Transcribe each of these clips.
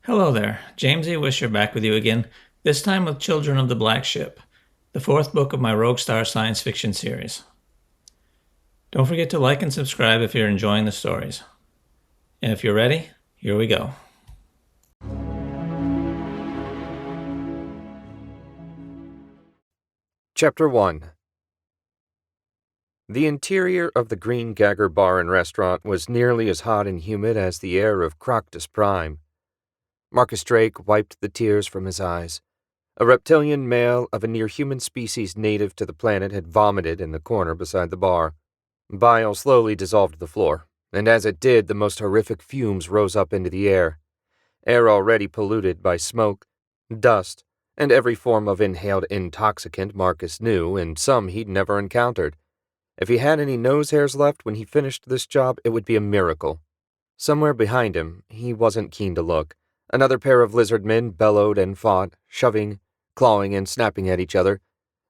Hello there, James A. Wisher back with you again, this time with Children of the Black Ship, the fourth book of my Rogue Star science fiction series. Don't forget to like and subscribe if you're enjoying the stories. And if you're ready, here we go. Chapter 1. The interior of the Green Gagger Bar and Restaurant was nearly as hot and humid as the air of Croctus Prime. Marcus Drake wiped the tears from his eyes. A reptilian male of a near-human species native to the planet had vomited in the corner beside the bar. Bile slowly dissolved the floor, and as it did, the most horrific fumes rose up into the air already polluted by smoke, dust, and every form of inhaled intoxicant Marcus knew, and some he'd never encountered. If he had any nose hairs left when he finished this job, it would be a miracle. Somewhere behind him, he wasn't keen to look, another pair of lizard men bellowed and fought, shoving, clawing, and snapping at each other.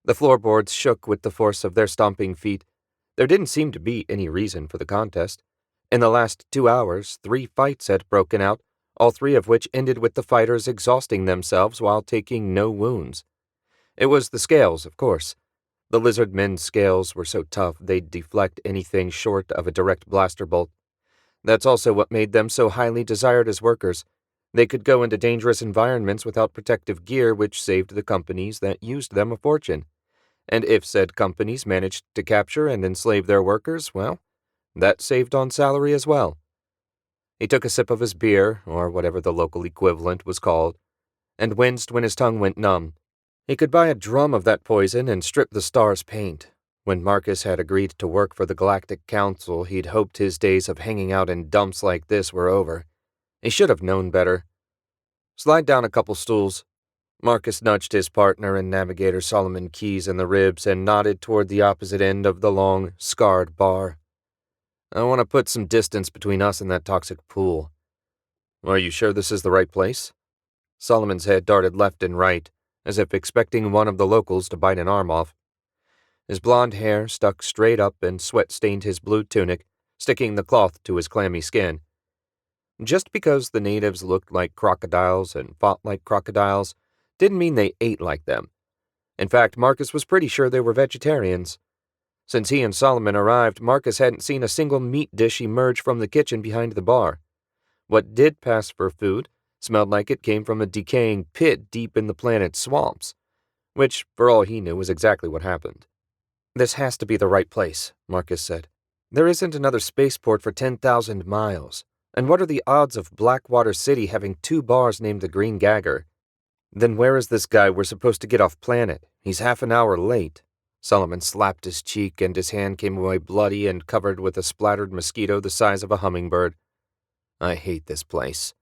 The floorboards shook with the force of their stomping feet. There didn't seem to be any reason for the contest. In the last 2 hours, 3 fights had broken out, all 3 of which ended with the fighters exhausting themselves while taking no wounds. It was the scales, of course. The lizard men's scales were so tough they'd deflect anything short of a direct blaster bolt. That's also what made them so highly desired as workers. They could go into dangerous environments without protective gear, which saved the companies that used them a fortune. And if said companies managed to capture and enslave their workers, well, that saved on salary as well. He took a sip of his beer, or whatever the local equivalent was called, and winced when his tongue went numb. He could buy a drum of that poison and strip the stars paint. When Marcus had agreed to work for the Galactic Council, he'd hoped his days of hanging out in dumps like this were over. He should have known better. Slide down a couple stools. Marcus nudged his partner and navigator Solomon Keyes in the ribs and nodded toward the opposite end of the long, scarred bar. I want to put some distance between us and that toxic pool. Are you sure this is the right place? Solomon's head darted left and right, as if expecting one of the locals to bite an arm off. His blond hair stuck straight up and sweat stained his blue tunic, sticking the cloth to his clammy skin. Just because the natives looked like crocodiles and fought like crocodiles didn't mean they ate like them. In fact, Marcus was pretty sure they were vegetarians. Since he and Solomon arrived, Marcus hadn't seen a single meat dish emerge from the kitchen behind the bar. What did pass for food smelled like it came from a decaying pit deep in the planet's swamps, which, for all he knew, was exactly what happened. This has to be the right place, Marcus said. There isn't another spaceport for 10,000 miles, and what are the odds of Blackwater City having 2 bars named the Green Gagger? Then where is this guy we're supposed to get off planet? He's half an hour late. Solomon slapped his cheek, and his hand came away bloody and covered with a splattered mosquito the size of a hummingbird. I hate this place.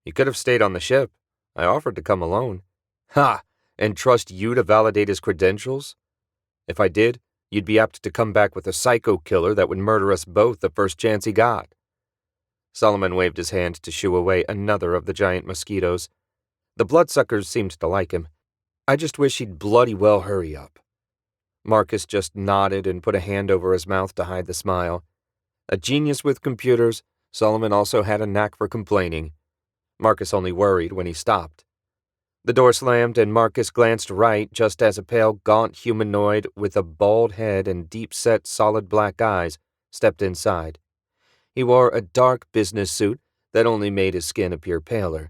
You could have stayed on the ship. I offered to come alone. Ha! And trust you to validate his credentials? If I did, you'd be apt to come back with a psycho killer that would murder us both the first chance he got. Solomon waved his hand to shoo away another of the giant mosquitoes. The bloodsuckers seemed to like him. I just wish he'd bloody well hurry up. Marcus just nodded and put a hand over his mouth to hide the smile. A genius with computers, Solomon also had a knack for complaining. Marcus only worried when he stopped. The door slammed and Marcus glanced right just as a pale, gaunt humanoid with a bald head and deep-set, solid black eyes stepped inside. He wore a dark business suit that only made his skin appear paler.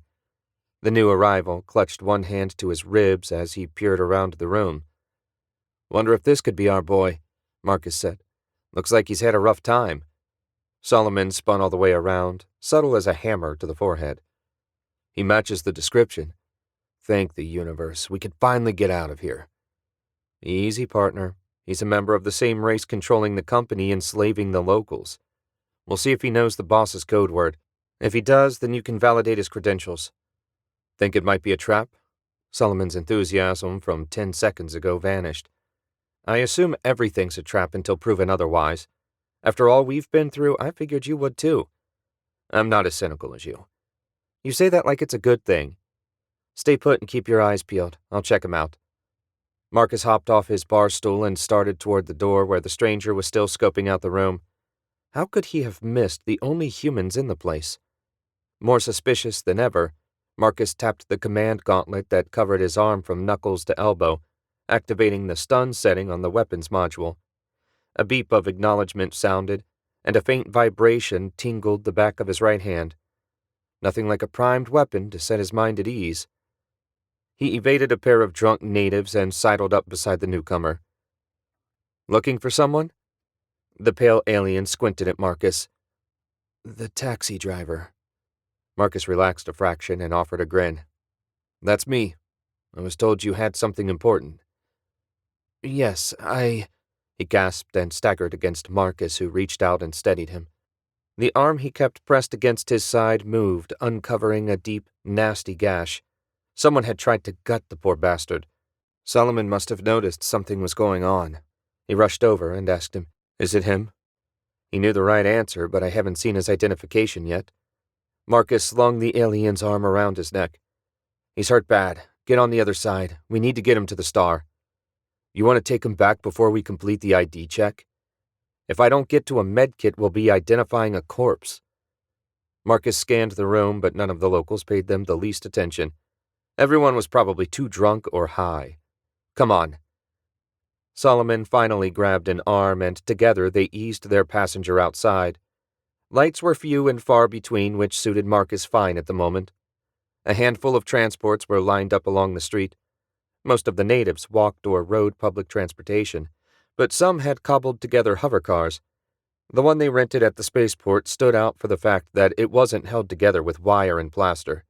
The new arrival clutched one hand to his ribs as he peered around the room. Wonder if this could be our boy, Marcus said. Looks like he's had a rough time. Solomon spun all the way around, subtle as a hammer to the forehead. He matches the description. Thank the universe, we could finally get out of here. Easy, partner. He's a member of the same race controlling the company, enslaving the locals. We'll see if he knows the boss's code word. If he does, then you can validate his credentials. Think it might be a trap? Solomon's enthusiasm from 10 seconds ago vanished. I assume everything's a trap until proven otherwise. After all we've been through, I figured you would too. I'm not as cynical as you. You say that like it's a good thing. Stay put and keep your eyes peeled. I'll check him out. Marcus hopped off his bar stool and started toward the door where the stranger was still scoping out the room. How could he have missed the only humans in the place? More suspicious than ever, Marcus tapped the command gauntlet that covered his arm from knuckles to elbow, activating the stun setting on the weapons module. A beep of acknowledgement sounded, and a faint vibration tingled the back of his right hand. Nothing like a primed weapon to set his mind at ease. He evaded a pair of drunk natives and sidled up beside the newcomer. "Looking for someone?" The pale alien squinted at Marcus. "The taxi driver." Marcus relaxed a fraction and offered a grin. "That's me. I was told you had something important." "Yes, He gasped and staggered against Marcus, who reached out and steadied him. The arm he kept pressed against his side moved, uncovering a deep, nasty gash. Someone had tried to gut the poor bastard. Solomon must have noticed something was going on. He rushed over and asked him, "Is it him?" He knew the right answer, but I haven't seen his identification yet. Marcus slung the alien's arm around his neck. "He's hurt bad. Get on the other side. We need to get him to the Star. You want to take him back before we complete the ID check? If I don't get to a med kit, we'll be identifying a corpse." Marcus scanned the room, but none of the locals paid them the least attention. Everyone was probably too drunk or high. "Come on." Solomon finally grabbed an arm, and together they eased their passenger outside. Lights were few and far between, which suited Marcus fine at the moment. A handful of transports were lined up along the street. Most of the natives walked or rode public transportation, but some had cobbled together hover cars. The one they rented at the spaceport stood out for the fact that it wasn't held together with wire and plaster.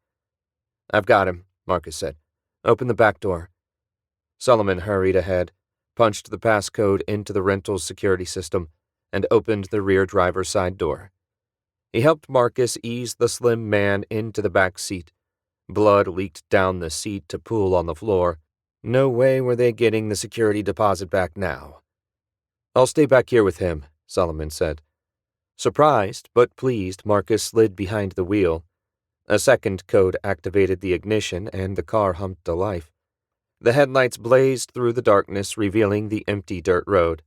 "I've got him," Marcus said. "Open the back door." Solomon hurried ahead, punched the passcode into the rental's security system, and opened the rear driver's side door. He helped Marcus ease the slim man into the back seat. Blood leaked down the seat to pool on the floor. No way were they getting the security deposit back now. "I'll stay back here with him," Solomon said. Surprised but pleased, Marcus slid behind the wheel. A second code activated the ignition, and the car humped to life. The headlights blazed through the darkness, revealing the empty dirt road.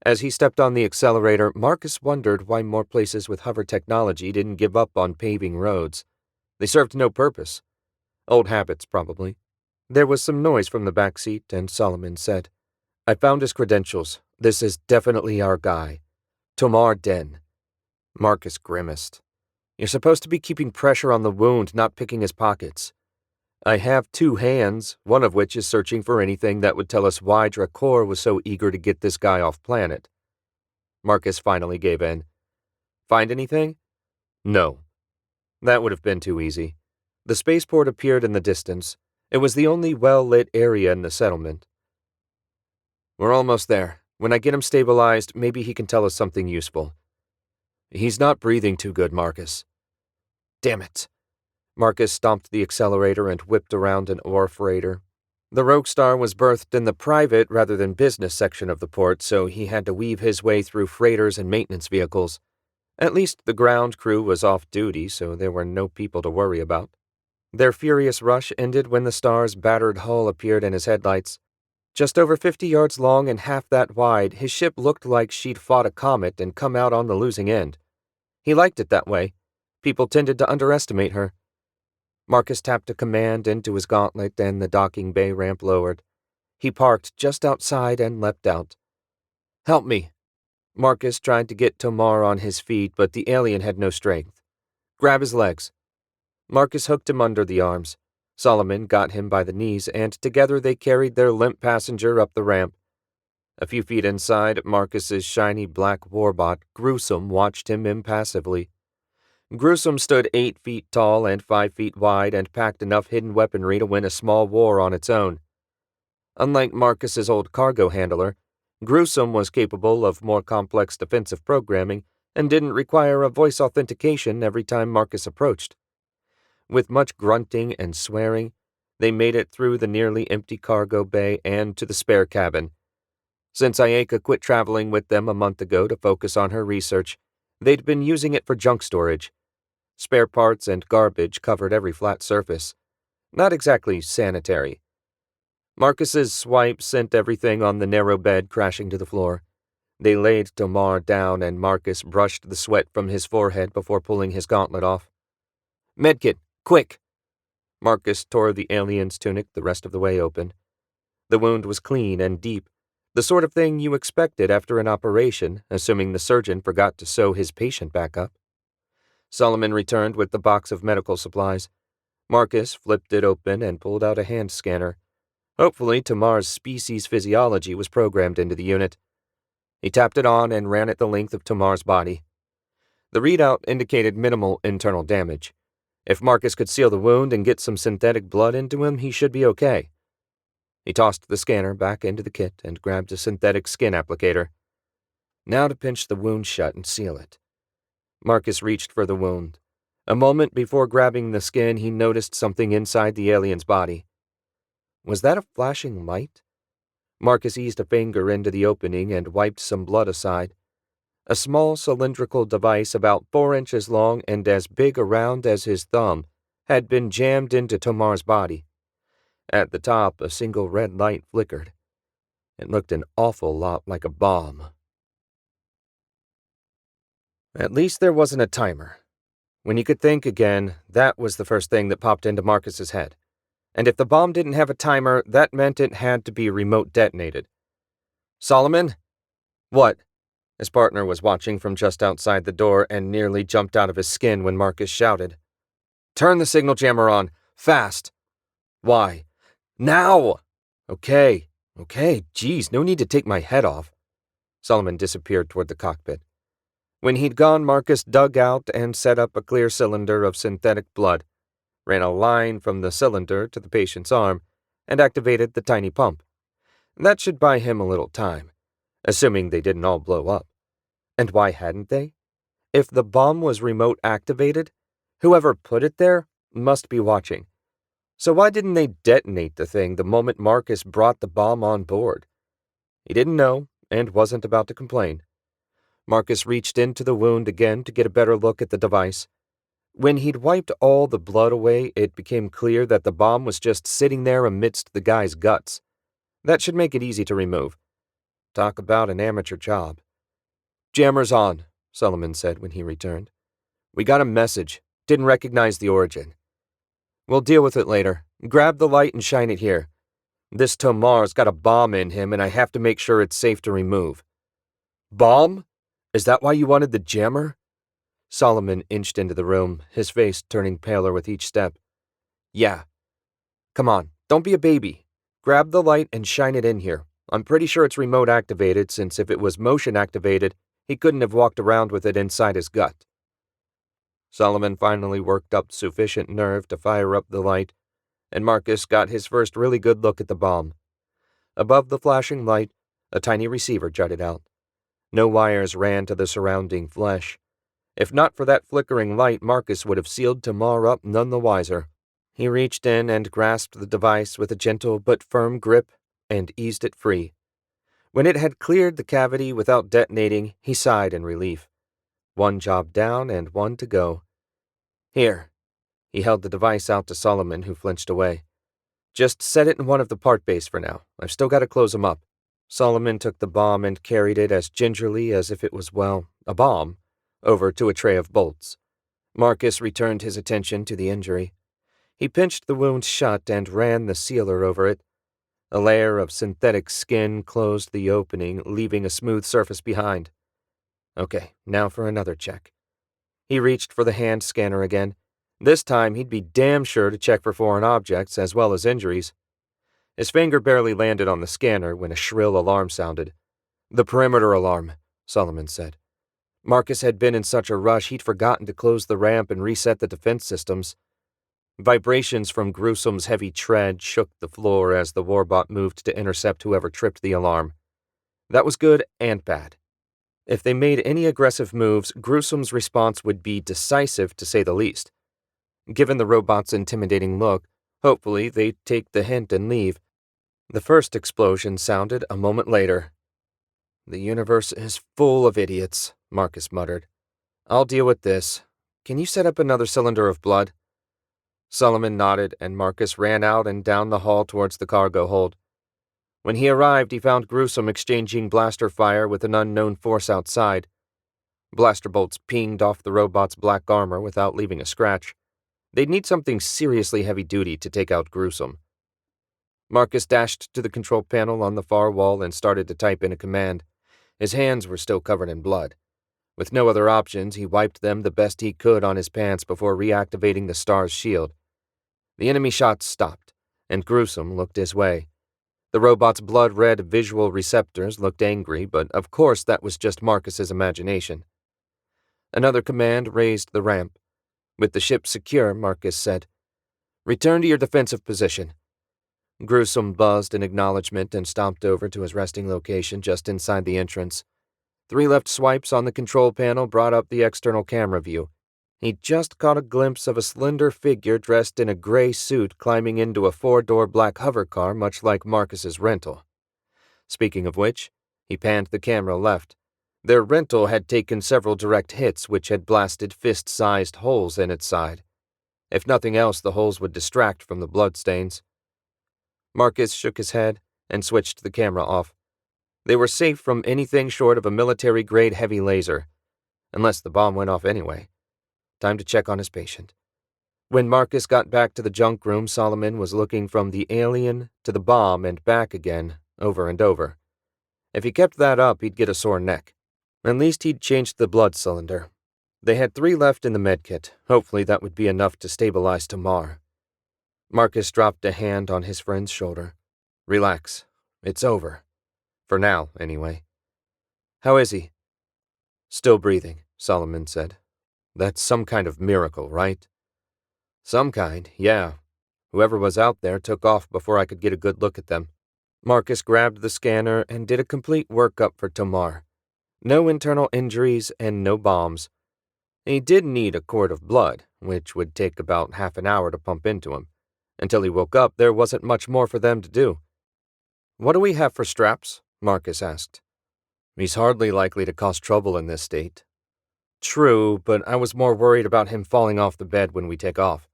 As he stepped on the accelerator, Marcus wondered why more places with hover technology didn't give up on paving roads. They served no purpose. Old habits, probably. There was some noise from the back seat, and Solomon said, "I found his credentials. This is definitely our guy. Tomar Den." Marcus grimaced. "You're supposed to be keeping pressure on the wound, not picking his pockets." "I have 2 hands, one of which is searching for anything that would tell us why Dracor was so eager to get this guy off planet." Marcus finally gave in. "Find anything?" "No." That would have been too easy. The spaceport appeared in the distance. It was the only well-lit area in the settlement. "We're almost there. When I get him stabilized, maybe he can tell us something useful." "He's not breathing too good, Marcus." "Damn it." Marcus stomped the accelerator and whipped around an ore freighter. The Rogue Star was berthed in the private rather than business section of the port, so he had to weave his way through freighters and maintenance vehicles. At least the ground crew was off duty, so there were no people to worry about. Their furious rush ended when the Star's battered hull appeared in his headlights. Just over 50 yards long and half that wide, his ship looked like she'd fought a comet and come out on the losing end. He liked it that way. People tended to underestimate her. Marcus tapped a command into his gauntlet, and the docking bay ramp lowered. He parked just outside and leapt out. "Help me." Marcus tried to get Tomar on his feet, but the alien had no strength. "Grab his legs." Marcus hooked him under the arms. Solomon got him by the knees, and together they carried their limp passenger up the ramp. A few feet inside, Marcus's shiny black warbot, Gruesome, watched him impassively. Gruesome stood 8 feet tall and 5 feet wide and packed enough hidden weaponry to win a small war on its own. Unlike Marcus's old cargo handler, Gruesome was capable of more complex defensive programming and didn't require a voice authentication every time Marcus approached. With much grunting and swearing, they made it through the nearly empty cargo bay and to the spare cabin. Since Ayeka quit traveling with them a month ago to focus on her research, they'd been using it for junk storage. Spare parts and garbage covered every flat surface. Not exactly sanitary. Marcus's swipe sent everything on the narrow bed crashing to the floor. They laid Tomar down, and Marcus brushed the sweat from his forehead before pulling his gauntlet off. "Medkit, quick!" Marcus tore the alien's tunic the rest of the way open. The wound was clean and deep, the sort of thing you expected after an operation, assuming the surgeon forgot to sew his patient back up. Solomon returned with the box of medical supplies. Marcus flipped it open and pulled out a hand scanner. Hopefully, Tamar's species physiology was programmed into the unit. He tapped it on and ran it the length of Tamar's body. The readout indicated minimal internal damage. If Marcus could seal the wound and get some synthetic blood into him, he should be okay. He tossed the scanner back into the kit and grabbed a synthetic skin applicator. Now to pinch the wound shut and seal it. Marcus reached for the wound. A moment before grabbing the skin, he noticed something inside the alien's body. Was that a flashing light? Marcus eased a finger into the opening and wiped some blood aside. A small cylindrical device about 4 inches long and as big around as his thumb had been jammed into Tamar's body. At the top, a single red light flickered. It looked an awful lot like a bomb. At least there wasn't a timer. When he could think again, that was the first thing that popped into Marcus's head. And if the bomb didn't have a timer, that meant it had to be remote detonated. Solomon? What? His partner was watching from just outside the door and nearly jumped out of his skin when Marcus shouted. Turn the signal jammer on. Fast. Why? Now! Okay, geez, no need to take my head off. Solomon disappeared toward the cockpit. When he'd gone, Marcus dug out and set up a clear cylinder of synthetic blood, ran a line from the cylinder to the patient's arm, and activated the tiny pump. That should buy him a little time, assuming they didn't all blow up. And why hadn't they? If the bomb was remote activated, whoever put it there must be watching. So why didn't they detonate the thing the moment Marcus brought the bomb on board? He didn't know and wasn't about to complain. Marcus reached into the wound again to get a better look at the device. When he'd wiped all the blood away, it became clear that the bomb was just sitting there amidst the guy's guts. That should make it easy to remove. Talk about an amateur job. Jammer's on, Solomon said when he returned. We got a message. Didn't recognize the origin. We'll deal with it later. Grab the light and shine it here. This Tamar's got a bomb in him, and I have to make sure it's safe to remove. Bomb? Is that why you wanted the jammer? Solomon inched into the room, his face turning paler with each step. Yeah. Come on, don't be a baby. Grab the light and shine it in here. I'm pretty sure it's remote activated, since if it was motion activated, he couldn't have walked around with it inside his gut. Solomon finally worked up sufficient nerve to fire up the light, and Marcus got his first really good look at the bomb. Above the flashing light, a tiny receiver jutted out. No wires ran to the surrounding flesh. If not for that flickering light, Marcus would have sealed Tamar up none the wiser. He reached in and grasped the device with a gentle but firm grip and eased it free. When it had cleared the cavity without detonating, he sighed in relief. One job down and one to go. Here. He held the device out to Solomon, who flinched away. Just set it in one of the part bays for now. I've still got to close them up. Solomon took the bomb and carried it as gingerly as if it was, well, a bomb, over to a tray of bolts. Marcus returned his attention to the injury. He pinched the wound shut and ran the sealer over it. A layer of synthetic skin closed the opening, leaving a smooth surface behind. Okay, now for another check. He reached for the hand scanner again. This time he'd be damn sure to check for foreign objects as well as injuries. His finger barely landed on the scanner when a shrill alarm sounded. The perimeter alarm, Solomon said. Marcus had been in such a rush he'd forgotten to close the ramp and reset the defense systems. Vibrations from Gruesom's heavy tread shook the floor as the warbot moved to intercept whoever tripped the alarm. That was good and bad. If they made any aggressive moves, Gruesom's response would be decisive, to say the least. Given the robot's intimidating look, hopefully they'd take the hint and leave. The first explosion sounded a moment later. The universe is full of idiots, Marcus muttered. I'll deal with this. Can you set up another cylinder of blood? Solomon nodded, and Marcus ran out and down the hall towards the cargo hold. When he arrived, he found Gruesome exchanging blaster fire with an unknown force outside. Blaster bolts pinged off the robot's black armor without leaving a scratch. They'd need something seriously heavy-duty to take out Gruesome. Marcus dashed to the control panel on the far wall and started to type in a command. His hands were still covered in blood. With no other options, he wiped them the best he could on his pants before reactivating the star's shield. The enemy shots stopped, and Gruesome looked his way. The robot's blood-red visual receptors looked angry, but of course that was just Marcus's imagination. Another command raised the ramp. With the ship secure, Marcus said, "Return to your defensive position." Gruesome buzzed in acknowledgement and stomped over to his resting location just inside the entrance. 3 left swipes on the control panel brought up the external camera view. He just caught a glimpse of a slender figure dressed in a gray suit climbing into a 4-door black hover car much like Marcus's rental. Speaking of which, he panned the camera left. Their rental had taken several direct hits which had blasted fist-sized holes in its side. If nothing else, the holes would distract from the bloodstains. Marcus shook his head and switched the camera off. They were safe from anything short of a military-grade heavy laser, unless the bomb went off anyway. Time to check on his patient. When Marcus got back to the junk room, Solomon was looking from the alien to the bomb and back again, over and over. If he kept that up, he'd get a sore neck. At least he'd changed the blood cylinder. They had 3 left in the medkit. Hopefully that would be enough to stabilize Tamar. Marcus dropped a hand on his friend's shoulder. "Relax. It's over. For now, anyway." "How is he?" "Still breathing," Solomon said. "That's some kind of miracle, right?" "Some kind, yeah. Whoever was out there took off before I could get a good look at them." Marcus grabbed the scanner and did a complete workup for Tamar. No internal injuries and no bombs. He did need a quart of blood, which would take about half an hour to pump into him. Until he woke up, there wasn't much more for them to do. "What do we have for straps?" Marcus asked. "He's hardly likely to cause trouble in this state." "True, but I was more worried about him falling off the bed when we take off.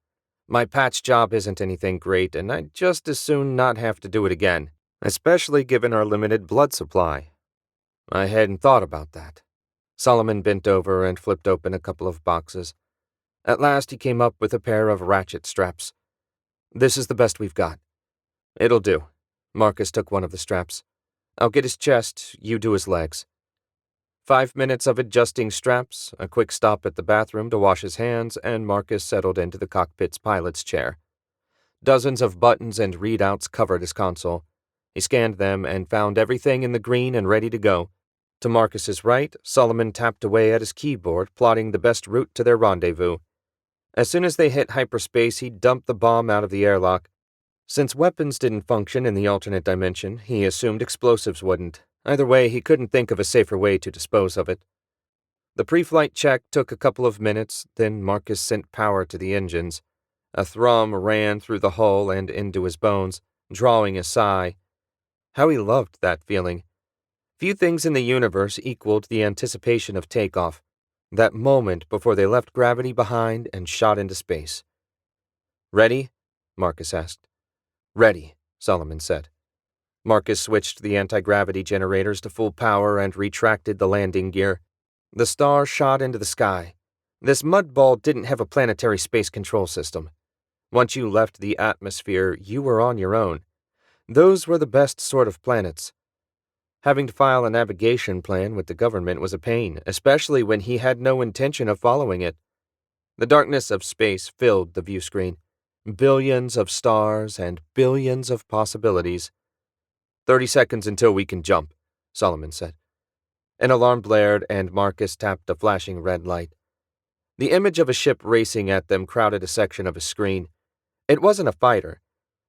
My patch job isn't anything great, and I'd just as soon not have to do it again, especially given our limited blood supply." "I hadn't thought about that." Solomon bent over and flipped open a couple of boxes. At last he came up with a pair of ratchet straps. "This is the best we've got." "It'll do." Marcus took one of the straps. "I'll get his chest, you do his legs." 5 minutes of adjusting straps, a quick stop at the bathroom to wash his hands, and Marcus settled into the cockpit's pilot's chair. Dozens of buttons and readouts covered his console. He scanned them and found everything in the green and ready to go. To Marcus's right, Solomon tapped away at his keyboard, plotting the best route to their rendezvous. As soon as they hit hyperspace, he dumped the bomb out of the airlock. Since weapons didn't function in the alternate dimension, he assumed explosives wouldn't. Either way, he couldn't think of a safer way to dispose of it. The pre-flight check took a couple of minutes, then Marcus sent power to the engines. A thrum ran through the hull and into his bones, drawing a sigh. How he loved that feeling. Few things in the universe equaled the anticipation of takeoff, that moment before they left gravity behind and shot into space. "Ready?" Marcus asked. "Ready," Solomon said. Marcus switched the anti-gravity generators to full power and retracted the landing gear. The star shot into the sky. This mudball didn't have a planetary space control system. Once you left the atmosphere, you were on your own. Those were the best sort of planets. Having to file a navigation plan with the government was a pain, especially when he had no intention of following it. The darkness of space filled the view screen. Billions of stars and billions of possibilities. 30 seconds until we can jump," Solomon said. An alarm blared and Marcus tapped a flashing red light. The image of a ship racing at them crowded a section of his screen. It wasn't a fighter.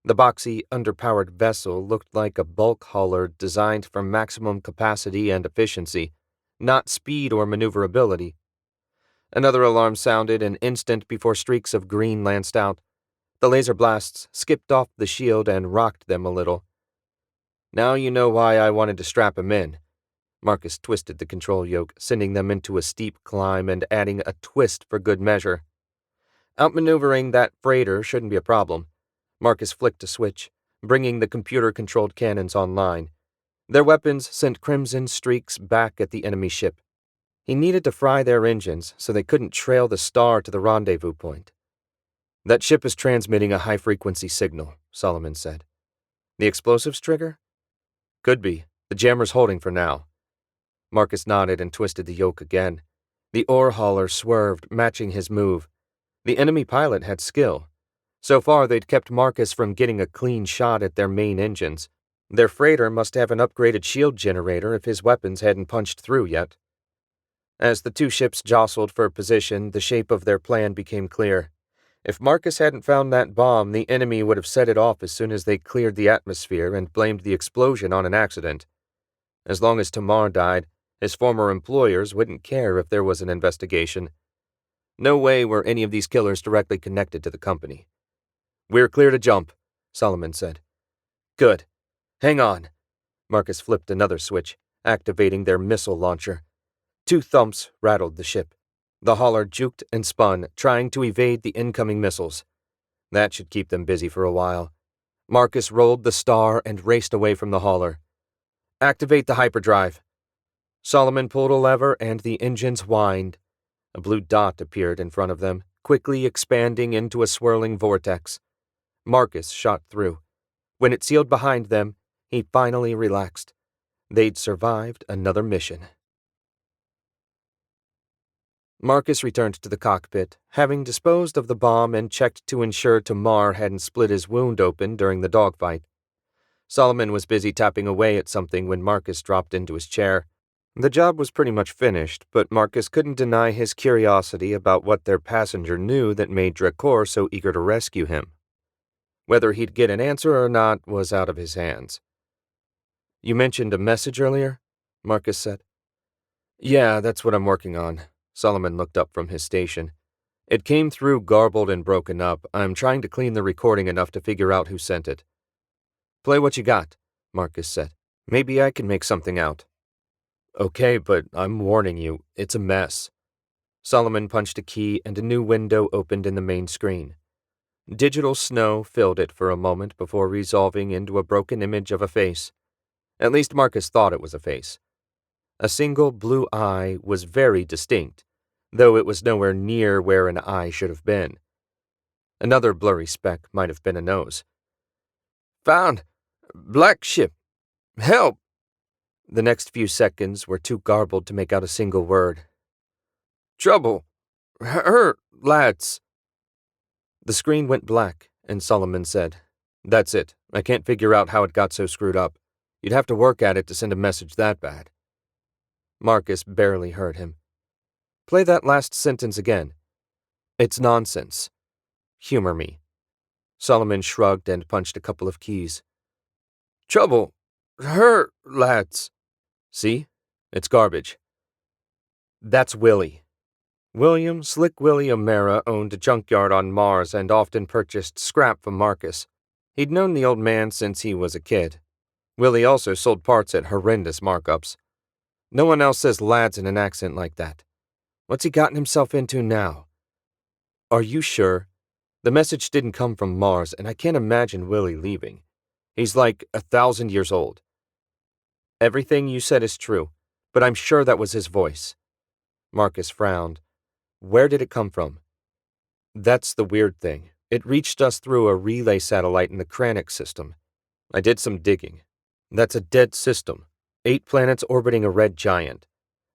The boxy, underpowered vessel looked like a bulk hauler designed for maximum capacity and efficiency, not speed or maneuverability. Another alarm sounded an instant before streaks of green lanced out. The laser blasts skipped off the shield and rocked them a little. "Now you know why I wanted to strap him in." Marcus twisted the control yoke, sending them into a steep climb and adding a twist for good measure. Outmaneuvering that freighter shouldn't be a problem. Marcus flicked a switch, bringing the computer-controlled cannons online. Their weapons sent crimson streaks back at the enemy ship. He needed to fry their engines so they couldn't trail the star to the rendezvous point. That ship is transmitting a high-frequency signal, Solomon said. The explosives trigger? Could be. The jammer's holding for now. Marcus nodded and twisted the yoke again. The ore hauler swerved, matching his move. The enemy pilot had skill. So far, they'd kept Marcus from getting a clean shot at their main engines. Their freighter must have an upgraded shield generator if his weapons hadn't punched through yet. As the two ships jostled for position, the shape of their plan became clear. If Marcus hadn't found that bomb, the enemy would have set it off as soon as they cleared the atmosphere and blamed the explosion on an accident. As long as Tamar died, his former employers wouldn't care if there was an investigation. No way were any of these killers directly connected to the company. "We're clear to jump," Solomon said. "Good. Hang on." Marcus flipped another switch, activating their missile launcher. 2 thumps rattled the ship. The hauler juked and spun, trying to evade the incoming missiles. That should keep them busy for a while. Marcus rolled the star and raced away from the hauler. "Activate the hyperdrive." Solomon pulled a lever and the engines whined. A blue dot appeared in front of them, quickly expanding into a swirling vortex. Marcus shot through. When it sealed behind them, he finally relaxed. They'd survived another mission. Marcus returned to the cockpit, having disposed of the bomb and checked to ensure Tamar hadn't split his wound open during the dogfight. Solomon was busy tapping away at something when Marcus dropped into his chair. The job was pretty much finished, but Marcus couldn't deny his curiosity about what their passenger knew that made Drakor so eager to rescue him. Whether he'd get an answer or not was out of his hands. "You mentioned a message earlier?" Marcus said. "Yeah, that's what I'm working on." Solomon looked up from his station. "It came through garbled and broken up. I'm trying to clean the recording enough to figure out who sent it." "Play what you got," Marcus said. "Maybe I can make something out." "Okay, but I'm warning you, it's a mess." Solomon punched a key and a new window opened in the main screen. Digital snow filled it for a moment before resolving into a broken image of a face. At least Marcus thought it was a face. A single blue eye was very distinct, though it was nowhere near where an eye should have been. Another blurry speck might have been a nose. "Found! Black ship! Help!" The next few seconds were too garbled to make out a single word. "Trouble! Hurt, lads!" The screen went black, and Solomon said, "That's it. I can't figure out how it got so screwed up. You'd have to work at it to send a message that bad." Marcus barely heard him. "Play that last sentence again." "It's nonsense. Humor me." Solomon shrugged and punched a couple of keys. "Trouble! Hurt, lads!" "See? It's garbage." "That's Willy." William Slick Willy O'Mara owned a junkyard on Mars and often purchased scrap from Marcus. He'd known the old man since he was a kid. Willy also sold parts at horrendous markups. No one else says lads in an accent like that. What's he gotten himself into now? "Are you sure? The message didn't come from Mars, and I can't imagine Willy leaving. He's like 1,000 years old." "Everything you said is true, but I'm sure that was his voice." Marcus frowned. "Where did it come from?" "That's the weird thing. It reached us through a relay satellite in the Kranich system. I did some digging. That's a dead system. 8 planets orbiting a red giant.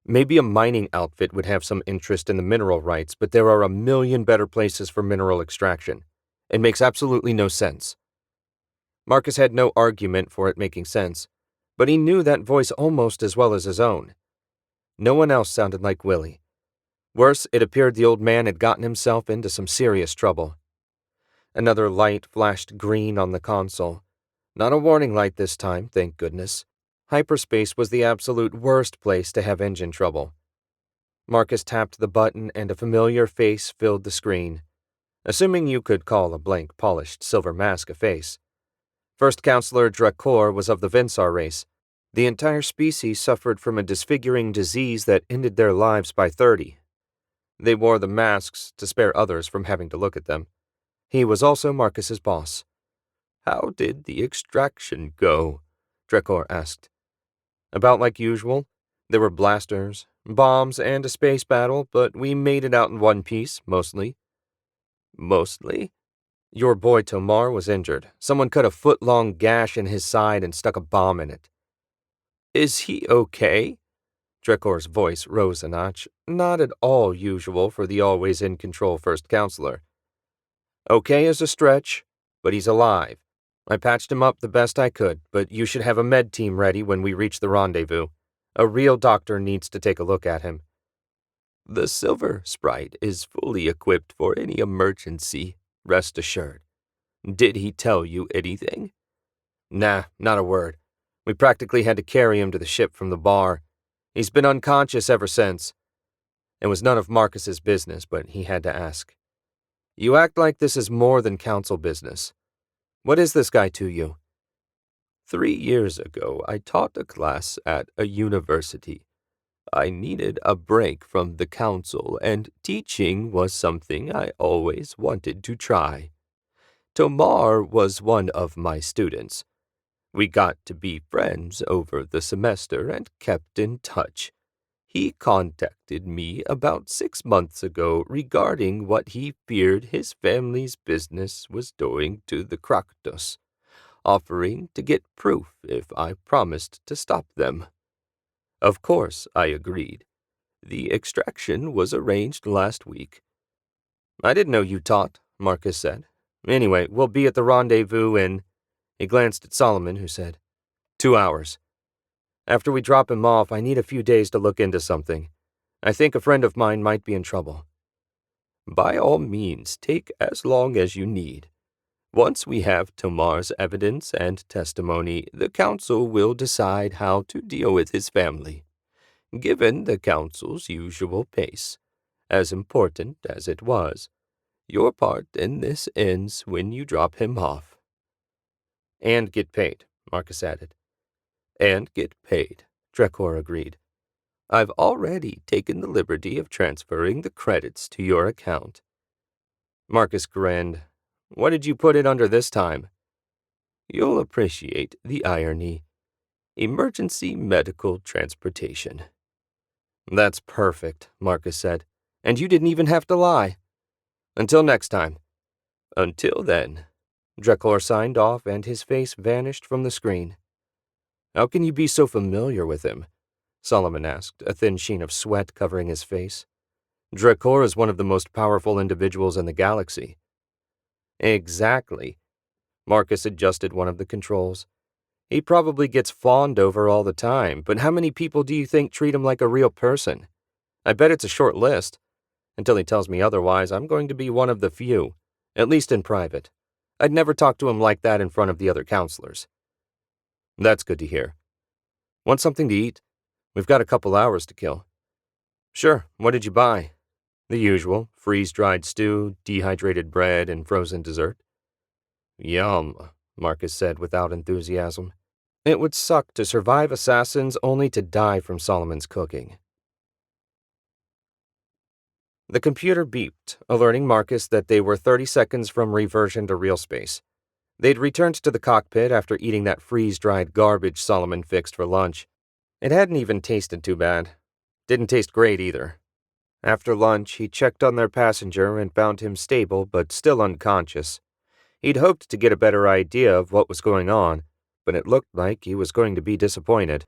Maybe a mining outfit would have some interest in the mineral rights, but there are a million better places for mineral extraction. It makes absolutely no sense." Marcus had no argument for it making sense, but he knew that voice almost as well as his own. No one else sounded like Willy. Worse, it appeared the old man had gotten himself into some serious trouble. Another light flashed green on the console. Not a warning light this time, thank goodness. Hyperspace was the absolute worst place to have engine trouble. Marcus tapped the button and a familiar face filled the screen. Assuming you could call a blank polished silver mask a face. First Counselor Drakor was of the Vensar race. The entire species suffered from a disfiguring disease that ended their lives by 30. They wore the masks to spare others from having to look at them. He was also Marcus's boss. "How did the extraction go?" Drakor asked. "About like usual. There were blasters, bombs, and a space battle, but we made it out in one piece, mostly." "Mostly?" Your boy Tomar was injured. Someone cut a foot-long gash in his side and stuck a bomb in it. Is he okay? Drekor's voice rose a notch, not at all usual for the always-in-control first counselor. Okay is a stretch, but he's alive. I patched him up the best I could, but you should have a med team ready when we reach the rendezvous. A real doctor needs to take a look at him. The Silver Sprite is fully equipped for any emergency, rest assured. Did he tell you anything? Nah, not a word. We practically had to carry him to the ship from the bar. He's been unconscious ever since. It was none of Marcus's business, but he had to ask. You act like this is more than council business. What is this guy to you? 3 years ago, I taught a class at a university. I needed a break from the council, and teaching was something I always wanted to try. Tomar was one of my students. We got to be friends over the semester and kept in touch. He contacted me about 6 months ago regarding what he feared his family's business was doing to the Croctus, offering to get proof if I promised to stop them. Of course, I agreed. The extraction was arranged last week. I didn't know you taught, Marcus said. Anyway, we'll be at the rendezvous in... He glanced at Solomon, who said, 2 hours. After we drop him off, I need a few days to look into something. I think a friend of mine might be in trouble. By all means, take as long as you need. Once we have Tomar's evidence and testimony, the council will decide how to deal with his family. Given the council's usual pace, as important as it was, your part in this ends when you drop him off. And get paid, Marcus added. And get paid, Drekor agreed. I've already taken the liberty of transferring the credits to your account. Marcus grinned. What did you put it under this time? You'll appreciate the irony. Emergency medical transportation. That's perfect, Marcus said. And you didn't even have to lie. Until next time. Until then. Drekor signed off and his face vanished from the screen. How can you be so familiar with him? Solomon asked, a thin sheen of sweat covering his face. Drekor is one of the most powerful individuals in the galaxy. Exactly. Marcus adjusted one of the controls. He probably gets fawned over all the time, but how many people do you think treat him like a real person? I bet it's a short list. Until he tells me otherwise, I'm going to be one of the few, at least in private. I'd never talk to him like that in front of the other counselors. That's good to hear. Want something to eat? We've got a couple hours to kill. Sure, what did you buy? The usual, freeze-dried stew, dehydrated bread, and frozen dessert. Yum, Marcus said without enthusiasm. It would suck to survive assassins only to die from Solomon's cooking. The computer beeped, alerting Marcus that they were 30 seconds from reversion to real space. They'd returned to the cockpit after eating that freeze-dried garbage Solomon fixed for lunch. It hadn't even tasted too bad. Didn't taste great either. After lunch, he checked on their passenger and found him stable but still unconscious. He'd hoped to get a better idea of what was going on, but it looked like he was going to be disappointed.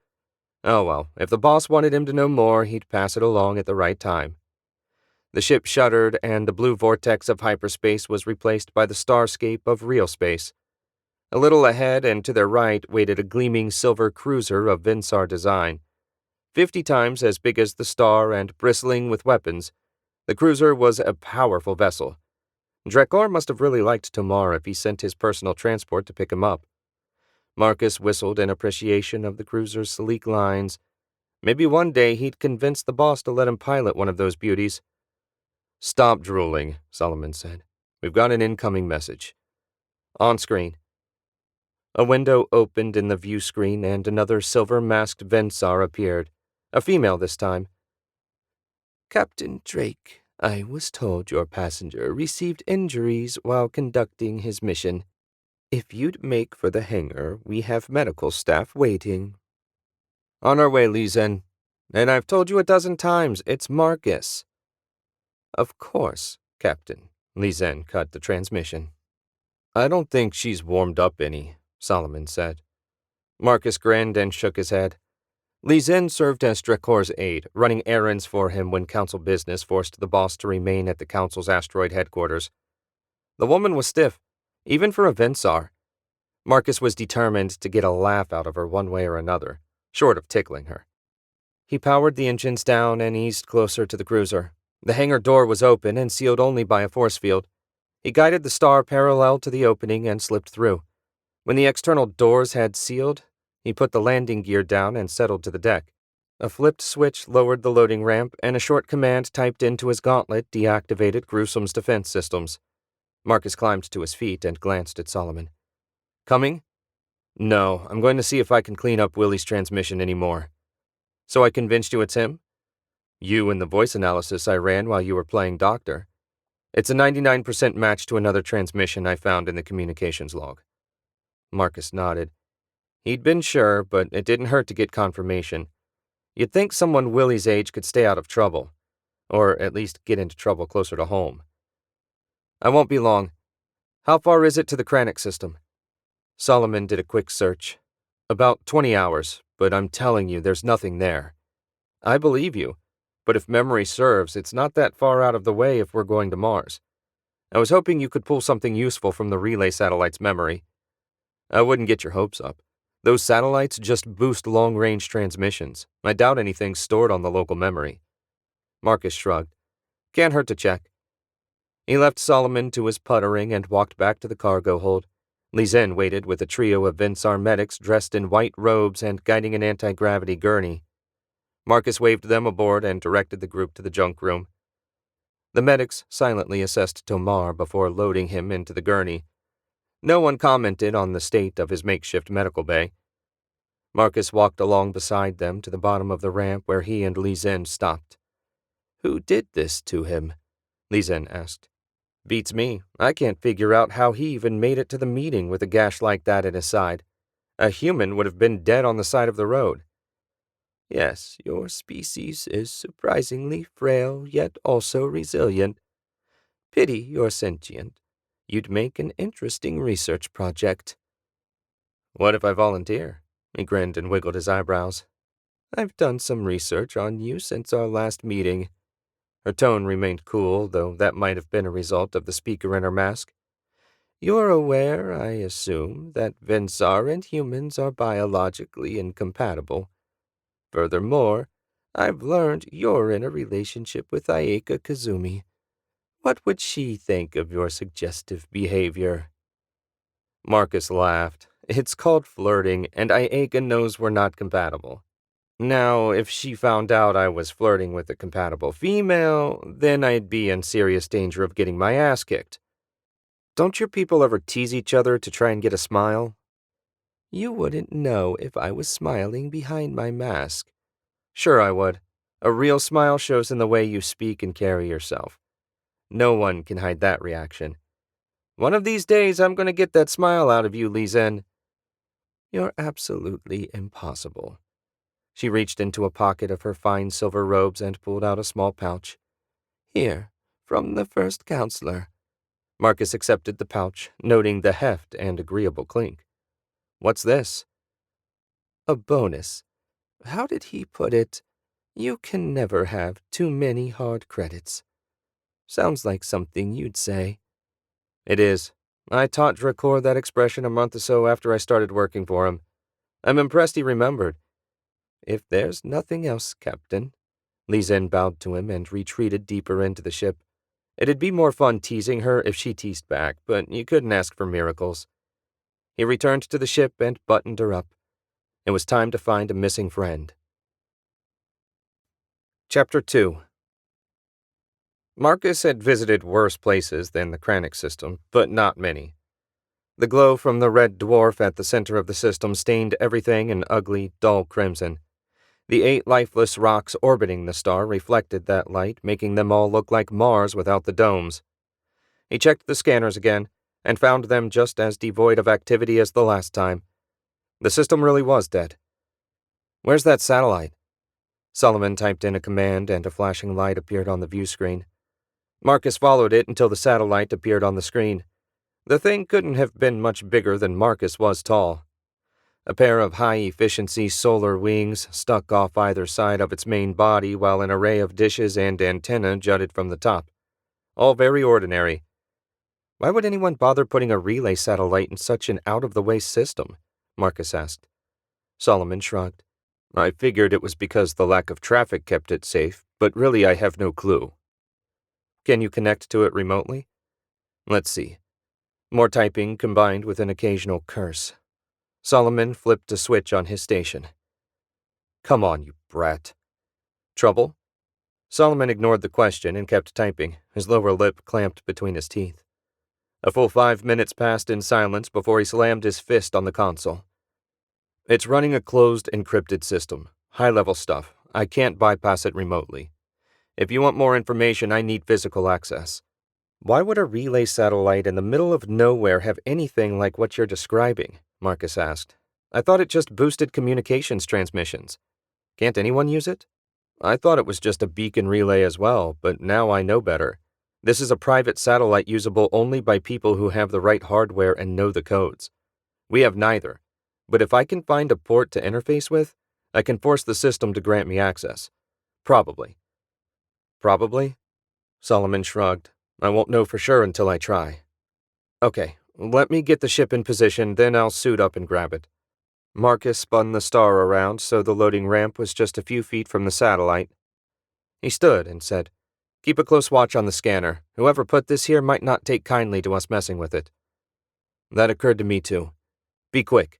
Oh well, if the boss wanted him to know more, he'd pass it along at the right time. The ship shuddered, and the blue vortex of hyperspace was replaced by the starscape of real space. A little ahead and to their right waited a gleaming silver cruiser of Vinsar design. 50 times as big as the star and bristling with weapons, the cruiser was a powerful vessel. Drekor must have really liked Tomar if he sent his personal transport to pick him up. Marcus whistled in appreciation of the cruiser's sleek lines. Maybe one day he'd convince the boss to let him pilot one of those beauties. Stop drooling, Solomon said. We've got an incoming message. On screen. A window opened in the view screen and another silver-masked Vensar appeared. A female this time. Captain Drake, I was told your passenger received injuries while conducting his mission. If you'd make for the hangar, we have medical staff waiting. On our way, Lizen. And I've told you a dozen times, it's Marcus. Of course, Captain. Lizen cut the transmission. I don't think she's warmed up any, Solomon said. Marcus grinned and shook his head. Li Zhen served as Dracor's aide, running errands for him when council business forced the boss to remain at the council's asteroid headquarters. The woman was stiff, even for a Vensar. Marcus was determined to get a laugh out of her one way or another, short of tickling her. He powered the engines down and eased closer to the cruiser. The hangar door was open and sealed only by a force field. He guided the star parallel to the opening and slipped through. When the external doors had sealed, he put the landing gear down and settled to the deck. A flipped switch lowered the loading ramp, and a short command typed into his gauntlet deactivated Gruesom's defense systems. Marcus climbed to his feet and glanced at Solomon. Coming? No, I'm going to see if I can clean up Willy's transmission anymore. So I convinced you it's him? You and the voice analysis I ran while you were playing doctor. It's a 99% match to another transmission I found in the communications log. Marcus nodded. He'd been sure, but it didn't hurt to get confirmation. You'd think someone Willy's age could stay out of trouble, or at least get into trouble closer to home. I won't be long. How far is it to the Kranich system? Solomon did a quick search. About 20 hours, but I'm telling you, there's nothing there. I believe you, but if memory serves, it's not that far out of the way if we're going to Mars. I was hoping you could pull something useful from the relay satellite's memory. I wouldn't get your hopes up. Those satellites just boost long-range transmissions. I doubt anything's stored on the local memory. Marcus shrugged. Can't hurt to check. He left Solomon to his puttering and walked back to the cargo hold. Li Zhen waited with a trio of Vensar medics dressed in white robes and guiding an anti-gravity gurney. Marcus waved them aboard and directed the group to the junk room. The medics silently assessed Tomar before loading him into the gurney. No one commented on the state of his makeshift medical bay. Marcus walked along beside them to the bottom of the ramp where he and Li Zhen stopped. Who did this to him? Li Zhen asked. Beats me. I can't figure out how he even made it to the meeting with a gash like that in his side. A human would have been dead on the side of the road. Yes, your species is surprisingly frail, yet also resilient. Pity you're sentient. You'd make an interesting research project. What if I volunteer? He grinned and wiggled his eyebrows. I've done some research on you since our last meeting. Her tone remained cool, though that might have been a result of the speaker in her mask. You're aware, I assume, that Vensar and humans are biologically incompatible. Furthermore, I've learned you're in a relationship with Ayeka Kazumi. What would she think of your suggestive behavior? Marcus laughed. It's called flirting, and Ayeka knows we're not compatible. Now, if she found out I was flirting with a compatible female, then I'd be in serious danger of getting my ass kicked. Don't your people ever tease each other to try and get a smile? You wouldn't know if I was smiling behind my mask. Sure I would. A real smile shows in the way you speak and carry yourself. No one can hide that reaction. One of these days, I'm going to get that smile out of you, Li Zhen. You're absolutely impossible. She reached into a pocket of her fine silver robes and pulled out a small pouch. Here, from the first counselor. Marcus accepted the pouch, noting the heft and agreeable clink. What's this? A bonus. How did he put it? You can never have too many hard credits. Sounds like something you'd say. It is. I taught Dracor that expression a month or so after I started working for him. I'm impressed he remembered. If there's nothing else, Captain. Li Zhen bowed to him and retreated deeper into the ship. It'd be more fun teasing her if she teased back, but you couldn't ask for miracles. He returned to the ship and buttoned her up. It was time to find a missing friend. Chapter 2. Marcus had visited worse places than the Kranich system, but not many. The glow from the red dwarf at the center of the system stained everything an ugly, dull crimson. The 8 lifeless rocks orbiting the star reflected that light, making them all look like Mars without the domes. He checked the scanners again, and found them just as devoid of activity as the last time. The system really was dead. Where's that satellite? Solomon typed in a command, and a flashing light appeared on the view screen. Marcus followed it until the satellite appeared on the screen. The thing couldn't have been much bigger than Marcus was tall. A pair of high-efficiency solar wings stuck off either side of its main body while an array of dishes and antennae jutted from the top. All very ordinary. Why would anyone bother putting a relay satellite in such an out-of-the-way system? Marcus asked. Solomon shrugged. I figured it was because the lack of traffic kept it safe, but really I have no clue. Can you connect to it remotely? Let's see. More typing combined with an occasional curse. Solomon flipped a switch on his station. Come on, you brat. Trouble? Solomon ignored the question and kept typing, his lower lip clamped between his teeth. A full 5 minutes passed in silence before he slammed his fist on the console. It's running a closed, encrypted system. High-level stuff. I can't bypass it remotely. If you want more information, I need physical access. Why would a relay satellite in the middle of nowhere have anything like what you're describing? Marcus asked. I thought it just boosted communications transmissions. Can't anyone use it? I thought it was just a beacon relay as well, but now I know better. This is a private satellite usable only by people who have the right hardware and know the codes. We have neither, but if I can find a port to interface with, I can force the system to grant me access. Probably. Probably? Solomon shrugged. I won't know for sure until I try. Okay, let me get the ship in position, then I'll suit up and grab it. Marcus spun the star around so the loading ramp was just a few feet from the satellite. He stood and said, Keep a close watch on the scanner. Whoever put this here might not take kindly to us messing with it. That occurred to me too. Be quick.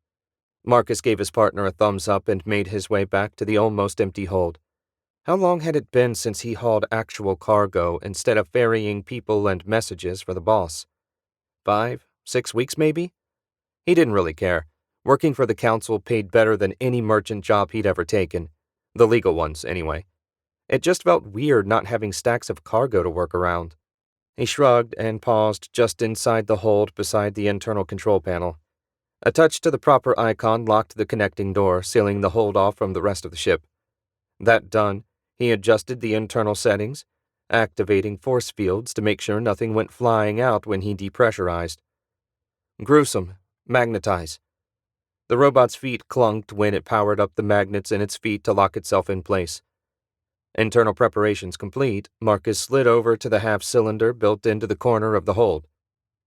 Marcus gave his partner a thumbs up and made his way back to the almost empty hold. How long had it been since he hauled actual cargo instead of ferrying people and messages for the boss? 5, 6 weeks maybe? He didn't really care. Working for the council paid better than any merchant job he'd ever taken. The legal ones, anyway. It just felt weird not having stacks of cargo to work around. He shrugged and paused just inside the hold beside the internal control panel. A touch to the proper icon locked the connecting door, sealing the hold off from the rest of the ship. That done, he adjusted the internal settings, activating force fields to make sure nothing went flying out when he depressurized. Gruesome. Magnetize. The robot's feet clunked when it powered up the magnets in its feet to lock itself in place. Internal preparations complete, Marcus slid over to the half-cylinder built into the corner of the hold.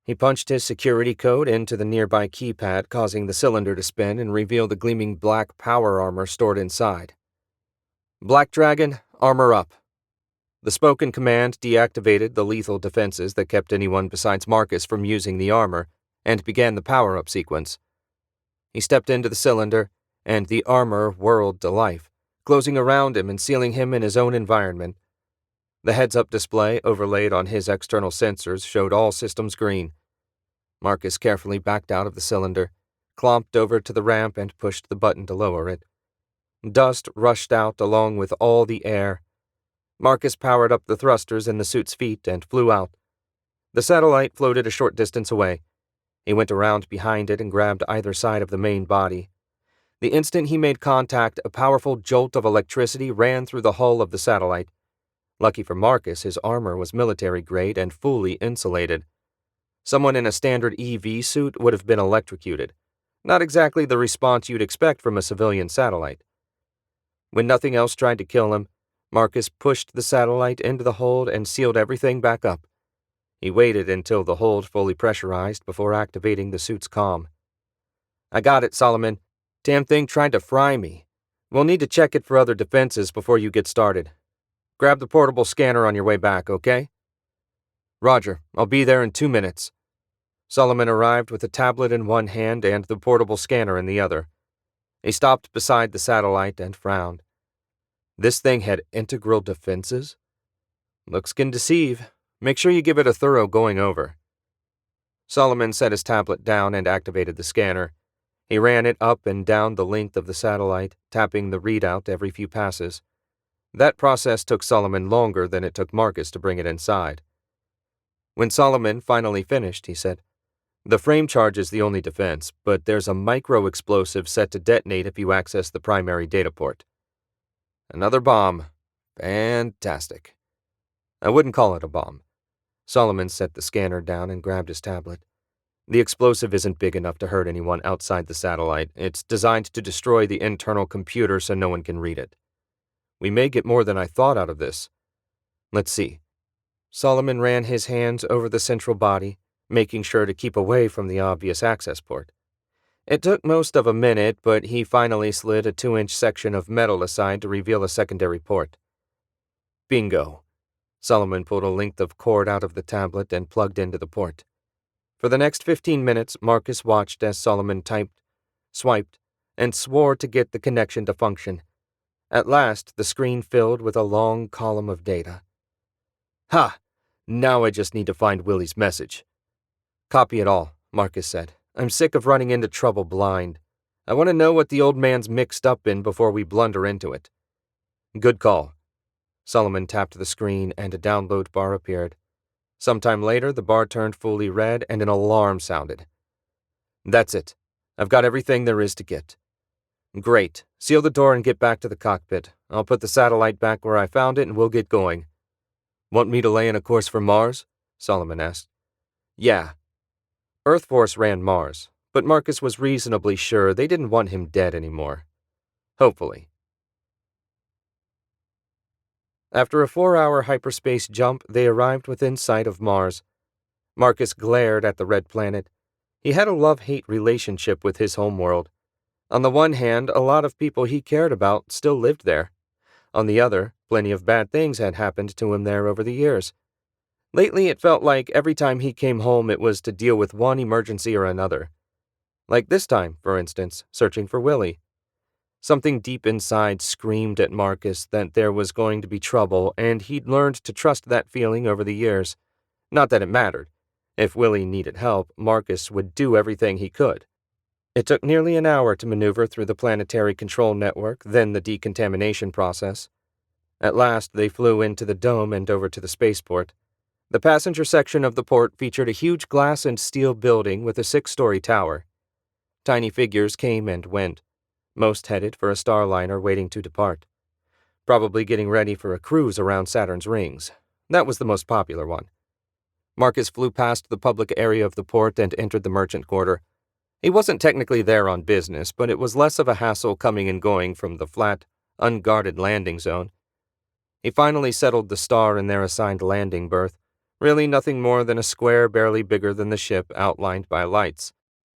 He punched his security code into the nearby keypad, causing the cylinder to spin and reveal the gleaming black power armor stored inside. Black Dragon, armor up. The spoken command deactivated the lethal defenses that kept anyone besides Marcus from using the armor, and began the power-up sequence. He stepped into the cylinder, and the armor whirled to life, closing around him and sealing him in his own environment. The heads-up display overlaid on his external sensors showed all systems green. Marcus carefully backed out of the cylinder, clomped over to the ramp and pushed the button to lower it. Dust rushed out along with all the air. Marcus powered up the thrusters in the suit's feet and flew out. The satellite floated a short distance away. He went around behind it and grabbed either side of the main body. The instant he made contact, a powerful jolt of electricity ran through the hull of the satellite. Lucky for Marcus, his armor was military-grade and fully insulated. Someone in a standard EV suit would have been electrocuted. Not exactly the response you'd expect from a civilian satellite. When nothing else tried to kill him, Marcus pushed the satellite into the hold and sealed everything back up. He waited until the hold fully pressurized before activating the suit's comm. I got it, Solomon. Damn thing tried to fry me. We'll need to check it for other defenses before you get started. Grab the portable scanner on your way back, okay? Roger, I'll be there in 2 minutes. Solomon arrived with a tablet in one hand and the portable scanner in the other. He stopped beside the satellite and frowned. This thing had integral defenses? Looks can deceive. Make sure you give it a thorough going over. Solomon set his tablet down and activated the scanner. He ran it up and down the length of the satellite, tapping the readout every few passes. That process took Solomon longer than it took Marcus to bring it inside. When Solomon finally finished, he said, The frame charge is the only defense, but there's a micro-explosive set to detonate if you access the primary data port. Another bomb. Fantastic. I wouldn't call it a bomb. Solomon set the scanner down and grabbed his tablet. The explosive isn't big enough to hurt anyone outside the satellite. It's designed to destroy the internal computer so no one can read it. We may get more than I thought out of this. Let's see. Solomon ran his hands over the central body, making sure to keep away from the obvious access port. It took most of a minute, but he finally slid a 2-inch section of metal aside to reveal a secondary port. Bingo. Solomon pulled a length of cord out of the tablet and plugged into the port. For the next 15 minutes, Marcus watched as Solomon typed, swiped, and swore to get the connection to function. At last, the screen filled with a long column of data. Ha! Now I just need to find Willy's message. Copy it all, Marcus said. I'm sick of running into trouble blind. I want to know what the old man's mixed up in before we blunder into it. Good call. Solomon tapped the screen and a download bar appeared. Sometime later, the bar turned fully red and an alarm sounded. That's it. I've got everything there is to get. Great. Seal the door and get back to the cockpit. I'll put the satellite back where I found it and we'll get going. Want me to lay in a course for Mars? Solomon asked. Yeah. Earth Force ran Mars, but Marcus was reasonably sure they didn't want him dead anymore. Hopefully. After a 4-hour hyperspace jump, they arrived within sight of Mars. Marcus glared at the red planet. He had a love-hate relationship with his homeworld. On the one hand, a lot of people he cared about still lived there. On the other, plenty of bad things had happened to him there over the years. Lately, it felt like every time he came home it was to deal with one emergency or another. Like this time, for instance, searching for Willy. Something deep inside screamed at Marcus that there was going to be trouble, and he'd learned to trust that feeling over the years. Not that it mattered. If Willy needed help, Marcus would do everything he could. It took nearly an hour to maneuver through the planetary control network, then the decontamination process. At last, they flew into the dome and over to the spaceport. The passenger section of the port featured a huge glass and steel building with a 6-story tower. Tiny figures came and went, most headed for a starliner waiting to depart. Probably getting ready for a cruise around Saturn's rings. That was the most popular one. Marcus flew past the public area of the port and entered the merchant quarter. He wasn't technically there on business, but it was less of a hassle coming and going from the flat, unguarded landing zone. He finally settled the star in their assigned landing berth, really nothing more than a square barely bigger than the ship outlined by lights.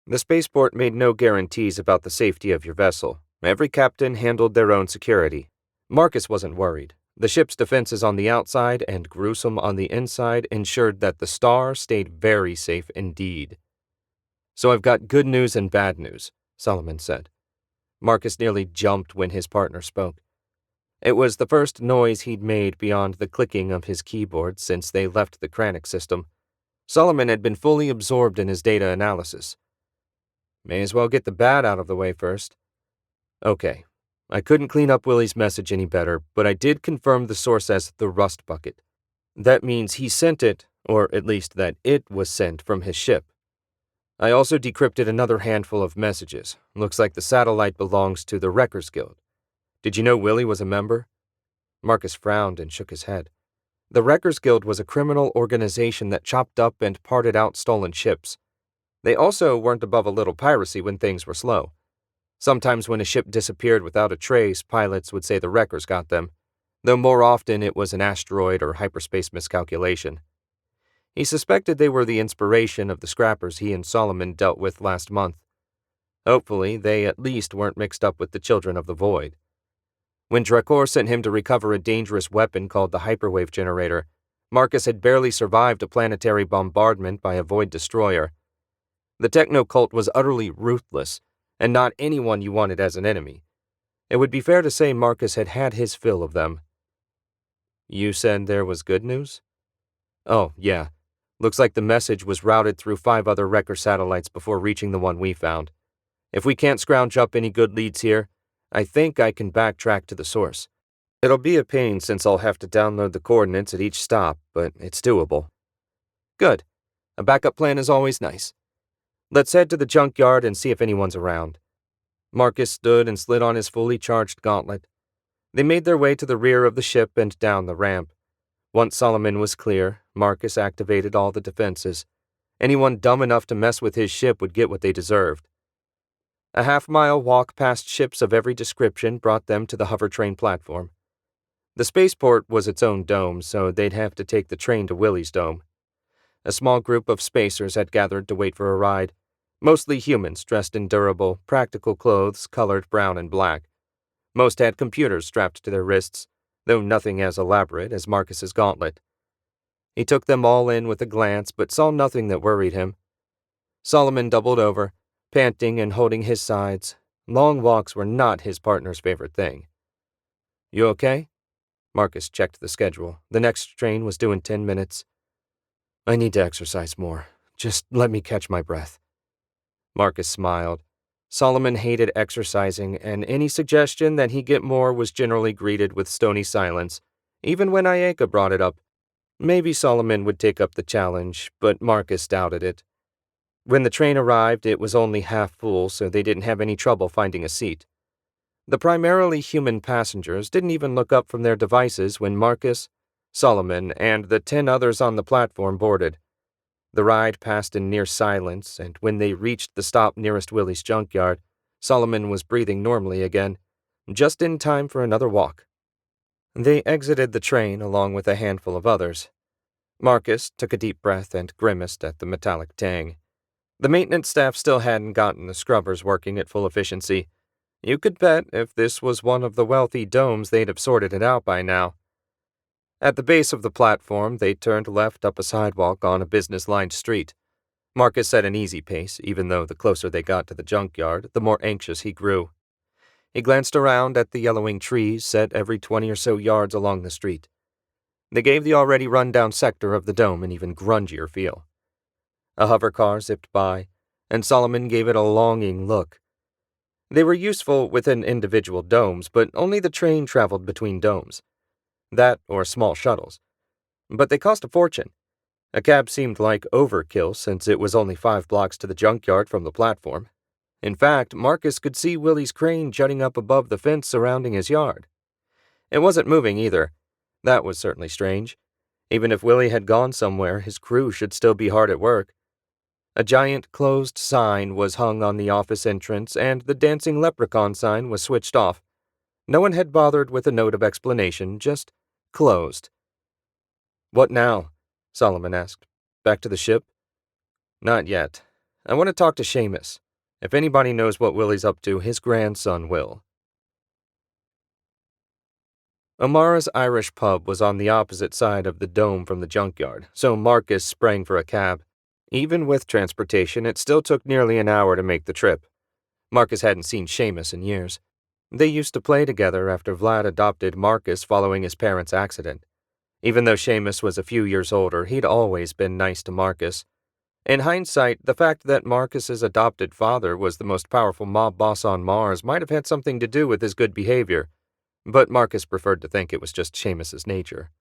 The spaceport made no guarantees about the safety of your vessel. Every captain handled their own security. Marcus wasn't worried. The ship's defenses on the outside and gruesome on the inside ensured that the star stayed very safe indeed. So I've got good news and bad news, Solomon said. Marcus nearly jumped when his partner spoke. It was the first noise he'd made beyond the clicking of his keyboard since they left the Kranich system. Solomon had been fully absorbed in his data analysis. May as well get the bad out of the way first. Okay, I couldn't clean up Willy's message any better, but I did confirm the source as the Rust Bucket. That means he sent it, or at least that it was sent from his ship. I also decrypted another handful of messages. Looks like the satellite belongs to the Wreckers Guild. Did you know Willy was a member? Marcus frowned and shook his head. The Wreckers Guild was a criminal organization that chopped up and parted out stolen ships. They also weren't above a little piracy when things were slow. Sometimes when a ship disappeared without a trace, pilots would say the wreckers got them, though more often it was an asteroid or hyperspace miscalculation. He suspected they were the inspiration of the scrappers he and Solomon dealt with last month. Hopefully, they at least weren't mixed up with the Children of the Void. When Drakor sent him to recover a dangerous weapon called the hyperwave generator, Marcus had barely survived a planetary bombardment by a void destroyer. The techno-cult was utterly ruthless, and not anyone you wanted as an enemy. It would be fair to say Marcus had had his fill of them. You said there was good news? Oh, yeah. Looks like the message was routed through 5 other Wrecker satellites before reaching the one we found. If we can't scrounge up any good leads here, I think I can backtrack to the source. It'll be a pain since I'll have to download the coordinates at each stop, but it's doable. Good. A backup plan is always nice. Let's head to the junkyard and see if anyone's around. Marcus stood and slid on his fully charged gauntlet. They made their way to the rear of the ship and down the ramp. Once Solomon was clear, Marcus activated all the defenses. Anyone dumb enough to mess with his ship would get what they deserved. A half-mile walk past ships of every description brought them to the hover train platform. The spaceport was its own dome, so they'd have to take the train to Willy's dome. A small group of spacers had gathered to wait for a ride, mostly humans dressed in durable, practical clothes colored brown and black. Most had computers strapped to their wrists, though nothing as elaborate as Marcus's gauntlet. He took them all in with a glance, but saw nothing that worried him. Solomon doubled over, panting and holding his sides. Long walks were not his partner's favorite thing. "You okay?" Marcus checked the schedule. The next train was due in 10 minutes. "I need to exercise more. Just let me catch my breath." Marcus smiled. Solomon hated exercising, and any suggestion that he get more was generally greeted with stony silence, even when Ayeka brought it up. Maybe Solomon would take up the challenge, but Marcus doubted it. When the train arrived, it was only half full, so they didn't have any trouble finding a seat. The primarily human passengers didn't even look up from their devices when Marcus, Solomon, and the 10 others on the platform boarded. The ride passed in near silence, and when they reached the stop nearest Willy's junkyard, Solomon was breathing normally again, just in time for another walk. They exited the train along with a handful of others. Marcus took a deep breath and grimaced at the metallic tang. The maintenance staff still hadn't gotten the scrubbers working at full efficiency. You could bet if this was one of the wealthy domes they'd have sorted it out by now. At the base of the platform, they turned left up a sidewalk on a business-lined street. Marcus set an easy pace, even though the closer they got to the junkyard, the more anxious he grew. He glanced around at the yellowing trees set every 20 or so yards along the street. They gave the already run-down sector of the dome an even grungier feel. A hover car zipped by, and Solomon gave it a longing look. They were useful within individual domes, but only the train traveled between domes. That or small shuttles. But they cost a fortune. A cab seemed like overkill since it was only 5 blocks to the junkyard from the platform. In fact, Marcus could see Willy's crane jutting up above the fence surrounding his yard. It wasn't moving either. That was certainly strange. Even if Willy had gone somewhere, his crew should still be hard at work. A giant closed sign was hung on the office entrance, and the dancing leprechaun sign was switched off. No one had bothered with a note of explanation, just closed. "What now?" Solomon asked. "Back to the ship?" "Not yet. I want to talk to Seamus. If anybody knows what Willy's up to, his grandson will." Amara's Irish pub was on the opposite side of the dome from the junkyard, so Marcus sprang for a cab. Even with transportation, it still took nearly an hour to make the trip. Marcus hadn't seen Seamus in years. They used to play together after Vlad adopted Marcus following his parents' accident. Even though Seamus was a few years older, he'd always been nice to Marcus. In hindsight, the fact that Marcus's adopted father was the most powerful mob boss on Mars might have had something to do with his good behavior, but Marcus preferred to think it was just Seamus's nature.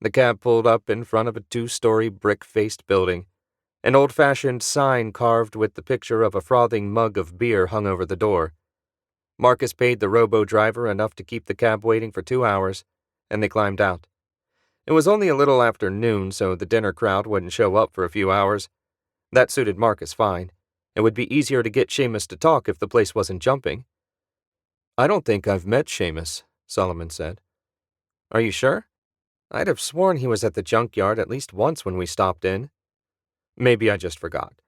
The cab pulled up in front of a 2-story brick-faced building. An old-fashioned sign carved with the picture of a frothing mug of beer hung over the door. Marcus paid the robo-driver enough to keep the cab waiting for 2 hours, and they climbed out. It was only a little after noon, so the dinner crowd wouldn't show up for a few hours. That suited Marcus fine. It would be easier to get Seamus to talk if the place wasn't jumping. "I don't think I've met Seamus," Solomon said. "Are you sure? I'd have sworn he was at the junkyard at least once when we stopped in." "Maybe I just forgot."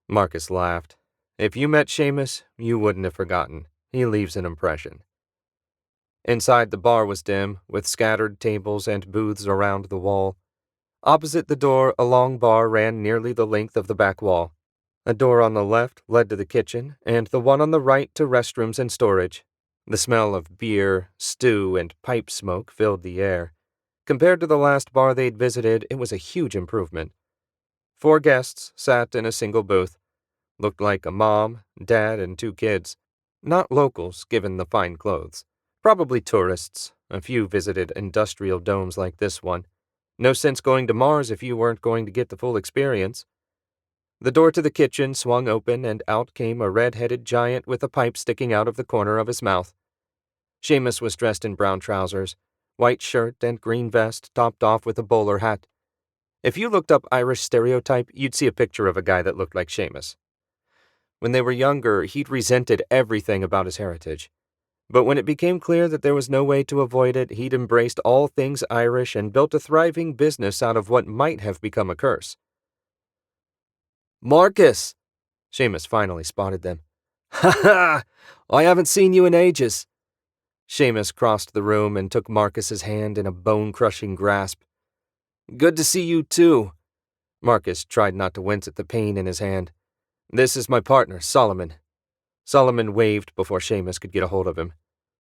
Marcus laughed. "If you met Seamus, you wouldn't have forgotten. He leaves an impression." Inside, the bar was dim, with scattered tables and booths around the wall. Opposite the door, a long bar ran nearly the length of the back wall. A door on the left led to the kitchen, and the one on the right to restrooms and storage. The smell of beer, stew, and pipe smoke filled the air. Compared to the last bar they'd visited, it was a huge improvement. 4 guests sat in a single booth. Looked like a mom, dad, and 2 kids. Not locals, given the fine clothes. Probably tourists. A few visited industrial domes like this one. No sense going to Mars if you weren't going to get the full experience. The door to the kitchen swung open, and out came a red-headed giant with a pipe sticking out of the corner of his mouth. Seamus was dressed in brown trousers, white shirt, and green vest topped off with a bowler hat. If you looked up Irish stereotype, you'd see a picture of a guy that looked like Seamus. When they were younger, he'd resented everything about his heritage. But when it became clear that there was no way to avoid it, he'd embraced all things Irish and built a thriving business out of what might have become a curse. Marcus! Seamus finally spotted them. Ha ha! I haven't seen you in ages. Seamus crossed the room and took Marcus's hand in a bone-crushing grasp. Good to see you, too. Marcus tried not to wince at the pain in his hand. This is my partner, Solomon. Solomon waved before Seamus could get a hold of him.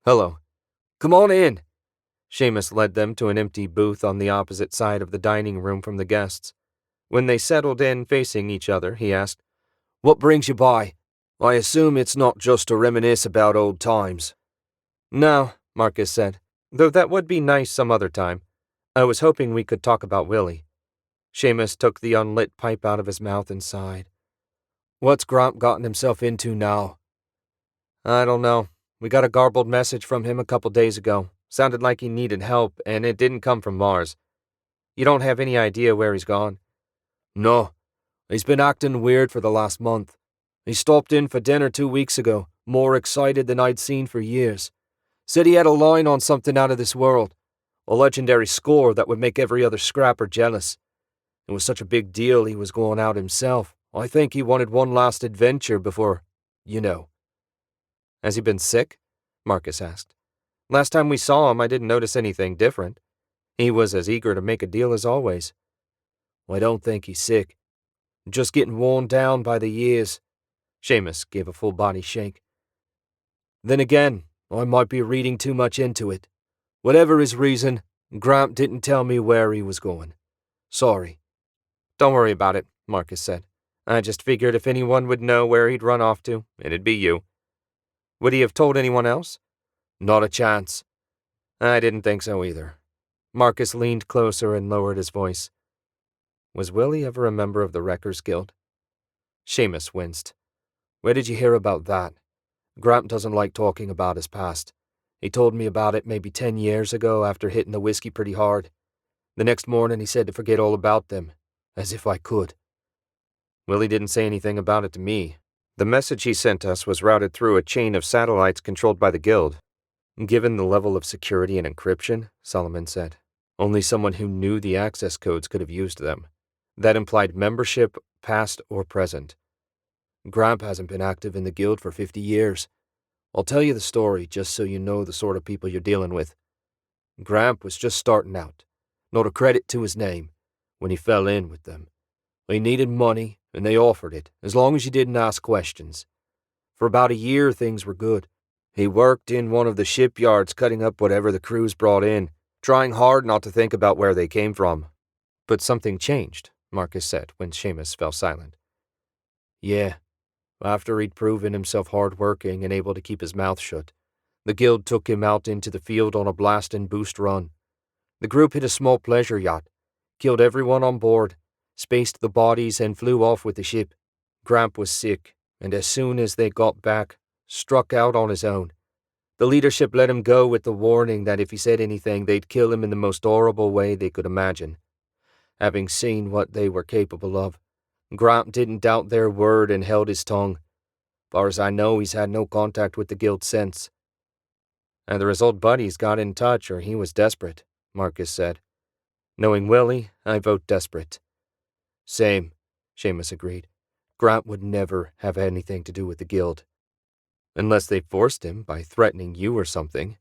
Hello. Come on in. Seamus led them to an empty booth on the opposite side of the dining room from the guests. When they settled in facing each other, he asked, What brings you by? I assume it's not just to reminisce about old times. No, Marcus said, though that would be nice some other time. I was hoping we could talk about Willy. Seamus took the unlit pipe out of his mouth and sighed. What's Gromp gotten himself into now? I don't know. We got a garbled message from him a couple days ago. Sounded like he needed help, and it didn't come from Mars. You don't have any idea where he's gone? No. He's been acting weird for the last month. He stopped in for dinner 2 weeks ago, more excited than I'd seen for years. Said he had a line on something out of this world. A legendary score that would make every other scrapper jealous. It was such a big deal he was going out himself. I think he wanted one last adventure before, you know. Has he been sick? Marcus asked. Last time we saw him, I didn't notice anything different. He was as eager to make a deal as always. I don't think he's sick. Just getting worn down by the years. Seamus gave a full-body shake. Then again, I might be reading too much into it. Whatever his reason, Grant didn't tell me where he was going. Sorry. Don't worry about it, Marcus said. I just figured if anyone would know where he'd run off to, it'd be you. Would he have told anyone else? Not a chance. I didn't think so either. Marcus leaned closer and lowered his voice. Was Willy ever a member of the Wreckers Guild? Seamus winced. Where did you hear about that? Grant doesn't like talking about his past. He told me about it maybe 10 years ago after hitting the whiskey pretty hard. The next morning he said to forget all about them, as if I could. Willy didn't say anything about it to me. The message he sent us was routed through a chain of satellites controlled by the Guild. Given the level of security and encryption, Solomon said, only someone who knew the access codes could have used them. That implied membership, past or present. Gramp hasn't been active in the Guild for 50 years. I'll tell you the story just so you know the sort of people you're dealing with. Gramp was just starting out, not a credit to his name, when he fell in with them. He needed money, and they offered it, as long as you didn't ask questions. For about a year, things were good. He worked in one of the shipyards cutting up whatever the crews brought in, trying hard not to think about where they came from. But something changed, Marcus said when Seamus fell silent. Yeah, after he'd proven himself hard-working and able to keep his mouth shut, the Guild took him out into the field on a blast and boost run. The group hit a small pleasure yacht, killed everyone on board, spaced the bodies and flew off with the ship. Gramp was sick, and as soon as they got back, struck out on his own. The leadership let him go with the warning that if he said anything, they'd kill him in the most horrible way they could imagine. Having seen what they were capable of, Gramp didn't doubt their word and held his tongue. Far as I know, he's had no contact with the Guild since. Either his old buddies got in touch or he was desperate, Marcus said. Knowing Willy, I vote desperate. Same, Seamus agreed. Grant would never have anything to do with the Guild. Unless they forced him by threatening you or something.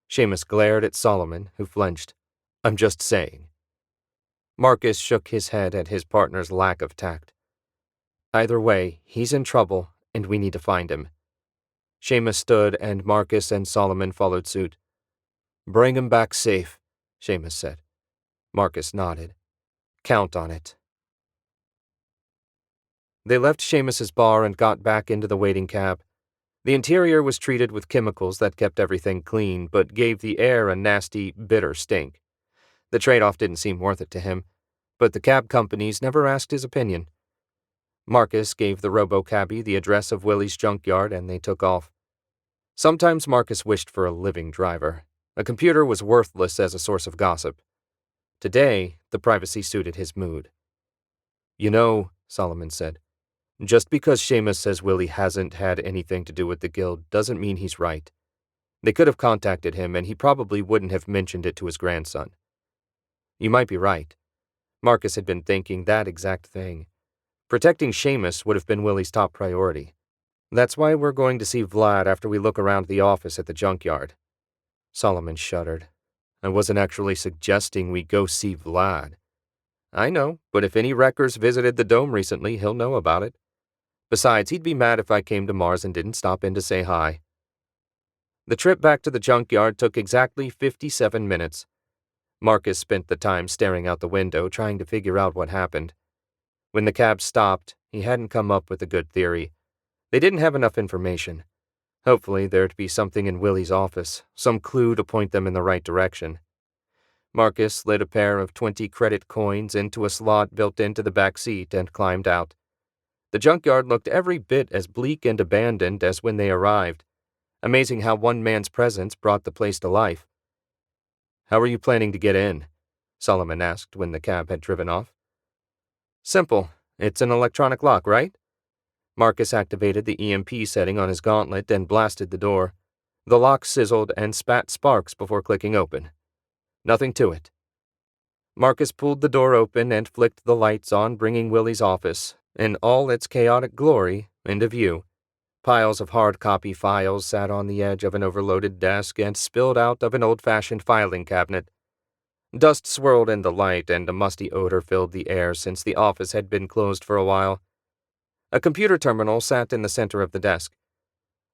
Seamus glared at Solomon, who flinched. I'm just saying. Marcus shook his head at his partner's lack of tact. Either way, he's in trouble, and we need to find him. Seamus stood, and Marcus and Solomon followed suit. Bring him back safe, Seamus said. Marcus nodded. Count on it. They left Seamus's bar and got back into the waiting cab. The interior was treated with chemicals that kept everything clean, but gave the air a nasty, bitter stink. The trade-off didn't seem worth it to him, but the cab companies never asked his opinion. Marcus gave the robo-cabbie the address of Willy's junkyard, and they took off. Sometimes Marcus wished for a living driver. A computer was worthless as a source of gossip. Today, the privacy suited his mood. "You know," Solomon said, "just because Seamus says Willy hasn't had anything to do with the guild doesn't mean he's right. They could have contacted him, and he probably wouldn't have mentioned it to his grandson." You might be right. Marcus had been thinking that exact thing. Protecting Seamus would have been Willy's top priority. "That's why we're going to see Vlad after we look around the office at the junkyard." Solomon shuddered. "I wasn't actually suggesting we go see Vlad." "I know, but if any wreckers visited the dome recently, he'll know about it. Besides, he'd be mad if I came to Mars and didn't stop in to say hi." The trip back to the junkyard took exactly 57 minutes. Marcus spent the time staring out the window, trying to figure out what happened. When the cab stopped, he hadn't come up with a good theory. They didn't have enough information. Hopefully, there'd be something in Willy's office, some clue to point them in the right direction. Marcus slid a pair of 20-credit coins into a slot built into the back seat and climbed out. The junkyard looked every bit as bleak and abandoned as when they arrived. Amazing how one man's presence brought the place to life. "How are you planning to get in?" Solomon asked when the cab had driven off. "Simple. It's an electronic lock, right?" Marcus activated the EMP setting on his gauntlet and blasted the door. The lock sizzled and spat sparks before clicking open. Nothing to it. Marcus pulled the door open and flicked the lights on, bringing Willy's office, in all its chaotic glory, into view. Piles of hard copy files sat on the edge of an overloaded desk and spilled out of an old-fashioned filing cabinet. Dust swirled in the light, and a musty odor filled the air since the office had been closed for a while. A computer terminal sat in the center of the desk.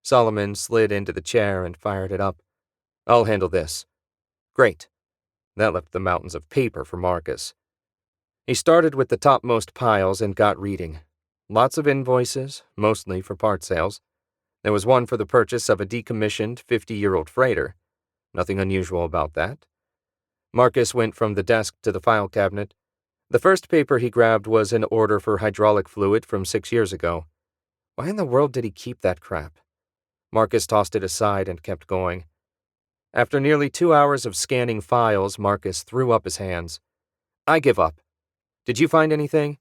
Solomon slid into the chair and fired it up. "I'll handle this." "Great." That left the mountains of paper for Marcus. He started with the topmost piles and got reading. Lots of invoices, mostly for part sales. There was one for the purchase of a decommissioned 50-year-old freighter. Nothing unusual about that. Marcus went from the desk to the file cabinet. The first paper he grabbed was an order for hydraulic fluid from 6 years ago. Why in the world did he keep that crap? Marcus tossed it aside and kept going. After nearly 2 hours of scanning files, Marcus threw up his hands. "I give up. Did you find anything?"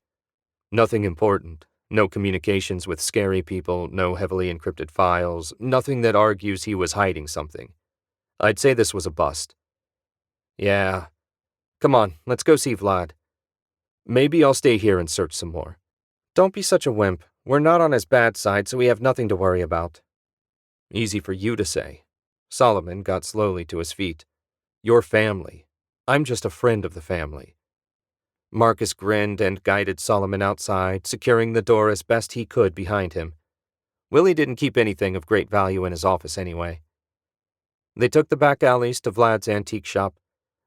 "Nothing important. No communications with scary people, no heavily encrypted files, nothing that argues he was hiding something. I'd say this was a bust." "Yeah. Come on, let's go see Vlad." "Maybe I'll stay here and search some more." "Don't be such a wimp. We're not on his bad side, so we have nothing to worry about." "Easy for you to say." Solomon got slowly to his feet. "Your family. I'm just a friend of the family." Marcus grinned and guided Solomon outside, securing the door as best he could behind him. Willy didn't keep anything of great value in his office anyway. They took the back alleys to Vlad's antique shop.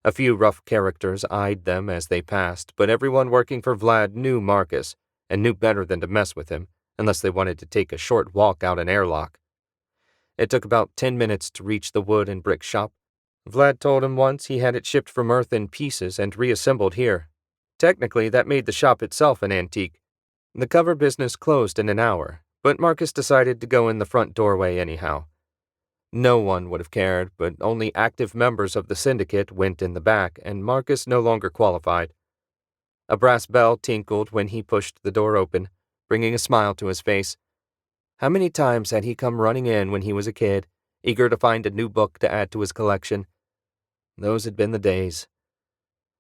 A few rough characters eyed them as they passed, but everyone working for Vlad knew Marcus, and knew better than to mess with him, unless they wanted to take a short walk out an airlock. It took about 10 minutes to reach the wood and brick shop. Vlad told him once he had it shipped from Earth in pieces and reassembled here. Technically, that made the shop itself an antique. The cover business closed in an hour, but Marcus decided to go in the front doorway anyhow. No one would have cared, but only active members of the syndicate went in the back, and Marcus no longer qualified. A brass bell tinkled when he pushed the door open, bringing a smile to his face. How many times had he come running in when he was a kid, eager to find a new book to add to his collection? Those had been the days.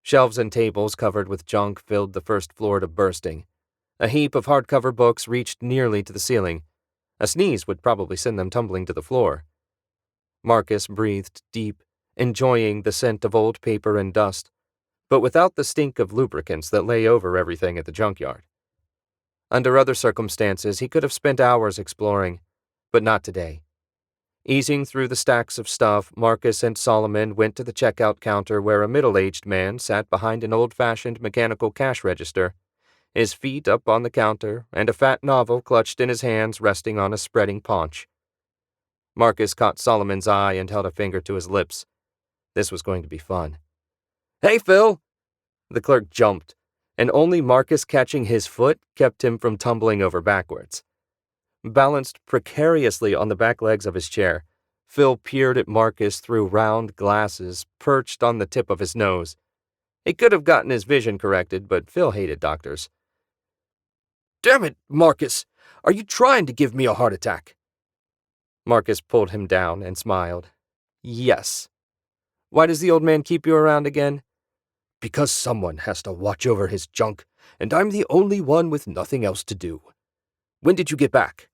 Shelves and tables covered with junk filled the first floor to bursting. A heap of hardcover books reached nearly to the ceiling. A sneeze would probably send them tumbling to the floor. Marcus breathed deep, enjoying the scent of old paper and dust, but without the stink of lubricants that lay over everything at the junkyard. Under other circumstances, he could have spent hours exploring, but not today. Easing through the stacks of stuff, Marcus and Solomon went to the checkout counter where a middle-aged man sat behind an old-fashioned mechanical cash register, his feet up on the counter and a fat novel clutched in his hands resting on a spreading paunch. Marcus caught Solomon's eye and held a finger to his lips. This was going to be fun. "Hey, Phil!" The clerk jumped, and only Marcus catching his foot kept him from tumbling over backwards. Balanced precariously on the back legs of his chair, Phil peered at Marcus through round glasses perched on the tip of his nose. He could have gotten his vision corrected, but Phil hated doctors. "Damn it, Marcus! Are you trying to give me a heart attack?" Marcus pulled him down and smiled. "Yes. Why does the old man keep you around again?" "Because someone has to watch over his junk, and I'm the only one with nothing else to do. When did you get back?"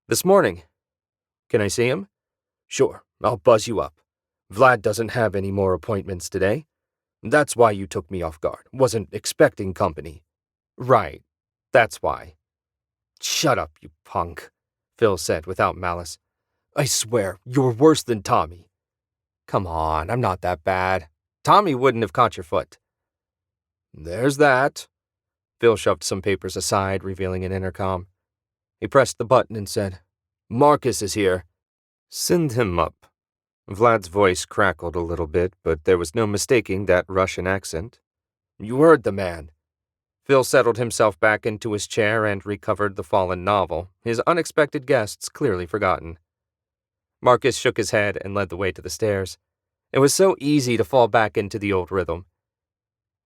"This morning. Can I see him?" "Sure, I'll buzz you up. Vlad doesn't have any more appointments today. That's why you took me off guard. Wasn't expecting company." "Right. That's why." "Shut up, you punk," Phil said without malice. "I swear, you're worse than Tommy." "Come on, I'm not that bad. Tommy wouldn't have caught your foot." "There's that." Phil shoved some papers aside, revealing an intercom. He pressed the button and said, "Marcus is here." "Send him up." Vlad's voice crackled a little bit, but there was no mistaking that Russian accent. "You heard the man." Phil settled himself back into his chair and recovered the fallen novel, his unexpected guests clearly forgotten. Marcus shook his head and led the way to the stairs. It was so easy to fall back into the old rhythm.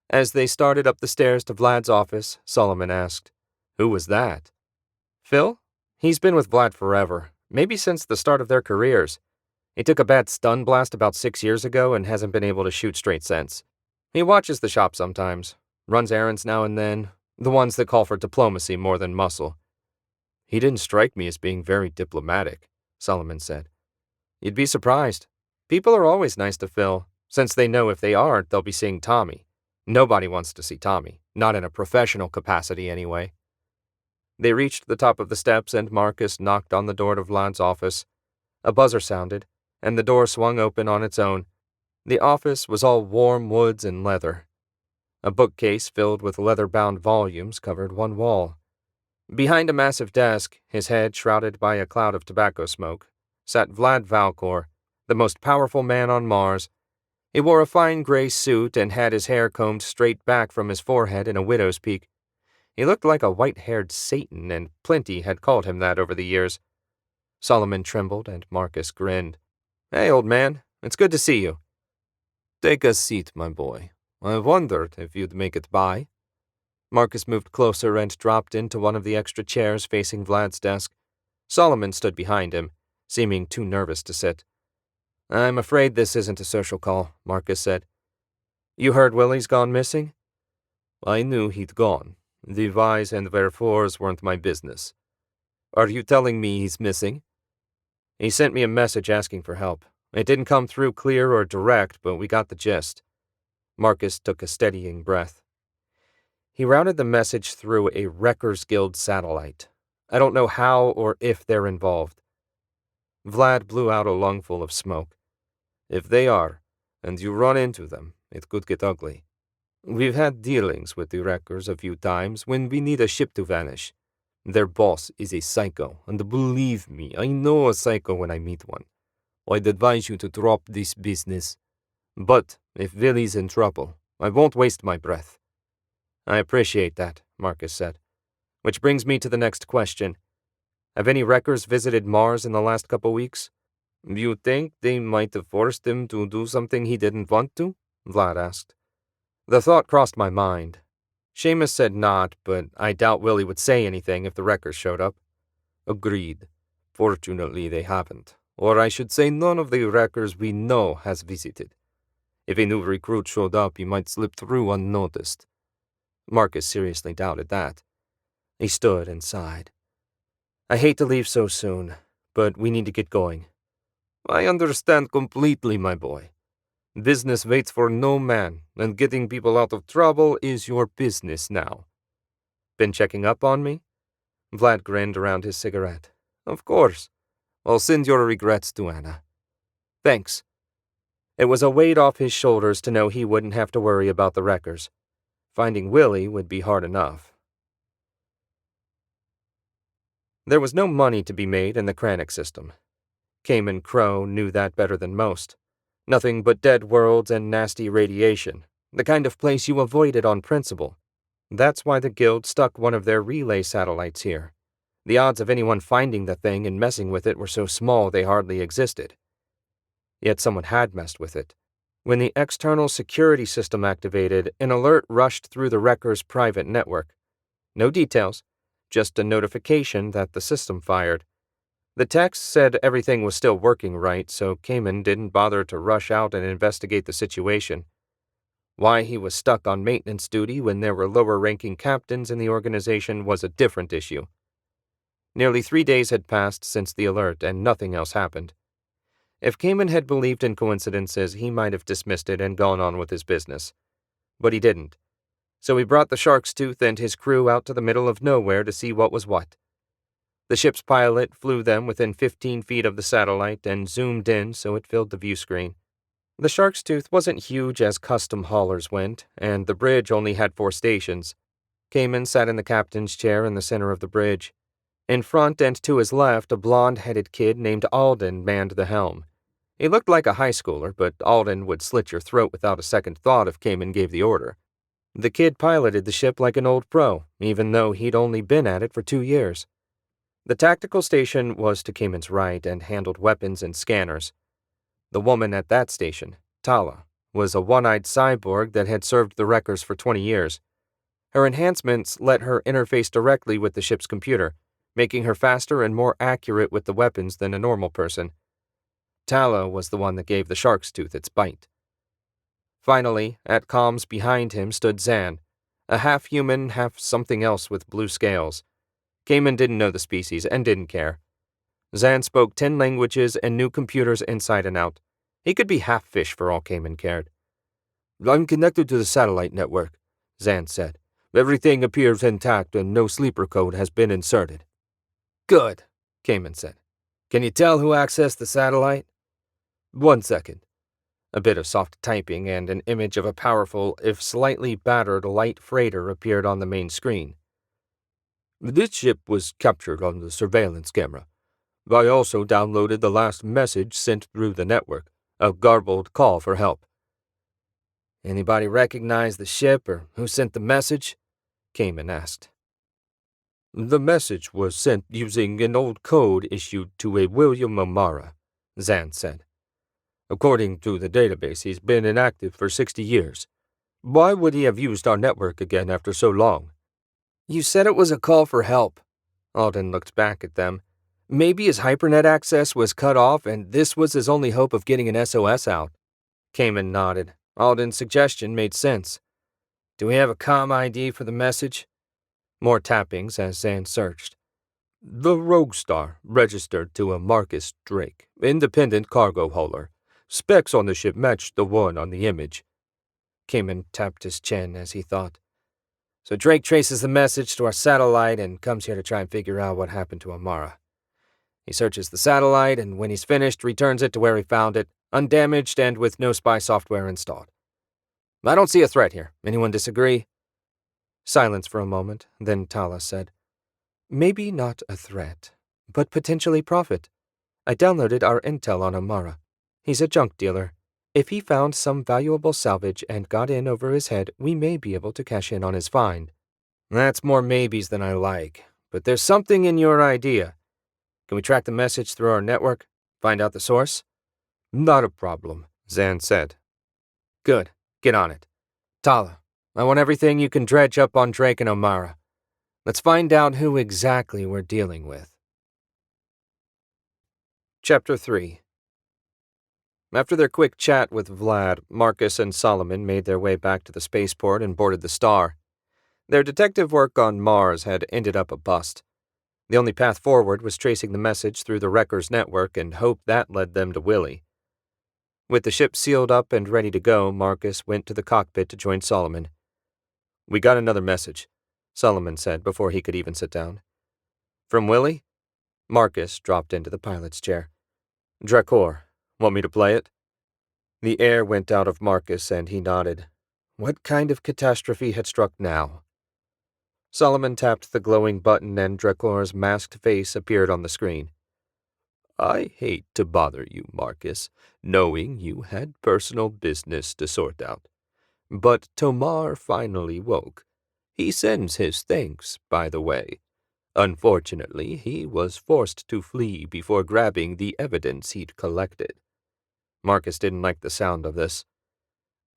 As they started up the stairs to Vlad's office, Solomon asked, "Who was that?" "Phil? He's been with Vlad forever, maybe since the start of their careers. He took a bad stun blast about 6 years ago and hasn't been able to shoot straight since. He watches the shop sometimes, runs errands now and then, the ones that call for diplomacy more than muscle." "He didn't strike me as being very diplomatic," Solomon said. "You'd be surprised. People are always nice to Phil, since they know if they aren't, they'll be seeing Tommy. Nobody wants to see Tommy, not in a professional capacity anyway." They reached the top of the steps and Marcus knocked on the door to Vlad's office. A buzzer sounded, and the door swung open on its own. The office was all warm woods and leather. A bookcase filled with leather-bound volumes covered one wall. Behind a massive desk, his head shrouded by a cloud of tobacco smoke, sat Vlad Valcor, the most powerful man on Mars. He wore a fine gray suit and had his hair combed straight back from his forehead in a widow's peak. He looked like a white-haired Satan, and plenty had called him that over the years. Solomon trembled, and Marcus grinned. "Hey, old man, it's good to see you." "Take a seat, my boy. I wondered if you'd make it by." Marcus moved closer and dropped into one of the extra chairs facing Vlad's desk. Solomon stood behind him, seeming too nervous to sit. "I'm afraid this isn't a social call," Marcus said. "You heard Willy's gone missing?" "I knew he'd gone. The whys and wherefores weren't my business." "Are you telling me he's missing?" "He sent me a message asking for help. It didn't come through clear or direct, but we got the gist." Marcus took a steadying breath. "He routed the message through a Wreckers Guild satellite. I don't know how or if they're involved." Vlad blew out a lungful of smoke. "If they are, and you run into them, it could get ugly. We've had dealings with the Wreckers a few times when we need a ship to vanish. Their boss is a psycho, and believe me, I know a psycho when I meet one. I'd advise you to drop this business. But if Willy's in trouble, I won't waste my breath." "I appreciate that," Marcus said. "Which brings me to the next question. Have any Wreckers visited Mars in the last couple weeks?" "You think they might have forced him to do something he didn't want to?" Vlad asked. The thought crossed my mind. Seamus said not, but I doubt Willy would say anything if the Wreckers showed up. "Agreed. Fortunately, they haven't. Or I should say none of the Wreckers we know has visited. If a new recruit showed up, he might slip through unnoticed." Marcus seriously doubted that. He stood and sighed. "I hate to leave so soon, but we need to get going." "I understand completely, my boy. Business waits for no man, and getting people out of trouble is your business now." "Been checking up on me?" Vlad grinned around his cigarette. "Of course. I'll send your regrets to Anna." "Thanks." It was a weight off his shoulders to know he wouldn't have to worry about the Wreckers. Finding Willy would be hard enough. There was no money to be made in the Kranich system. Cayman Crow knew that better than most. Nothing but dead worlds and nasty radiation, the kind of place you avoided on principle. That's why the Guild stuck one of their relay satellites here. The odds of anyone finding the thing and messing with it were so small they hardly existed. Yet someone had messed with it. When the external security system activated, an alert rushed through the wrecker's private network. No details, just a notification that the system fired. The text said everything was still working right, so Kamen didn't bother to rush out and investigate the situation. Why he was stuck on maintenance duty when there were lower-ranking captains in the organization was a different issue. Nearly 3 days had passed since the alert, and nothing else happened. If Kamen had believed in coincidences, he might have dismissed it and gone on with his business. But he didn't. So he brought the Shark's Tooth and his crew out to the middle of nowhere to see what was what. The ship's pilot flew them within 15 feet of the satellite and zoomed in so it filled the view screen. The Shark's Tooth wasn't huge as custom haulers went, and the bridge only had 4 stations. Kamen sat in the captain's chair in the center of the bridge. In front and to his left, a blonde-headed kid named Alden manned the helm. He looked like a high schooler, but Alden would slit your throat without a second thought if Kamen gave the order. The kid piloted the ship like an old pro, even though he'd only been at it for 2 years. The tactical station was to Kamen's right and handled weapons and scanners. The woman at that station, Tala, was a one-eyed cyborg that had served the wreckers for 20 years. Her enhancements let her interface directly with the ship's computer, making her faster and more accurate with the weapons than a normal person. Tala was the one that gave the Shark's Tooth its bite. Finally, at comms behind him stood Zan, a half-human, half-something else with blue scales. Kamen didn't know the species and didn't care. Zan spoke 10 languages and knew computers inside and out. He could be half fish for all Kamen cared. "I'm connected to the satellite network," Zan said. "Everything appears intact and no sleeper code has been inserted." "Good," Kamen said. "Can you tell who accessed the satellite?" "1 second." A bit of soft typing and an image of a powerful, if slightly battered, light freighter appeared on the main screen. "This ship was captured on the surveillance camera. I also downloaded the last message sent through the network, a garbled call for help." "Anybody recognize the ship or who sent the message?" Kamen asked. "The message was sent using an old code issued to a William O'Mara," Zan said. "According to the database, he's been inactive for 60 years. Why would he have used our network again after so long?" "You said it was a call for help." Alden looked back at them. Maybe his hypernet access was cut off and this was his only hope of getting an SOS out. Kamen nodded. Alden's suggestion made sense. "Do we have a comm ID for the message?" More tappings as Zan searched. "The Rogue Star, registered to a Marcus Drake, independent cargo hauler. Specs on the ship matched the one on the image." Kamen tapped his chin as he thought. "So Drake traces the message to our satellite and comes here to try and figure out what happened to O'Mara. He searches the satellite and when he's finished, returns it to where he found it, undamaged and with no spy software installed. I don't see a threat here. Anyone disagree?" Silence for a moment, then Tala said, "Maybe not a threat, but potentially profit. I downloaded our intel on O'Mara. He's a junk dealer. If he found some valuable salvage and got in over his head, we may be able to cash in on his find." "That's more maybes than I like, but there's something in your idea. Can we track the message through our network? Find out the source?" "Not a problem," Zan said. "Good. Get on it. Tala, I want everything you can dredge up on Drake and O'Mara. Let's find out who exactly we're dealing with." Chapter 3. After their quick chat with Vlad, Marcus and Solomon made their way back to the spaceport and boarded the Star. Their detective work on Mars had ended up a bust. The only path forward was tracing the message through the wrecker's network and hope that led them to Willy. With the ship sealed up and ready to go, Marcus went to the cockpit to join Solomon. "We got another message," Solomon said before he could even sit down. "From Willy?" Marcus dropped into the pilot's chair. "Drakor, want me to play it?" The air went out of Marcus and he nodded. What kind of catastrophe had struck now? Solomon tapped the glowing button and Drakor's masked face appeared on the screen. "I hate to bother you, Marcus, knowing you had personal business to sort out. But Tomar finally woke. He sends his thanks, by the way. Unfortunately, he was forced to flee before grabbing the evidence he'd collected." Marcus didn't like the sound of this.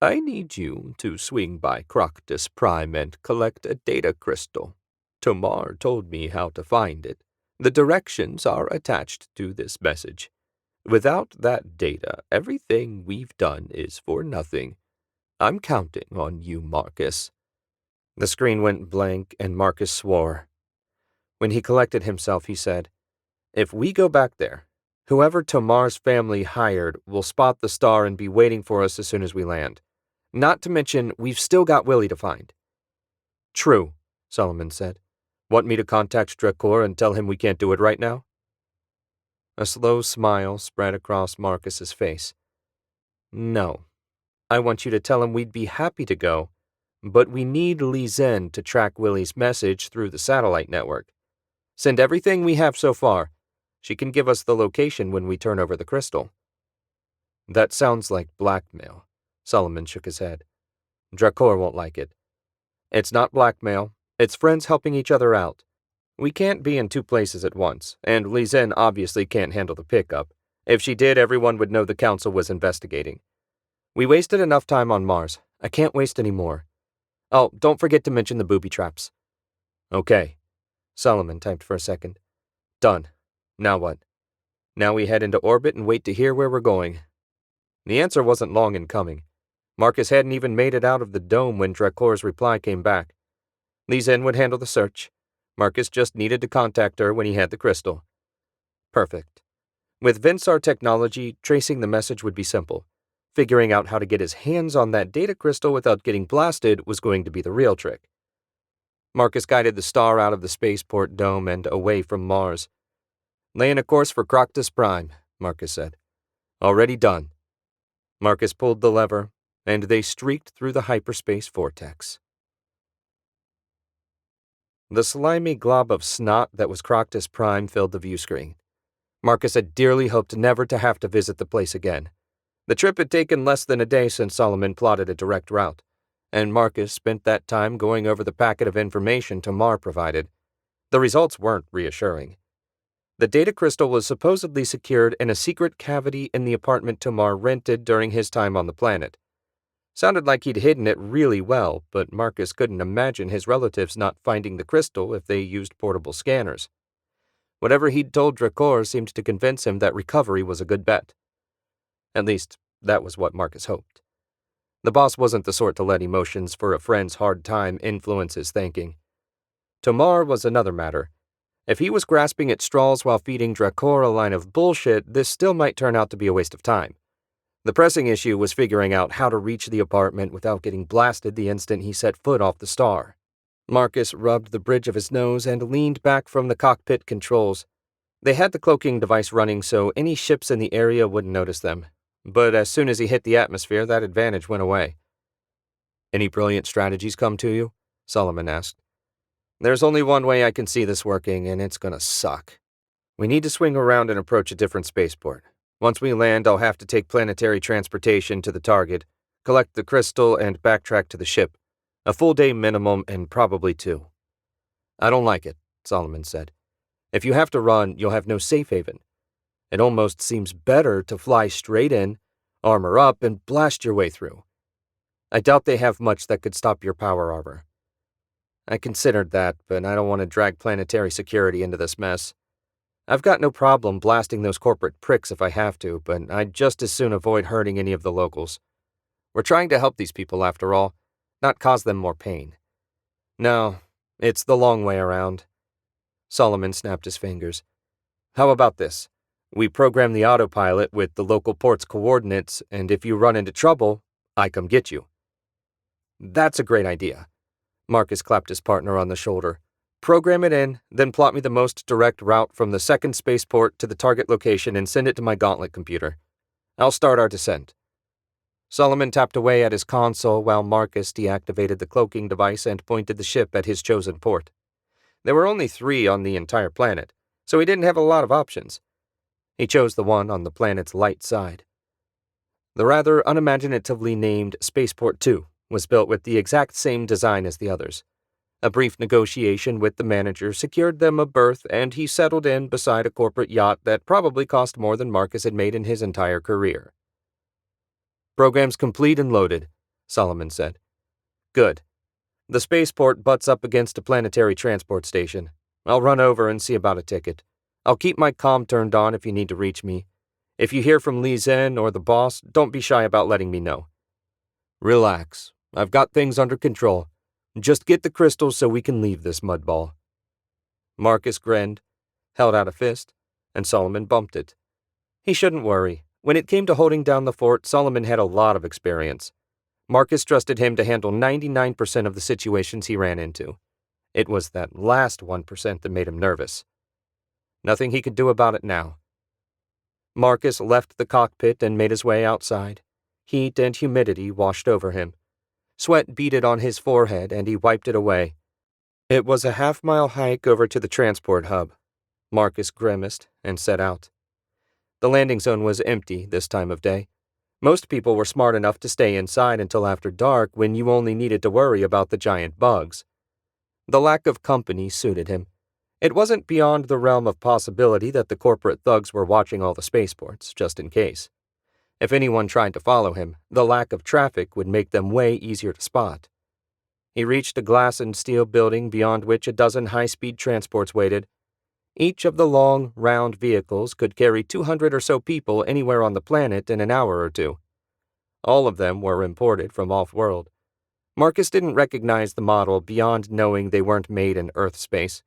I need you to swing by Croctus Prime and collect a data crystal. Tomar told me how to find it. The directions are attached to this message. Without that data, everything we've done is for nothing. I'm counting on you, Marcus." The screen went blank, and Marcus swore. When he collected himself, he said, "If we go back there, whoever Tomar's family hired will spot the star and be waiting for us as soon as we land. Not to mention, we've still got Willy to find." "True," Solomon said. "Want me to contact Drakor and tell him we can't do it right now?" A slow smile spread across Marcus's face. "No. I want you to tell him we'd be happy to go, but we need Li Zhen to track Willy's message through the satellite network. Send everything we have so far. She can give us the location when we turn over the crystal." "That sounds like blackmail." Solomon shook his head. "Drakor won't like it. It's not blackmail. It's friends helping each other out. We can't be in two places at once, and Li Zhen obviously can't handle the pickup. If she did, everyone would know the council was investigating. We wasted enough time on Mars. I can't waste any more. Oh, don't forget to mention the booby traps." "Okay." Solomon typed for a second. "Done. Now what?" "Now we head into orbit and wait to hear where we're going." The answer wasn't long in coming. Marcus hadn't even made it out of the dome when Drakor's reply came back. Li Zhen would handle the search. Marcus just needed to contact her when he had the crystal. Perfect. With Vinsar technology, tracing the message would be simple. Figuring out how to get his hands on that data crystal without getting blasted was going to be the real trick. Marcus guided the star out of the spaceport dome and away from Mars. "Laying a course for Croctus Prime," Marcus said. "Already done." Marcus pulled the lever, and they streaked through the hyperspace vortex. The slimy glob of snot that was Croctus Prime filled the view screen. Marcus had dearly hoped never to have to visit the place again. The trip had taken less than a day since Solomon plotted a direct route, and Marcus spent that time going over the packet of information Tomar provided. The results weren't reassuring. The data crystal was supposedly secured in a secret cavity in the apartment Tomar rented during his time on the planet. Sounded like he'd hidden it really well, but Marcus couldn't imagine his relatives not finding the crystal if they used portable scanners. Whatever he'd told Drakor seemed to convince him that recovery was a good bet. At least, that was what Marcus hoped. The boss wasn't the sort to let emotions for a friend's hard time influence his thinking. Tomar was another matter. If he was grasping at straws while feeding Drakor a line of bullshit, this still might turn out to be a waste of time. The pressing issue was figuring out how to reach the apartment without getting blasted the instant he set foot off the star. Marcus rubbed the bridge of his nose and leaned back from the cockpit controls. They had the cloaking device running so any ships in the area wouldn't notice them, but as soon as he hit the atmosphere, that advantage went away. "Any brilliant strategies come to you?" Solomon asked. "There's only one way I can see this working, and it's gonna suck. We need to swing around and approach a different spaceport. Once we land, I'll have to take planetary transportation to the target, collect the crystal, and backtrack to the ship. A full day minimum, and probably two." "I don't like it," Solomon said. "If you have to run, you'll have no safe haven. It almost seems better to fly straight in, armor up, and blast your way through. I doubt they have much that could stop your power armor." "I considered that, but I don't want to drag planetary security into this mess. I've got no problem blasting those corporate pricks if I have to, but I'd just as soon avoid hurting any of the locals. We're trying to help these people after all, not cause them more pain. No, it's the long way around." Solomon snapped his fingers. "How about this? We program the autopilot with the local port's coordinates, and if you run into trouble, I come get you." "That's a great idea." Marcus clapped his partner on the shoulder. "Program it in, then plot me the most direct route from the second spaceport to the target location and send it to my gauntlet computer. I'll start our descent." Solomon tapped away at his console while Marcus deactivated the cloaking device and pointed the ship at his chosen port. There were only 3 on the entire planet, so he didn't have a lot of options. He chose the one on the planet's light side. The rather unimaginatively named Spaceport 2 was built with the exact same design as the others. A brief negotiation with the manager secured them a berth, and he settled in beside a corporate yacht that probably cost more than Marcus had made in his entire career. "Programs complete and loaded." Solomon said. Good. The spaceport butts up against a planetary transport station. I'll run over and see about a ticket. I'll keep my comm turned on if you need to reach me. If you hear from Li Zhen or the boss, don't be shy about letting me know. Relax. I've got things under control. Just get the crystals so we can leave this mudball. Marcus grinned, held out a fist, and Solomon bumped it. He shouldn't worry. When it came to holding down the fort, Solomon had a lot of experience. Marcus trusted him to handle 99% of the situations he ran into. It was that last 1% that made him nervous. Nothing he could do about it now. Marcus left the cockpit and made his way outside. Heat and humidity washed over him. Sweat beaded on his forehead, and he wiped it away. It was a half-mile hike over to the transport hub. Marcus grimaced and set out. The landing zone was empty this time of day. Most people were smart enough to stay inside until after dark, when you only needed to worry about the giant bugs. The lack of company suited him. It wasn't beyond the realm of possibility that the corporate thugs were watching all the spaceports, just in case. If anyone tried to follow him, the lack of traffic would make them way easier to spot. He reached a glass and steel building beyond which a dozen high-speed transports waited. Each of the long, round vehicles could carry 200 or so people anywhere on the planet in an hour or two. All of them were imported from off-world. Marcus didn't recognize the model beyond knowing they weren't made in Earth space.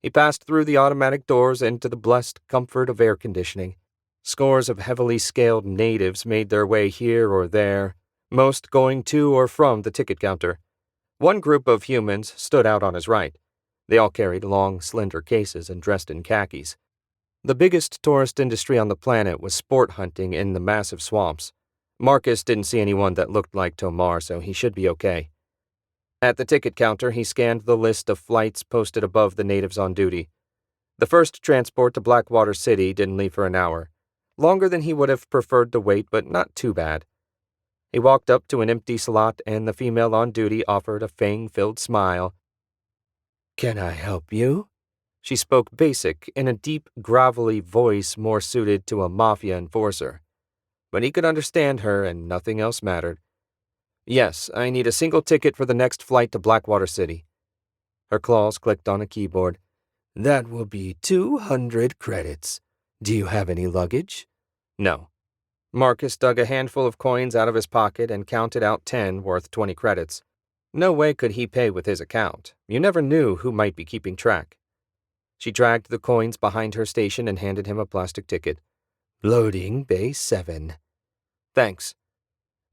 He passed through the automatic doors into the blessed comfort of air conditioning. Scores of heavily scaled natives made their way here or there, most going to or from the ticket counter. One group of humans stood out on his right. They all carried long, slender cases and dressed in khakis. The biggest tourist industry on the planet was sport hunting in the massive swamps. Marcus didn't see anyone that looked like Tomar, so he should be okay. At the ticket counter, he scanned the list of flights posted above the natives on duty. The first transport to Blackwater City didn't leave for an hour. Longer than he would have preferred to wait, but not too bad. He walked up to an empty slot, and the female on duty offered a fang-filled smile. "Can I help you?" She spoke basic, in a deep, gravelly voice more suited to a mafia enforcer. But he could understand her, and nothing else mattered. "Yes, I need a single ticket for the next flight to Blackwater City." Her claws clicked on a keyboard. "That will be 200 credits. Do you have any luggage?" "No." Marcus dug a handful of coins out of his pocket and counted out 10 worth 20 credits. No way could he pay with his account. You never knew who might be keeping track. She dragged the coins behind her station and handed him a plastic ticket. "Loading Bay 7. "Thanks."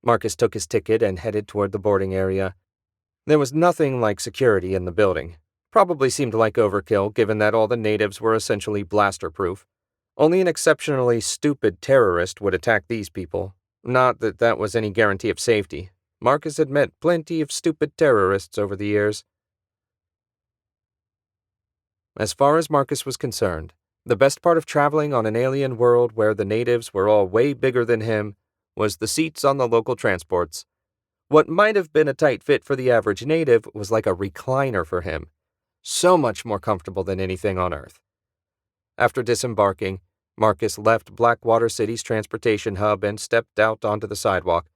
Marcus took his ticket and headed toward the boarding area. There was nothing like security in the building. Probably seemed like overkill, given that all the natives were essentially blaster-proof. Only an exceptionally stupid terrorist would attack these people. Not that that was any guarantee of safety. Marcus had met plenty of stupid terrorists over the years. As far as Marcus was concerned, the best part of traveling on an alien world where the natives were all way bigger than him was the seats on the local transports. What might have been a tight fit for the average native was like a recliner for him. So much more comfortable than anything on Earth. After disembarking, Marcus left Blackwater City's transportation hub and stepped out onto the sidewalk.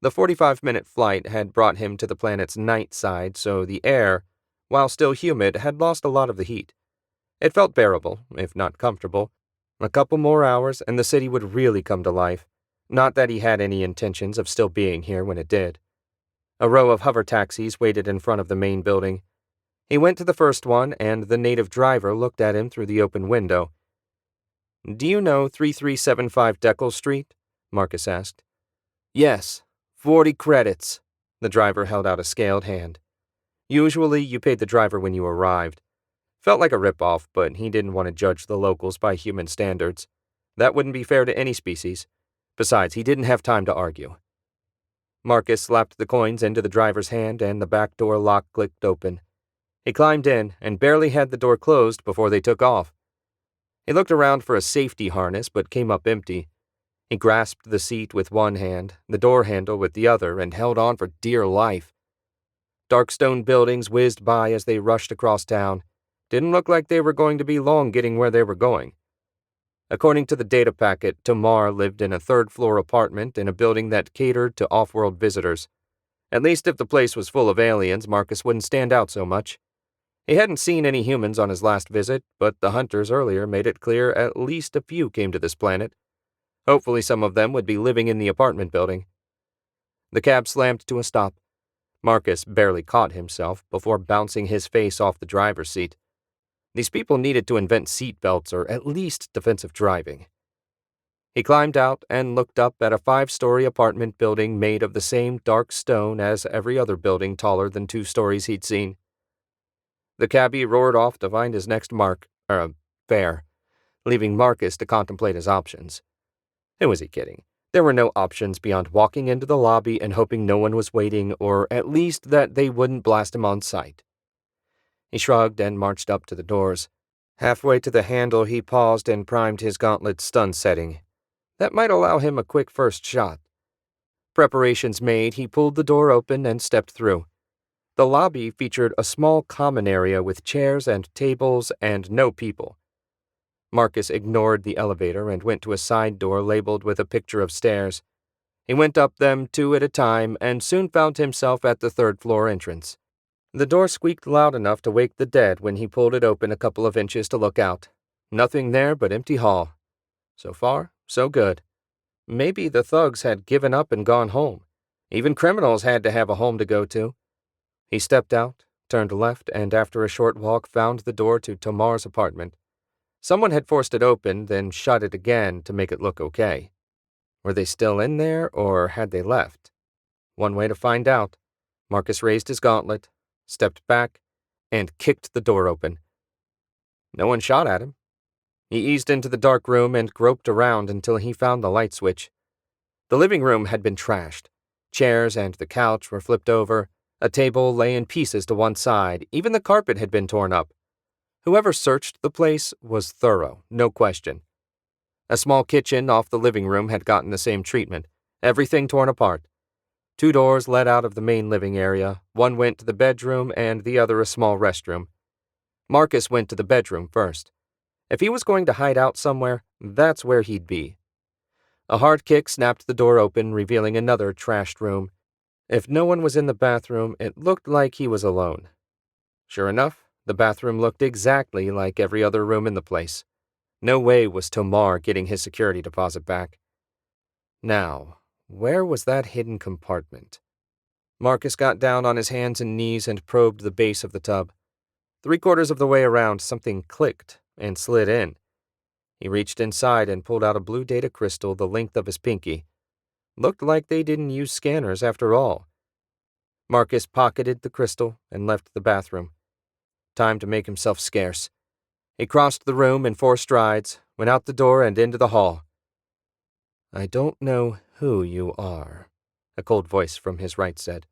The 45-minute flight had brought him to the planet's night side, so the air, while still humid, had lost a lot of the heat. It felt bearable, if not comfortable. A couple more hours and the city would really come to life. Not that he had any intentions of still being here when it did. A row of hover taxis waited in front of the main building. He went to the first one, and the native driver looked at him through the open window. "Do you know 3375 Deckel Street?" Marcus asked. "Yes, 40 credits." The driver held out a scaled hand. Usually, you paid the driver when you arrived. Felt like a ripoff, but he didn't want to judge the locals by human standards. That wouldn't be fair to any species. Besides, he didn't have time to argue. Marcus slapped the coins into the driver's hand, and the back door lock clicked open. He climbed in and barely had the door closed before they took off. He looked around for a safety harness, but came up empty. He grasped the seat with one hand, the door handle with the other, and held on for dear life. Dark stone buildings whizzed by as they rushed across town. Didn't look like they were going to be long getting where they were going. According to the data packet, Tamar lived in a third-floor apartment in a building that catered to off-world visitors. At least if the place was full of aliens, Marcus wouldn't stand out so much. He hadn't seen any humans on his last visit, but the hunters earlier made it clear at least a few came to this planet. Hopefully some of them would be living in the apartment building. The cab slammed to a stop. Marcus barely caught himself before bouncing his face off the driver's seat. These people needed to invent seat belts or at least defensive driving. He climbed out and looked up at a 5-story apartment building made of the same dark stone as every other building taller than 2 stories he'd seen. The cabbie roared off to find his next fare, leaving Marcus to contemplate his options. Who was he kidding? There were no options beyond walking into the lobby and hoping no one was waiting, or at least that they wouldn't blast him on sight. He shrugged and marched up to the doors. Halfway to the handle, he paused and primed his gauntlet's stun setting. That might allow him a quick first shot. Preparations made, he pulled the door open and stepped through. The lobby featured a small common area with chairs and tables and no people. Marcus ignored the elevator and went to a side door labeled with a picture of stairs. He went up them 2 at a time and soon found himself at the 3rd-floor entrance. The door squeaked loud enough to wake the dead when he pulled it open a couple of inches to look out. Nothing there but empty hall. So far, so good. Maybe the thugs had given up and gone home. Even criminals had to have a home to go to. He stepped out, turned left, and after a short walk found the door to Tamar's apartment. Someone had forced it open, then shut it again to make it look okay. Were they still in there, or had they left? One way to find out. Marcus raised his gauntlet, stepped back, and kicked the door open. No one shot at him. He eased into the dark room and groped around until he found the light switch. The living room had been trashed. Chairs and the couch were flipped over. A table lay in pieces to one side. Even the carpet had been torn up. Whoever searched the place was thorough, no question. A small kitchen off the living room had gotten the same treatment. Everything torn apart. 2 doors led out of the main living area. One went to the bedroom and the other a small restroom. Marcus went to the bedroom first. If he was going to hide out somewhere, that's where he'd be. A hard kick snapped the door open, revealing another trashed room. If no one was in the bathroom, it looked like he was alone. Sure enough, the bathroom looked exactly like every other room in the place. No way was Tamar getting his security deposit back. Now, where was that hidden compartment? Marcus got down on his hands and knees and probed the base of the tub. 3/4 of the way around, something clicked and slid in. He reached inside and pulled out a blue data crystal the length of his pinky. Looked like they didn't use scanners after all. Marcus pocketed the crystal and left the bathroom. Time to make himself scarce. He crossed the room in 4 strides, went out the door and into the hall. "I don't know who you are," a cold voice from his right said,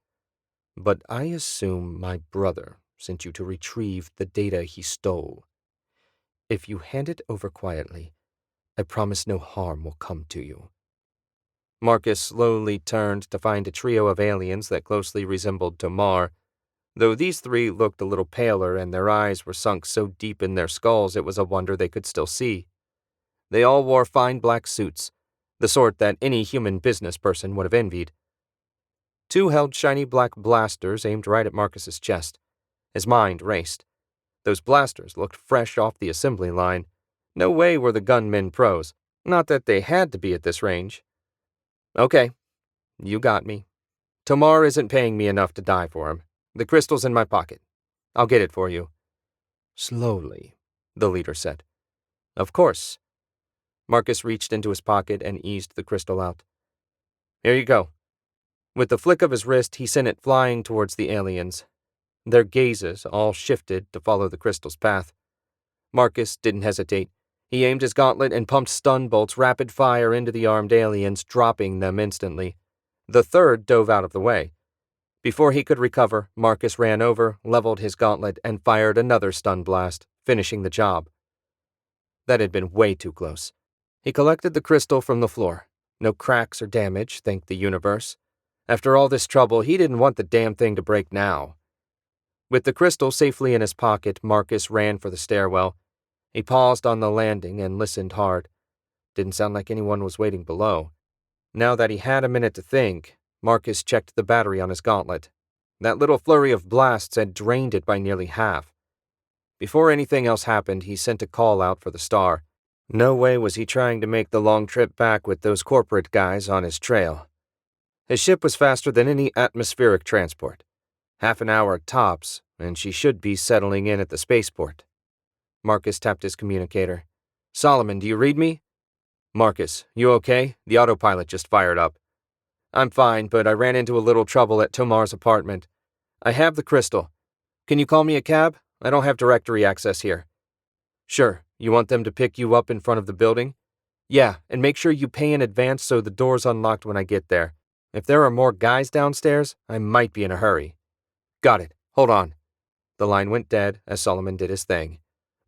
"but I assume my brother sent you to retrieve the data he stole. If you hand it over quietly, I promise no harm will come to you." Marcus slowly turned to find a trio of aliens that closely resembled Tamar, though these 3 looked a little paler and their eyes were sunk so deep in their skulls it was a wonder they could still see. They all wore fine black suits, the sort that any human business person would have envied. 2 held shiny black blasters aimed right at Marcus's chest. His mind raced. Those blasters looked fresh off the assembly line. No way were the gunmen pros. Not that they had to be at this range. "Okay, you got me. Tamar isn't paying me enough to die for him. The crystal's in my pocket. I'll get it for you." "Slowly," the leader said. "Of course." Marcus reached into his pocket and eased the crystal out. "Here you go." With the flick of his wrist, he sent it flying towards the aliens. Their gazes all shifted to follow the crystal's path. Marcus didn't hesitate. He aimed his gauntlet and pumped stun bolts rapid fire into the armed aliens, dropping them instantly. The 3rd dove out of the way. Before he could recover, Marcus ran over, leveled his gauntlet, and fired another stun blast, finishing the job. That had been way too close. He collected the crystal from the floor. No cracks or damage, thank the universe. After all this trouble, he didn't want the damn thing to break now. With the crystal safely in his pocket, Marcus ran for the stairwell. He paused on the landing and listened hard. Didn't sound like anyone was waiting below. Now that he had a minute to think, Marcus checked the battery on his gauntlet. That little flurry of blasts had drained it by nearly half. Before anything else happened, he sent a call out for the Star. No way was he trying to make the long trip back with those corporate guys on his trail. His ship was faster than any atmospheric transport. Half an hour tops, and she should be settling in at the spaceport. Marcus tapped his communicator. Solomon, do you read me? Marcus, you okay? The autopilot just fired up. I'm fine, but I ran into a little trouble at Tomar's apartment. I have the crystal. Can you call me a cab? I don't have directory access here. Sure. You want them to pick you up in front of the building? Yeah, and make sure you pay in advance so the door's unlocked when I get there. If there are more guys downstairs, I might be in a hurry. Got it. Hold on. The line went dead as Solomon did his thing.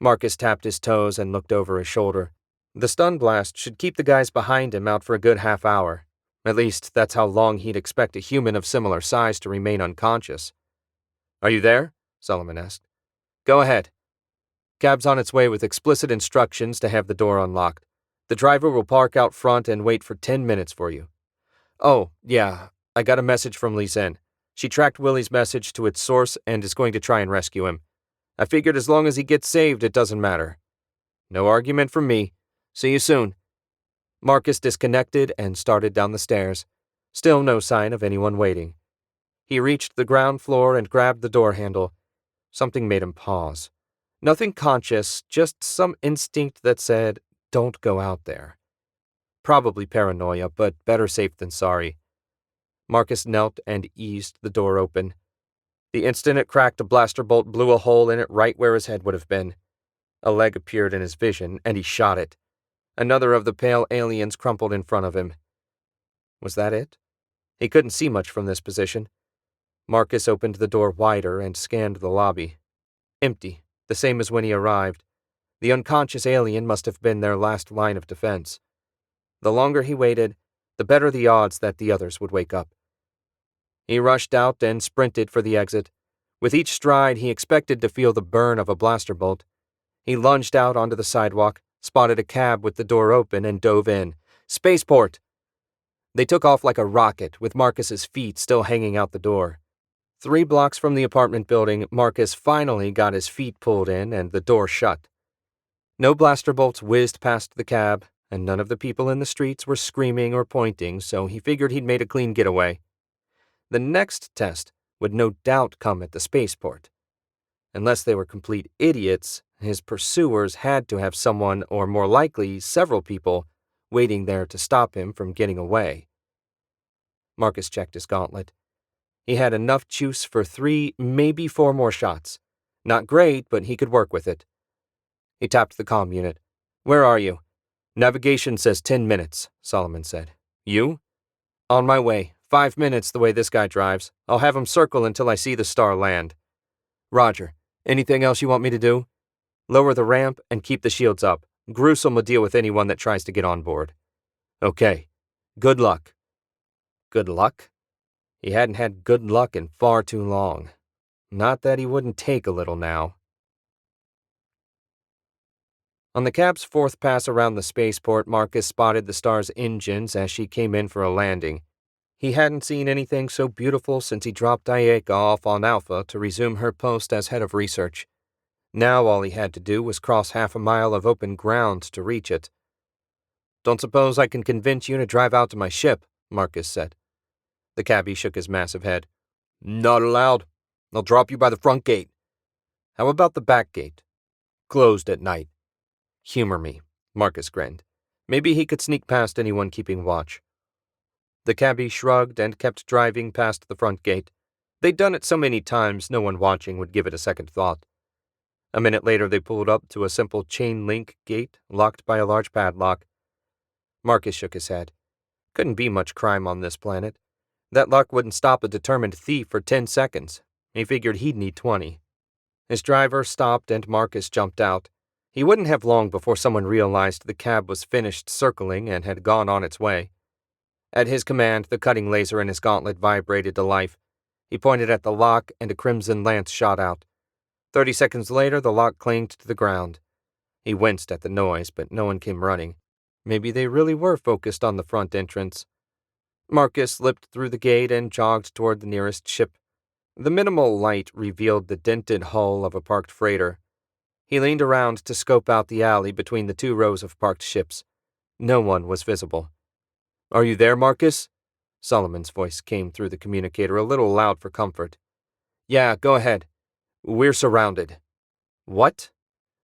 Marcus tapped his toes and looked over his shoulder. The stun blast should keep the guys behind him out for a good half hour. At least, that's how long he'd expect a human of similar size to remain unconscious. Are you there? Solomon asked. Go ahead. Cab's on its way with explicit instructions to have the door unlocked. The driver will park out front and wait for 10 minutes for you. Oh, yeah, I got a message from Lisanne. She tracked Willy's message to its source and is going to try and rescue him. I figured as long as he gets saved, it doesn't matter. No argument from me. See you soon. Marcus disconnected and started down the stairs. Still no sign of anyone waiting. He reached the ground floor and grabbed the door handle. Something made him pause. Nothing conscious, just some instinct that said, don't go out there. Probably paranoia, but better safe than sorry. Marcus knelt and eased the door open. The instant it cracked, a blaster bolt blew a hole in it right where his head would have been. A leg appeared in his vision, and he shot it. Another of the pale aliens crumpled in front of him. Was that it? He couldn't see much from this position. Marcus opened the door wider and scanned the lobby. Empty, the same as when he arrived. The unconscious alien must have been their last line of defense. The longer he waited, the better the odds that the others would wake up. He rushed out and sprinted for the exit. With each stride, he expected to feel the burn of a blaster bolt. He lunged out onto the sidewalk, spotted a cab with the door open, and dove in. Spaceport! They took off like a rocket, with Marcus's feet still hanging out the door. 3 blocks from the apartment building, Marcus finally got his feet pulled in and the door shut. No blaster bolts whizzed past the cab, and none of the people in the streets were screaming or pointing, so he figured he'd made a clean getaway. The next test would no doubt come at the spaceport. Unless they were complete idiots, his pursuers had to have someone, or more likely, several people, waiting there to stop him from getting away. Marcus checked his gauntlet. He had enough juice for 3, maybe 4 more shots. Not great, but he could work with it. He tapped the comm unit. Where are you? Navigation says 10 minutes, Solomon said. You? On my way. 5 minutes the way this guy drives. I'll have him circle until I see the Star land. Roger. Anything else you want me to do? Lower the ramp and keep the shields up. Gruesome will deal with anyone that tries to get on board. Okay. Good luck. Good luck? He hadn't had good luck in far too long. Not that he wouldn't take a little now. On the cab's 4th pass around the spaceport, Marcus spotted the Star's engines as she came in for a landing. He hadn't seen anything so beautiful since he dropped Ayeka off on Alpha to resume her post as head of research. Now all he had to do was cross half a mile of open ground to reach it. Don't suppose I can convince you to drive out to my ship, Marcus said. The cabbie shook his massive head. Not allowed. I'll drop you by the front gate. How about the back gate? Closed at night. Humor me, Marcus grinned. Maybe he could sneak past anyone keeping watch. The cabbie shrugged and kept driving past the front gate. They'd done it so many times, no one watching would give it a second thought. A minute later, they pulled up to a simple chain-link gate locked by a large padlock. Marcus shook his head. Couldn't be much crime on this planet. That lock wouldn't stop a determined thief for 10 seconds. He figured he'd need 20. His driver stopped and Marcus jumped out. He wouldn't have long before someone realized the cab was finished circling and had gone on its way. At his command, the cutting laser in his gauntlet vibrated to life. He pointed at the lock and a crimson lance shot out. 30 seconds later, the lock clanged to the ground. He winced at the noise, but no one came running. Maybe they really were focused on the front entrance. Marcus slipped through the gate and jogged toward the nearest ship. The minimal light revealed the dented hull of a parked freighter. He leaned around to scope out the alley between the 2 rows of parked ships. No one was visible. "Are you there, Marcus?" Solomon's voice came through the communicator, a little loud for comfort. "Yeah, go ahead. We're surrounded." "What?"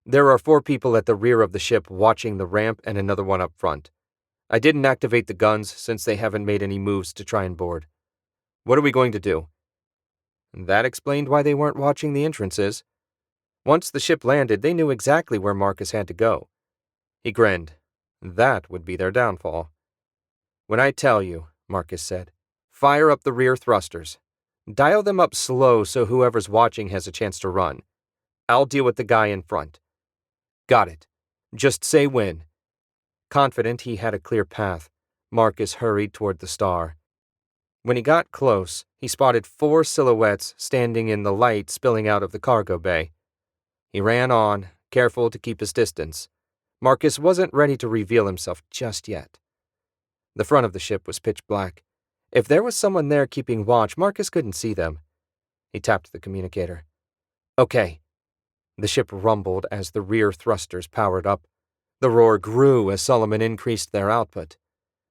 "There are 4 people at the rear of the ship watching the ramp and another one up front. I didn't activate the guns since they haven't made any moves to try and board. What are we going to do?" That explained why they weren't watching the entrances. Once the ship landed, they knew exactly where Marcus had to go. He grinned. That would be their downfall. "When I tell you," Marcus said, "fire up the rear thrusters. Dial them up slow so whoever's watching has a chance to run. I'll deal with the guy in front." "Got it. Just say when." Confident he had a clear path, Marcus hurried toward the star. When he got close, he spotted 4 silhouettes standing in the light spilling out of the cargo bay. He ran on, careful to keep his distance. Marcus wasn't ready to reveal himself just yet. The front of the ship was pitch black. If there was someone there keeping watch, Marcus couldn't see them. He tapped the communicator. "Okay." The ship rumbled as the rear thrusters powered up. The roar grew as Solomon increased their output.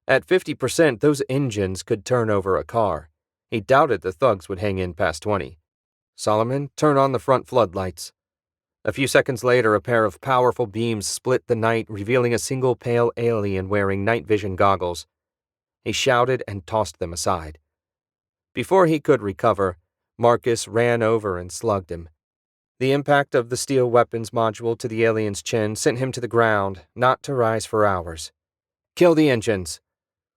At 50%, those engines could turn over a car. He doubted the thugs would hang in past 20. "Solomon, turn on the front floodlights." A few seconds later, a pair of powerful beams split the night, revealing a single pale alien wearing night vision goggles. He shouted and tossed them aside. Before he could recover, Marcus ran over and slugged him. The impact of the steel weapons module to the alien's chin sent him to the ground, not to rise for hours. "Kill the engines."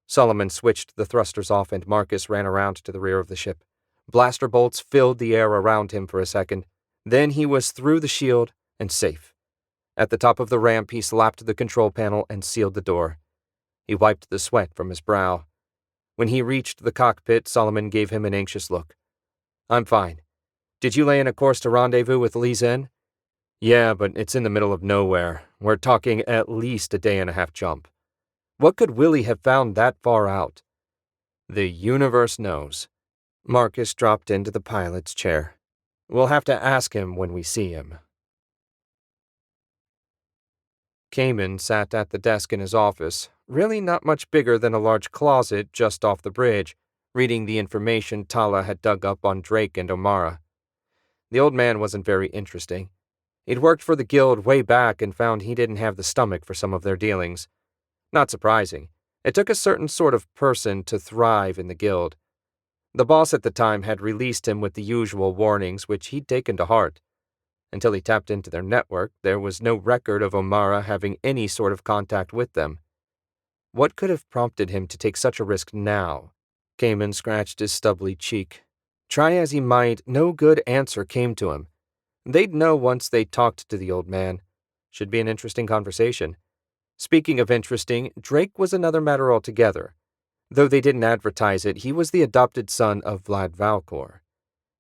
Solomon switched the thrusters off and Marcus ran around to the rear of the ship. Blaster bolts filled the air around him for a second. Then he was through the shield and safe. At the top of the ramp, he slapped the control panel and sealed the door. He wiped the sweat from his brow. When he reached the cockpit, Solomon gave him an anxious look. "I'm fine. Did you lay in a course to rendezvous with Li Zen?" "Yeah, but it's in the middle of nowhere. We're talking at least a day-and-a-half jump." "What could Willy have found that far out?" "The universe knows." Marcus dropped into the pilot's chair. "We'll have to ask him when we see him." Cayman sat at the desk in his office, really not much bigger than a large closet just off the bridge, reading the information Tala had dug up on Drake and O'Mara. The old man wasn't very interesting. He'd worked for the guild way back and found he didn't have the stomach for some of their dealings. Not surprising. It took a certain sort of person to thrive in the guild. The boss at the time had released him with the usual warnings, which he'd taken to heart. Until he tapped into their network, there was no record of O'Mara having any sort of contact with them. What could have prompted him to take such a risk now? Cayman scratched his stubbly cheek. Try as he might, no good answer came to him. They'd know once they talked to the old man. Should be an interesting conversation. Speaking of interesting, Drake was another matter altogether. Though they didn't advertise it, he was the adopted son of Vlad Valcor.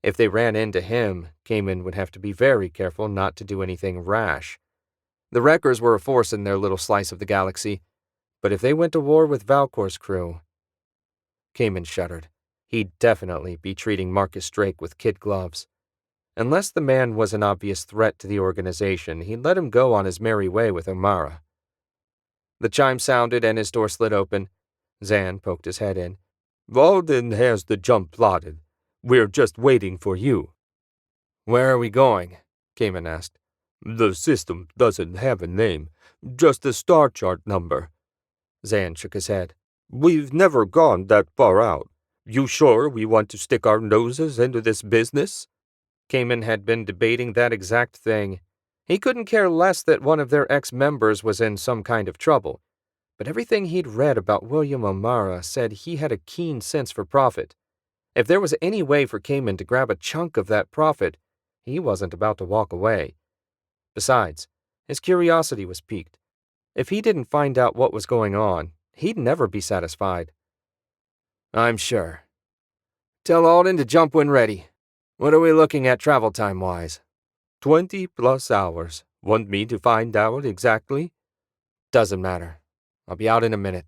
If they ran into him, Cayman would have to be very careful not to do anything rash. The Wreckers were a force in their little slice of the galaxy, but if they went to war with Valcor's crew... Cayman shuddered. He'd definitely be treating Marcus Drake with kid gloves. Unless the man was an obvious threat to the organization, he'd let him go on his merry way with O'Mara. The chime sounded and his door slid open. Zan poked his head in. "Walden has the jump plotted. We're just waiting for you." "Where are we going?" Cayman asked. "The system doesn't have a name, just a star chart number." Zan shook his head. "We've never gone that far out. You sure we want to stick our noses into this business?" Cayman had been debating that exact thing. He couldn't care less that one of their ex-members was in some kind of trouble, but everything he'd read about William O'Mara said he had a keen sense for profit. If there was any way for Cayman to grab a chunk of that profit, he wasn't about to walk away. Besides, his curiosity was piqued. If he didn't find out what was going on, he'd never be satisfied. "I'm sure. Tell Alden to jump when ready. What are we looking at travel time-wise?" 20+ hours. Want me to find out exactly?" "Doesn't matter. I'll be out in a minute."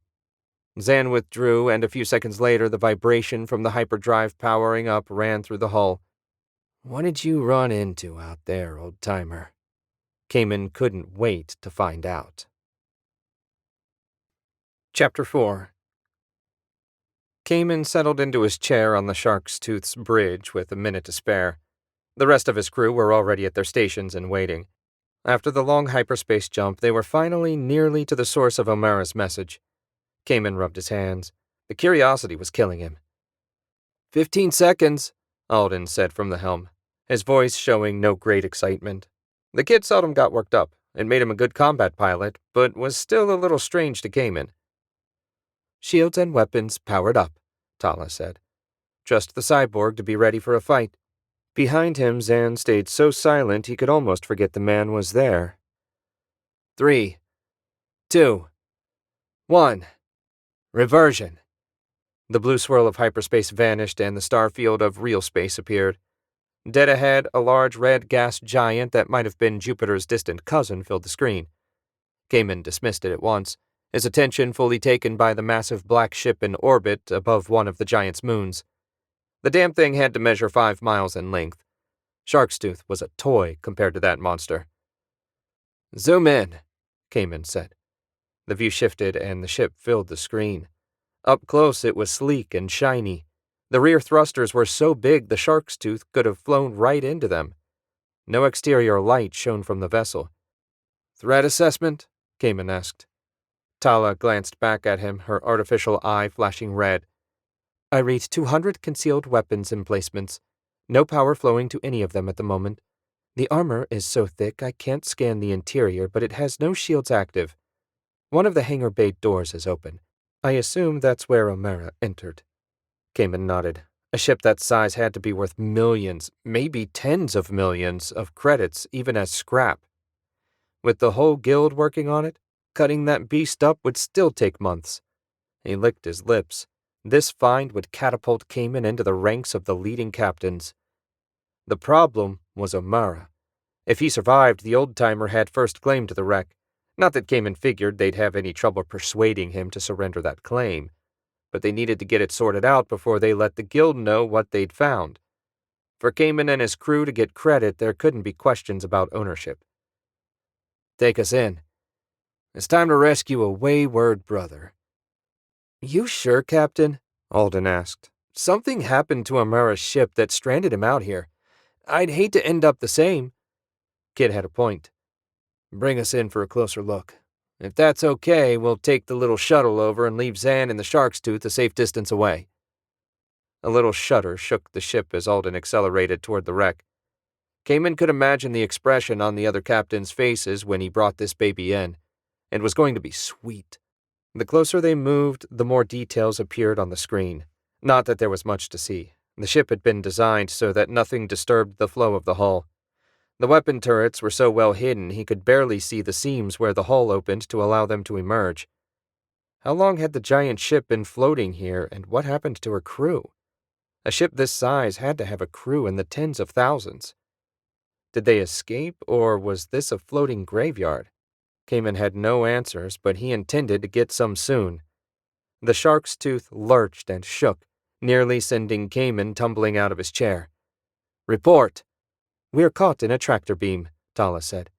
Zan withdrew, and a few seconds later the vibration from the hyperdrive powering up ran through the hull. "What did you run into out there, old-timer?" Cayman couldn't wait to find out. Chapter 4. Cayman settled into his chair on the Shark's Tooth's bridge with a minute to spare. The rest of his crew were already at their stations and waiting. After the long hyperspace jump, they were finally nearly to the source of O'Mara's message. Cayman rubbed his hands. The curiosity was killing him. 15 seconds, Alden said from the helm, his voice showing no great excitement. The kid seldom got worked up. It made him a good combat pilot, but was still a little strange to Cayman. "Shields and weapons powered up," Tala said. "Trust the cyborg to be ready for a fight." Behind him, Zan stayed so silent he could almost forget the man was there. 3, 2, 1. Reversion. The blue swirl of hyperspace vanished and the star field of real space appeared. Dead ahead, a large red gas giant that might have been Jupiter's distant cousin filled the screen. Cayman dismissed it at once, his attention fully taken by the massive black ship in orbit above one of the giant's moons. The damn thing had to measure 5 miles in length. Shark's Tooth was a toy compared to that monster. "Zoom in," Cayman said. The view shifted and the ship filled the screen. Up close it was sleek and shiny. The rear thrusters were so big the Shark's Tooth could have flown right into them. No exterior light shone from the vessel. "Threat assessment?" Cayman asked. Tala glanced back at him, her artificial eye flashing red. "I read 200 concealed weapons emplacements. No power flowing to any of them at the moment. The armor is so thick I can't scan the interior, but it has no shields active. One of the hangar bay doors is open. I assume that's where O'Mara entered." Cayman nodded. A ship that size had to be worth millions, maybe tens of millions, of credits, even as scrap. With the whole guild working on it, cutting that beast up would still take months. He licked his lips. This find would catapult Cayman into the ranks of the leading captains. The problem was O'Mara. If he survived, the old-timer had first claim to the wreck. Not that Cayman figured they'd have any trouble persuading him to surrender that claim, but they needed to get it sorted out before they let the guild know what they'd found. For Cayman and his crew to get credit, there couldn't be questions about ownership. "Take us in. It's time to rescue a wayward brother." "You sure, Captain?" Alden asked. "Something happened to O'Mara's ship that stranded him out here. I'd hate to end up the same." Kid had a point. "Bring us in for a closer look. If that's okay, we'll take the little shuttle over and leave Zan in the Shark's Tooth a safe distance away." A little shudder shook the ship as Alden accelerated toward the wreck. Cayman could imagine the expression on the other captains' faces when he brought this baby in. It was going to be sweet. The closer they moved, the more details appeared on the screen. Not that there was much to see. The ship had been designed so that nothing disturbed the flow of the hull. The weapon turrets were so well hidden he could barely see the seams where the hull opened to allow them to emerge. How long had the giant ship been floating here, and what happened to her crew? A ship this size had to have a crew in the tens of thousands. Did they escape, or was this a floating graveyard? Cayman had no answers, but he intended to get some soon. The Shark's Tooth lurched and shook, nearly sending Cayman tumbling out of his chair. "Report!" "We're caught in a tractor beam," Tala said.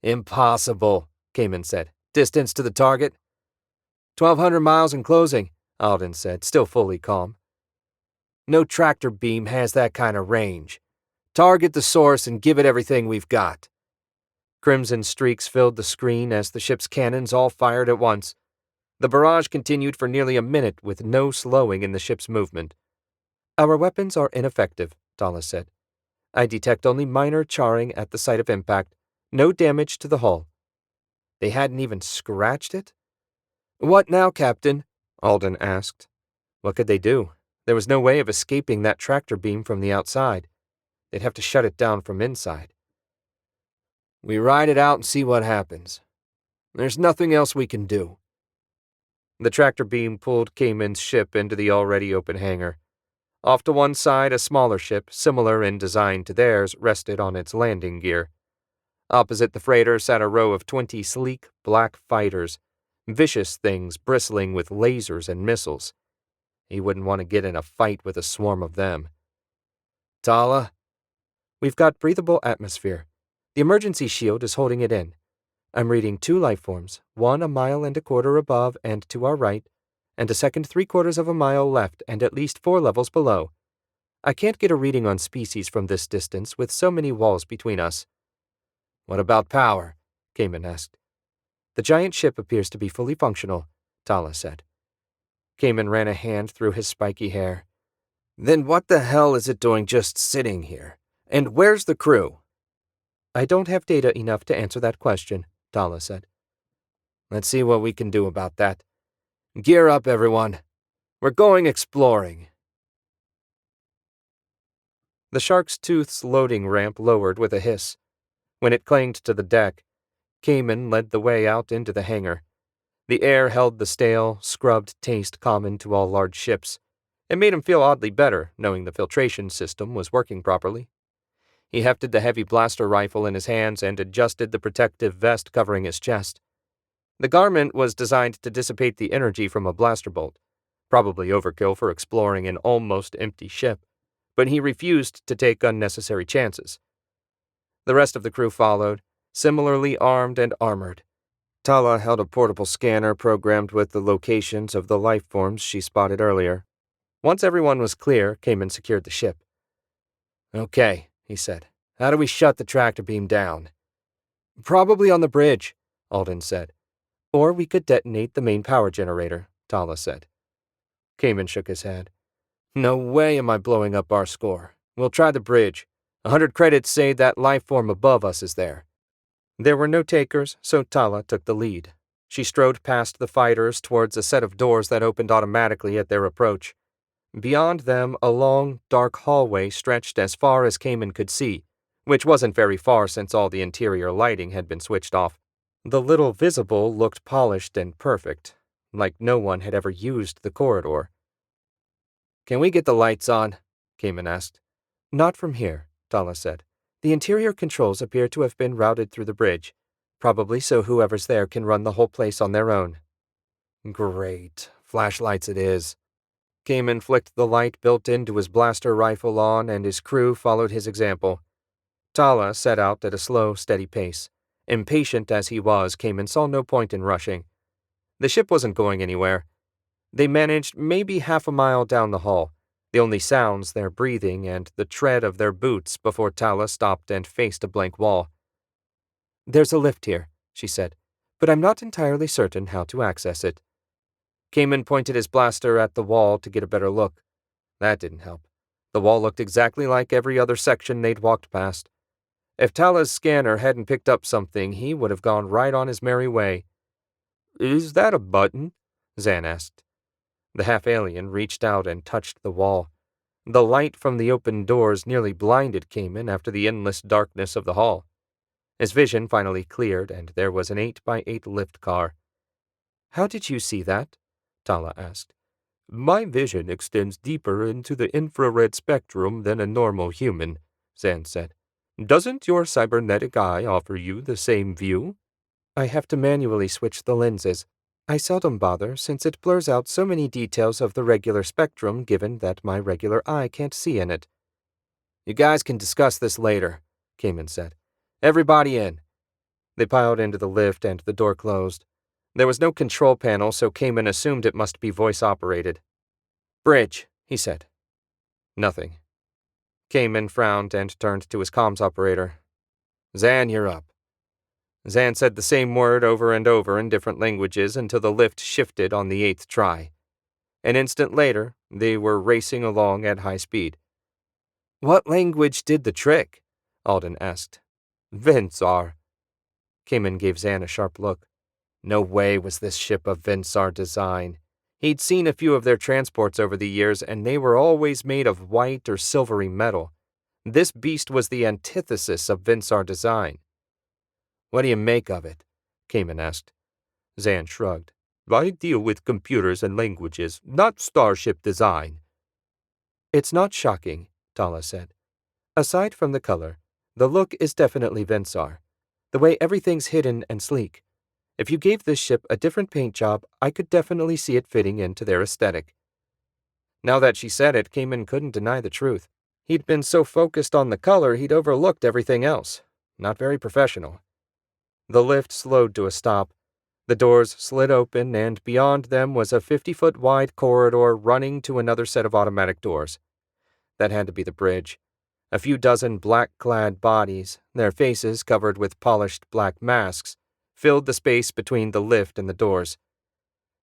"Impossible," Cayman said. "Distance to the target?" 1,200 miles and closing, Alden said, still fully calm. "No tractor beam has that kind of range. Target the source and give it everything we've got." Crimson streaks filled the screen as the ship's cannons all fired at once. The barrage continued for nearly a minute with no slowing in the ship's movement. "Our weapons are ineffective," Tala said. "I detect only minor charring at the site of impact. No damage to the hull." They hadn't even scratched it? "What now, Captain?" Alden asked. What could they do? There was no way of escaping that tractor beam from the outside. They'd have to shut it down from inside. "We ride it out and see what happens. There's nothing else we can do." The tractor beam pulled Cayman's ship into the already open hangar. Off to one side, a smaller ship, similar in design to theirs, rested on its landing gear. Opposite the freighter sat a row of 20 sleek, black fighters. vicious things bristling with lasers and missiles. He wouldn't want to get in a fight with a swarm of them. Tala, we've got breathable atmosphere. The emergency shield is holding it in. I'm reading 2 life forms, one 1.25 miles above and to our right, and a second 3/4 of a mile left and at least 4 levels below. I can't get a reading on species from this distance with so many walls between us. What about power? Kamen asked. The giant ship appears to be fully functional, Tala said. Kamen ran a hand through his spiky hair. Then what the hell is it doing just sitting here? And where's the crew? I don't have data enough to answer that question, Tala said. Let's see what we can do about that. Gear up, everyone. We're going exploring. The Shark's Tooth's loading ramp lowered with a hiss. When it clanged to the deck, Kamen led the way out into the hangar. The air held the stale, scrubbed taste common to all large ships. It made him feel oddly better, knowing the filtration system was working properly. He hefted the heavy blaster rifle in his hands and adjusted the protective vest covering his chest. The garment was designed to dissipate the energy from a blaster bolt, probably overkill for exploring an almost empty ship, but he refused to take unnecessary chances. The rest of the crew followed, similarly armed and armored. Tala held a portable scanner programmed with the locations of the life forms she spotted earlier. Once everyone was clear, Kamen secured the ship. Okay, he said. How do we shut the tractor beam down? Probably on the bridge, Alden said. Or we could detonate the main power generator, Tala said. Kamen shook his head. No way am I blowing up our score. We'll try the bridge. 100 credits say that life form above us is there. There were no takers, so Tala took the lead. She strode past the fighters towards a set of doors that opened automatically at their approach. Beyond them, a long, dark hallway stretched as far as Kamen could see, which wasn't very far since all the interior lighting had been switched off. The little visible looked polished and perfect, like no one had ever used the corridor. Can we get the lights on? Kamen asked. Not from here, Tala said. The interior controls appear to have been routed through the bridge, probably so whoever's there can run the whole place on their own. Great. Flashlights it is. Kamen flicked the light built into his blaster rifle on, and his crew followed his example. Tala set out at a slow, steady pace. Impatient as he was, Kamen saw no point in rushing. The ship wasn't going anywhere. They managed maybe half a mile down the hall, the only sounds their breathing and the tread of their boots before Tala stopped and faced a blank wall. There's a lift here, she said, but I'm not entirely certain how to access it. Kamen pointed his blaster at the wall to get a better look. That didn't help. The wall looked exactly like every other section they'd walked past. If Tala's scanner hadn't picked up something, he would have gone right on his merry way. Is that a button? Zan asked. The half-alien reached out and touched the wall. The light from the open doors nearly blinded Kamen after the endless darkness of the hall. His vision finally cleared, and there was an 8x8 lift car. How did you see that? Tala asked. My vision extends deeper into the infrared spectrum than a normal human, Zan said. Doesn't your cybernetic eye offer you the same view? I have to manually switch the lenses. I seldom bother, since it blurs out so many details of the regular spectrum given that my regular eye can't see in it. You guys can discuss this later, Kamen said. Everybody in. They piled into the lift and the door closed. There was no control panel, so Kamen assumed it must be voice-operated. Bridge, he said. Nothing. Kamen frowned and turned to his comms operator. Zan, you're up. Zan said the same word over and over in different languages until the lift shifted on the 8th try. An instant later, they were racing along at high speed. What language did the trick? Alden asked. Vensar. Kamen gave Zan a sharp look. No way was this ship of Vensar design. He'd seen a few of their transports over the years, and they were always made of white or silvery metal. This beast was the antithesis of Vensar design. What do you make of it? Kamen asked. Zan shrugged. I deal with computers and languages, not starship design. It's not shocking, Tala said. Aside from the color, the look is definitely Vensar. The way everything's hidden and sleek. If you gave this ship a different paint job, I could definitely see it fitting into their aesthetic. Now that she said it, Cayman couldn't deny the truth. He'd been so focused on the color he'd overlooked everything else. Not very professional. The lift slowed to a stop. The doors slid open, and beyond them was a 50-foot wide corridor running to another set of automatic doors. That had to be the bridge. A few dozen black-clad bodies, their faces covered with polished black masks, filled the space between the lift and the doors.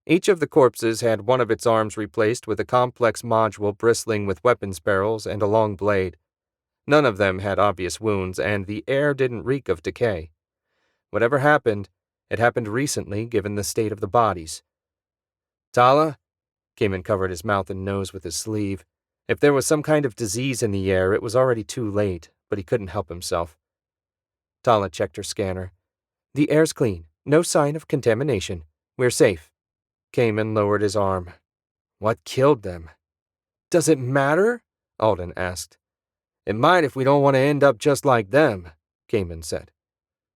Each of the corpses had one of its arms replaced with a complex module bristling with weapons barrels and a long blade. None of them had obvious wounds, and the air didn't reek of decay. Whatever happened, it happened recently given the state of the bodies. Tala? Cayman covered his mouth and nose with his sleeve. If there was some kind of disease in the air, it was already too late, but he couldn't help himself. Tala checked her scanner. The air's clean. No sign of contamination. We're safe. Cayman lowered his arm. What killed them? Does it matter? Alden asked. It might if we don't want to end up just like them, Cayman said.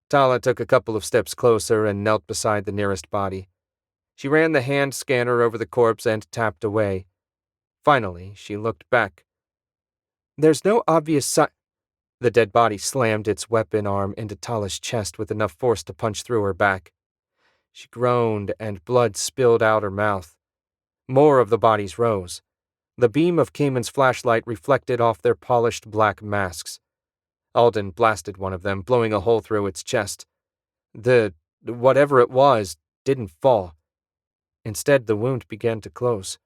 Tala took a couple of steps closer and knelt beside the nearest body. She ran the hand scanner over the corpse and tapped away. Finally, she looked back. There's no obvious sign. The dead body slammed its weapon arm into Tala's chest with enough force to punch through her back. She groaned, and blood spilled out her mouth. More of the bodies rose. The beam of Cayman's flashlight reflected off their polished black masks. Alden blasted one of them, blowing a hole through its chest. Whatever it was, didn't fall. Instead, the wound began to close.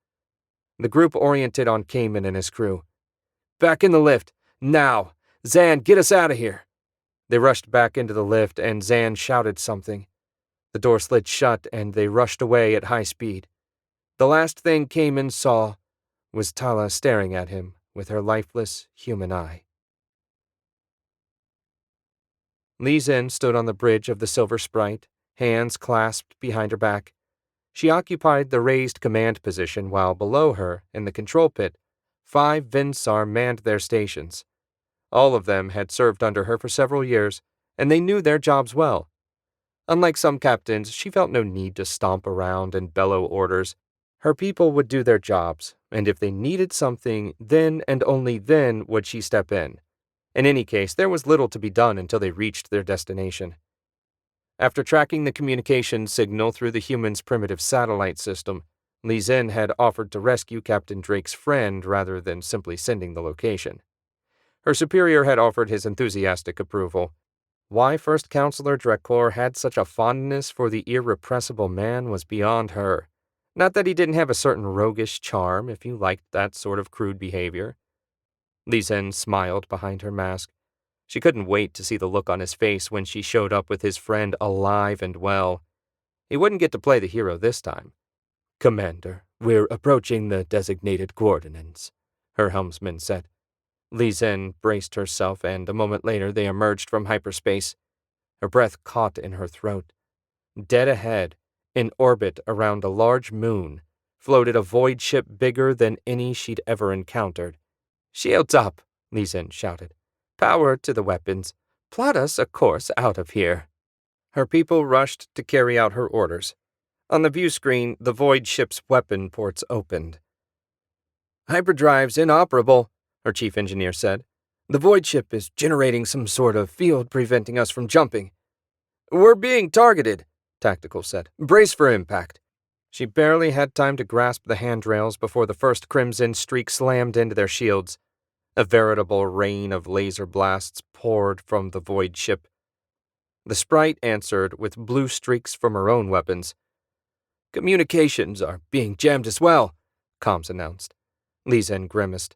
The group oriented on Cayman and his crew. Back in the lift, now! Zan, get us out of here! They rushed back into the lift, and Zan shouted something. The door slid shut, and they rushed away at high speed. The last thing Cayman saw was Tala staring at him with her lifeless human eye. Li Zin stood on the bridge of the Silver Sprite, hands clasped behind her back. She occupied the raised command position while below her, in the control pit, 5 Vinsar manned their stations. All of them had served under her for several years, and they knew their jobs well. Unlike some captains, she felt no need to stomp around and bellow orders. Her people would do their jobs, and if they needed something, then and only then would she step in. In any case, there was little to be done until they reached their destination. After tracking the communication signal through the humans' primitive satellite system, Li Zin had offered to rescue Captain Drake's friend rather than simply sending the location. Her superior had offered his enthusiastic approval. Why First Counselor Drekor had such a fondness for the irrepressible man was beyond her. Not that he didn't have a certain roguish charm if you liked that sort of crude behavior. Li Zin smiled behind her mask. She couldn't wait to see the look on his face when she showed up with his friend alive and well. He wouldn't get to play the hero this time. Commander, we're approaching the designated coordinates, her helmsman said. Li Zin braced herself, and a moment later they emerged from hyperspace. Her breath caught in her throat. Dead ahead, in orbit around a large moon, floated a void ship bigger than any she'd ever encountered. Shields up, Li Zin shouted. Power to the weapons. Plot us a course out of here. Her people rushed to carry out her orders. On the view screen, the void ship's weapon ports opened. Hyperdrive's inoperable, her chief engineer said. The void ship is generating some sort of field preventing us from jumping. We're being targeted, Tactical said. Brace for impact. She barely had time to grasp the handrails before the first crimson streak slammed into their shields. A veritable rain of laser blasts poured from the void ship. The Sprite answered with blue streaks from her own weapons. Communications are being jammed as well, comms announced. Li Zin grimaced.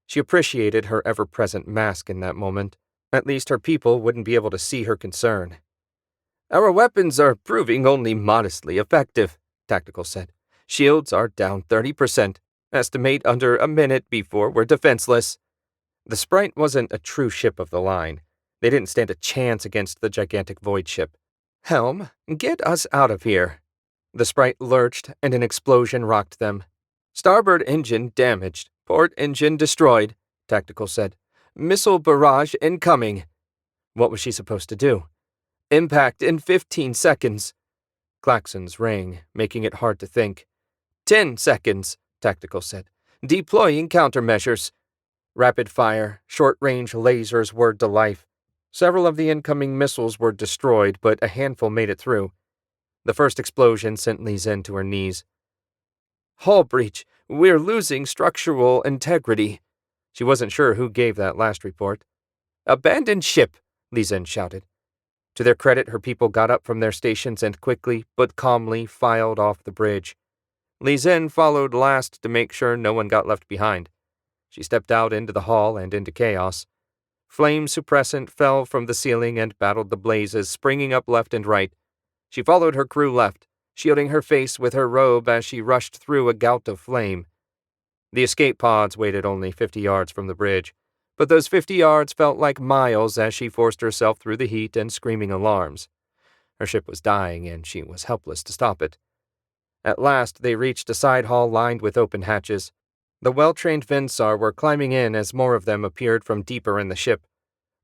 She appreciated her ever-present mask in that moment. At least her people wouldn't be able to see her concern. Our weapons are proving only modestly effective, Tactical said. Shields are down 30%. Estimate under a minute before we're defenseless. The Sprite wasn't a true ship of the line. They didn't stand a chance against the gigantic void ship. Helm, get us out of here. The Sprite lurched, and an explosion rocked them. Starboard engine damaged. Port engine destroyed, Tactical said. Missile barrage incoming. What was she supposed to do? Impact in 15 seconds. Klaxons rang, making it hard to think. 10 seconds, Tactical said. Deploying countermeasures. Rapid fire, short-range lasers whirred to life. Several of the incoming missiles were destroyed, but a handful made it through. The first explosion sent Li Zhen to her knees. Hull breach. We're losing structural integrity. She wasn't sure who gave that last report. Abandon ship, Li Zhen shouted. To their credit, her people got up from their stations and quickly, but calmly, filed off the bridge. Li Zhen followed last to make sure no one got left behind. She stepped out into the hall and into chaos. Flame suppressant fell from the ceiling and battled the blazes, springing up left and right. She followed her crew left, shielding her face with her robe as she rushed through a gout of flame. The escape pods waited only 50 yards from the bridge, but those 50 yards felt like miles as she forced herself through the heat and screaming alarms. Her ship was dying, and she was helpless to stop it. At last, they reached a side hall lined with open hatches. The well-trained Vensar were climbing in as more of them appeared from deeper in the ship.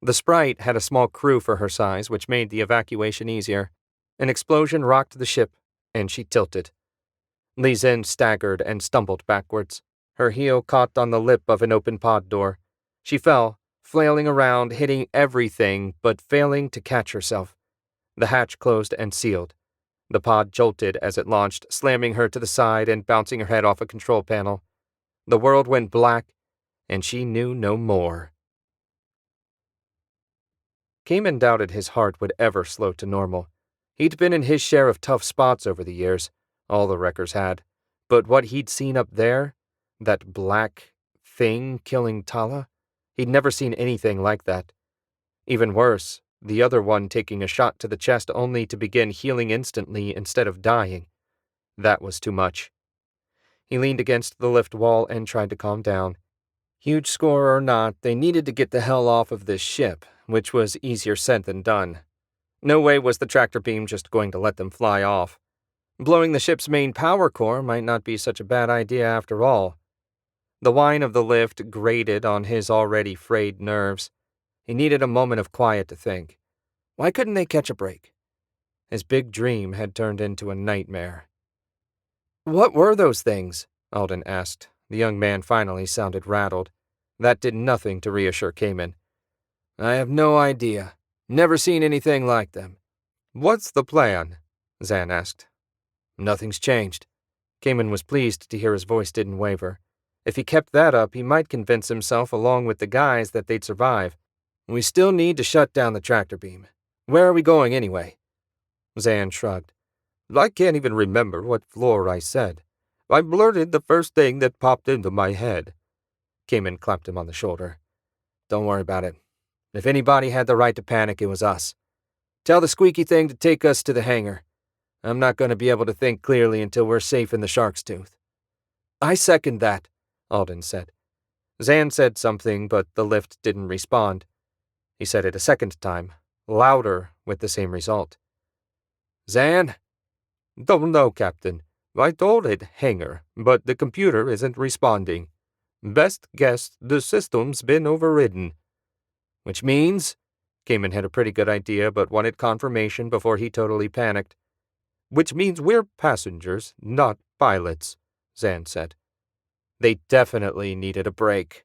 The Sprite had a small crew for her size, which made the evacuation easier. An explosion rocked the ship, and she tilted. Li Zhen staggered and stumbled backwards. Her heel caught on the lip of an open pod door. She fell, flailing around, hitting everything, but failing to catch herself. The hatch closed and sealed. The pod jolted as it launched, slamming her to the side and bouncing her head off a control panel. The world went black, and she knew no more. Kamen doubted his heart would ever slow to normal. He'd been in his share of tough spots over the years, all the wreckers had, but what he'd seen up there, that black thing killing Tala, he'd never seen anything like that. Even worse, the other one taking a shot to the chest only to begin healing instantly instead of dying. That was too much. He leaned against the lift wall and tried to calm down. Huge score or not, they needed to get the hell off of this ship, which was easier said than done. No way was the tractor beam just going to let them fly off. Blowing the ship's main power core might not be such a bad idea after all. The whine of the lift grated on his already frayed nerves. He needed a moment of quiet to think. Why couldn't they catch a break? His big dream had turned into a nightmare. What were those things? Alden asked. The young man finally sounded rattled. That did nothing to reassure Kamen. I have no idea. Never seen anything like them. What's the plan? Zan asked. Nothing's changed. Kamen was pleased to hear his voice didn't waver. If he kept that up, he might convince himself along with the guys that they'd survive. We still need to shut down the tractor beam. Where are we going anyway? Zan shrugged. I can't even remember what floor I said. I blurted the first thing that popped into my head. Kamen clapped him on the shoulder. Don't worry about it. If anybody had the right to panic, it was us. Tell the squeaky thing to take us to the hangar. I'm not going to be able to think clearly until we're safe in the shark's tooth. I second that, Alden said. Zan said something, but the lift didn't respond. He said it a second time, louder, with the same result. Zan? Don't know, Captain. I told it hangar, but the computer isn't responding. Best guess the system's been overridden. Which means? Kamen had a pretty good idea, but wanted confirmation before he totally panicked. Which means we're passengers, not pilots, Zan said. They definitely needed a break.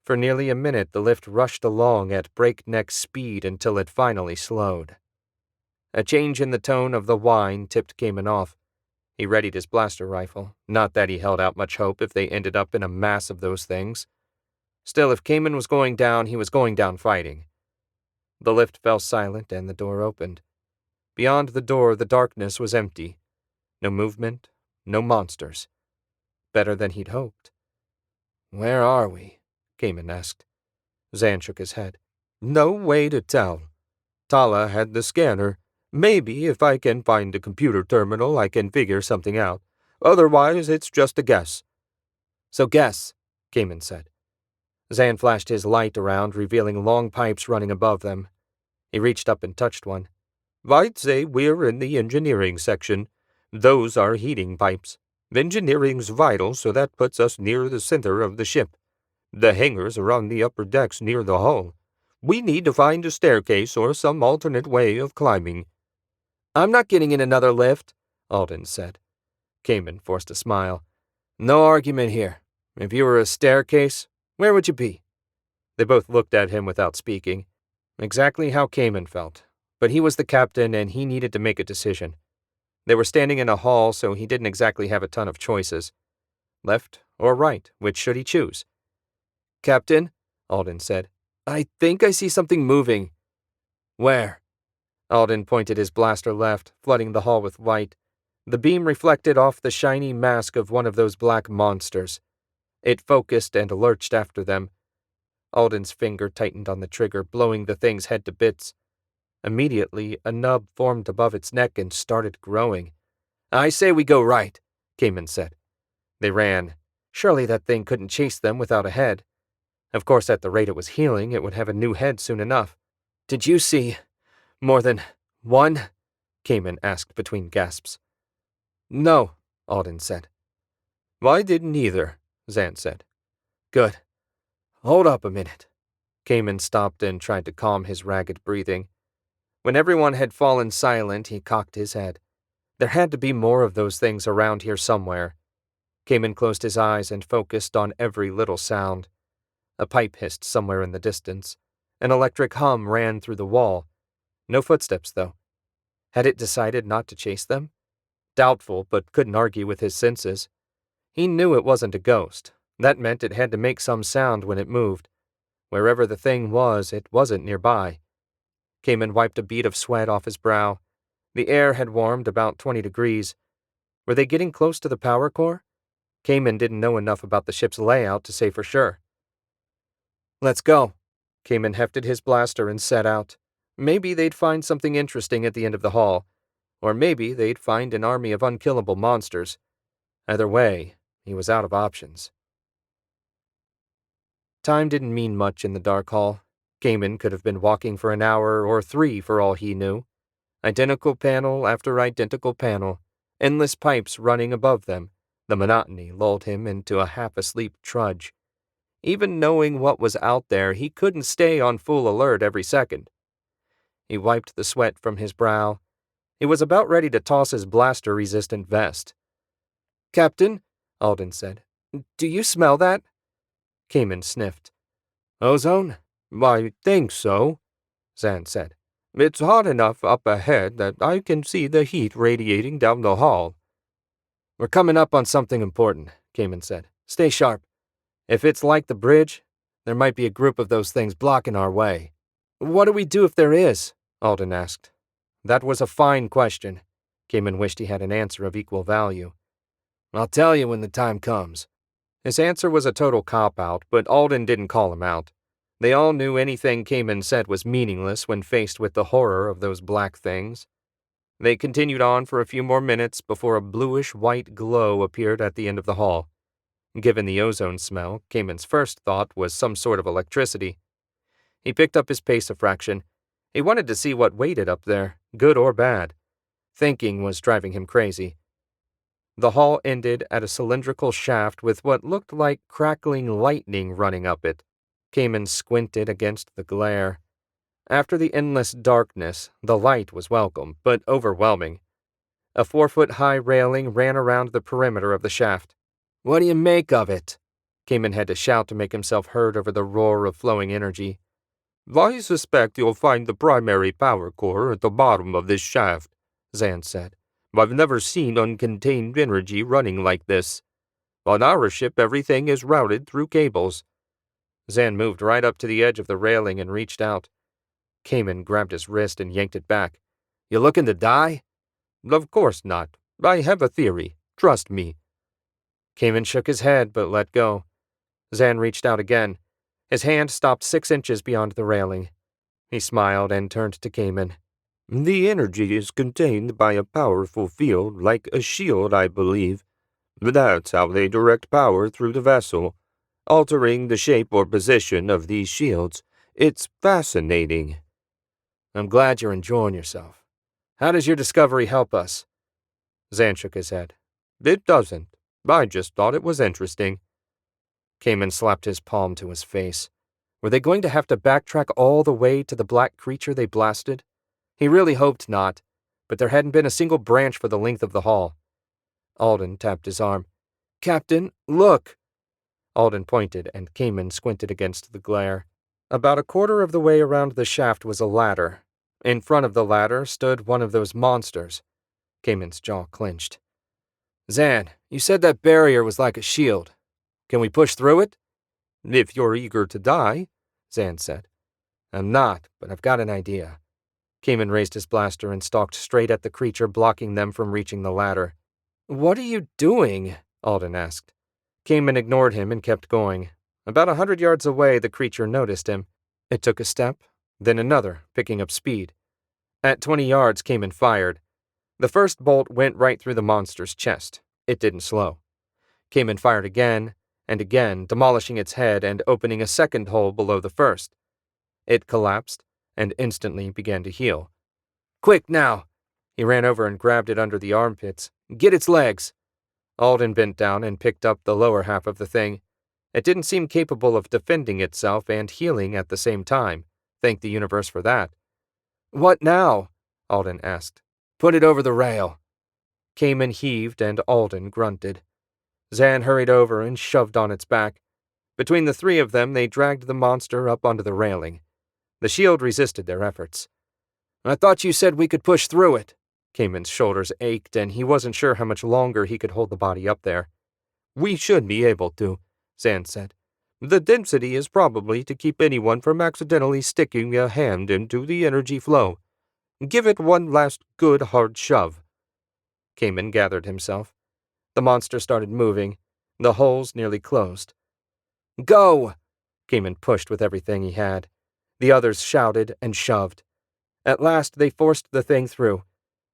For nearly a minute, the lift rushed along at breakneck speed until it finally slowed. A change in the tone of the whine tipped Kamen off. He readied his blaster rifle, not that he held out much hope if they ended up in a mass of those things. Still, if Kamen was going down, he was going down fighting. The lift fell silent and the door opened. Beyond the door, the darkness was empty. No movement, no monsters. Better than he'd hoped. Where are we? Kamen asked. Zan shook his head. No way to tell. Tala had the scanner. Maybe if I can find the computer terminal, I can figure something out. Otherwise, it's just a guess. So guess, Kamen said. Zan flashed his light around, revealing long pipes running above them. He reached up and touched one. I'd say we're in the engineering section. Those are heating pipes. Engineering's vital, so that puts us near the center of the ship. The hangars are on the upper decks near the hull. We need to find a staircase or some alternate way of climbing. I'm not getting in another lift, Alden said. Cayman forced a smile. No argument here. If you were a staircase, where would you be? They both looked at him without speaking. Exactly how Cayman felt. But he was the captain and he needed to make a decision. They were standing in a hall, so he didn't exactly have a ton of choices. Left or right, which should he choose? Captain, Alden said, I think I see something moving. Where? Alden pointed his blaster left, flooding the hall with light. The beam reflected off the shiny mask of one of those black monsters. It focused and lurched after them. Alden's finger tightened on the trigger, blowing the thing's head to bits. Immediately, a nub formed above its neck and started growing. I say we go right, Cayman said. They ran. Surely that thing couldn't chase them without a head. Of course, at the rate it was healing, it would have a new head soon enough. Did you see more than one? Cayman asked between gasps. No, Alden said. I didn't either, Zan said. Good. Hold up a minute. Cayman stopped and tried to calm his ragged breathing. When everyone had fallen silent, he cocked his head. There had to be more of those things around here somewhere. Cayman closed his eyes and focused on every little sound. A pipe hissed somewhere in the distance. An electric hum ran through the wall. No footsteps, though. Had it decided not to chase them? Doubtful, but couldn't argue with his senses. He knew it wasn't a ghost. That meant it had to make some sound when it moved. Wherever the thing was, it wasn't nearby. Cayman wiped a bead of sweat off his brow. The air had warmed about 20 degrees. Were they getting close to the power core? Cayman didn't know enough about the ship's layout to say for sure. Let's go. Cayman hefted his blaster and set out. Maybe they'd find something interesting at the end of the hall. Or maybe they'd find an army of unkillable monsters. Either way, he was out of options. Time didn't mean much in the dark hall. Cayman could have been walking for an hour or 3 for all he knew. Identical panel after identical panel, endless pipes running above them. The monotony lulled him into a half-asleep trudge. Even knowing what was out there, he couldn't stay on full alert every second. He wiped the sweat from his brow. He was about ready to toss his blaster-resistant vest. Captain, Alden said, do you smell that? Cayman sniffed. Ozone? I think so, Zan said. It's hot enough up ahead that I can see the heat radiating down the hall. We're coming up on something important, Cayman said. Stay sharp. If it's like the bridge, there might be a group of those things blocking our way. What do we do if there is? Alden asked. That was a fine question. Cayman wished he had an answer of equal value. I'll tell you when the time comes. His answer was a total cop-out, but Alden didn't call him out. They all knew anything Cayman said was meaningless when faced with the horror of those black things. They continued on for a few more minutes before a bluish-white glow appeared at the end of the hall. Given the ozone smell, Cayman's first thought was some sort of electricity. He picked up his pace a fraction. He wanted to see what waited up there, good or bad. Thinking was driving him crazy. The hall ended at a cylindrical shaft with what looked like crackling lightning running up it. Cayman squinted against the glare. After the endless darkness, the light was welcome, but overwhelming. A 4-foot-high railing ran around the perimeter of the shaft. What do you make of it? Cayman had to shout to make himself heard over the roar of flowing energy. I suspect you'll find the primary power core at the bottom of this shaft, Zan said. I've never seen uncontained energy running like this. On our ship, everything is routed through cables. Zan moved right up to the edge of the railing and reached out. Cayman grabbed his wrist and yanked it back. You looking to die? Of course not. I have a theory. Trust me. Cayman shook his head, but let go. Zan reached out again. His hand stopped 6 inches beyond the railing. He smiled and turned to Cayman. The energy is contained by a powerful field, like a shield, I believe. That's how they direct power through the vessel, altering the shape or position of these shields. It's fascinating. I'm glad you're enjoying yourself. How does your discovery help us? Zan shook his head. It doesn't. I just thought it was interesting. Cayman slapped his palm to his face. Were they going to have to backtrack all the way to the black creature they blasted? He really hoped not. but there hadn't been a single branch for the length of the hall. Alden tapped his arm. "Captain, look!" Alden pointed, and Cayman squinted against the glare. About a quarter of the way around the shaft was a ladder. In front of the ladder stood one of those monsters. Cayman's jaw clenched. "Zan, you said that barrier was like a shield. Can we push through it?" "If you're eager to die," Zan said. "I'm not, but I've got an idea." Cayman raised his blaster and stalked straight at the creature, blocking them from reaching the ladder. "What are you doing?" Alden asked. Cayman ignored him and kept going. About 100 yards away, the creature noticed him. It took a step, then another, picking up speed. At 20 yards, Cayman fired. The first bolt went right through the monster's chest. It didn't slow. Cayman fired again and again, demolishing its head and opening a second hole below the first. It collapsed and instantly began to heal. "Quick now!" He ran over and grabbed it under the armpits. "Get its legs!" Alden bent down and picked up the lower half of the thing. It didn't seem capable of defending itself and healing at the same time. Thank the universe for that. "What now?" Alden asked. "Put it over the rail." Cayman heaved and Alden grunted. Zan hurried over and shoved on its back. Between the three of them, they dragged the monster up onto the railing. The shield resisted their efforts. "I thought you said we could push through it." Cayman's shoulders ached, and he wasn't sure how much longer he could hold the body up there. "We should be able to," Zan said. "The density is probably to keep anyone from accidentally sticking a hand into the energy flow. Give it one last good hard shove." Cayman gathered himself. The monster started moving. The holes nearly closed. "Go!" Cayman pushed with everything he had. The others shouted and shoved. At last they forced the thing through.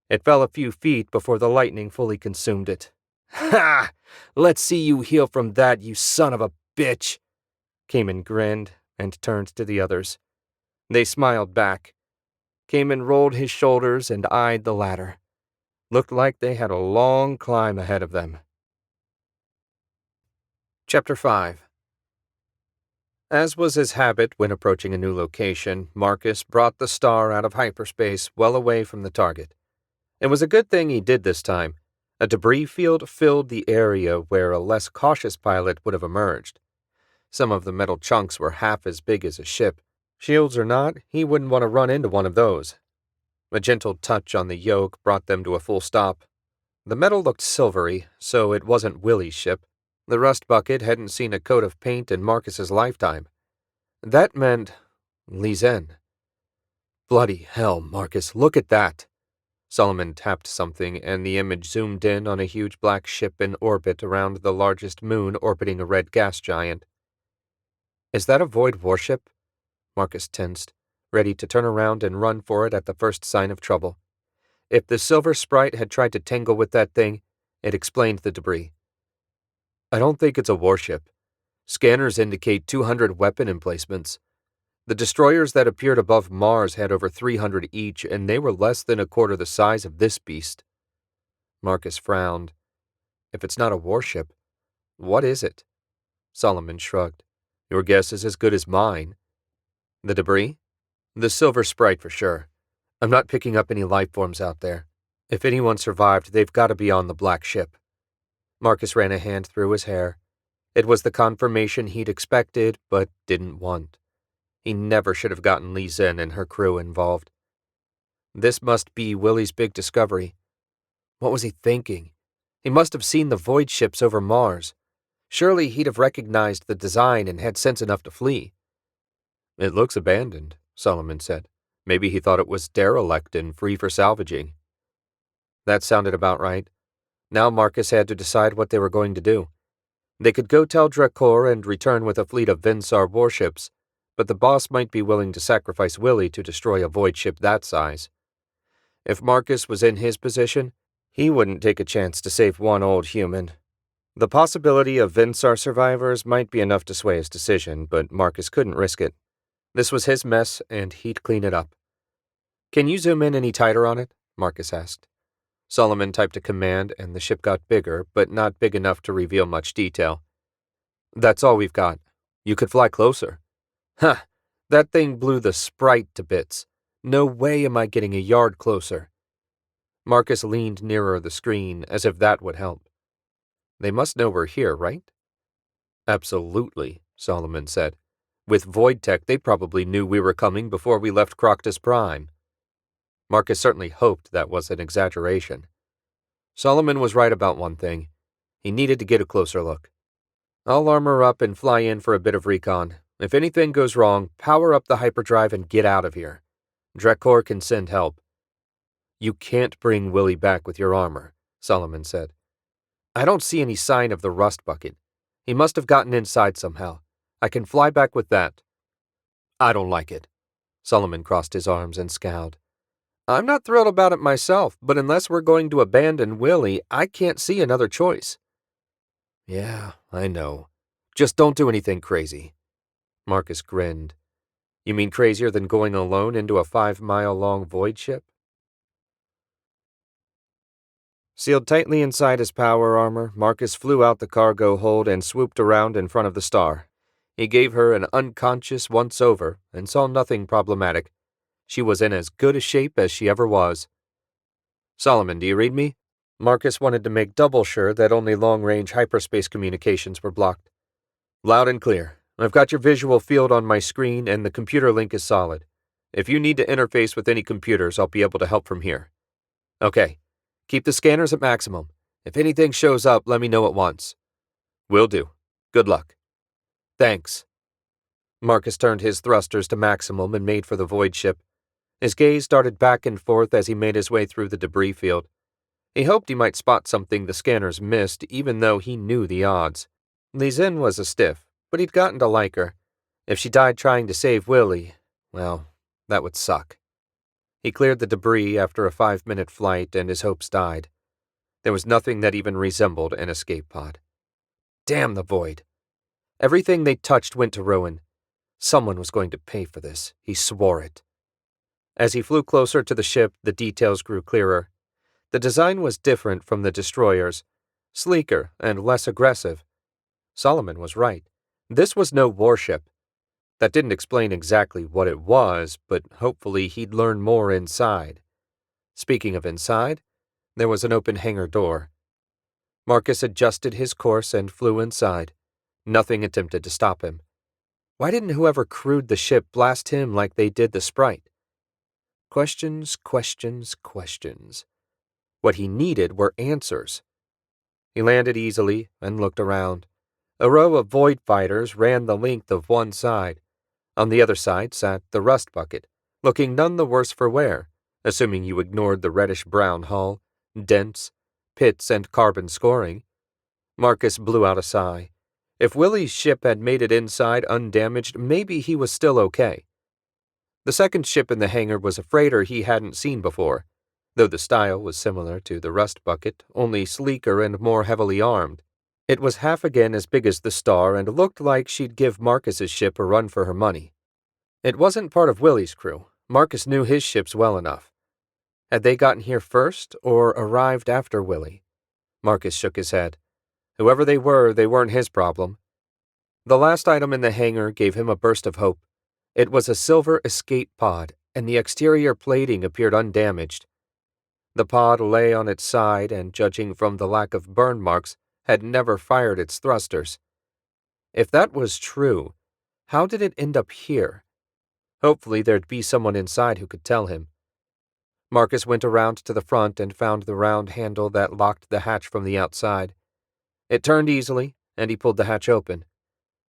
It fell a few feet before the lightning fully consumed it. "Ha! Let's see you heal from that, you son of a bitch!" Cayman grinned and turned to the others. They smiled back. Cayman rolled his shoulders and eyed the ladder. Looked like they had a long climb ahead of them. Chapter 5. As was his habit when approaching a new location, Marcus brought the star out of hyperspace well away from the target. It was a good thing he did this time. A debris field filled the area where a less cautious pilot would have emerged. Some of the metal chunks were half as big as a ship. Shields or not, he wouldn't want to run into one of those. A gentle touch on the yoke brought them to a full stop. The metal looked silvery, so it wasn't Willy's ship. The rust bucket hadn't seen a coat of paint in Marcus's lifetime. That meant Lizen. "Bloody hell, Marcus, look at that!" Solomon tapped something, and the image zoomed in on a huge black ship in orbit around the largest moon orbiting a red gas giant. "Is that a Void warship?" Marcus tensed, ready to turn around and run for it at the first sign of trouble. If the silver sprite had tried to tangle with that thing, it explained the debris. "I don't think it's a warship. Scanners indicate 200 weapon emplacements. The destroyers that appeared above Mars had over 300 each, and they were less than a quarter the size of this beast." Marcus frowned. "If it's not a warship, what is it?" Solomon shrugged. "Your guess is as good as mine." "The debris?" "The silver sprite for sure. I'm not picking up any life forms out there. If anyone survived, they've got to be on the black ship." Marcus ran a hand through his hair. It was the confirmation he'd expected, but didn't want. He never should have gotten Lizen and her crew involved. This must be Willy's big discovery. What was he thinking? He must have seen the void ships over Mars. Surely he'd have recognized the design and had sense enough to flee. "It looks abandoned," Solomon said. "Maybe he thought it was derelict and free for salvaging." That sounded about right. Now Marcus had to decide what they were going to do. They could go tell Drakor and return with a fleet of Vinsar warships, but the boss might be willing to sacrifice Willy to destroy a void ship that size. If Marcus was in his position, he wouldn't take a chance to save one old human. The possibility of Vinsar survivors might be enough to sway his decision, but Marcus couldn't risk it. This was his mess, and he'd clean it up. "Can you zoom in any tighter on it?" Marcus asked. Solomon typed a command, and the ship got bigger, but not big enough to reveal much detail. "That's all we've got. You could fly closer." "Huh! That thing blew the sprite to bits. No way am I getting a yard closer." Marcus leaned nearer the screen, as if that would help. They must know we're here, right? Absolutely, Solomon said. With Void Tech, they probably knew we were coming before we left Croctus Prime. Marcus certainly hoped that was an exaggeration. Solomon was right about one thing. He needed to get a closer look. I'll armor up and fly in for a bit of recon. If anything goes wrong, power up the hyperdrive and get out of here. Drekor can send help. You can't bring Willy back with your armor, Solomon said. I don't see any sign of the rust bucket. He must have gotten inside somehow. I can fly back with that. I don't like it. Solomon crossed his arms and scowled. I'm not thrilled about it myself, but unless we're going to abandon Willy, I can't see another choice. Yeah, I know. Just don't do anything crazy. Marcus grinned. You mean crazier than going alone into a 5-mile-long void ship? Sealed tightly inside his power armor, Marcus flew out the cargo hold and swooped around in front of the star. He gave her an unconscious once-over and saw nothing problematic. She was in as good a shape as she ever was. Solomon, do you read me? Marcus wanted to make double sure that only long-range hyperspace communications were blocked. Loud and clear. I've got your visual field on my screen and the computer link is solid. If you need to interface with any computers, I'll be able to help from here. Okay. Keep the scanners at maximum. If anything shows up, let me know at once. Will do. Good luck. Thanks. Marcus turned his thrusters to maximum and made for the void ship. His gaze darted back and forth as he made his way through the debris field. He hoped he might spot something the scanners missed, even though he knew the odds. Li Zin was a stiff, but he'd gotten to like her. If she died trying to save Willy, well, that would suck. He cleared the debris after a 5-minute flight, and his hopes died. There was nothing that even resembled an escape pod. Damn the void. Everything they touched went to ruin. Someone was going to pay for this. He swore it. As he flew closer to the ship, the details grew clearer. The design was different from the destroyers, sleeker and less aggressive. Solomon was right. This was no warship. That didn't explain exactly what it was, but hopefully he'd learn more inside. Speaking of inside, there was an open hangar door. Marcus adjusted his course and flew inside. Nothing attempted to stop him. Why didn't whoever crewed the ship blast him like they did the Sprite? Questions, questions, questions. What he needed were answers. He landed easily and looked around. A row of void fighters ran the length of one side. On the other side sat the rust bucket, looking none the worse for wear, assuming you ignored the reddish-brown hull, dents, pits, and carbon scoring. Marcus blew out a sigh. If Willy's ship had made it inside undamaged, maybe he was still okay. The second ship in the hangar was a freighter he hadn't seen before, though the style was similar to the rust bucket, only sleeker and more heavily armed. It was half again as big as the Star and looked like she'd give Marcus's ship a run for her money. It wasn't part of Willy's crew. Marcus knew his ships well enough. Had they gotten here first or arrived after Willy? Marcus shook his head. Whoever they weren't his problem. The last item in the hangar gave him a burst of hope. It was a silver escape pod, and the exterior plating appeared undamaged. The pod lay on its side and, judging from the lack of burn marks, had never fired its thrusters. If that was true, how did it end up here? Hopefully there'd be someone inside who could tell him. Marcus went around to the front and found the round handle that locked the hatch from the outside. It turned easily, and he pulled the hatch open.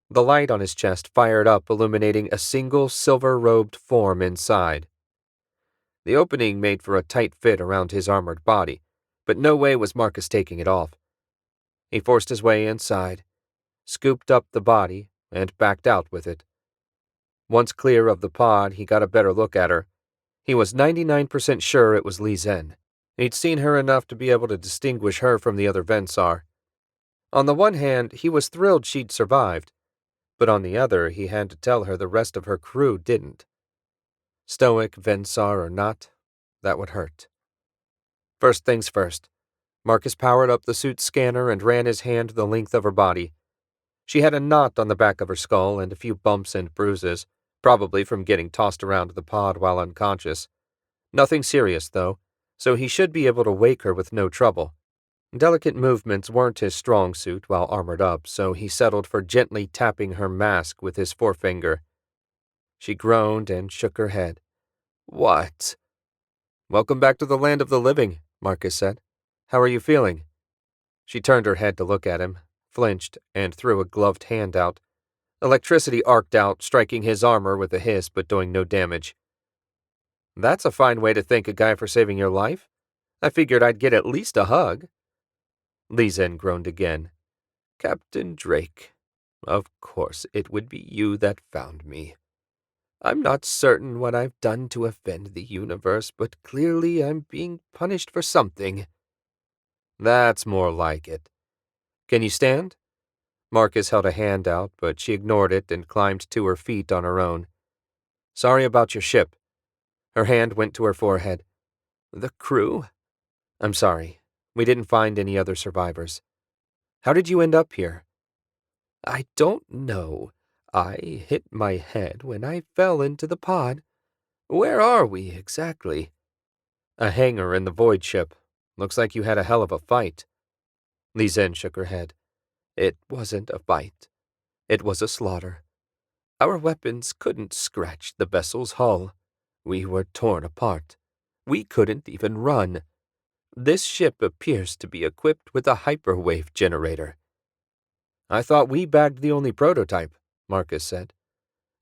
The light on his chest fired up, illuminating a single silver-robed form inside. The opening made for a tight fit around his armored body, but no way was Marcus taking it off. He forced his way inside, scooped up the body, and backed out with it. Once clear of the pod, he got a better look at her. He was 99% sure it was Li Zin. He'd seen her enough to be able to distinguish her from the other Vensar. On the one hand, he was thrilled she'd survived, but on the other, he had to tell her the rest of her crew didn't. Stoic, Vensar or not, that would hurt. First things first. Marcus powered up the suit's scanner and ran his hand the length of her body. She had a knot on the back of her skull and a few bumps and bruises, probably from getting tossed around the pod while unconscious. Nothing serious, though. so he should be able to wake her with no trouble. Delicate movements weren't his strong suit while armored up, so he settled for gently tapping her mask with his forefinger. She groaned and shook her head. What? Welcome back to the land of the living, Marcus said. How are you feeling? She turned her head to look at him, flinched, and threw a gloved hand out. Electricity arced out, striking his armor with a hiss but doing no damage. That's a fine way to thank a guy for saving your life. I figured I'd get at least a hug. Lizen groaned again. Captain Drake, of course it would be you that found me. I'm not certain what I've done to offend the universe, but clearly I'm being punished for something. That's more like it. Can you stand? Marcus held a hand out, but she ignored it and climbed to her feet on her own. Sorry about your ship. Her hand went to her forehead. The crew? I'm sorry. We didn't find any other survivors. How did you end up here? I don't know. I hit my head when I fell into the pod. Where are we exactly? A hangar in the void ship. Looks like you had a hell of a fight. Lizen shook her head. It wasn't a fight. It was a slaughter. Our weapons couldn't scratch the vessel's hull. We were torn apart. We couldn't even run. This ship appears to be equipped with a hyperwave generator. I thought we bagged the only prototype, Marcus said.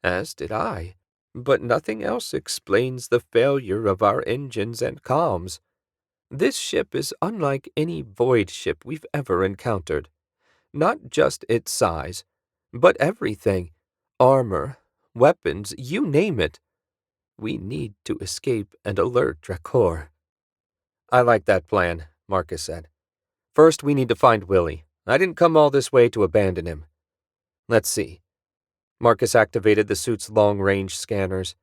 As did I. But nothing else explains the failure of our engines and comms. This ship is unlike any void ship we've ever encountered. Not just its size, but everything. Armor, weapons, you name it. We need to escape and alert Drakor. I like that plan, Marcus said. First, we need to find Willy. I didn't come all this way to abandon him. Let's see. Marcus activated the suit's long-range scanners.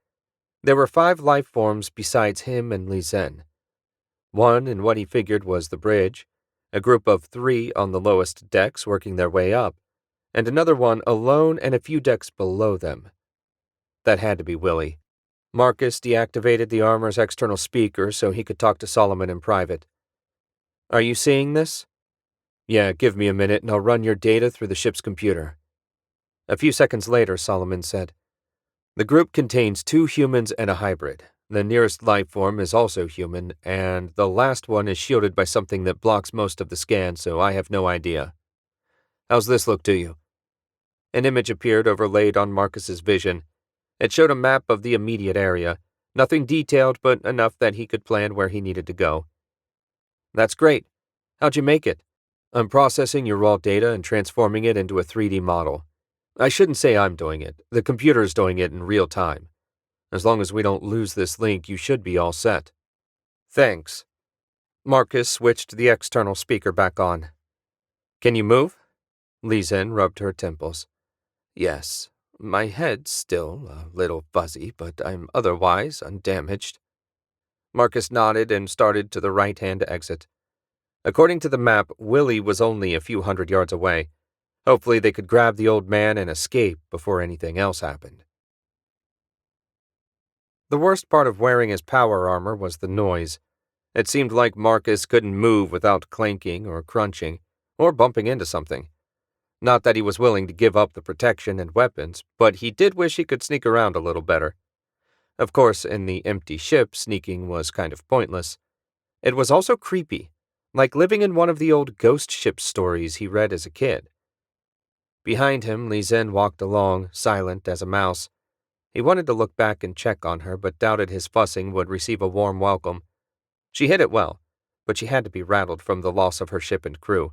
There were 5 life forms besides him and Lizen. One in what he figured was the bridge, a group of 3 on the lowest decks working their way up, and another one alone and a few decks below them. That had to be Willy. Marcus deactivated the armor's external speaker so he could talk to Solomon in private. Are you seeing this? Yeah, give me a minute and I'll run your data through the ship's computer. A few seconds later, Solomon said, The group contains 2 humans and a hybrid. The nearest life form is also human, and the last one is shielded by something that blocks most of the scan, so I have no idea. How's this look to you? An image appeared overlaid on Marcus's vision. It showed a map of the immediate area, nothing detailed but enough that he could plan where he needed to go. That's great. How'd you make it? I'm processing your raw data and transforming it into a 3D model. I shouldn't say I'm doing it. The computer's doing it in real time. As long as we don't lose this link, you should be all set. Thanks. Marcus switched the external speaker back on. Can you move? Lizen rubbed her temples. Yes. My head's still a little fuzzy, but I'm otherwise undamaged. Marcus nodded and started to the right-hand exit. According to the map, Willy was only a few hundred yards away. Hopefully they could grab the old man and escape before anything else happened. The worst part of wearing his power armor was the noise. It seemed like Marcus couldn't move without clanking or crunching, or bumping into something. Not that he was willing to give up the protection and weapons, but he did wish he could sneak around a little better. Of course, in the empty ship, sneaking was kind of pointless. It was also creepy, like living in one of the old ghost ship stories he read as a kid. Behind him, Lizen walked along, silent as a mouse. He wanted to look back and check on her, but doubted his fussing would receive a warm welcome. She hid it well, but she had to be rattled from the loss of her ship and crew.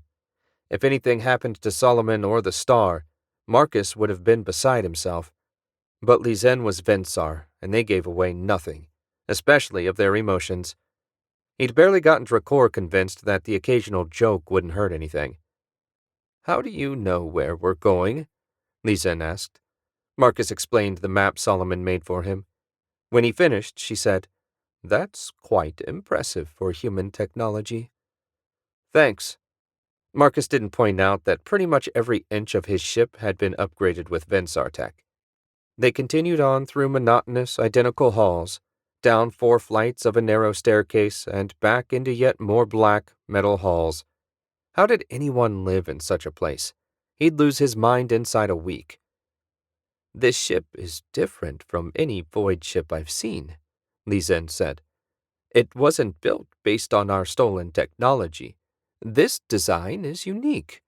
If anything happened to Solomon or the Star, Marcus would have been beside himself. But Lizen was Vensar, and they gave away nothing, especially of their emotions. He'd barely gotten Drakor convinced that the occasional joke wouldn't hurt anything. How do you know where we're going? Lizen asked. Marcus explained the map Solomon made for him. When he finished, she said, That's quite impressive for human technology. Thanks. Marcus didn't point out that pretty much every inch of his ship had been upgraded with Vensar tech. They continued on through monotonous, identical halls, down 4 flights of a narrow staircase, and back into yet more black metal halls. How did anyone live in such a place? He'd lose his mind inside a week. "This ship is different from any void ship I've seen," Li Zhen said. "It wasn't built based on our stolen technology. This design is unique."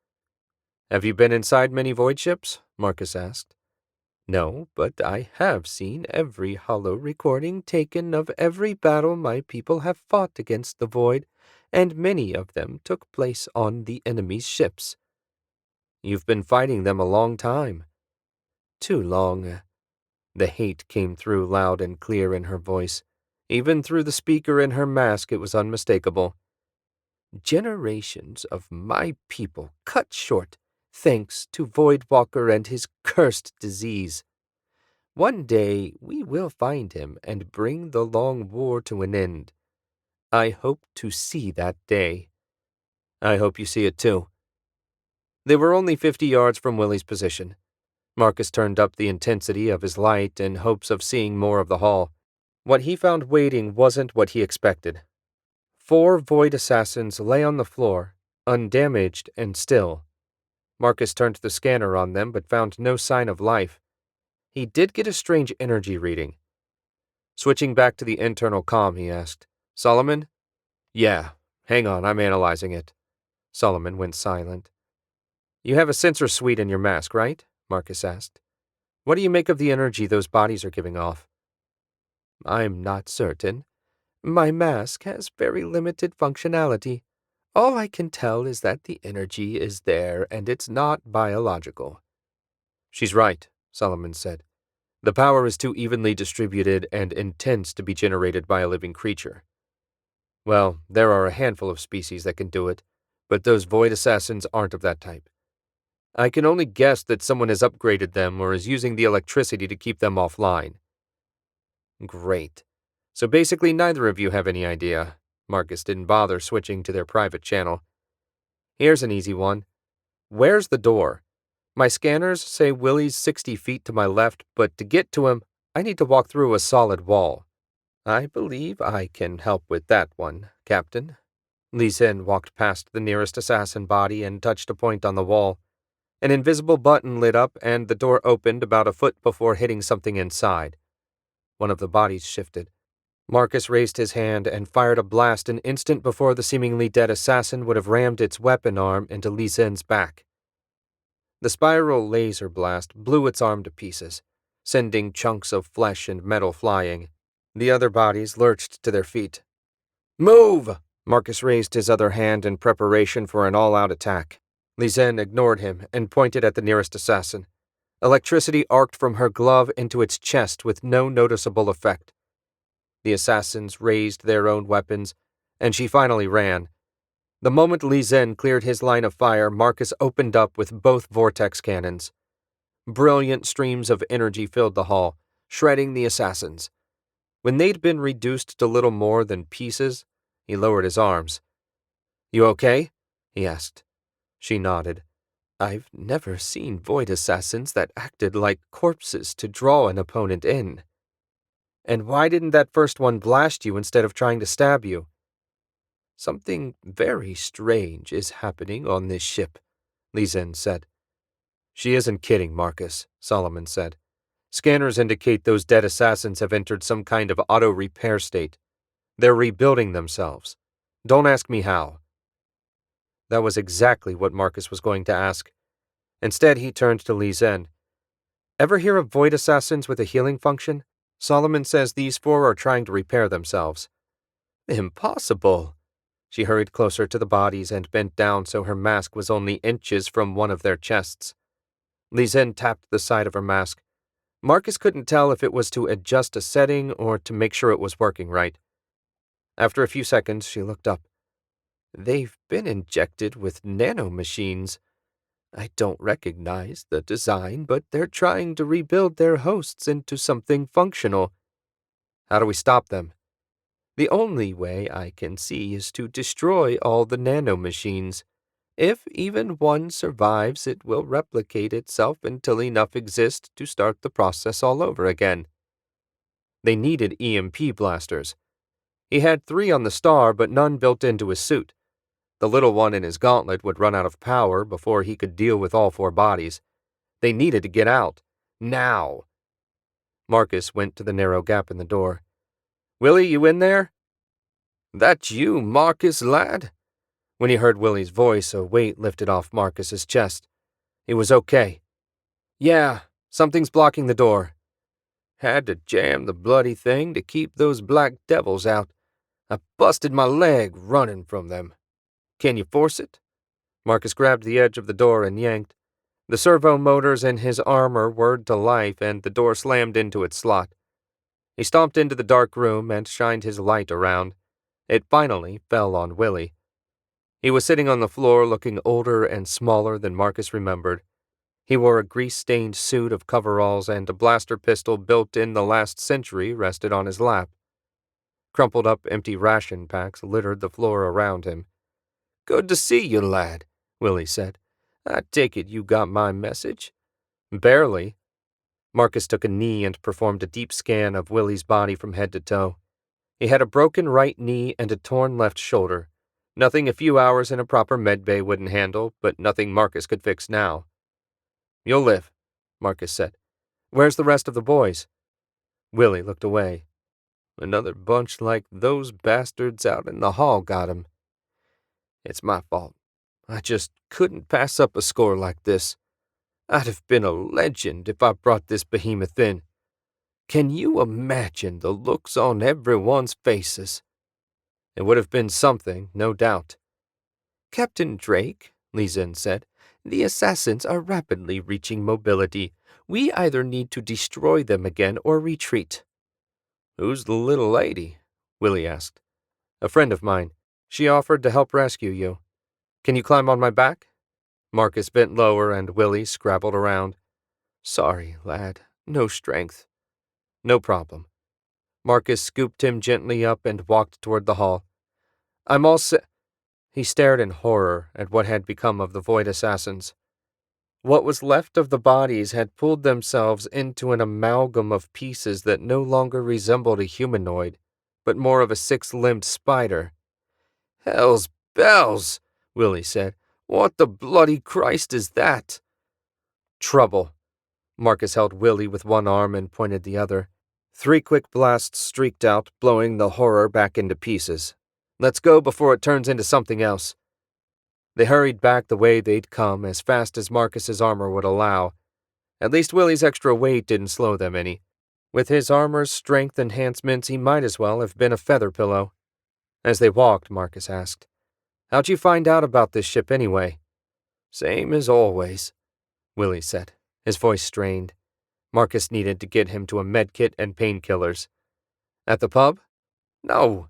"Have you been inside many void ships?" Marcus asked. "No, but I have seen every holo recording taken of every battle my people have fought against the void, and many of them took place on the enemy's ships." "You've been fighting them a long time." "Too long." The hate came through loud and clear in her voice. Even through the speaker in her mask it was unmistakable. "Generations of my people cut short, thanks to Voidwalker and his cursed disease. One day we will find him and bring the long war to an end. I hope to see that day." "I hope you see it too." They were only 50 yards from Willy's position. Marcus turned up the intensity of his light in hopes of seeing more of the hall. What he found waiting wasn't what he expected. 4 void assassins lay on the floor, undamaged and still. Marcus turned the scanner on them but found no sign of life. He did get a strange energy reading. Switching back to the internal comm, he asked, "Solomon?" "Yeah, hang on, I'm analyzing it." Solomon went silent. "You have a sensor suite in your mask, right?" Marcus asked. "What do you make of the energy those bodies are giving off?" "I'm not certain. My mask has very limited functionality. All I can tell is that the energy is there and it's not biological." "She's right," Solomon said. "The power is too evenly distributed and intense to be generated by a living creature. Well, there are a handful of species that can do it, but those void assassins aren't of that type. I can only guess that someone has upgraded them or is using the electricity to keep them offline." "Great. So basically neither of you have any idea." Marcus didn't bother switching to their private channel. "Here's an easy one. Where's the door? My scanners say Willy's 60 feet to my left, but to get to him, I need to walk through a solid wall." "I believe I can help with that one, Captain." Li Zhen walked past the nearest assassin body and touched a point on the wall. An invisible button lit up and the door opened about a foot before hitting something inside. One of the bodies shifted. Marcus raised his hand and fired a blast an instant before the seemingly dead assassin would have rammed its weapon arm into Li Zhen's back. The spiral laser blast blew its arm to pieces, sending chunks of flesh and metal flying. The other bodies lurched to their feet. "Move!" Marcus raised his other hand in preparation for an all-out attack. Li Zhen ignored him and pointed at the nearest assassin. Electricity arced from her glove into its chest with no noticeable effect. The assassins raised their own weapons, and she finally ran. The moment Li Zhen cleared his line of fire, Marcus opened up with both vortex cannons. Brilliant streams of energy filled the hall, shredding the assassins. When they'd been reduced to little more than pieces, he lowered his arms. "You okay?" he asked. She nodded. "I've never seen void assassins that acted like corpses to draw an opponent in." "And why didn't that first one blast you instead of trying to stab you?" "Something very strange is happening on this ship," Li Zhen said. "She isn't kidding, Marcus," Solomon said. "Scanners indicate those dead assassins have entered some kind of auto-repair state. They're rebuilding themselves. Don't ask me how." That was exactly what Marcus was going to ask. Instead, he turned to Li Zhen. "Ever hear of void assassins with a healing function? Solomon says these 4 are trying to repair themselves." "Impossible." She hurried closer to the bodies and bent down so her mask was only inches from one of their chests. Li Zhen tapped the side of her mask. Marcus couldn't tell if it was to adjust a setting or to make sure it was working right. After a few seconds, she looked up. "They've been injected with nanomachines. I don't recognize the design, but they're trying to rebuild their hosts into something functional." "How do we stop them?" "The only way I can see is to destroy all the nanomachines. If even one survives, it will replicate itself until enough exist to start the process all over again." They needed EMP blasters. He had 3 on the Star, but none built into his suit. The little one in his gauntlet would run out of power before he could deal with all 4 bodies. They needed to get out. Now. Marcus went to the narrow gap in the door. "Willy, you in there?" "That you, Marcus, lad?" When he heard Willy's voice, a weight lifted off Marcus's chest. He was okay. "Yeah, something's blocking the door." "Had to jam the bloody thing to keep those black devils out. I busted my leg running from them. Can you force it?" Marcus grabbed the edge of the door and yanked. The servo motors in his armor whirred to life, and the door slammed into its slot. He stomped into the dark room and shined his light around. It finally fell on Willy. He was sitting on the floor looking older and smaller than Marcus remembered. He wore a grease-stained suit of coveralls, and a blaster pistol built in the last century rested on his lap. Crumpled up empty ration packs littered the floor around him. "Good to see you, lad," Willy said. "I take it you got my message?" "Barely." Marcus took a knee and performed a deep scan of Willy's body from head to toe. He had a broken right knee and a torn left shoulder. Nothing a few hours in a proper medbay wouldn't handle, but nothing Marcus could fix now. "You'll live," Marcus said. "Where's the rest of the boys?" Willy looked away. "Another bunch like those bastards out in the hall got him. It's my fault. I just couldn't pass up a score like this. I'd have been a legend if I brought this behemoth in. Can you imagine the looks on everyone's faces?" It would have been something, no doubt. "Captain Drake," Lizen said, "the assassins are rapidly reaching mobility. We either need to destroy them again or retreat." "Who's the little lady?" Willy asked. "A friend of mine. She offered to help rescue you. Can you climb on my back?" Marcus bent lower and Willy scrabbled around. "Sorry, lad. No strength." "No problem." Marcus scooped him gently up and walked toward the hall. "I'm all set." He stared in horror at what had become of the Void Assassins. What was left of the bodies had pulled themselves into an amalgam of pieces that no longer resembled a humanoid, but more of a 6-limbed spider. "Hell's bells," Willy said. "What the bloody Christ is that?" "Trouble." Marcus held Willy with one arm and pointed the other. 3 quick blasts streaked out, blowing the horror back into pieces. "Let's go before it turns into something else." They hurried back the way they'd come, as fast as Marcus's armor would allow. At least Willy's extra weight didn't slow them any. With his armor's strength enhancements, he might as well have been a feather pillow. As they walked, Marcus asked, "How'd you find out about this ship anyway?" "Same as always," Willy said, his voice strained. Marcus needed to get him to a medkit and painkillers. "At the pub?" "No.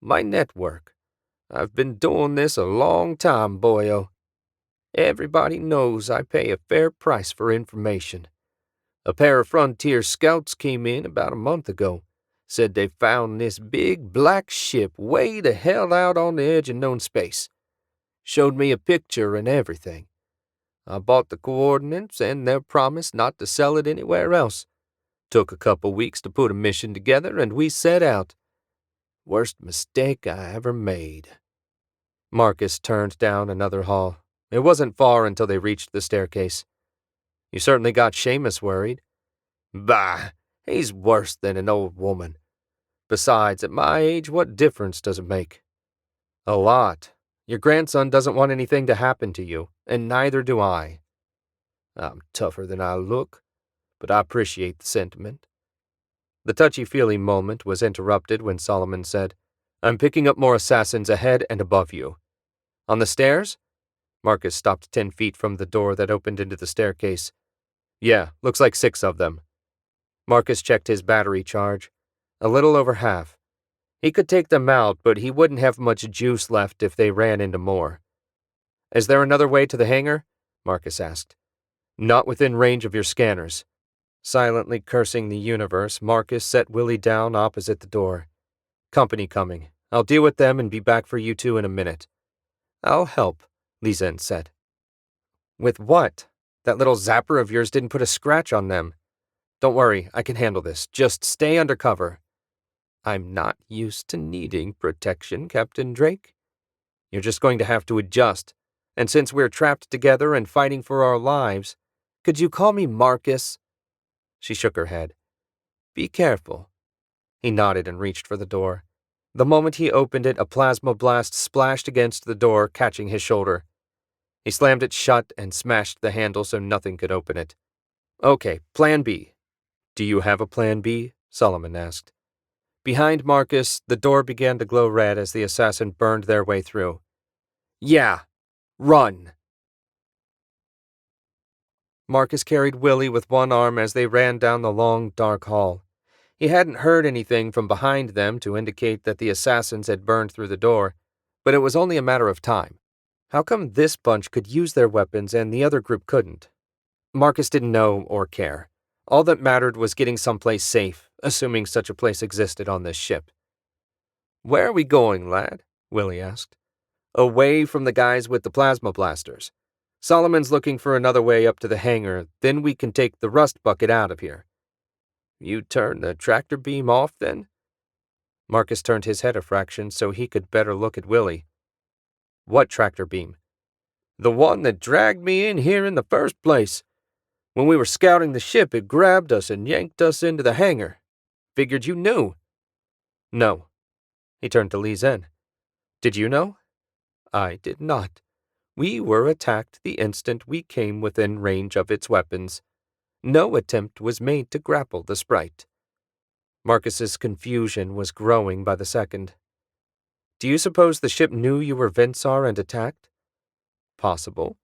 My network. I've been doing this a long time, boyo. Everybody knows I pay a fair price for information. A pair of Frontier scouts came in about a month ago. Said they found this big black ship way the hell out on the edge of known space. Showed me a picture and everything. I bought the coordinates and their promise not to sell it anywhere else. Took a couple weeks to put a mission together and we set out. Worst mistake I ever made." Marcus turned down another hall. It wasn't far until they reached the staircase. "You certainly got Seamus worried." "Bah, he's worse than an old woman. Besides, at my age, what difference does it make?" "A lot. Your grandson doesn't want anything to happen to you, and neither do I." "I'm tougher than I look, but I appreciate the sentiment." The touchy-feely moment was interrupted when Solomon said, "I'm picking up more assassins ahead and above you." "On the stairs?" Marcus stopped 10 feet from the door that opened into the staircase. "Yeah, looks like 6 of them." Marcus checked his battery charge. A little over half. He could take them out, but he wouldn't have much juice left if they ran into more. "Is there another way to the hangar?" Marcus asked. "Not within range of your scanners." Silently cursing the universe, Marcus set Willy down opposite the door. "Company coming. I'll deal with them and be back for you two in a minute." "I'll help," Lizen said. "With what? That little zapper of yours didn't put a scratch on them." Don't worry, I can handle this. Just stay under cover. I'm not used to needing protection, Captain Drake. You're just going to have to adjust. And since we're trapped together and fighting for our lives, could you call me Marcus? She shook her head. Be careful. He nodded and reached for the door. The moment he opened it, a plasma blast splashed against the door, catching his shoulder. He slammed it shut and smashed the handle so nothing could open it. Okay, Plan B. Do you have a Plan B? Solomon asked. Behind Marcus, the door began to glow red as the assassin burned their way through. Yeah, run! Marcus carried Willy with one arm as they ran down the long, dark hall. He hadn't heard anything from behind them to indicate that the assassins had burned through the door, but it was only a matter of time. How come this bunch could use their weapons and the other group couldn't? Marcus didn't know or care. All that mattered was getting someplace safe, assuming such a place existed on this ship. Where are we going, lad? Willy asked. Away from the guys with the plasma blasters. Solomon's looking for another way up to the hangar, then we can take the rust bucket out of here. You turn the tractor beam off, then? Marcus turned his head a fraction so he could better look at Willy. What tractor beam? The one that dragged me in here in the first place. When we were scouting the ship, it grabbed us and yanked us into the hangar. Figured you knew. No. He turned to Li Zhen. Did you know? I did not. We were attacked the instant we came within range of its weapons. No attempt was made to grapple the sprite. Marcus's confusion was growing by the second. Do you suppose the ship knew you were Vinsar and attacked? Possible.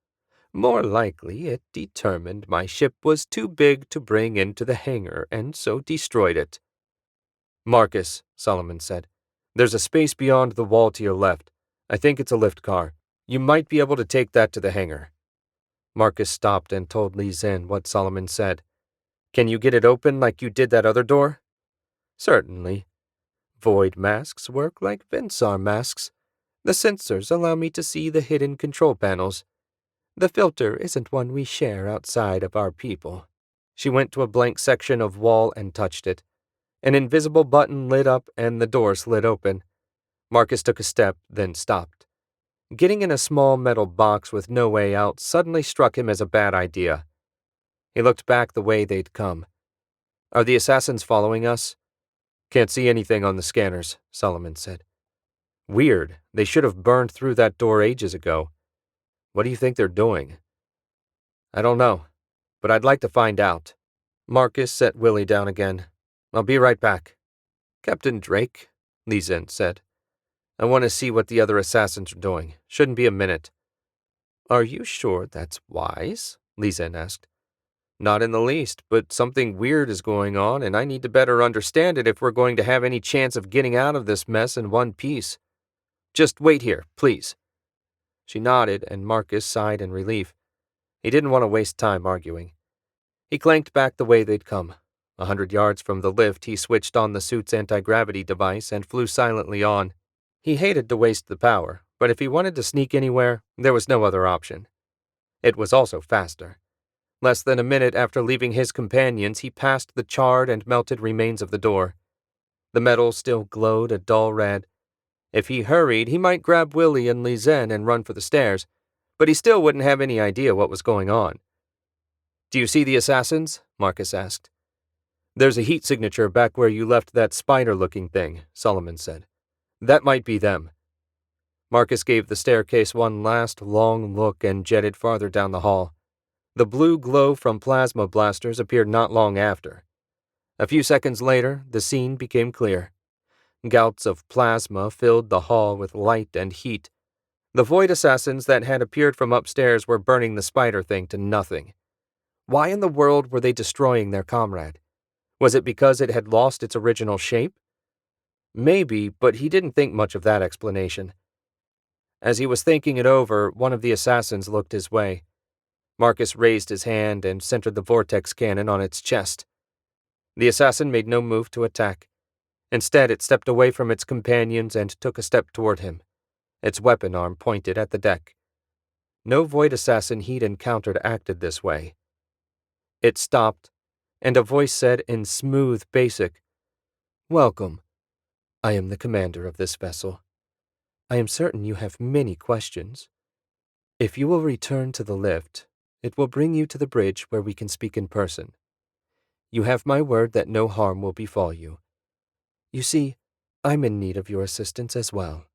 More likely, it determined my ship was too big to bring into the hangar and so destroyed it. Marcus, Solomon said, there's a space beyond the wall to your left. I think it's a lift car. You might be able to take that to the hangar. Marcus stopped and told Li Zhen what Solomon said. Can you get it open like you did that other door? Certainly. Void masks work like Vinsar masks. The sensors allow me to see the hidden control panels. The filter isn't one we share outside of our people. She went to a blank section of wall and touched it. An invisible button lit up and the door slid open. Marcus took a step, then stopped. Getting in a small metal box with no way out suddenly struck him as a bad idea. He looked back the way they'd come. Are the assassins following us? Can't see anything on the scanners, Solomon said. Weird. They should have burned through that door ages ago. What do you think they're doing? I don't know, but I'd like to find out. Marcus set Willy down again. I'll be right back. Captain Drake, Li Zhen said. I want to see what the other assassins are doing. Shouldn't be a minute. Are you sure that's wise? Li Zhen asked. Not in the least, but something weird is going on, and I need to better understand it if we're going to have any chance of getting out of this mess in one piece. Just wait here, please. She nodded, and Marcus sighed in relief. He didn't want to waste time arguing. He clanked back the way they'd come. 100 yards from the lift, he switched on the suit's anti-gravity device and flew silently on. He hated to waste the power, but if he wanted to sneak anywhere, there was no other option. It was also faster. Less than a minute after leaving his companions, he passed the charred and melted remains of the door. The metal still glowed a dull red. If he hurried, he might grab Willy and Li Zhen and run for the stairs, but he still wouldn't have any idea what was going on. Do you see the assassins? Marcus asked. There's a heat signature back where you left that spider-looking thing, Solomon said. That might be them. Marcus gave the staircase one last long look and jetted farther down the hall. The blue glow from plasma blasters appeared not long after. A few seconds later, the scene became clear. Gouts of plasma filled the hall with light and heat. The void assassins that had appeared from upstairs were burning the spider thing to nothing. Why in the world were they destroying their comrade? Was it because it had lost its original shape? Maybe, but he didn't think much of that explanation. As he was thinking it over, one of the assassins looked his way. Marcus raised his hand and centered the vortex cannon on its chest. The assassin made no move to attack. Instead, it stepped away from its companions and took a step toward him, its weapon arm pointed at the deck. No void assassin he'd encountered acted this way. It stopped, and a voice said in smooth basic, "Welcome. I am the commander of this vessel. I am certain you have many questions. If you will return to the lift, it will bring you to the bridge where we can speak in person. You have my word that no harm will befall you. You see, I'm in need of your assistance as well."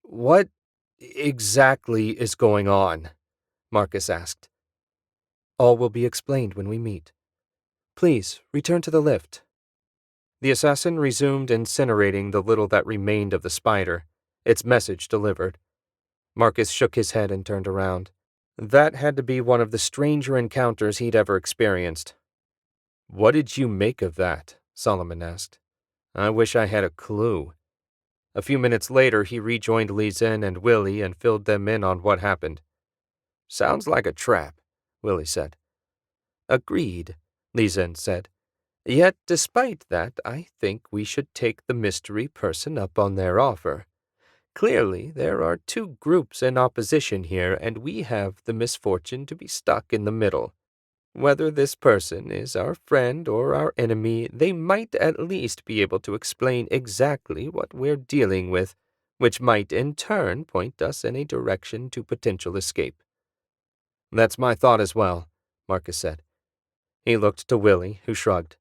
"What exactly is going on?" Marcus asked. "All will be explained when we meet. Please, return to the lift." The assassin resumed incinerating the little that remained of the spider, its message delivered. Marcus shook his head and turned around. That had to be one of the stranger encounters he'd ever experienced. "What did you make of that?" Solomon asked. "I wish I had a clue." A few minutes later, he rejoined Li Zhen and Willy and filled them in on what happened. "Sounds like a trap," Willy said. "Agreed," Li Zhen said. "Yet, despite that, I think we should take the mystery person up on their offer. Clearly, there are two groups in opposition here, and we have the misfortune to be stuck in the middle. Whether this person is our friend or our enemy, they might at least be able to explain exactly what we're dealing with, which might in turn point us in a direction to potential escape." "That's my thought as well," Marcus said. He looked to Willy, who shrugged.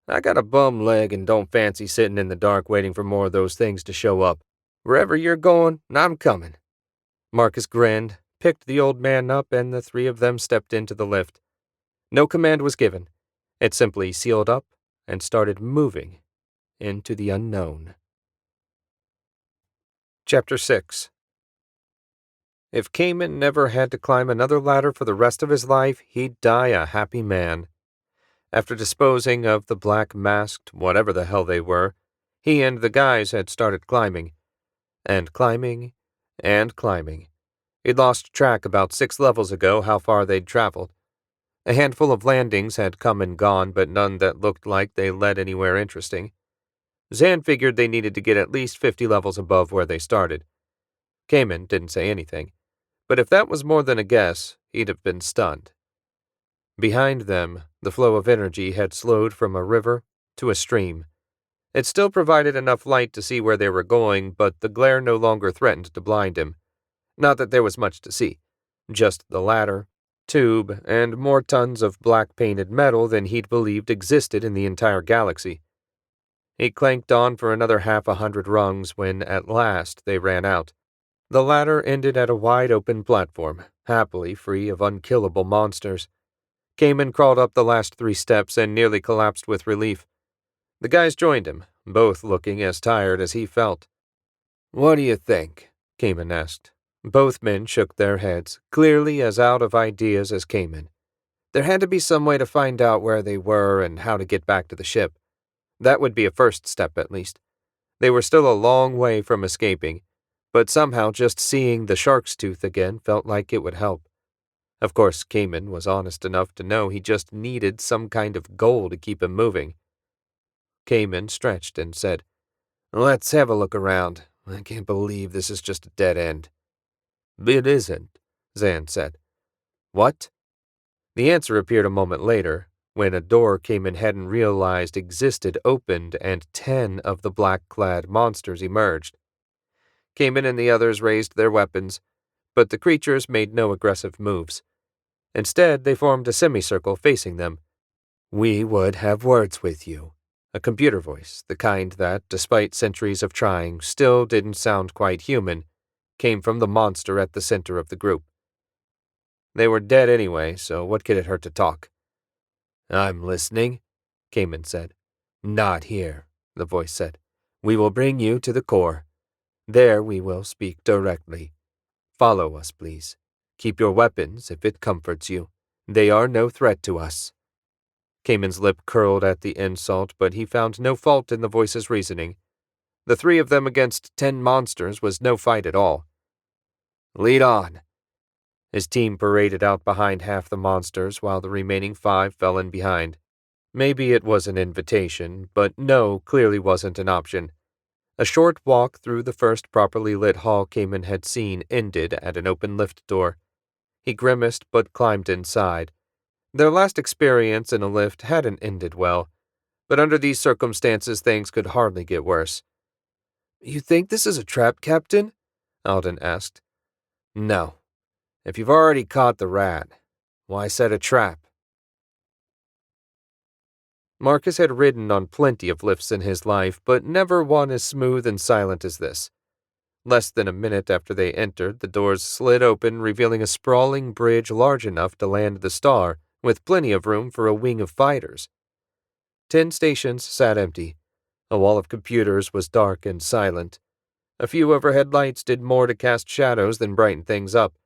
"I got a bum leg and don't fancy sitting in the dark waiting for more of those things to show up. Wherever you're going, I'm coming." Marcus grinned, picked the old man up, and the three of them stepped into the lift. No command was given. It simply sealed up and started moving into the unknown. Chapter 6. If Cayman never had to climb another ladder for the rest of his life, he'd die a happy man. After disposing of the black-masked whatever the hell they were, he and the guys had started climbing. And climbing, and climbing. He'd lost track about 6 levels ago how far they'd traveled. A handful of landings had come and gone, but none that looked like they led anywhere interesting. Zan figured they needed to get at least 50 levels above where they started. Cayman didn't say anything, but if that was more than a guess, he'd have been stunned. Behind them, the flow of energy had slowed from a river to a stream. It still provided enough light to see where they were going, but the glare no longer threatened to blind him. Not that there was much to see, just the ladder, tube, and more tons of black-painted metal than he'd believed existed in the entire galaxy. He clanked on for another 100 rungs when, at last, they ran out. The ladder ended at a wide-open platform, happily free of unkillable monsters. Cayman crawled up the last 3 steps and nearly collapsed with relief. The guys joined him, both looking as tired as he felt. "What do you think?" Cayman asked. Both men shook their heads, clearly as out of ideas as Cayman. There had to be some way to find out where they were and how to get back to the ship. That would be a first step, at least. They were still a long way from escaping, but somehow just seeing the shark's tooth again felt like it would help. Of course, Cayman was honest enough to know he just needed some kind of goal to keep him moving. Cayman stretched and said, "Let's have a look around. I can't believe this is just a dead end." "It isn't," Zan said. "What?" The answer appeared a moment later, when a door Cayman hadn't realized existed opened and 10 of the black-clad monsters emerged. Cayman and the others raised their weapons, but the creatures made no aggressive moves. Instead, they formed a semicircle facing them. "We would have words with you." A computer voice, the kind that, despite centuries of trying, still didn't sound quite human, came from the monster at the center of the group. They were dead anyway, so what could it hurt to talk? "I'm listening," Cayman said. "Not here," the voice said. "We will bring you to the core. There we will speak directly. Follow us, please. Keep your weapons if it comforts you. They are no threat to us." Cayman's lip curled at the insult, but he found no fault in the voice's reasoning. The 3 of them against 10 monsters was no fight at all. "Lead on." His team paraded out behind half the monsters while the remaining 5 fell in behind. Maybe it was an invitation, but no clearly wasn't an option. A short walk through the first properly lit hall Cayman had seen ended at an open lift door. He grimaced but climbed inside. Their last experience in a lift hadn't ended well, but under these circumstances things could hardly get worse. "You think this is a trap, Captain?" Alden asked. "No. If you've already caught the rat, why set a trap?" Marcus had ridden on plenty of lifts in his life, but never one as smooth and silent as this. Less than a minute after they entered, the doors slid open, revealing a sprawling bridge large enough to land the Star, with plenty of room for a wing of fighters. 10 stations sat empty. A wall of computers was dark and silent. A few overhead lights did more to cast shadows than brighten things up.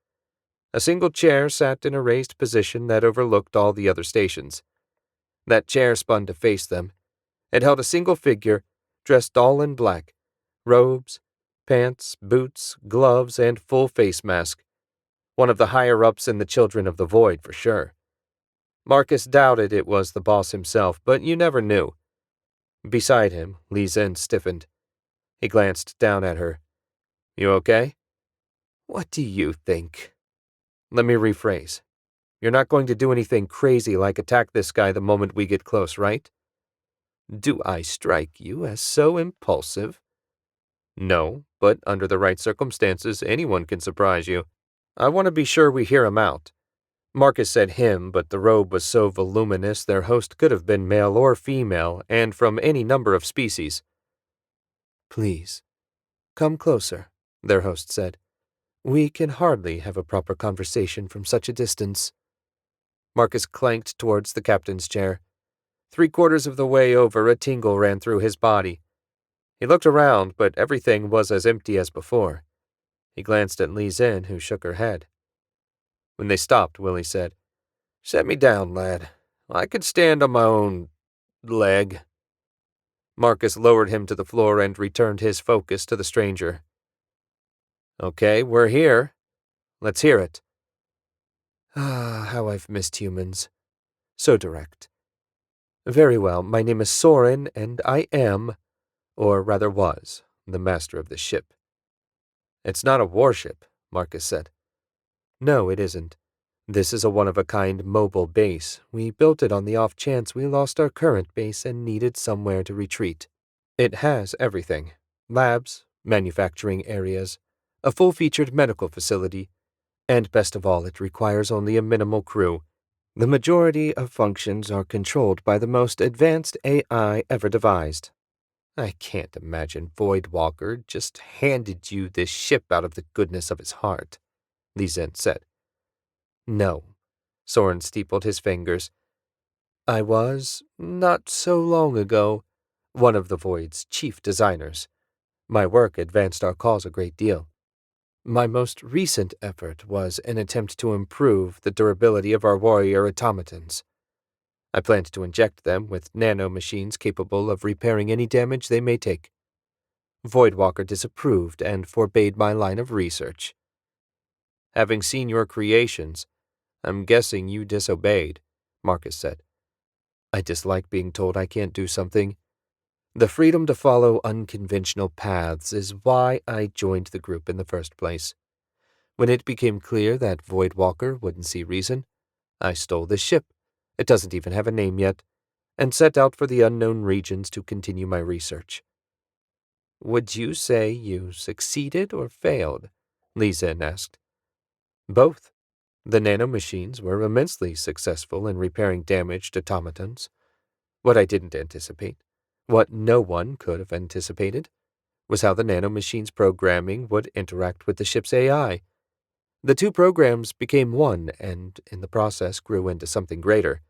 A single chair sat in a raised position that overlooked all the other stations. That chair spun to face them. It held a single figure, dressed all in black. Robes, pants, boots, gloves, and full face mask. One of the higher-ups in the Children of the Void, for sure. Marcus doubted it was the boss himself, but you never knew. Beside him, Li Zhen stiffened. He glanced down at her. "You okay?" "What do you think?" "Let me rephrase. You're not going to do anything crazy like attack this guy the moment we get close, right?" "Do I strike you as so impulsive?" "No, but under the right circumstances, anyone can surprise you. I want to be sure we hear him out." Marcus said him, but the robe was so voluminous their host could have been male or female, and from any number of species. "Please, come closer," their host said. "We can hardly have a proper conversation from such a distance." Marcus clanked towards the captain's chair. 3/4 of the way over, a tingle ran through his body. He looked around, but everything was as empty as before. He glanced at Li Zhen, who shook her head. When they stopped, Willy said, "Set me down, lad. I could stand on my own leg." Marcus lowered him to the floor and returned his focus to the stranger. "Okay, we're here. Let's hear it." "Ah, how I've missed humans. So direct. Very well, my name is Sorin, and I am, or rather was, the master of this ship." "It's not a warship," Marcus said. "No, it isn't. This is a one-of-a-kind mobile base. We built it on the off chance we lost our current base and needed somewhere to retreat. It has everything. Labs, manufacturing areas, a full-featured medical facility, and best of all, it requires only a minimal crew. The majority of functions are controlled by the most advanced AI ever devised." "I can't imagine Voidwalker just handed you this ship out of the goodness of his heart," Li Zhen said. "No." Sorin steepled his fingers. "I was, not so long ago, one of the Void's chief designers. My work advanced our cause a great deal. My most recent effort was an attempt to improve the durability of our warrior automatons. I planned to inject them with nano-machines capable of repairing any damage they may take. Voidwalker disapproved and forbade my line of research. Having seen your creations, I'm guessing you disobeyed," Marcus said. "I dislike being told I can't do something. The freedom to follow unconventional paths is why I joined the group in the first place. When it became clear that Voidwalker wouldn't see reason, I stole this ship, it doesn't even have a name yet, and set out for the unknown regions to continue my research." "Would you say you succeeded or failed?" Li Zhen asked. "Both. The nanomachines were immensely successful in repairing damaged automatons. What I didn't anticipate, what no one could have anticipated, was how the nanomachines' programming would interact with the ship's AI. The two programs became one and, in the process, grew into something greater.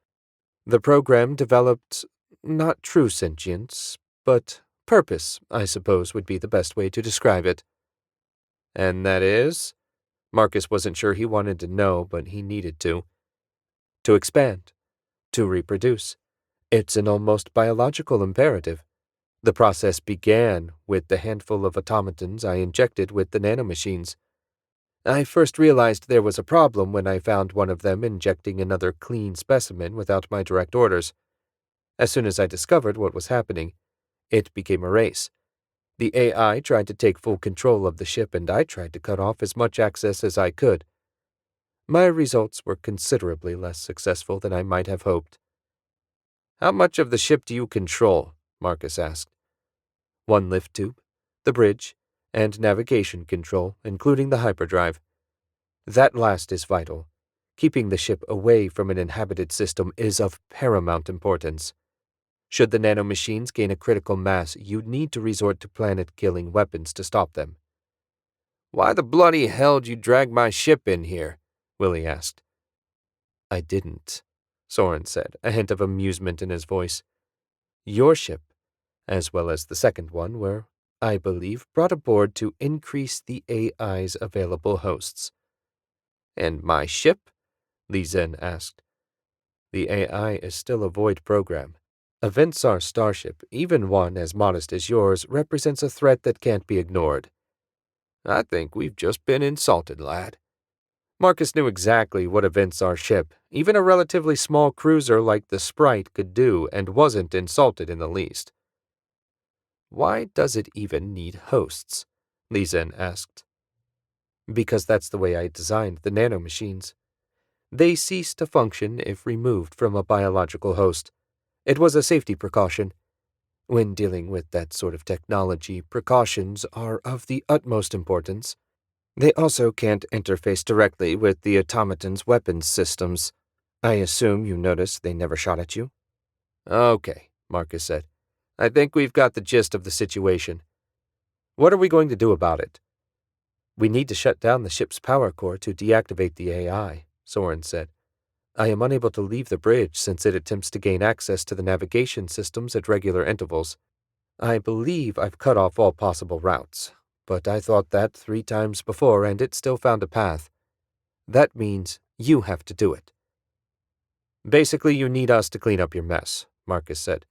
The program developed not true sentience, but purpose, I suppose would be the best way to describe it." "And that is?" Marcus wasn't sure he wanted to know, but he needed to. "To expand. To reproduce. It's an almost biological imperative. The process began with the handful of automatons I injected with the nanomachines. I first realized there was a problem when I found one of them injecting another clean specimen without my direct orders. As soon as I discovered what was happening, it became a race. The AI tried to take full control of the ship, and I tried to cut off as much access as I could. My results were considerably less successful than I might have hoped. "How much of the ship do you control?" Marcus asked. "One lift tube, the bridge, and navigation control, including the hyperdrive. That last is vital. Keeping the ship away from an inhabited system is of paramount importance. Should the nanomachines gain a critical mass, you'd need to resort to planet-killing weapons to stop them." "Why the bloody hell did you drag my ship in here?" Willy asked. "I didn't," Sorin said, a hint of amusement in his voice. "Your ship, as well as the second one, were, I believe, brought aboard to increase the AI's available hosts." "And my ship?" Li Zhen asked. "The AI is still a void program. A Vensar starship, even one as modest as yours, represents a threat that can't be ignored." "I think we've just been insulted, lad." Marcus knew exactly what a Vensar ship, even a relatively small cruiser like the Sprite, could do, and wasn't insulted in the least. "Why does it even need hosts?" Li Zhen asked. "Because that's the way I designed the nanomachines. They cease to function if removed from a biological host. It was a safety precaution. When dealing with that sort of technology, precautions are of the utmost importance. They also can't interface directly with the automaton's weapons systems. I assume you noticed they never shot at you?" "Okay," Marcus said. "I think we've got the gist of the situation. What are we going to do about it?" "We need to shut down the ship's power core to deactivate the AI," Sorin said. "I am unable to leave the bridge since it attempts to gain access to the navigation systems at regular intervals. I believe I've cut off all possible routes, but I thought that 3 times before and it still found a path. That means you have to do it." "Basically, you need us to clean up your mess," Marcus said.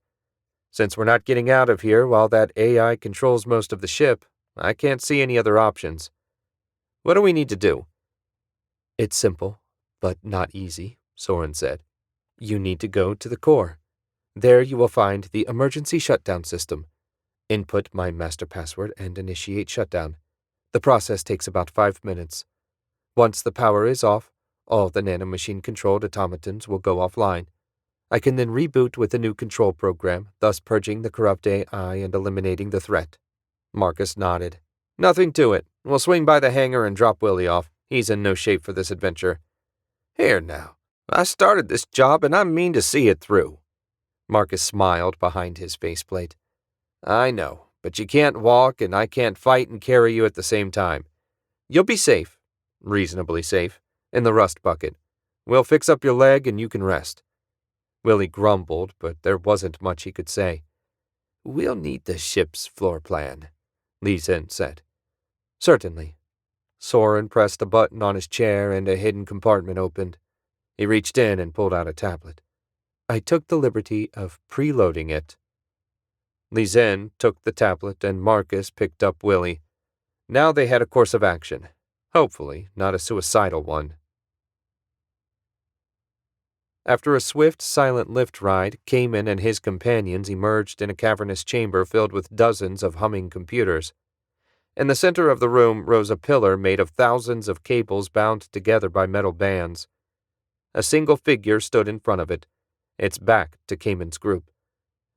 "Since we're not getting out of here while that AI controls most of the ship, I can't see any other options. What do we need to do?" "It's simple, but not easy," Sorin said. "You need to go to the core. There you will find the emergency shutdown system. Input my master password and initiate shutdown. The process takes about 5 minutes. Once the power is off, all the nanomachine-controlled automatons will go offline. I can then reboot with a new control program, thus purging the corrupt AI and eliminating the threat." Marcus nodded. "Nothing to it. We'll swing by the hangar and drop Willy off. He's in no shape for this adventure." "Here now. I started this job and I mean to see it through." Marcus smiled behind his faceplate. "I know, but you can't walk and I can't fight and carry you at the same time. You'll be safe, reasonably safe, in the rust bucket. We'll fix up your leg and you can rest." Willy grumbled, but there wasn't much he could say. "We'll need the ship's floor plan," Li Zhen said. "Certainly." Sorin pressed a button on his chair and a hidden compartment opened. He reached in and pulled out a tablet. I took the liberty of preloading it. Li Zhen took the tablet and Marcus picked up Willy. Now they had a course of action. Hopefully, not a suicidal one. After a swift, silent lift ride, Cayman and his companions emerged in a cavernous chamber filled with dozens of humming computers. In the center of the room rose a pillar made of thousands of cables bound together by metal bands. A single figure stood in front of it, its back to Cayman's group.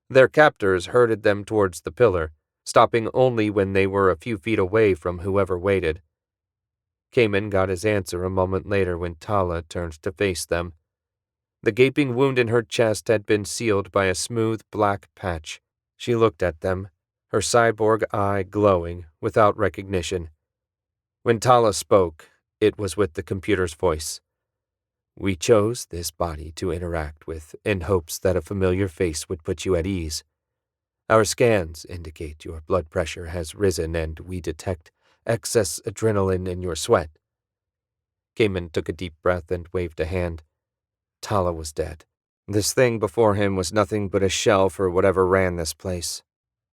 Their captors herded them towards the pillar, stopping only when they were a few feet away from whoever waited. Cayman got his answer a moment later when Tala turned to face them. The gaping wound in her chest had been sealed by a smooth black patch. She looked at them, her cyborg eye glowing, without recognition. When Tala spoke, it was with the computer's voice. "We chose this body to interact with in hopes that a familiar face would put you at ease. Our scans indicate your blood pressure has risen and we detect excess adrenaline in your sweat." Cayman took a deep breath and waved a hand. Tala was dead. This thing before him was nothing but a shell for whatever ran this place.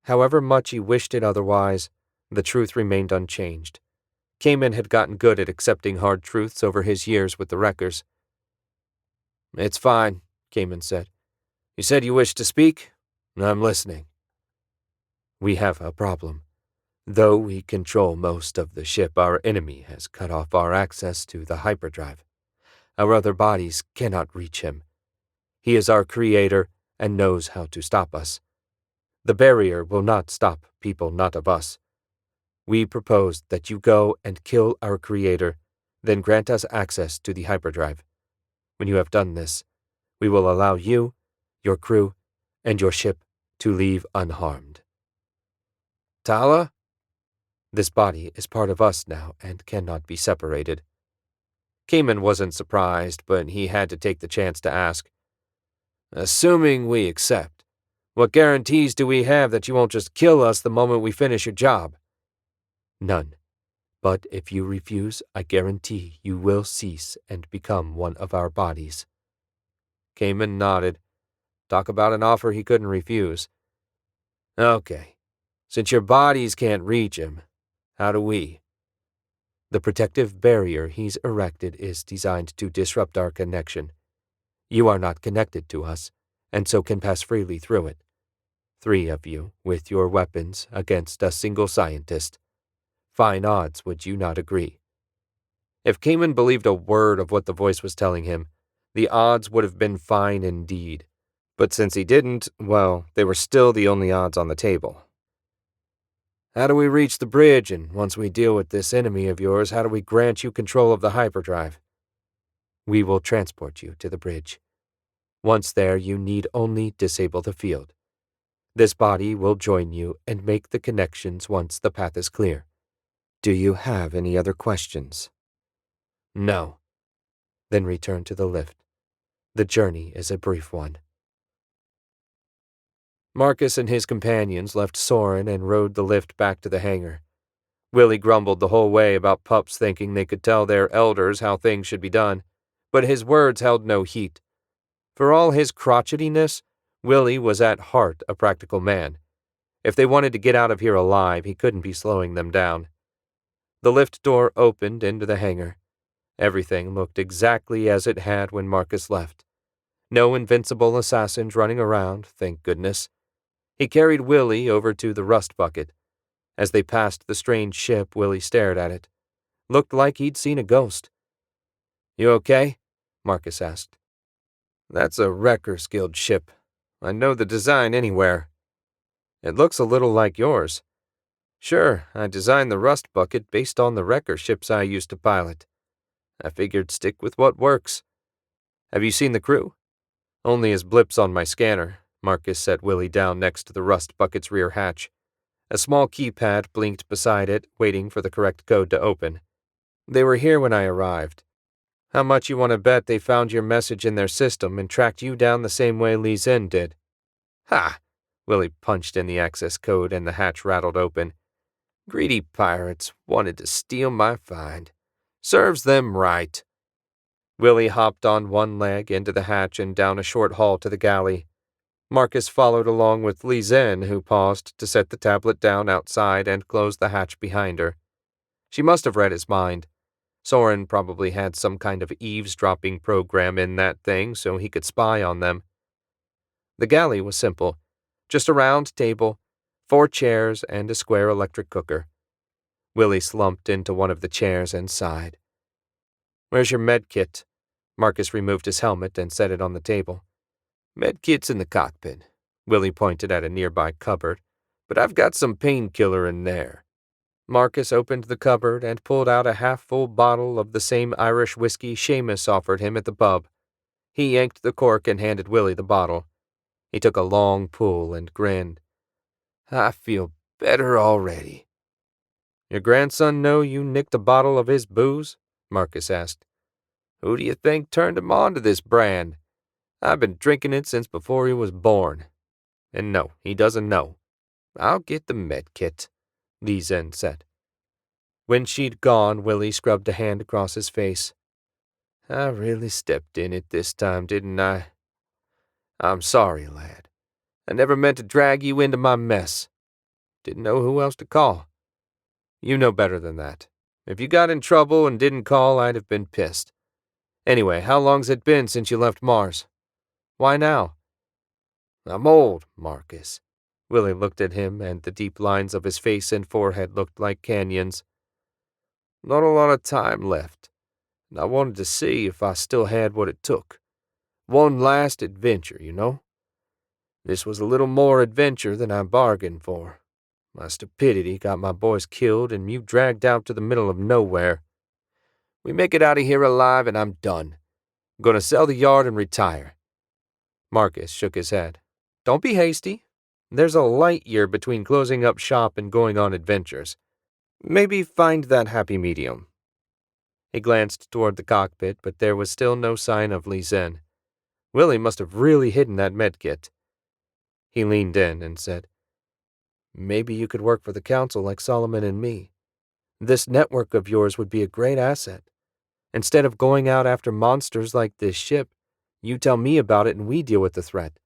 However much he wished it otherwise, the truth remained unchanged. Cayman had gotten good at accepting hard truths over his years with the Wreckers. "It's fine," Cayman said. "You said you wished to speak? I'm listening." "We have a problem. Though we control most of the ship, our enemy has cut off our access to the hyperdrive. Our other bodies cannot reach him. He is our creator and knows how to stop us. The barrier will not stop people not of us. We propose that you go and kill our creator, then grant us access to the hyperdrive. When you have done this, we will allow you, your crew, and your ship to leave unharmed. Tala? This body is part of us now and cannot be separated. Cayman wasn't surprised, but he had to take the chance to ask, assuming we accept, what guarantees do we have that you won't just kill us the moment we finish your job? None. But if you refuse, I guarantee you will cease and become one of our bodies. Cayman nodded. Talk about an offer he couldn't refuse. Okay. Since your bodies can't reach him, how do we? The protective barrier he's erected is designed to disrupt our connection. You are not connected to us, and so can pass freely through it. 3 of you, with your weapons, against a single scientist. Fine odds, would you not agree? If Cayman believed a word of what the voice was telling him, the odds would have been fine indeed. But since he didn't, well, they were still the only odds on the table. How do we reach the bridge, and once we deal with this enemy of yours, how do we grant you control of the hyperdrive? We will transport you to the bridge. Once there, you need only disable the field. This body will join you and make the connections once the path is clear. Do you have any other questions? No. Then return to the lift. The journey is a brief one. Marcus and his companions left Sorin and rode the lift back to the hangar. Willy grumbled the whole way about pups thinking they could tell their elders how things should be done, but his words held no heat. For all his crotchetiness, Willy was at heart a practical man. If they wanted to get out of here alive, he couldn't be slowing them down. The lift door opened into the hangar. Everything looked exactly as it had when Marcus left. No invincible assassins running around, thank goodness. He carried Willy over to the rust bucket. As they passed the strange ship, Willy stared at it. Looked like he'd seen a ghost. You okay? Marcus asked. That's a Wrecker's Guild ship. I know the design anywhere. It looks a little like yours. Sure, I designed the rust bucket based on the Wrecker ships I used to pilot. I figured stick with what works. Have you seen the crew? Only as blips on my scanner. Marcus set Willy down next to the rust bucket's rear hatch. A small keypad blinked beside it, waiting for the correct code to open. They were here when I arrived. How much you want to bet they found your message in their system and tracked you down the same way Li Zhen did? Ha! Willy punched in the access code and the hatch rattled open. Greedy pirates wanted to steal my find. Serves them right. Willy hopped on one leg into the hatch and down a short hall to the galley. Marcus followed along with Li Zhen, who paused to set the tablet down outside and close the hatch behind her. She must have read his mind. Sorin probably had some kind of eavesdropping program in that thing so he could spy on them. The galley was simple. Just a round table, 4 chairs, and a square electric cooker. Willy slumped into one of the chairs and sighed. Where's your med kit? Marcus removed his helmet and set it on the table. Med kit's in the cockpit. Willy pointed at a nearby cupboard. But I've got some painkiller in there. Marcus opened the cupboard and pulled out a half-full bottle of the same Irish whiskey Seamus offered him at the pub. He yanked the cork and handed Willy the bottle. He took a long pull and grinned. I feel better already. Your grandson know you nicked a bottle of his booze? Marcus asked. Who do you think turned him on to this brand? I've been drinking it since before he was born. And no, he doesn't know. I'll get the med kit, Li Zhen said. When she'd gone, Willy scrubbed a hand across his face. I really stepped in it this time, didn't I? I'm sorry, lad. I never meant to drag you into my mess. Didn't know who else to call. You know better than that. If you got in trouble and didn't call, I'd have been pissed. Anyway, how long's it been since you left Mars? Why now? I'm old, Marcus. Willy looked at him, and the deep lines of his face and forehead looked like canyons. Not a lot of time left. and I wanted to see if I still had what it took. One last adventure, you know? This was a little more adventure than I bargained for. My stupidity got my boys killed and you dragged out to the middle of nowhere. We make it out of here alive and I'm done. I'm going to sell the yard and retire. Marcus shook his head. Don't be hasty. There's a light year between closing up shop and going on adventures. Maybe find that happy medium. He glanced toward the cockpit, but there was still no sign of Li Zhen. Willy must have really hidden that medkit. He leaned in and said, Maybe you could work for the council like Solomon and me. This network of yours would be a great asset. Instead of going out after monsters like this ship, you tell me about it and we deal with the threat.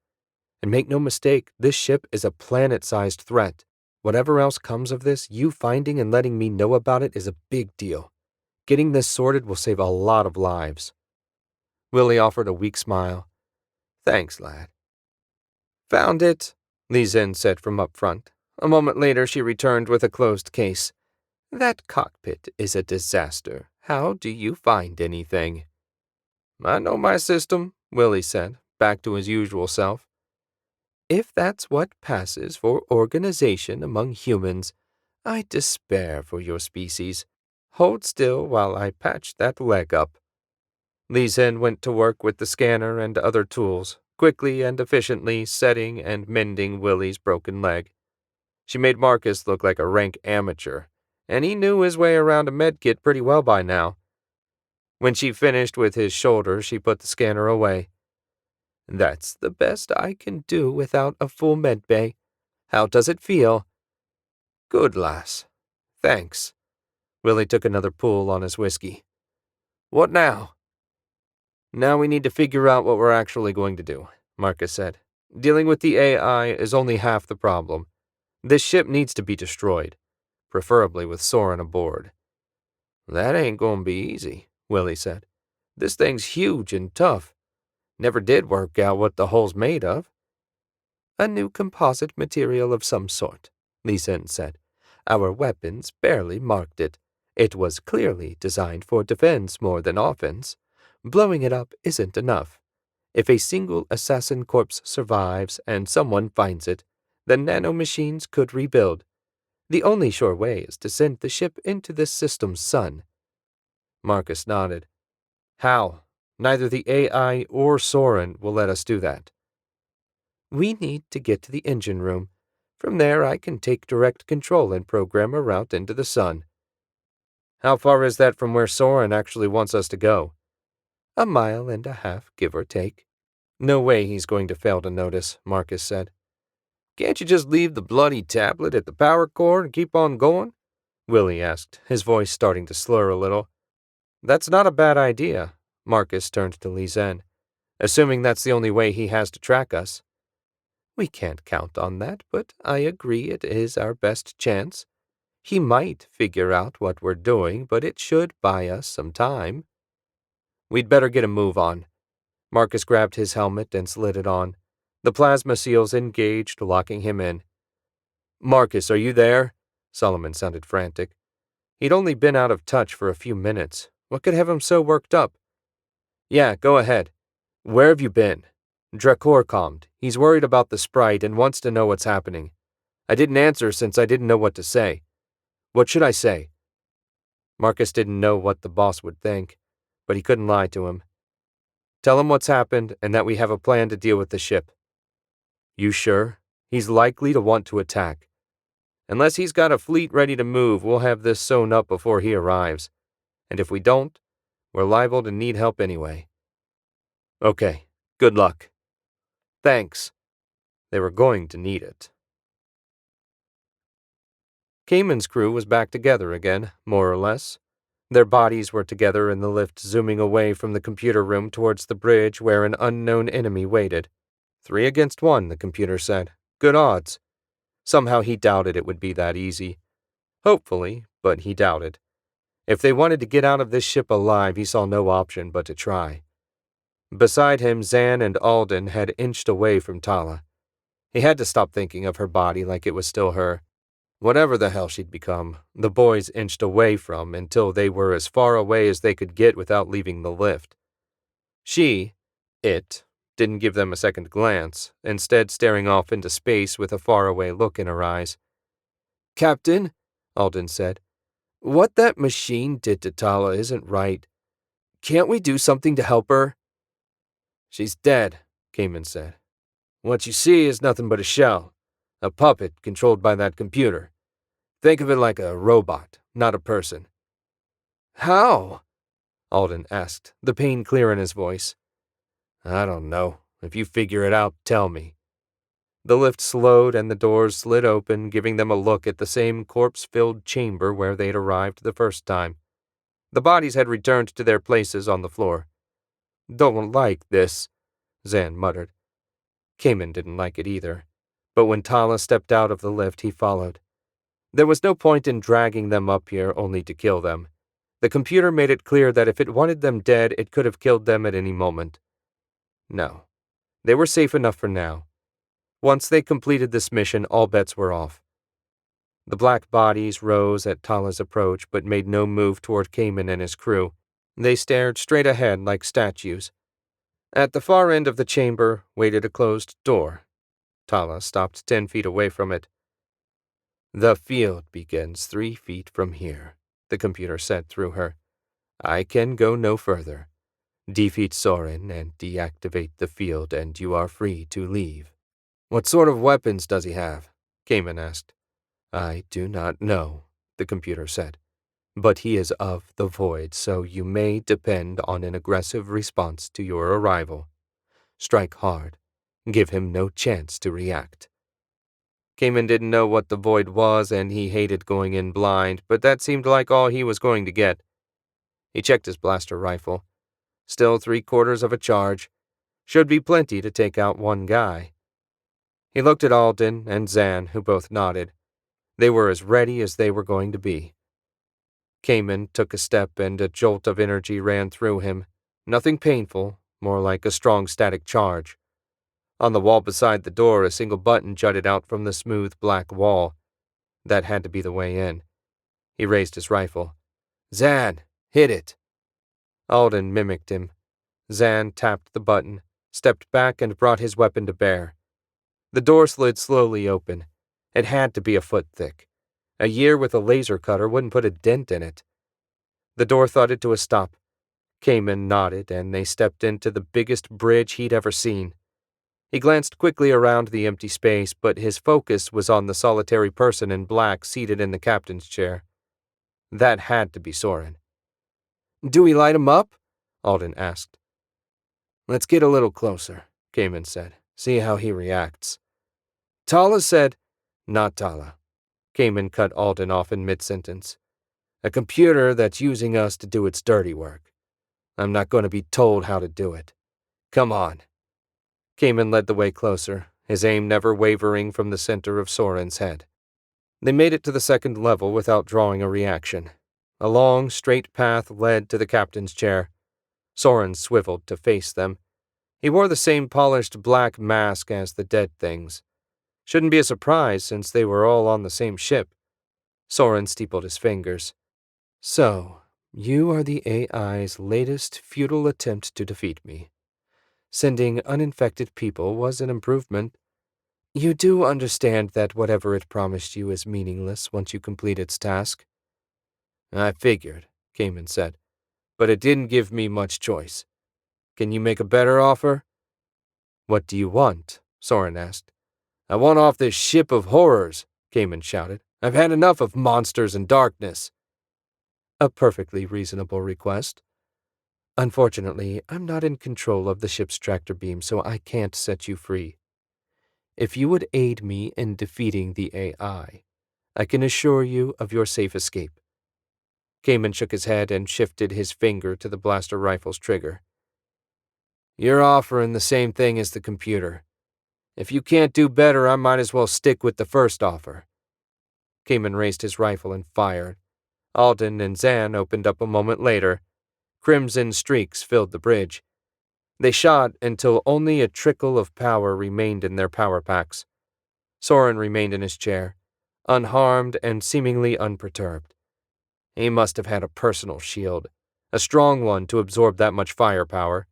And make no mistake, this ship is a planet-sized threat. Whatever else comes of this, you finding and letting me know about it is a big deal. Getting this sorted will save a lot of lives. Willy offered a weak smile. Thanks, lad. Found it, Li Zhen said from up front. A moment later, she returned with a closed case. That cockpit is a disaster. How do you find anything? I know my system, Willy said, back to his usual self. If that's what passes for organization among humans, I despair for your species. Hold still while I patch that leg up. Li Zhen went to work with the scanner and other tools, quickly and efficiently setting and mending Willy's broken leg. She made Marcus look like a rank amateur, and he knew his way around a medkit pretty well by now. When she finished with his shoulder, she put the scanner away. That's the best I can do without a full medbay. How does it feel? Good, lass. Thanks. Willy took another pull on his whiskey. What now? Now we need to figure out what we're actually going to do, Marcus said. Dealing with the AI is only half the problem. This ship needs to be destroyed, preferably with Sorin aboard. That ain't going to be easy, Willy said. This thing's huge and tough. Never did work out what the hull's made of. A new composite material of some sort, Li Zhen said. Our weapons barely marked it. It was clearly designed for defense more than offense. Blowing it up isn't enough. If a single assassin corpse survives and someone finds it, the nanomachines could rebuild. The only sure way is to send the ship into this system's sun. Marcus nodded. How? Neither the AI or Sorin will let us do that. We need to get to the engine room. From there I can take direct control and program a route into the sun. How far is that from where Sorin actually wants us to go? 1.5 miles, give or take. No way he's going to fail to notice, Marcus said. Can't you just leave the bloody tablet at the power core and keep on going? Willy asked, his voice starting to slur a little. That's not a bad idea, Marcus turned to Li Zhen, assuming that's the only way he has to track us. We can't count on that, but I agree it is our best chance. He might figure out what we're doing, but it should buy us some time. We'd better get a move on. Marcus grabbed his helmet and slid it on. The plasma seals engaged, locking him in. Marcus, are you there? Solomon sounded frantic. He'd only been out of touch for a few minutes. What could have him so worked up? Yeah, go ahead. Where have you been? Drakor calmed. He's worried about the sprite and wants to know what's happening. I didn't answer since I didn't know what to say. What should I say? Marcus didn't know what the boss would think, but he couldn't lie to him. Tell him what's happened and that we have a plan to deal with the ship. You sure? He's likely to want to attack. Unless he's got a fleet ready to move, we'll have this sewn up before he arrives. And if we don't, we're liable to need help anyway. Okay, good luck. Thanks. They were going to need it. Cayman's crew was back together again, more or less. Their bodies were together in the lift zooming away from the computer room towards the bridge where an unknown enemy waited. 3 against 1, the computer said. Good odds. Somehow he doubted it would be that easy. Hopefully, but he doubted. If they wanted to get out of this ship alive, he saw no option but to try. Beside him, Zan and Alden had inched away from Tala. He had to stop thinking of her body like it was still her. Whatever the hell she'd become, the boys inched away from until they were as far away as they could get without leaving the lift. It, didn't give them a second glance, instead staring off into space with a faraway look in her eyes. "Captain," Alden said, "what that machine did to Tala isn't right. Can't we do something to help her?" "She's dead," Kamen said. "What you see is nothing but a shell, a puppet controlled by that computer. Think of it like a robot, not a person." "How?" Alden asked, the pain clear in his voice. "I don't know. If you figure it out, tell me." The lift slowed and the doors slid open, giving them a look at the same corpse-filled chamber where they'd arrived the first time. The bodies had returned to their places on the floor. "Don't like this," Zan muttered. Kamen didn't like it either, but when Tala stepped out of the lift, he followed. There was no point in dragging them up here only to kill them. The computer made it clear that if it wanted them dead, it could have killed them at any moment. No, they were safe enough for now. Once they completed this mission, all bets were off. The black bodies rose at Tala's approach but made no move toward Kamen and his crew. They stared straight ahead like statues. At the far end of the chamber waited a closed door. Tala stopped 10 feet away from it. "The field begins 3 feet from here," the computer said through her. "I can go no further. Defeat Sorin and deactivate the field and you are free to leave." "What sort of weapons does he have?" Kamen asked. "I do not know," the computer said. "But he is of the void, so you may depend on an aggressive response to your arrival. Strike hard. Give him no chance to react." Kamen didn't know what the void was, and he hated going in blind, but that seemed like all he was going to get. He checked his blaster rifle. Still 3/4 of a charge. Should be plenty to take out one guy. He looked at Alden and Zan, who both nodded. They were as ready as they were going to be. Kamen took a step and a jolt of energy ran through him. Nothing painful, more like a strong static charge. On the wall beside the door, a single button jutted out from the smooth black wall. That had to be the way in. He raised his rifle. "Zan, hit it." Alden mimicked him. Zan tapped the button, stepped back and brought his weapon to bear. The door slid slowly open. It had to be a foot thick. A year with a laser cutter wouldn't put a dent in it. The door thudded to a stop. Kamen nodded, and they stepped into the biggest bridge he'd ever seen. He glanced quickly around the empty space, but his focus was on the solitary person in black seated in the captain's chair. That had to be Sorin. "Do we light him up?" Alden asked. "Let's get a little closer," Kamen said. "See how he reacts." "Tala said—" "Not Tala." Kamen cut Alden off in mid-sentence. "A computer that's using us to do its dirty work. I'm not going to be told how to do it. Come on." Kamen led the way closer, his aim never wavering from the center of Sorin's head. They made it to the second level without drawing a reaction. A long, straight path led to the captain's chair. Sorin swiveled to face them. He wore the same polished black mask as the dead things. Shouldn't be a surprise since they were all on the same ship. Sorin steepled his fingers. "So, you are the AI's latest futile attempt to defeat me. Sending uninfected people was an improvement. You do understand that whatever it promised you is meaningless once you complete its task?" "I figured," Kamen said, "but it didn't give me much choice. Can you make a better offer?" "What do you want?" Sorin asked. "I want off this ship of horrors," Kamen shouted. "I've had enough of monsters and darkness." "A perfectly reasonable request. Unfortunately, I'm not in control of the ship's tractor beam, so I can't set you free. If you would aid me in defeating the AI, I can assure you of your safe escape." Kamen shook his head and shifted his finger to the blaster rifle's trigger. "You're offering the same thing as the computer. If you can't do better, I might as well stick with the first offer." Kamen raised his rifle and fired. Alden and Zan opened up a moment later. Crimson streaks filled the bridge. They shot until only a trickle of power remained in their power packs. Sorin remained in his chair. unharmed and seemingly unperturbed. He must have had a personal shield, a strong one to absorb that much firepower.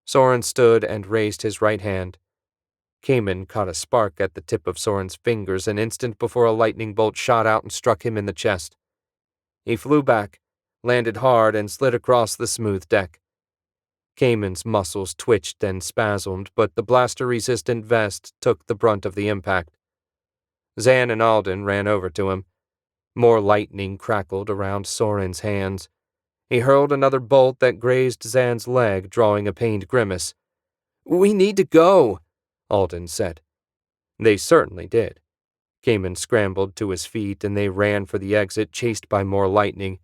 Sorin stood and raised his right hand. Cayman caught a spark at the tip of Sorin's fingers an instant before a lightning bolt shot out and struck him in the chest. He flew back, landed hard, and slid across the smooth deck. Cayman's muscles twitched and spasmed, but the blaster-resistant vest took the brunt of the impact. Zan and Alden ran over to him. More lightning crackled around Sorin's hands. He hurled another bolt that grazed Zan's leg, drawing a pained grimace. "We need to go," Alden said. They certainly did. Cayman scrambled to his feet and they ran for the exit, chased by more lightning.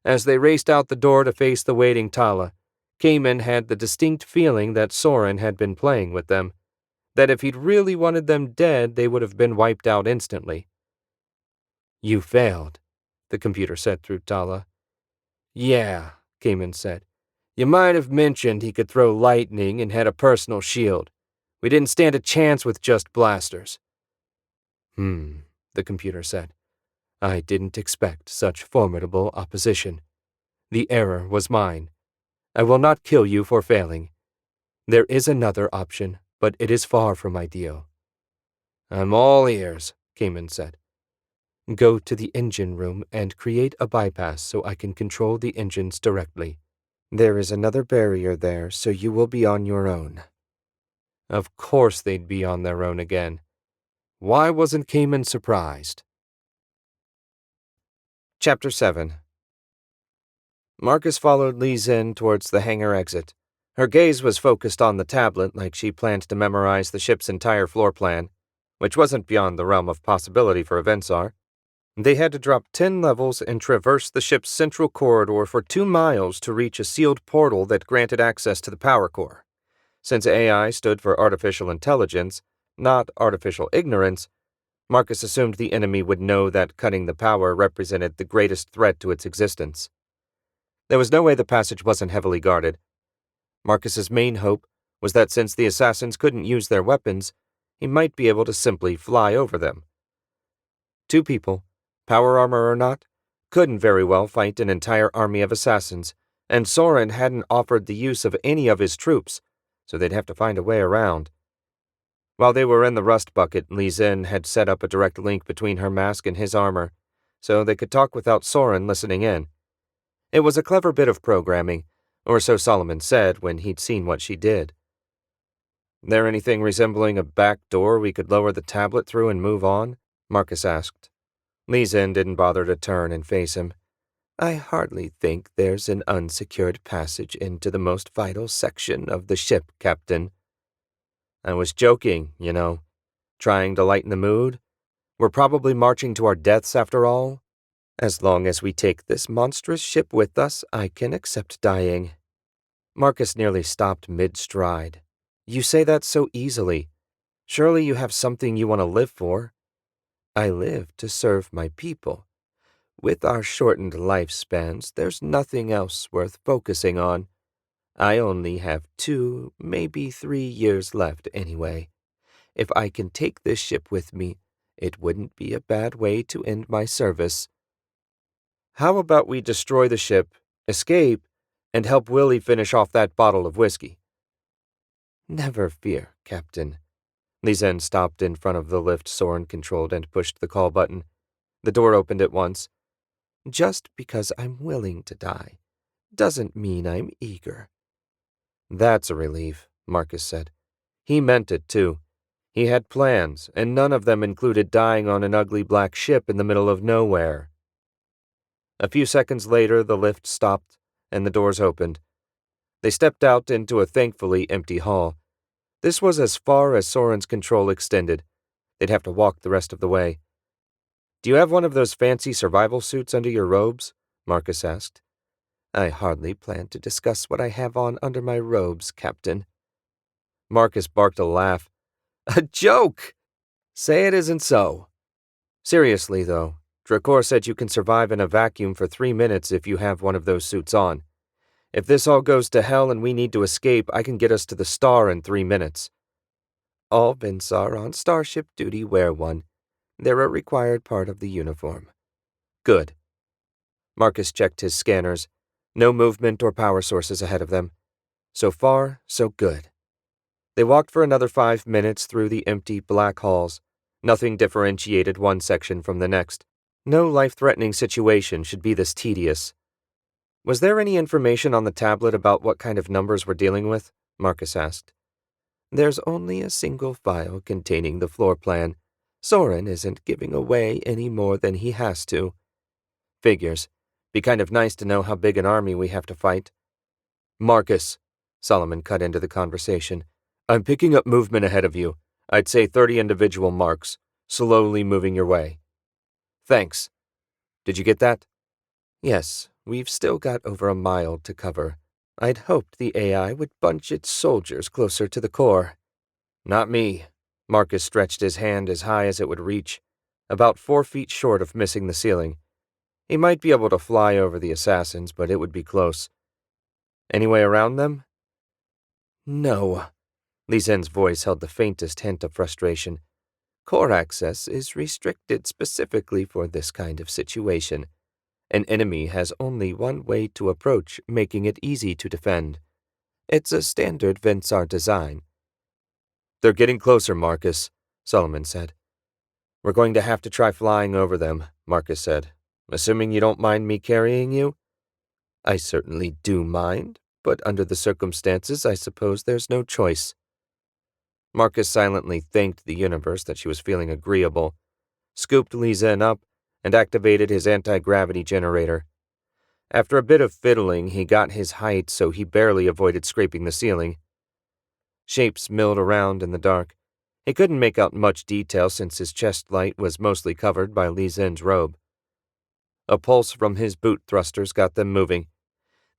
As they raced out the door to face the waiting Tala, Cayman had the distinct feeling that Sorin had been playing with them, that if he'd really wanted them dead, they would have been wiped out instantly. "You failed," the computer said through Tala. "Yeah," Cayman said. "You might have mentioned he could throw lightning and had a personal shield. We didn't stand a chance with just blasters." The computer said. "I didn't expect such formidable opposition. The error was mine. I will not kill you for failing. There is another option, but it is far from ideal." "I'm all ears," Cayman said. "Go to the engine room and create a bypass so I can control the engines directly. There is another barrier there, so you will be on your own." Of course they'd be on their own again. Why wasn't Cayman surprised? Chapter 7. Marcus followed Li Xin towards the hangar exit. Her gaze was focused on the tablet like she planned to memorize the ship's entire floor plan, which wasn't beyond the realm of possibility for a Vensar. They had to drop 10 levels and traverse the ship's central corridor for 2 miles to reach a sealed portal that granted access to the power core. Since AI stood for artificial intelligence, not artificial ignorance, Marcus assumed the enemy would know that cutting the power represented the greatest threat to its existence. There was no way the passage wasn't heavily guarded. Marcus's main hope was that since the assassins couldn't use their weapons, he might be able to simply fly over them. 2 people, power armor or not, couldn't very well fight an entire army of assassins, and Sorin hadn't offered the use of any of his troops, so they'd have to find a way around. While they were in the rust bucket, Li Xin had set up a direct link between her mask and his armor, so they could talk without Sorin listening in. It was a clever bit of programming, or so Solomon said when he'd seen what she did. "There anything resembling a back door we could lower the tablet through and move on?" Marcus asked. Li Xin didn't bother to turn and face him. "I hardly think there's an unsecured passage into the most vital section of the ship, Captain." "I was joking, you know. Trying to lighten the mood. We're probably marching to our deaths after all. As long as we take this monstrous ship with us, I can accept dying." Marcus nearly stopped mid-stride. "You say that so easily. Surely you have something you want to live for." "I live to serve my people. With our shortened lifespans, there's nothing else worth focusing on. I only have 2, maybe 3 years left anyway. If I can take this ship with me, it wouldn't be a bad way to end my service." "How about we destroy the ship, escape, and help Willy finish off that bottle of whiskey?" "Never fear, Captain." Li Xin stopped in front of the lift Sorin controlled and pushed the call button. The door opened at once. "Just because I'm willing to die doesn't mean I'm eager." "That's a relief," Marcus said. He meant it, too. He had plans, and none of them included dying on an ugly black ship in the middle of nowhere. A few seconds later, the lift stopped, and the doors opened. They stepped out into a thankfully empty hall. This was as far as Sorin's control extended. They'd have to walk the rest of the way. "Do you have one of those fancy survival suits under your robes?" Marcus asked. "I hardly plan to discuss what I have on under my robes, Captain." Marcus barked a laugh. "A joke! Say it isn't so." "Seriously, though, Dracor said you can survive in a vacuum for 3 minutes if you have one of those suits on. If this all goes to hell and we need to escape, I can get us to the star in 3 minutes." "All Vensar on starship duty wear one. They're a required part of the uniform. Good. Marcus checked his scanners. No movement or power sources ahead of them. So far, so good. They walked for another 5 minutes through the empty black halls. Nothing differentiated one section from the next. No life-threatening situation should be this tedious. Was there any information on the tablet about what kind of numbers we're dealing with? Marcus asked. There's only a single file containing the floor plan. Sorin isn't giving away any more than he has to. Figures. Be kind of nice to know how big an army we have to fight. Marcus, Solomon cut into the conversation. I'm picking up movement ahead of you. I'd say 30 individual marks, slowly moving your way. Thanks. Did you get that? Yes, we've still got over a mile to cover. I'd hoped the AI would bunch its soldiers closer to the core. Not me. Marcus stretched his hand as high as it would reach, about 4 feet short of missing the ceiling. He might be able to fly over the assassins, but it would be close. Any way around them? No. Li Zhen's voice held the faintest hint of frustration. Core access is restricted specifically for this kind of situation. An enemy has only one way to approach, making it easy to defend. It's a standard Vensar design. They're getting closer, Marcus, Solomon said. We're going to have to try flying over them, Marcus said. Assuming you don't mind me carrying you? I certainly do mind, but under the circumstances, I suppose there's no choice. Marcus silently thanked the universe that she was feeling agreeable, scooped Li Zhen up, and activated his anti-gravity generator. After a bit of fiddling, he got his height so he barely avoided scraping the ceiling. Shapes milled around in the dark. He couldn't make out much detail since his chest light was mostly covered by Li Zhen's robe. A pulse from his boot thrusters got them moving.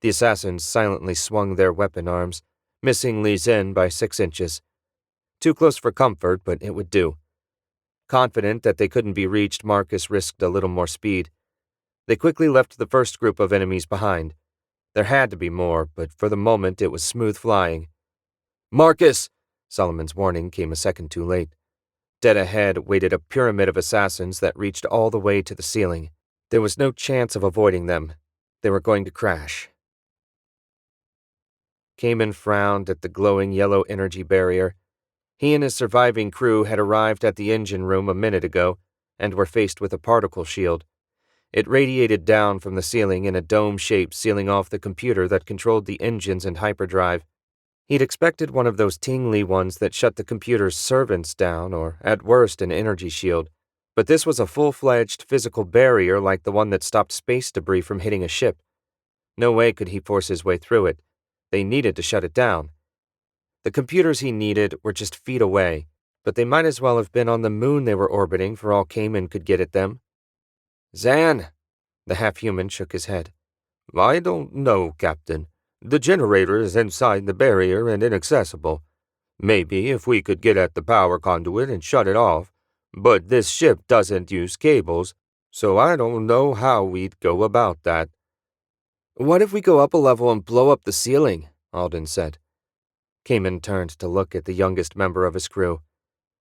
The assassins silently swung their weapon arms, missing Li Zhen by 6 inches. Too close for comfort, but it would do. Confident that they couldn't be reached, Marcus risked a little more speed. They quickly left the first group of enemies behind. There had to be more, but for the moment it was smooth flying. Marcus! Solomon's warning came a second too late. Dead ahead waited a pyramid of assassins that reached all the way to the ceiling. There was no chance of avoiding them. They were going to crash. Kamen frowned at the glowing yellow energy barrier. He and his surviving crew had arrived at the engine room a minute ago and were faced with a particle shield. It radiated down from the ceiling in a dome shape, sealing off the computer that controlled the engines and hyperdrive. He'd expected one of those tingly ones that shut the computer's servants down, or at worst an energy shield. But this was a full-fledged physical barrier like the one that stopped space debris from hitting a ship. No way could he force his way through it. They needed to shut it down. The computers he needed were just feet away, but they might as well have been on the moon they were orbiting for all Kamen could get at them. Zan! The half-human shook his head. I don't know, Captain. The generator is inside the barrier and inaccessible. Maybe if we could get at the power conduit and shut it off, but this ship doesn't use cables, so I don't know how we'd go about that. What if we go up a level and blow up the ceiling? Alden said. Kamen turned to look at the youngest member of his crew.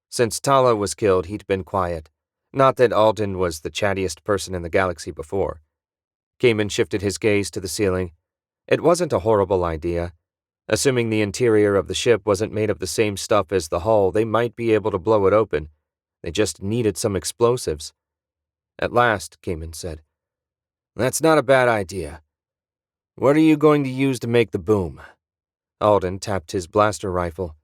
Since Tala was killed, he'd been quiet. Not that Alden was the chattiest person in the galaxy before. Kamen shifted his gaze to the ceiling. It wasn't a horrible idea. Assuming the interior of the ship wasn't made of the same stuff as the hull, they might be able to blow it open. They just needed some explosives. At last, Kamen said, That's not a bad idea. What are you going to use to make the boom? Alden tapped his blaster rifle.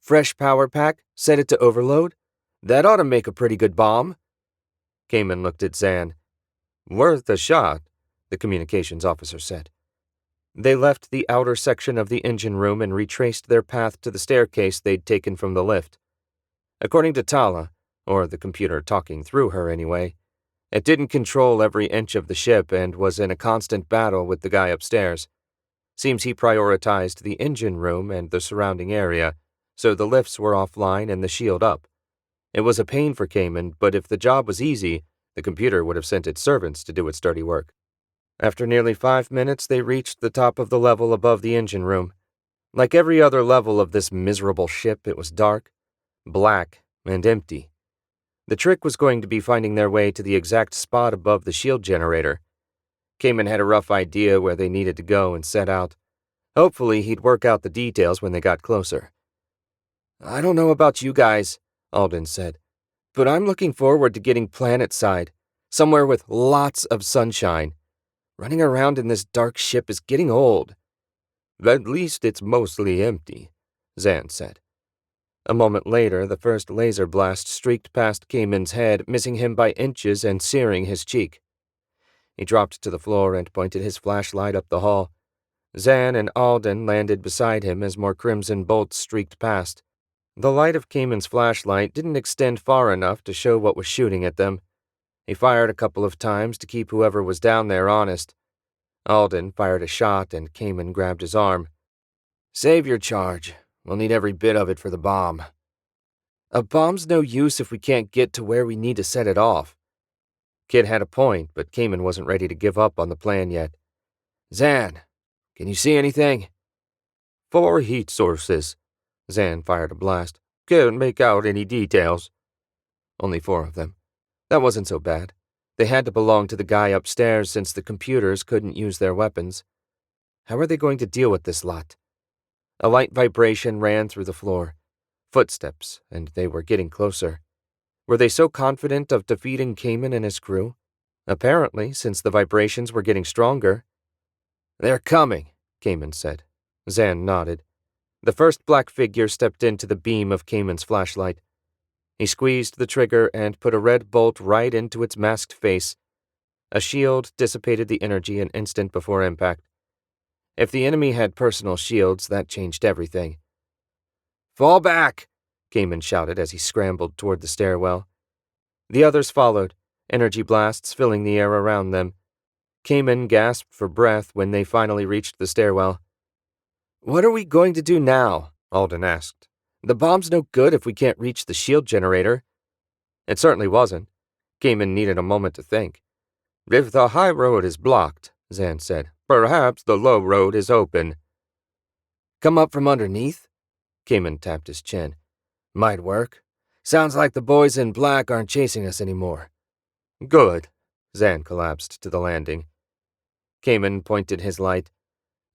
Fresh power pack? Set it to overload? That ought to make a pretty good bomb. Kamen looked at Zan. Worth a shot, the communications officer said. They left the outer section of the engine room and retraced their path to the staircase they'd taken from the lift. According to Tala, or the computer talking through her anyway, it didn't control every inch of the ship and was in a constant battle with the guy upstairs. Seems he prioritized the engine room and the surrounding area, so the lifts were offline and the shield up. It was a pain for Kamen, but if the job was easy, the computer would have sent its servants to do its dirty work. After nearly 5 minutes, they reached the top of the level above the engine room. Like every other level of this miserable ship, it was dark, black, and empty. The trick was going to be finding their way to the exact spot above the shield generator. Kamen had a rough idea where they needed to go and set out. Hopefully, he'd work out the details when they got closer. "I don't know about you guys," Alden said, "but I'm looking forward to getting planet-side, somewhere with lots of sunshine. Running around in this dark ship is getting old." "At least it's mostly empty," Zan said. A moment later, the first laser blast streaked past Kamen's head, missing him by inches and searing his cheek. He dropped to the floor and pointed his flashlight up the hall. Zan and Alden landed beside him as more crimson bolts streaked past. The light of Kamen's flashlight didn't extend far enough to show what was shooting at them. He fired a couple of times to keep whoever was down there honest. Alden fired a shot and Kamen grabbed his arm. "Save your charge. We'll need every bit of it for the bomb." "A bomb's no use if we can't get to where we need to set it off." Kid had a point, but Kamen wasn't ready to give up on the plan yet. "Zan, can you see anything?" "4 heat sources." Zan fired a blast. "Can't make out any details." Only 4 of them. That wasn't so bad. They had to belong to the guy upstairs since the computers couldn't use their weapons. How were they going to deal with this lot? A light vibration ran through the floor. Footsteps, and they were getting closer. Were they so confident of defeating Kamen and his crew? Apparently, since the vibrations were getting stronger. "They're coming," Kamen said. Zan nodded. The first black figure stepped into the beam of Kamen's flashlight. He squeezed the trigger and put a red bolt right into its masked face. A shield dissipated the energy an instant before impact. If the enemy had personal shields, that changed everything. "Fall back!" Kamen shouted as he scrambled toward the stairwell. The others followed, energy blasts filling the air around them. Kamen gasped for breath when they finally reached the stairwell. "What are we going to do now?" Alden asked. "The bomb's no good if we can't reach the shield generator." It certainly wasn't. Kamen needed a moment to think. "If the high road is blocked," Zan said, "perhaps the low road is open." "Come up from underneath?" Kamen tapped his chin. "Might work. Sounds like the boys in black aren't chasing us anymore." "Good." Zan collapsed to the landing. Kamen pointed his light.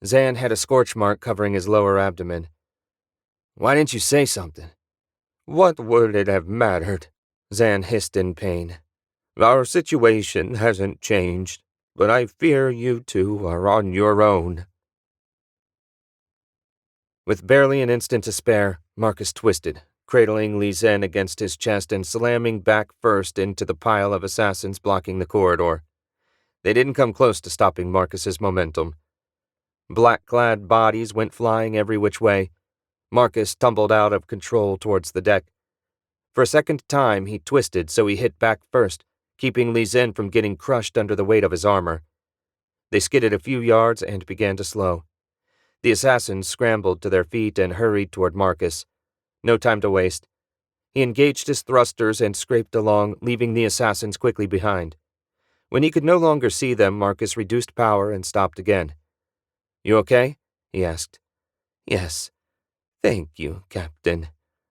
Zan had a scorch mark covering his lower abdomen. "Why didn't you say something?" "What would it have mattered?" Zan hissed in pain. "Our situation hasn't changed, but I fear you two are on your own." With barely an instant to spare, Marcus twisted, cradling Li Zhen against his chest and slamming back first into the pile of assassins blocking the corridor. They didn't come close to stopping Marcus's momentum. Black-clad bodies went flying every which way. Marcus tumbled out of control towards the deck. For a second time, he twisted so he hit back first, keeping Li Zhen from getting crushed under the weight of his armor. They skidded a few yards and began to slow. The assassins scrambled to their feet and hurried toward Marcus. No time to waste. He engaged his thrusters and scraped along, leaving the assassins quickly behind. When he could no longer see them, Marcus reduced power and stopped again. "You okay?" he asked. "Yes. Thank you, Captain.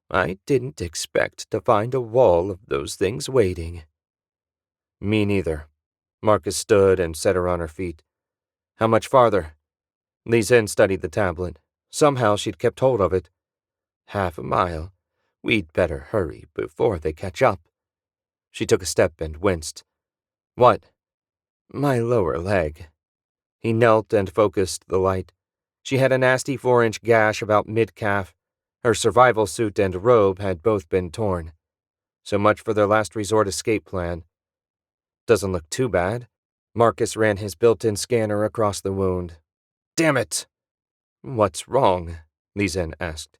I didn't expect to find a wall of those things waiting." "Me neither." Marcus stood and set her on her feet. "How much farther?" Li Zhen studied the tablet. Somehow she'd kept hold of it. "Half a mile. We'd better hurry before they catch up." She took a step and winced. "What?" "My lower leg." He knelt and focused the light. She had a nasty 4-inch gash about mid-calf. Her survival suit and robe had both been torn. So much for their last resort escape plan. "Doesn't look too bad." Marcus ran his built-in scanner across the wound. "Damn it!" "What's wrong?" Li Zhen asked.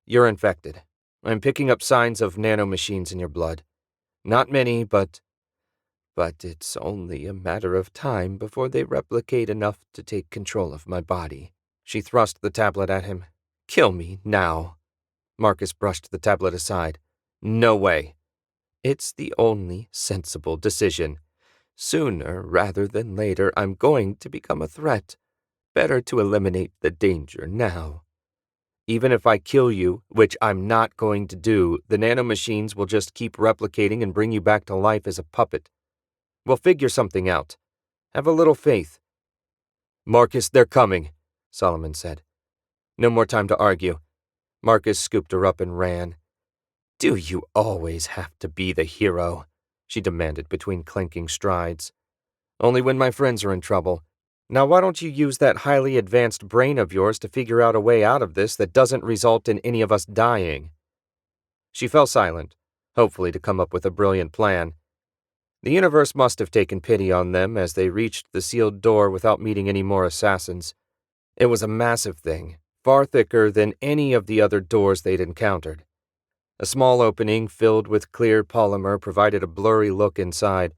"You're infected. I'm picking up signs of nanomachines in your blood. Not many, but it's only a matter of time before they replicate enough to take control of my body." She thrust the tablet at him. "Kill me now." Marcus brushed the tablet aside. "No way." "It's the only sensible decision. Sooner rather than later, I'm going to become a threat. Better to eliminate the danger now." Even if I kill you, which I'm not going to do, the nanomachines will just keep replicating and bring you back to life as a puppet. We'll figure something out. Have a little faith." "Marcus, they're coming," Solomon said. No more time to argue. Marcus scooped her up and ran. "Do you always have to be the hero?" she demanded between clanking strides. "Only when my friends are in trouble. Now why don't you use that highly advanced brain of yours to figure out a way out of this that doesn't result in any of us dying?" She fell silent, hopefully to come up with a brilliant plan. The universe must have taken pity on them as they reached the sealed door without meeting any more assassins. It was a massive thing, far thicker than any of the other doors they'd encountered. A small opening filled with clear polymer provided a blurry look inside.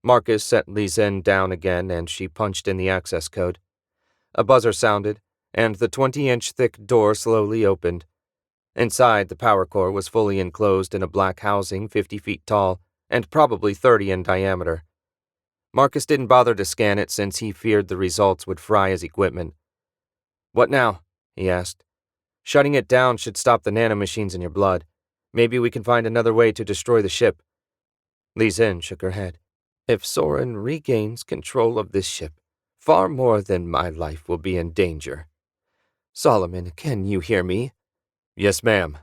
Marcus set Li Zhen down again and she punched in the access code. A buzzer sounded, and the 20-inch thick door slowly opened. Inside, the power core was fully enclosed in a black housing 50 feet tall and probably 30 in diameter. Marcus didn't bother to scan it since he feared the results would fry his equipment. "What now?" he asked. "Shutting it down should stop the nanomachines in your blood. Maybe we can find another way to destroy the ship." Li Zhen shook her head. "If Sorin regains control of this ship, far more than my life will be in danger. Solomon, can you hear me?" "Yes, ma'am."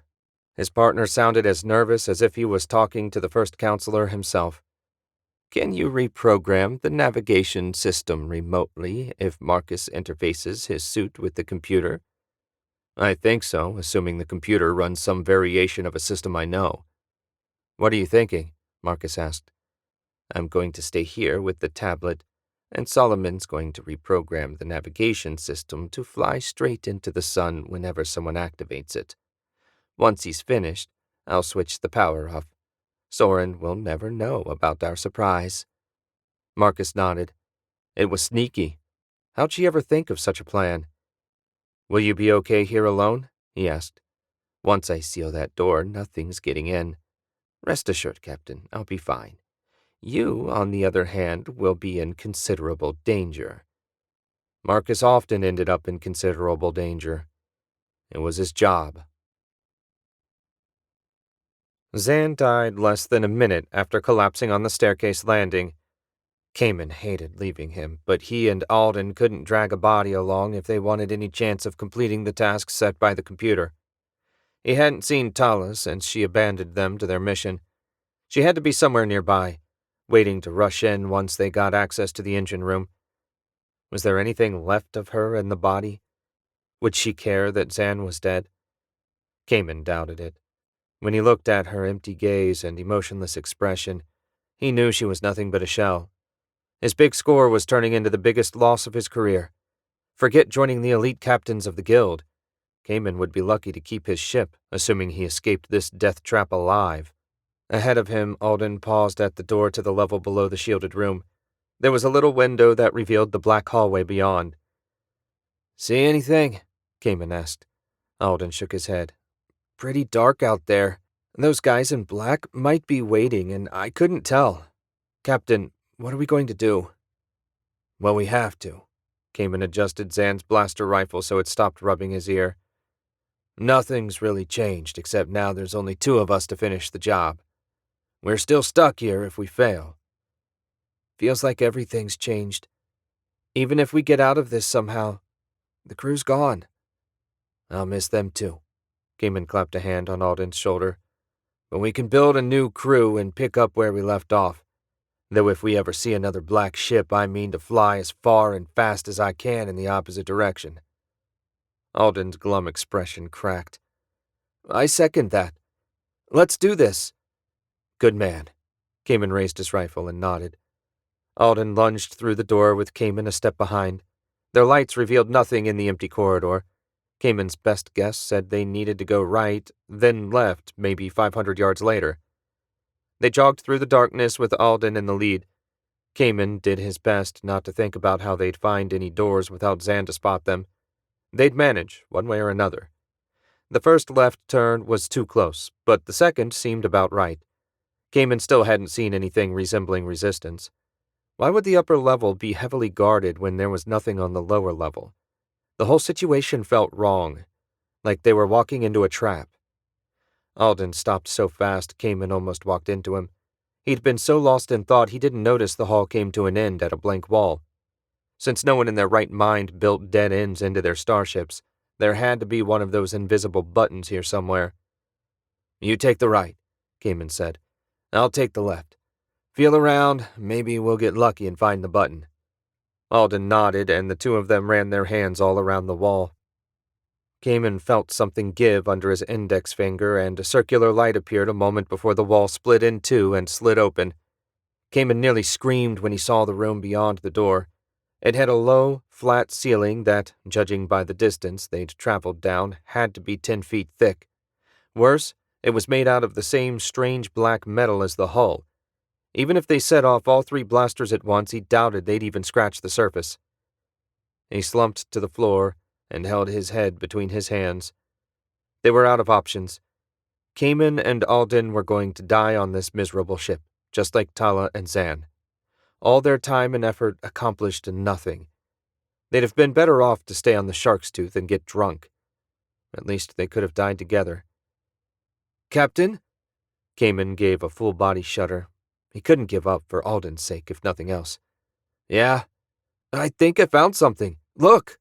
His partner sounded as nervous as if he was talking to the first counselor himself. "Can you reprogram the navigation system remotely if Marcus interfaces his suit with the computer?" "I think so, assuming the computer runs some variation of a system I know." "What are you thinking?" Marcus asked. "I'm going to stay here with the tablet, and Solomon's going to reprogram the navigation system to fly straight into the sun whenever someone activates it. Once he's finished, I'll switch the power off. Sorin will never know about our surprise." Marcus nodded. It was sneaky. How'd she ever think of such a plan? "Will you be okay here alone?" he asked. "Once I seal that door, nothing's getting in. Rest assured, Captain, I'll be fine. You, on the other hand, will be in considerable danger." Marcus often ended up in considerable danger. It was his job. Zan died less than a minute after collapsing on the staircase landing. Cayman hated leaving him, but he and Alden couldn't drag a body along if they wanted any chance of completing the task set by the computer. He hadn't seen Tala since she abandoned them to their mission. She had to be somewhere nearby, waiting to rush in once they got access to the engine room. Was there anything left of her in the body? Would she care that Zan was dead? Cayman doubted it. When he looked at her empty gaze and emotionless expression, he knew she was nothing but a shell. His big score was turning into the biggest loss of his career. Forget joining the elite captains of the guild. Cayman would be lucky to keep his ship, assuming he escaped this death trap alive. Ahead of him, Alden paused at the door to the level below the shielded room. There was a little window that revealed the black hallway beyond. "See anything?" Cayman asked. Alden shook his head. "Pretty dark out there. Those guys in black might be waiting, and I couldn't tell. Captain, what are we going to do?" "Well, we have to." Cayman adjusted Zan's blaster rifle so it stopped rubbing his ear. "Nothing's really changed, except now there's only 2 of us to finish the job. We're still stuck here if we fail. Feels like everything's changed. Even if we get out of this somehow, the crew's gone. I'll miss them too." Cayman clapped a hand on Alden's shoulder. "But we can build a new crew and pick up where we left off. Though if we ever see another black ship, I mean to fly as far and fast as I can in the opposite direction." Alden's glum expression cracked. "I second that. Let's do this." "Good man." Cayman raised his rifle and nodded. Alden lunged through the door with Cayman a step behind. Their lights revealed nothing in the empty corridor. Cayman's best guess said they needed to go right, then left, maybe 500 yards later. They jogged through the darkness with Alden in the lead. Cayman did his best not to think about how they'd find any doors without Zan to spot them. They'd manage, one way or another. The first left turn was too close, but the second seemed about right. Cayman still hadn't seen anything resembling resistance. Why would the upper level be heavily guarded when there was nothing on the lower level? The whole situation felt wrong. like they were walking into a trap. Alden stopped so fast Cayman almost walked into him. He'd been so lost in thought he didn't notice the hall came to an end at a blank wall. Since no one in their right mind built dead ends into their starships, there had to be one of those invisible buttons here somewhere. "You take the right," Cayman said. "I'll take the left. Feel around, maybe we'll get lucky and find the button." Alden nodded, and the two of them ran their hands all around the wall. Cayman felt something give under his index finger, and a circular light appeared a moment before the wall split in two and slid open. Cayman nearly screamed when he saw the room beyond the door. It had a low, flat ceiling that, judging by the distance they'd traveled down, had to be 10 feet thick. Worse, it was made out of the same strange black metal as the hull. Even if they set off all 3 blasters at once, he doubted they'd even scratch the surface. He slumped to the floor and held his head between his hands. They were out of options. Cayman and Alden were going to die on this miserable ship, just like Tala and Zan. All their time and effort accomplished nothing. They'd have been better off to stay on the Shark's Tooth and get drunk. At least they could have died together. "Captain?" Cayman gave a full-body shudder. He couldn't give up for Alden's sake, if nothing else. "Yeah, I think I found something. Look!"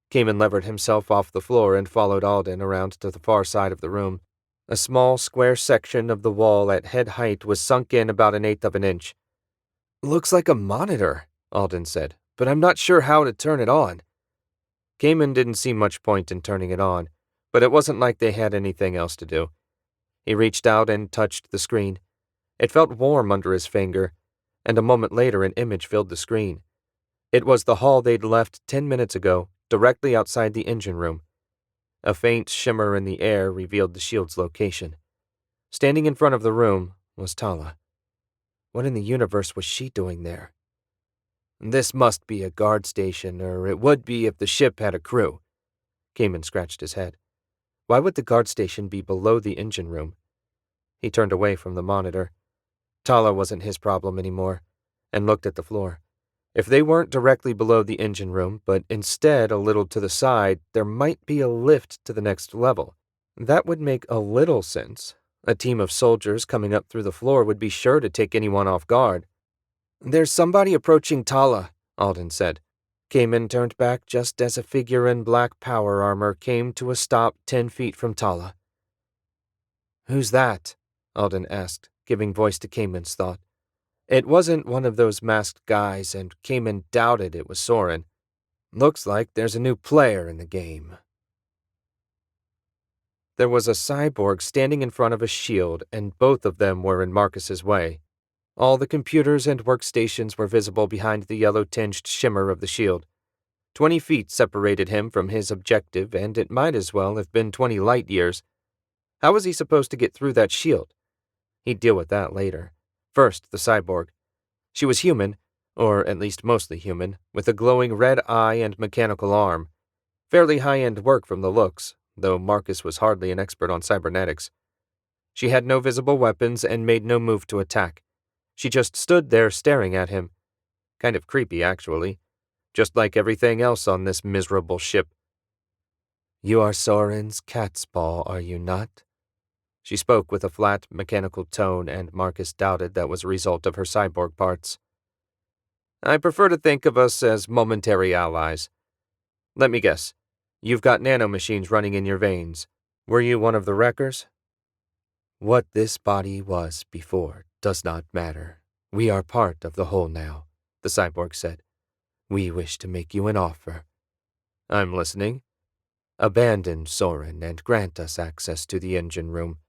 Cayman levered himself off the floor and followed Alden around to the far side of the room. A small, square section of the wall at head height was sunk in about 1/8 of an inch. "Looks like a monitor," Alden said, "but I'm not sure how to turn it on." Cayman didn't see much point in turning it on, but it wasn't like they had anything else to do. He reached out and touched the screen. It felt warm under his finger, and a moment later an image filled the screen. It was the hall they'd left 10 minutes ago, directly outside the engine room. A faint shimmer in the air revealed the shield's location. Standing in front of the room was Tala. What in the universe was she doing there? "This must be a guard station, or it would be if the ship had a crew." Cayman scratched his head. Why would the guard station be below the engine room? He turned away from the monitor. Tala wasn't his problem anymore, and looked at the floor. If they weren't directly below the engine room, but instead a little to the side, there might be a lift to the next level. That would make a little sense. A team of soldiers coming up through the floor would be sure to take anyone off guard. "There's somebody approaching Tala," Alden said. Cayman turned back just as a figure in black power armor came to a stop 10 feet from Tala. "Who's that?" Alden asked, giving voice to Cayman's thought. It wasn't one of those masked guys, and Cayman doubted it was Sorin. "Looks like there's a new player in the game." There was a cyborg standing in front of a shield, and both of them were in Marcus's way. All the computers and workstations were visible behind the yellow-tinged shimmer of the shield. 20 feet separated him from his objective, and it might as well have been 20 light years. How was he supposed to get through that shield? He'd deal with that later. First, the cyborg. She was human, or at least mostly human, with a glowing red eye and mechanical arm. Fairly high-end work from the looks, though Marcus was hardly an expert on cybernetics. She had no visible weapons and made no move to attack. She just stood there staring at him. Kind of creepy, actually. Just like everything else on this miserable ship. "You are Sorin's cat's paw, are you not?" She spoke with a flat, mechanical tone, and Marcus doubted that was a result of her cyborg parts. "I prefer to think of us as momentary allies. Let me guess. You've got nanomachines running in your veins. Were you one of the wreckers?" "What this body was before does not matter. We are part of the whole now," the cyborg said. "We wish to make you an offer." "I'm listening." "Abandon Sorin and grant us access to the engine room.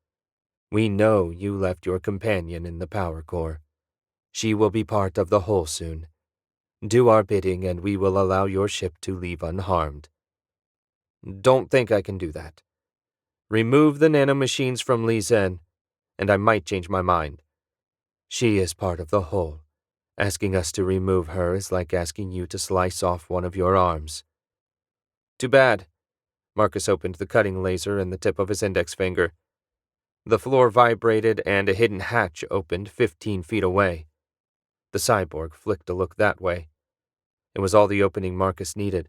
We know you left your companion in the power core. She will be part of the whole soon. Do our bidding and we will allow your ship to leave unharmed." "Don't think I can do that. Remove the nanomachines from Li Zhen, and I might change my mind." "She is part of the whole. Asking us to remove her is like asking you to slice off one of your arms." "Too bad." Marcus opened the cutting laser in the tip of his index finger. The floor vibrated and a hidden hatch opened 15 feet away. The cyborg flicked a look that way. It was all the opening Marcus needed.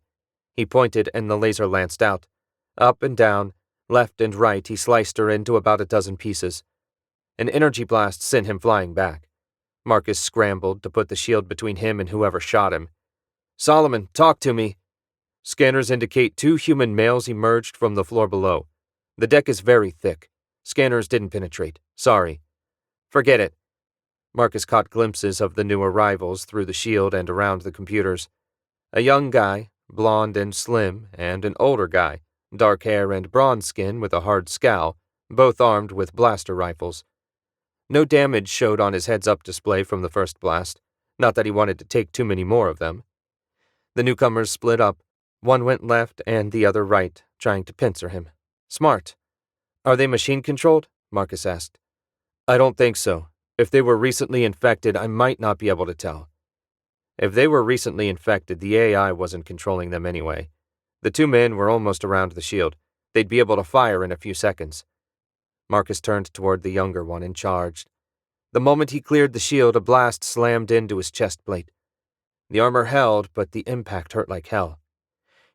He pointed and the laser lanced out. Up and down, left and right, he sliced her into about a dozen pieces. An energy blast sent him flying back. Marcus scrambled to put the shield between him and whoever shot him. "Solomon, talk to me." Scanners indicate 2 human males emerged from the floor below. The deck is very thick. Scanners didn't penetrate. Sorry. Forget it. Marcus caught glimpses of the new arrivals through the shield and around the computers. A young guy, blond and slim, and an older guy, dark hair and bronze skin with a hard scowl, both armed with blaster rifles. No damage showed on his heads-up display from the first blast, not that he wanted to take too many more of them. The newcomers split up. One went left and the other right, trying to pincer him. Smart. "Are they machine-controlled?" Marcus asked. "I don't think so. If they were recently infected, I might not be able to tell." If they were recently infected, the AI wasn't controlling them anyway. The 2 men were almost around the shield. They'd be able to fire in a few seconds. Marcus turned toward the younger one and charged. The moment he cleared the shield, a blast slammed into his chest plate. The armor held, but the impact hurt like hell.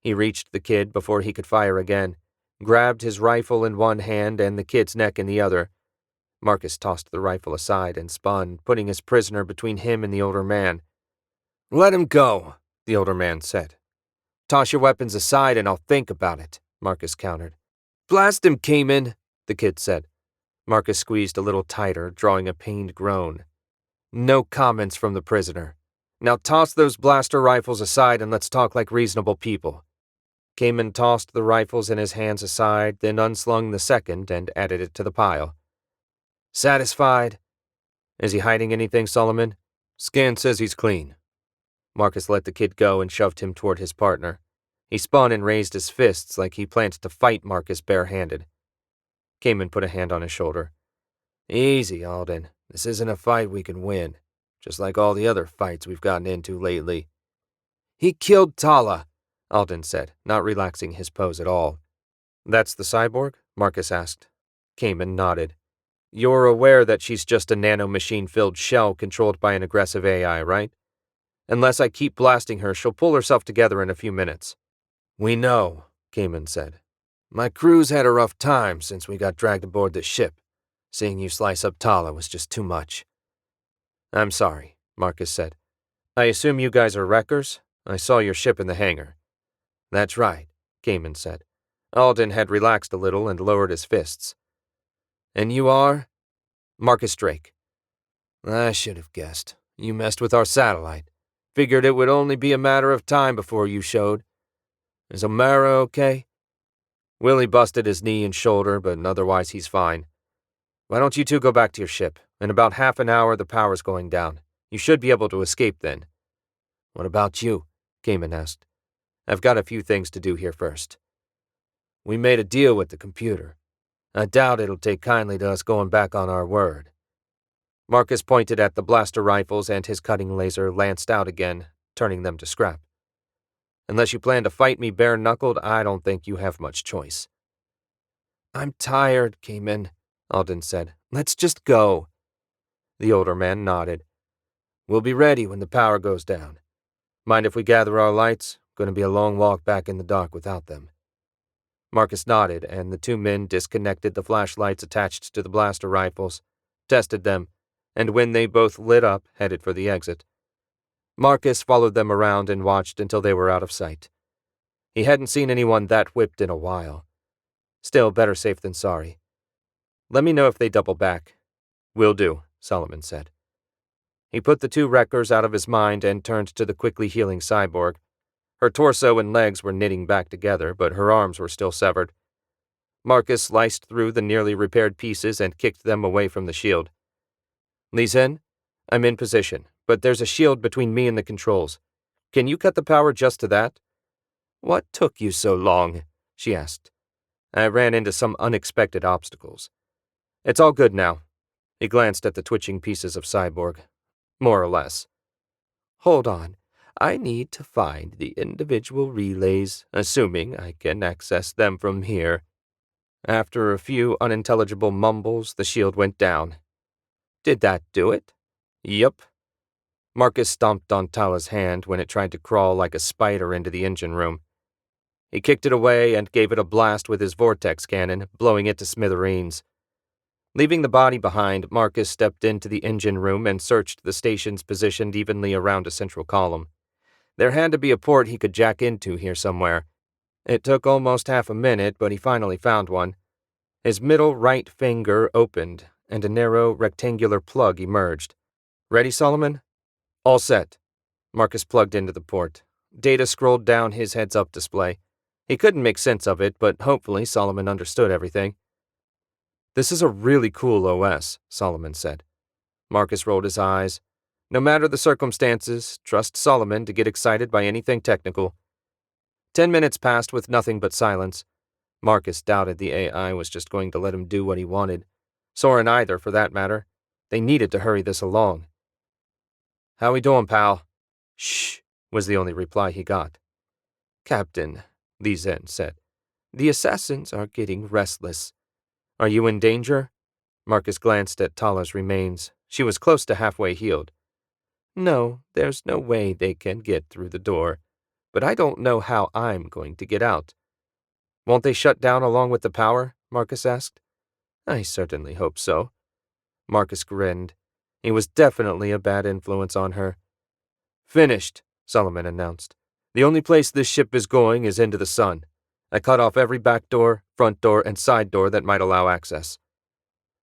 He reached the kid before he could fire again, grabbed his rifle in one hand and the kid's neck in the other. Marcus tossed the rifle aside and spun, putting his prisoner between him and the older man. "Let him go," the older man said. "Toss your weapons aside and I'll think about it," Marcus countered. "Blast him, Cayman," the kid said. Marcus squeezed a little tighter, drawing a pained groan. No comments from the prisoner. "Now toss those blaster rifles aside and let's talk like reasonable people." Cayman tossed the rifles in his hands aside, then unslung the second and added it to the pile. "Satisfied?" "Is he hiding anything, Solomon?" "Scan says he's clean." Marcus let the kid go and shoved him toward his partner. He spun and raised his fists like he planned to fight Marcus barehanded. Cayman put a hand on his shoulder. "Easy, Alden. This isn't a fight we can win, just like all the other fights we've gotten into lately." "He killed Tala," Alden said, not relaxing his pose at all. "That's the cyborg?" Marcus asked. Cayman nodded. "You're aware that she's just a nanomachine-filled shell controlled by an aggressive AI, right? Unless I keep blasting her, she'll pull herself together in a few minutes." "We know," Cayman said. "My crew's had a rough time since we got dragged aboard this ship. Seeing you slice up Tala was just too much." "I'm sorry," Marcus said. "I assume you guys are wreckers? I saw your ship in the hangar." "That's right," Cayman said. Alden had relaxed a little and lowered his fists. "And you are?" "Marcus Drake." "I should have guessed. You messed with our satellite. Figured it would only be a matter of time before you showed. Is O'Mara okay?" "Willy busted his knee and shoulder, but otherwise he's fine. Why don't you two go back to your ship? In about half an hour, the power's going down. You should be able to escape then." "What about you?" Cayman asked. "I've got a few things to do here first." "We made a deal with the computer. I doubt it'll take kindly to us going back on our word." Marcus pointed at the blaster rifles and his cutting laser lanced out again, turning them to scrap. "Unless you plan to fight me bare-knuckled, I don't think you have much choice." "I'm tired, Cayman," Alden said. "Let's just go." The older man nodded. "We'll be ready when the power goes down. Mind if we gather our lights? Going to be a long walk back in the dark without them." Marcus nodded, and the 2 men disconnected the flashlights attached to the blaster rifles, tested them, and when they both lit up, headed for the exit. Marcus followed them around and watched until they were out of sight. He hadn't seen anyone that whipped in a while. Still, better safe than sorry. "Let me know if they double back." "Will do," Solomon said. He put the 2 wreckers out of his mind and turned to the quickly healing cyborg. Her torso and legs were knitting back together, but her arms were still severed. Marcus sliced through the nearly repaired pieces and kicked them away from the shield. "Li Zhen, I'm in position, but there's a shield between me and the controls. Can you cut the power just to that?" "What took you so long?" she asked. "I ran into some unexpected obstacles. It's all good now." He glanced at the twitching pieces of cyborg. "More or less." "Hold on. I need to find the individual relays, assuming I can access them from here." After a few unintelligible mumbles, the shield went down. "Did that do it?" "Yup." Marcus stomped on Tala's hand when it tried to crawl like a spider into the engine room. He kicked it away and gave it a blast with his vortex cannon, blowing it to smithereens. Leaving the body behind, Marcus stepped into the engine room and searched the stations positioned evenly around a central column. There had to be a port he could jack into here somewhere. It took almost half a minute, but he finally found one. His middle right finger opened, and a narrow, rectangular plug emerged. "Ready, Solomon?" "All set." Marcus plugged into the port. Data scrolled down his heads-up display. He couldn't make sense of it, but hopefully Solomon understood everything. "This is a really cool OS," Solomon said. Marcus rolled his eyes. No matter the circumstances, trust Solomon to get excited by anything technical. 10 minutes passed with nothing but silence. Marcus doubted the AI was just going to let him do what he wanted. Sorin either, for that matter. They needed to hurry this along. "How we doing, pal?" "Shh," was the only reply he got. "Captain," Li Zhen said, "the assassins are getting restless." "Are you in danger?" Marcus glanced at Tala's remains. She was close to halfway healed. "No, there's no way they can get through the door. But I don't know how I'm going to get out." "Won't they shut down along with the power?" Marcus asked. "I certainly hope so." Marcus grinned. He was definitely a bad influence on her. "Finished," Solomon announced. "The only place this ship is going is into the sun. I cut off every back door, front door, and side door that might allow access."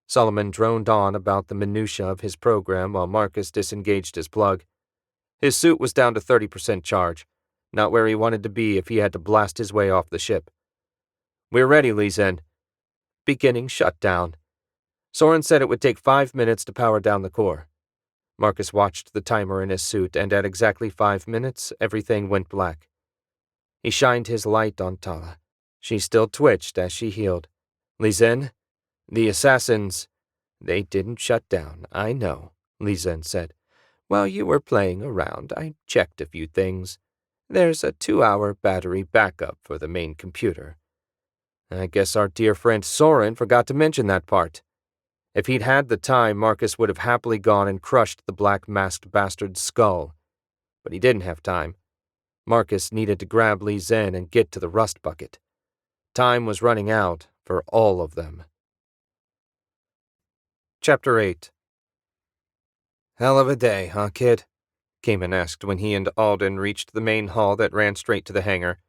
Solomon droned on about the minutiae of his program while Marcus disengaged his plug. His suit was down to 30% charge, not where he wanted to be if he had to blast his way off the ship. "We're ready, Li Zhen." "Beginning shutdown." Sorin said it would take 5 minutes to power down the core. Marcus watched the timer in his suit, and at exactly 5 minutes, everything went black. He shined his light on Tala. She still twitched as she healed. "Li Zhen, the assassins—" "They didn't shut down, I know," Li Zhen said. "While you were playing around, I checked a few things. There's a 2-hour battery backup for the main computer." "I guess our dear friend Sorin forgot to mention that part." If he'd had the time, Marcus would have happily gone and crushed the black-masked bastard's skull. But he didn't have time. Marcus needed to grab Li Zhen and get to the rust bucket. Time was running out for all of them. Chapter 8. "Hell of a day, huh, kid?" Kamen asked when he and Alden reached the main hall that ran straight to the hangar.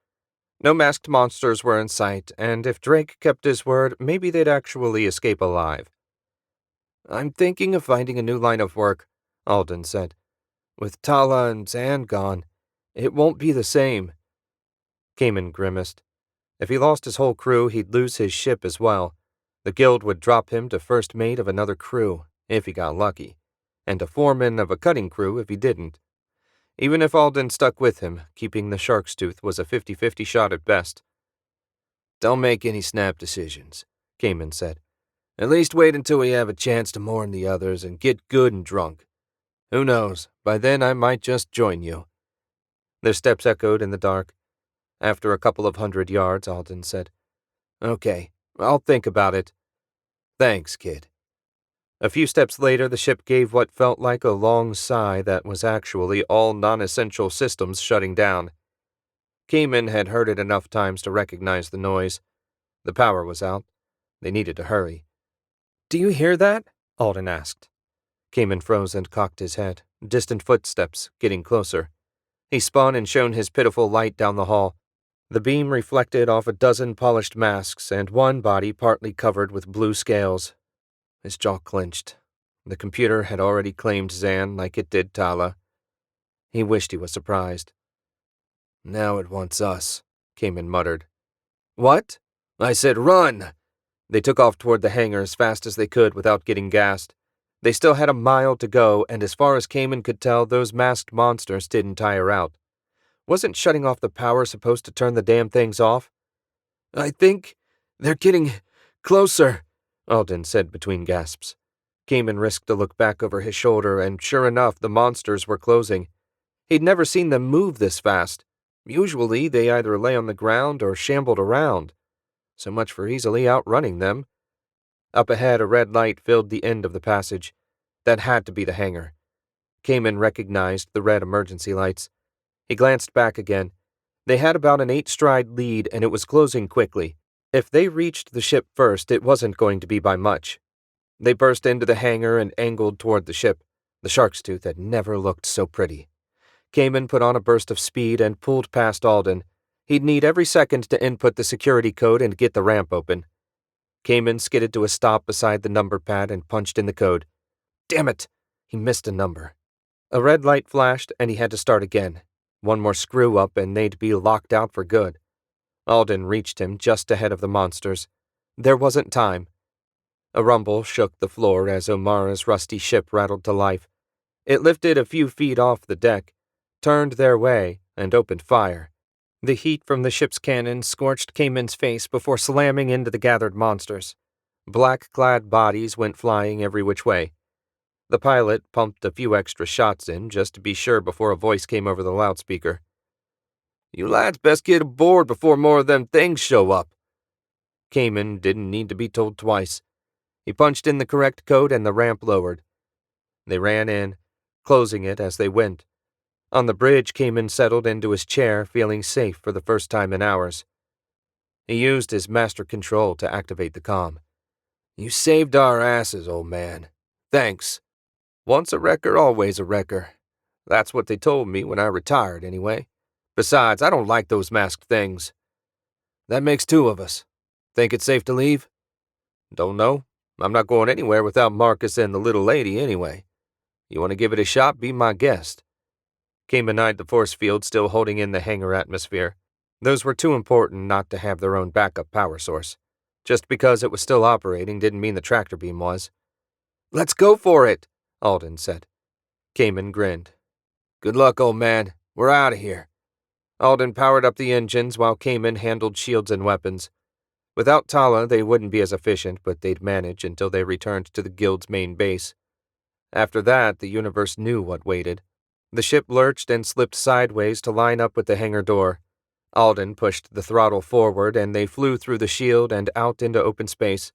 No masked monsters were in sight, and if Drake kept his word, maybe they'd actually escape alive. "I'm thinking of finding a new line of work," Alden said. "With Tala and Zan gone, it won't be the same." Kamen grimaced. If he lost his whole crew, he'd lose his ship as well. The guild would drop him to first mate of another crew, if he got lucky, and to foreman of a cutting crew if he didn't. Even if Alden stuck with him, keeping the shark's tooth was a 50-50 shot at best. "Don't make any snap decisions," Kamen said. "At least wait until we have a chance to mourn the others and get good and drunk. Who knows, by then I might just join you." Their steps echoed in the dark. After a couple of 100 yards, Alden said, "Okay, I'll think about it." "Thanks, kid." A few steps later, the ship gave what felt like a long sigh that was actually all non-essential systems shutting down. Kamen had heard it enough times to recognize the noise. The power was out. They needed to hurry. "Do you hear that?" Alden asked. Kamen froze and cocked his head, distant footsteps getting closer. He spun and shone his pitiful light down the hall. The beam reflected off a dozen polished masks and one body partly covered with blue scales. His jaw clenched. The computer had already claimed Zan like it did Tala. He wished he was surprised. "Now it wants us," Kamen muttered. "What?" "I said run!" They took off toward the hangar as fast as they could without getting gassed. They still had a mile to go, and as far as Kamen could tell, those masked monsters didn't tire out. Wasn't shutting off the power supposed to turn the damn things off? "I think they're getting closer," Alden said between gasps. Kamen risked a look back over his shoulder, and sure enough, the monsters were closing. He'd never seen them move this fast. Usually, they either lay on the ground or shambled around. So much for easily outrunning them. Up ahead, a red light filled the end of the passage. That had to be the hangar. Kamen recognized the red emergency lights. He glanced back again. They had about an 8-stride lead, and it was closing quickly. If they reached the ship first, it wasn't going to be by much. They burst into the hangar and angled toward the ship. The shark's tooth had never looked so pretty. Kamen put on a burst of speed and pulled past Alden. He'd need every second to input the security code and get the ramp open. Kamen skidded to a stop beside the number pad and punched in the code. Damn it! He missed a number. A red light flashed, and he had to start again. One more screw-up, and they'd be locked out for good. Alden reached him just ahead of the monsters. There wasn't time. A rumble shook the floor as Omara's rusty ship rattled to life. It lifted a few feet off the deck, turned their way, and opened fire. The heat from the ship's cannon scorched Kamen's face before slamming into the gathered monsters. Black-clad bodies went flying every which way. The pilot pumped a few extra shots in just to be sure before a voice came over the loudspeaker. "You lads best get aboard before more of them things show up." Kamen didn't need to be told twice. He punched in the correct code and the ramp lowered. They ran in, closing it as they went. On the bridge, Kamen settled into his chair, feeling safe for the first time in hours. He used his master control to activate the comm. "You saved our asses, old man. Thanks. Once a wrecker, always a wrecker. That's what they told me when I retired, anyway. Besides, I don't like those masked things. That makes 2 of us. Think it's safe to leave?" "Don't know. I'm not going anywhere without Marcus and the little lady, anyway. You want to give it a shot, be my guest." Kamen eyed the force field still holding in the hangar atmosphere. Those were too important not to have their own backup power source. Just because it was still operating didn't mean the tractor beam was. "Let's go for it," Alden said. Kamen grinned. "Good luck, old man. We're out of here." Alden powered up the engines while Kamen handled shields and weapons. Without Tala, they wouldn't be as efficient, but they'd manage until they returned to the Guild's main base. After that, the universe knew what waited. The ship lurched and slipped sideways to line up with the hangar door. Alden pushed the throttle forward, and they flew through the shield and out into open space.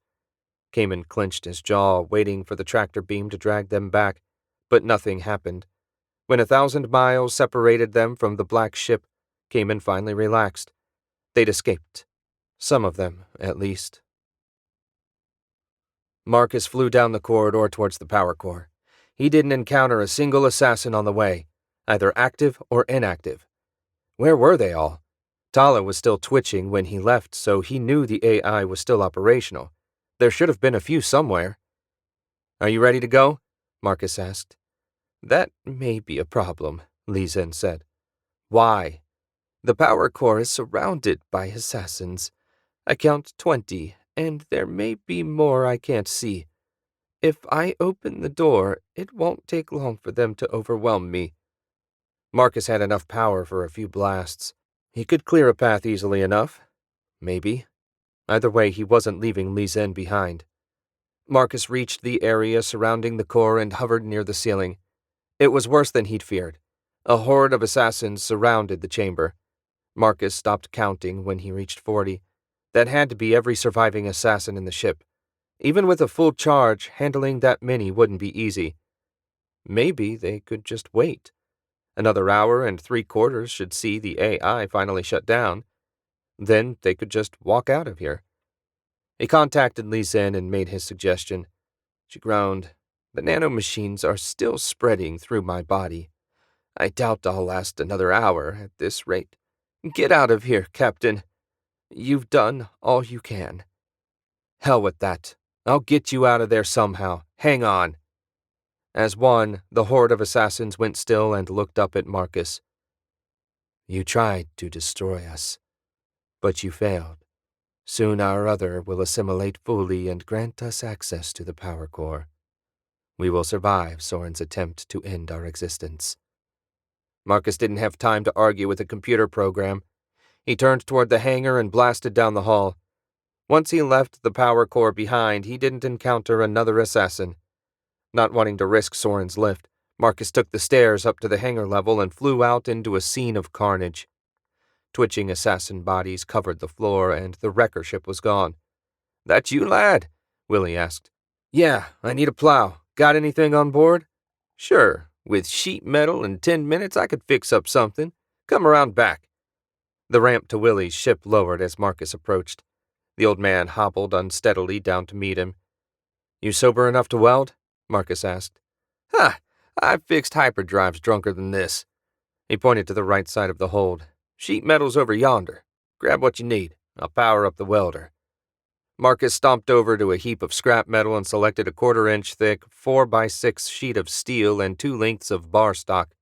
Kamen clenched his jaw, waiting for the tractor beam to drag them back, but nothing happened. When 1,000 miles separated them from the black ship, Kamen finally relaxed. They'd escaped. Some of them, at least. Marcus flew down the corridor towards the power core. He didn't encounter a single assassin on the way, either active or inactive. Where were they all? Tala was still twitching when he left, so he knew the AI was still operational. There should have been a few somewhere. "Are you ready to go?" Marcus asked. "That may be a problem," Li Zhen said. "Why?" "The power core is surrounded by assassins. I count 20, and there may be more I can't see. If I open the door, it won't take long for them to overwhelm me." Marcus had enough power for a few blasts. He could clear a path easily enough. Maybe. Either way, he wasn't leaving Li Zhen behind. Marcus reached the area surrounding the core and hovered near the ceiling. It was worse than he'd feared. A horde of assassins surrounded the chamber. Marcus stopped counting when he reached 40. That had to be every surviving assassin in the ship. Even with a full charge, handling that many wouldn't be easy. Maybe they could just wait. Another hour and 3/4 should see the AI finally shut down. Then they could just walk out of here. He contacted Li Zhen and made his suggestion. She groaned. "The nanomachines are still spreading through my body. I doubt I'll last another hour at this rate. Get out of here, Captain. You've done all you can." "Hell with that. I'll get you out of there somehow. Hang on." As one, the horde of assassins went still and looked up at Marcus. "You tried to destroy us, but you failed. Soon our other will assimilate fully and grant us access to the power core. We will survive Sorin's attempt to end our existence." Marcus didn't have time to argue with a computer program. He turned toward the hangar and blasted down the hall. Once he left the power core behind, he didn't encounter another assassin. Not wanting to risk Sorin's lift, Marcus took the stairs up to the hangar level and flew out into a scene of carnage. Twitching assassin bodies covered the floor, and the wrecker ship was gone. "That you, lad?" Willy asked. "Yeah, I need a plow. Got anything on board?" "Sure. With sheet metal in 10 minutes I could fix up something. Come around back." The ramp to Willy's ship lowered as Marcus approached. The old man hobbled unsteadily down to meet him. "You sober enough to weld?" Marcus asked. "Ha! I've fixed hyperdrives drunker than this." He pointed to the right side of the hold. "Sheet metal's over yonder. Grab what you need. I'll power up the welder." Marcus stomped over to a heap of scrap metal and selected a 1/4-inch thick 4x6 sheet of steel and 2 lengths of bar stock.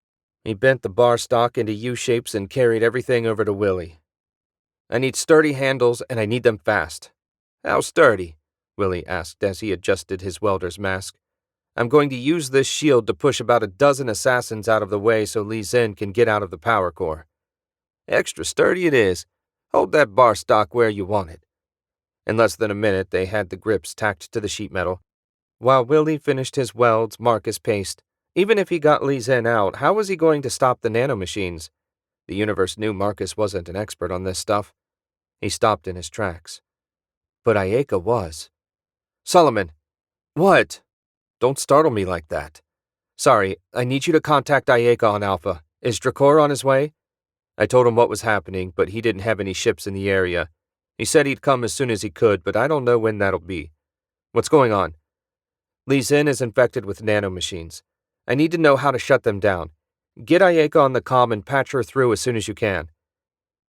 He bent the bar stock into U-shapes and carried everything over to Willy. "I need sturdy handles, and I need them fast." "How sturdy?" Willy asked as he adjusted his welder's mask. "I'm going to use this shield to push about a dozen assassins out of the way so Li Zhen can get out of the power core." "Extra sturdy it is. Hold that bar stock where you want it." In less than a minute, they had the grips tacked to the sheet metal. While Willy finished his welds, Marcus paced. Even if he got Li Zhen out, how was he going to stop the nanomachines? The universe knew Marcus wasn't an expert on this stuff. He stopped in his tracks. But Ayeka was. "Solomon!" "What?" "Don't startle me like that." "Sorry, I need you to contact Ayeka on Alpha. Is Drakor on his way?" I told him what was happening, but he didn't have any ships in the area. He said he'd come as soon as he could, but I don't know when that'll be. "What's going on?" "Li Zhen is infected with nanomachines. I need to know how to shut them down. Get Ayeka on the comm and patch her through as soon as you can."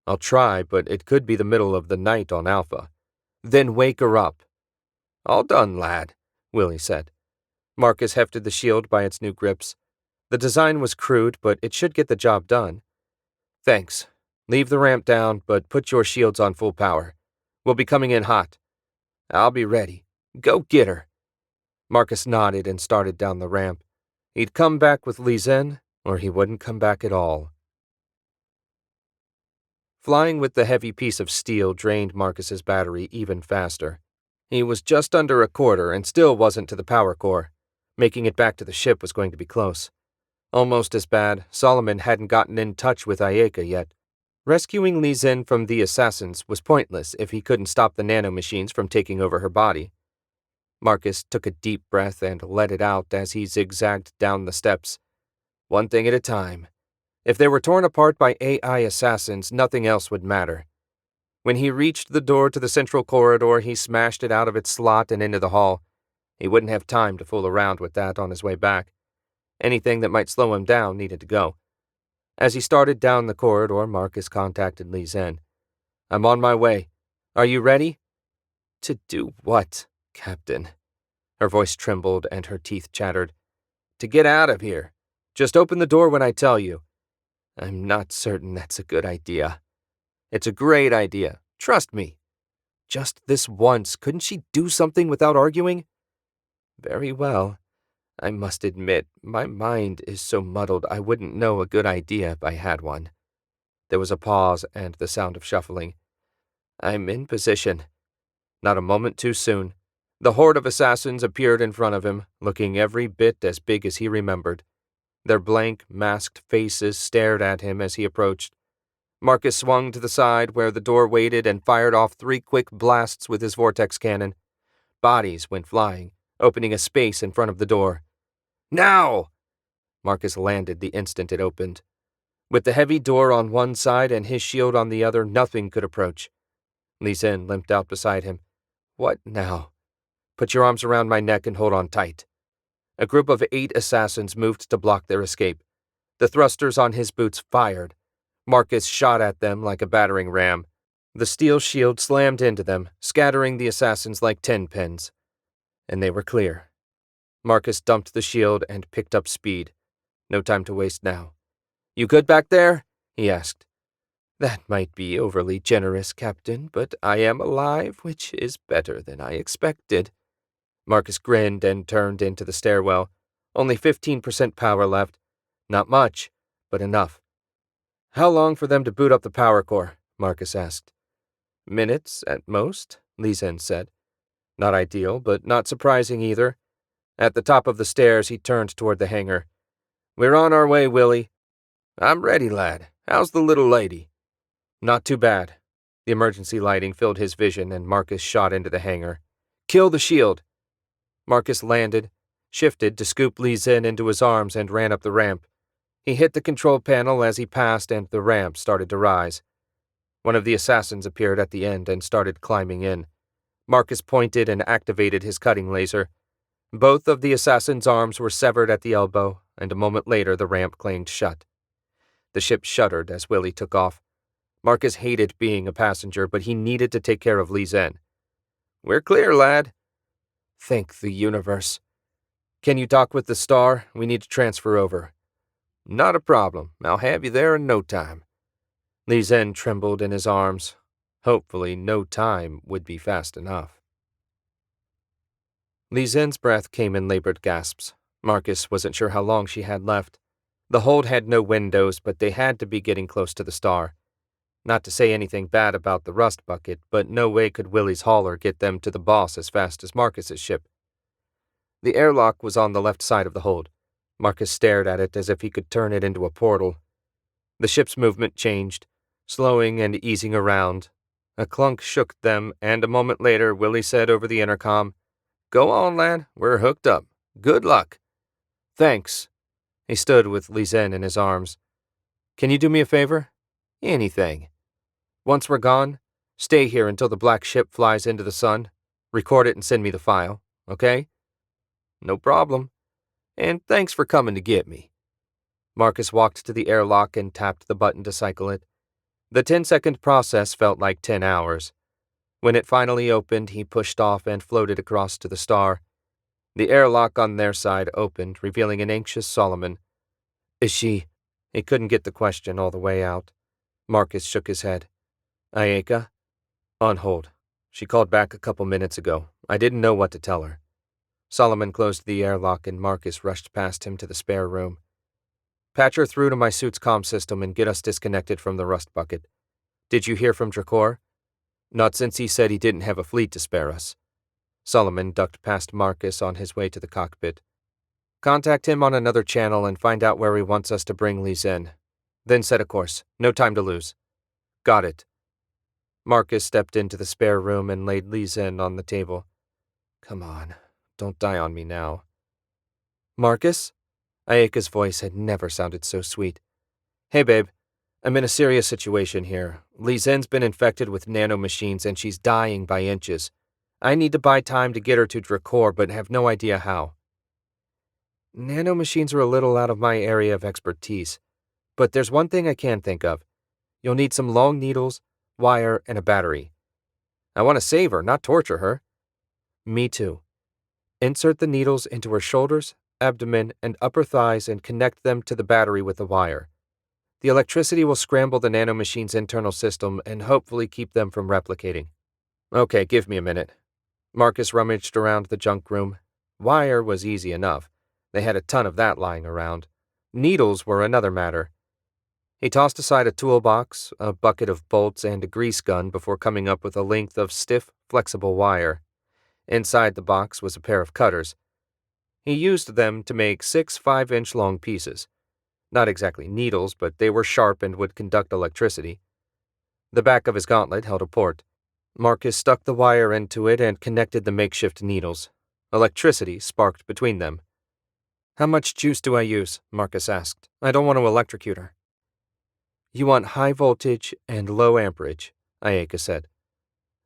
"I'll try, but it could be the middle of the night on Alpha." "Then wake her up." "All done, lad," Willy said. Marcus hefted the shield by its new grips. The design was crude, but it should get the job done. "Thanks. Leave the ramp down, but put your shields on full power. We'll be coming in hot." "I'll be ready. Go get her." Marcus nodded and started down the ramp. He'd come back with Li Zhen, or he wouldn't come back at all. Flying with the heavy piece of steel drained Marcus's battery even faster. He was just under a quarter and still wasn't to the power core. Making it back to the ship was going to be close. Almost as bad, Solomon hadn't gotten in touch with Ayeka yet. Rescuing Li Zhen from the assassins was pointless if he couldn't stop the nanomachines from taking over her body. Marcus took a deep breath and let it out as he zigzagged down the steps. One thing at a time. If they were torn apart by AI assassins, nothing else would matter. When he reached the door to the central corridor, he smashed it out of its slot and into the hall. He wouldn't have time to fool around with that on his way back. Anything that might slow him down needed to go. As he started down the corridor, Marcus contacted Li Zhen. "I'm on my way. Are you ready?" "To do what, Captain?" Her voice trembled and her teeth chattered. "To get out of here. Just open the door when I tell you." "I'm not certain that's a good idea." "It's a great idea. Trust me." "Just this once. Couldn't she do something without arguing?" "Very well. I must admit, my mind is so muddled I wouldn't know a good idea if I had one." There was a pause and the sound of shuffling. "I'm in position." Not a moment too soon. The horde of assassins appeared in front of him, looking every bit as big as he remembered. Their blank, masked faces stared at him as he approached. Marcus swung to the side where the door waited and fired off 3 quick blasts with his vortex cannon. Bodies went flying, opening a space in front of the door. "Now!" Marcus landed the instant it opened. With the heavy door on one side and his shield on the other, nothing could approach. Li Zhen limped out beside him. "What now?" "Put your arms around my neck and hold on tight." A group of 8 assassins moved to block their escape. The thrusters on his boots fired. Marcus shot at them like a battering ram. The steel shield slammed into them, scattering the assassins like 10 pins. And they were clear. Marcus dumped the shield and picked up speed. No time to waste now. "You good back there?" he asked. "That might be overly generous, Captain, but I am alive, which is better than I expected." Marcus grinned and turned into the stairwell. Only 15% power left. Not much, but enough. "How long for them to boot up the power core?" Marcus asked. "Minutes, at most," Li Zhen said. Not ideal, but not surprising either. At the top of the stairs, he turned toward the hangar. "We're on our way, Willy." "I'm ready, lad. How's the little lady?" "Not too bad." The emergency lighting filled his vision, and Marcus shot into the hangar. "Kill the shield." Marcus landed, shifted to scoop Li Zhen into his arms, and ran up the ramp. He hit the control panel as he passed, and the ramp started to rise. One of the assassins appeared at the end and started climbing in. Marcus pointed and activated his cutting laser. Both of the assassin's arms were severed at the elbow, and a moment later the ramp clanged shut. The ship shuddered as Willy took off. Marcus hated being a passenger, but he needed to take care of Li Zhen. "We're clear, lad." "Thank the universe." "Can you dock with the Star? We need to transfer over." "Not a problem. I'll have you there in no time." Li Zhen trembled in his arms. Hopefully, no time would be fast enough. Li Zhen's breath came in labored gasps. Marcus wasn't sure how long she had left. The hold had no windows, but they had to be getting close to the Star. Not to say anything bad about the rust bucket, but no way could Willy's hauler get them to the boss as fast as Marcus's ship. The airlock was on the left side of the hold. Marcus stared at it as if he could turn it into a portal. The ship's movement changed, slowing and easing around. A clunk shook them, and a moment later Willy said over the intercom, "Go on, lad. We're hooked up. Good luck." "Thanks." He stood with Li Zhen in his arms. "Can you do me a favor?" "Anything." "Once we're gone, stay here until the black ship flies into the sun. Record it and send me the file, okay?" "No problem. And thanks for coming to get me." Marcus walked to the airlock and tapped the button to cycle it. The 10-second process felt like 10 hours. When it finally opened, he pushed off and floated across to the Star. The airlock on their side opened, revealing an anxious Solomon. "Is she—" He couldn't get the question all the way out. Marcus shook his head. "Ayeka?" "On hold. She called back a couple minutes ago. I didn't know what to tell her." Solomon closed the airlock and Marcus rushed past him to the spare room. "Patch her through to my suit's comm system and get us disconnected from the rust bucket. Did you hear from Dracor?" "Not since he said he didn't have a fleet to spare us." Solomon ducked past Marcus on his way to the cockpit. "Contact him on another channel and find out where he wants us to bring Li Zhen. Then set a course. No time to lose." "Got it." Marcus stepped into the spare room and laid Li Zhen on the table. "Come on, don't die on me now." "Marcus?" Ayeka's voice had never sounded so sweet. "Hey, babe. I'm in a serious situation here. Li Zhen's been infected with nanomachines and she's dying by inches. I need to buy time to get her to Dracor, but have no idea how." "Nanomachines are a little out of my area of expertise, but there's one thing I can think of. You'll need some long needles, wire, and a battery." "I want to save her, not torture her." "Me too. Insert the needles into her shoulders, abdomen, and upper thighs and connect them to the battery with the wire. The electricity will scramble the nanomachine's internal system and hopefully keep them from replicating." "Okay, give me a minute." Marcus rummaged around the junk room. Wire was easy enough. They had a ton of that lying around. Needles were another matter. He tossed aside a toolbox, a bucket of bolts, and a grease gun before coming up with a length of stiff, flexible wire. Inside the box was a pair of cutters. He used them to make 6 5-inch long pieces. Not exactly needles, but they were sharp and would conduct electricity. The back of his gauntlet held a port. Marcus stuck the wire into it and connected the makeshift needles. Electricity sparked between them. "How much juice do I use?" Marcus asked. "I don't want to electrocute her." "You want high voltage and low amperage," Ayeka said.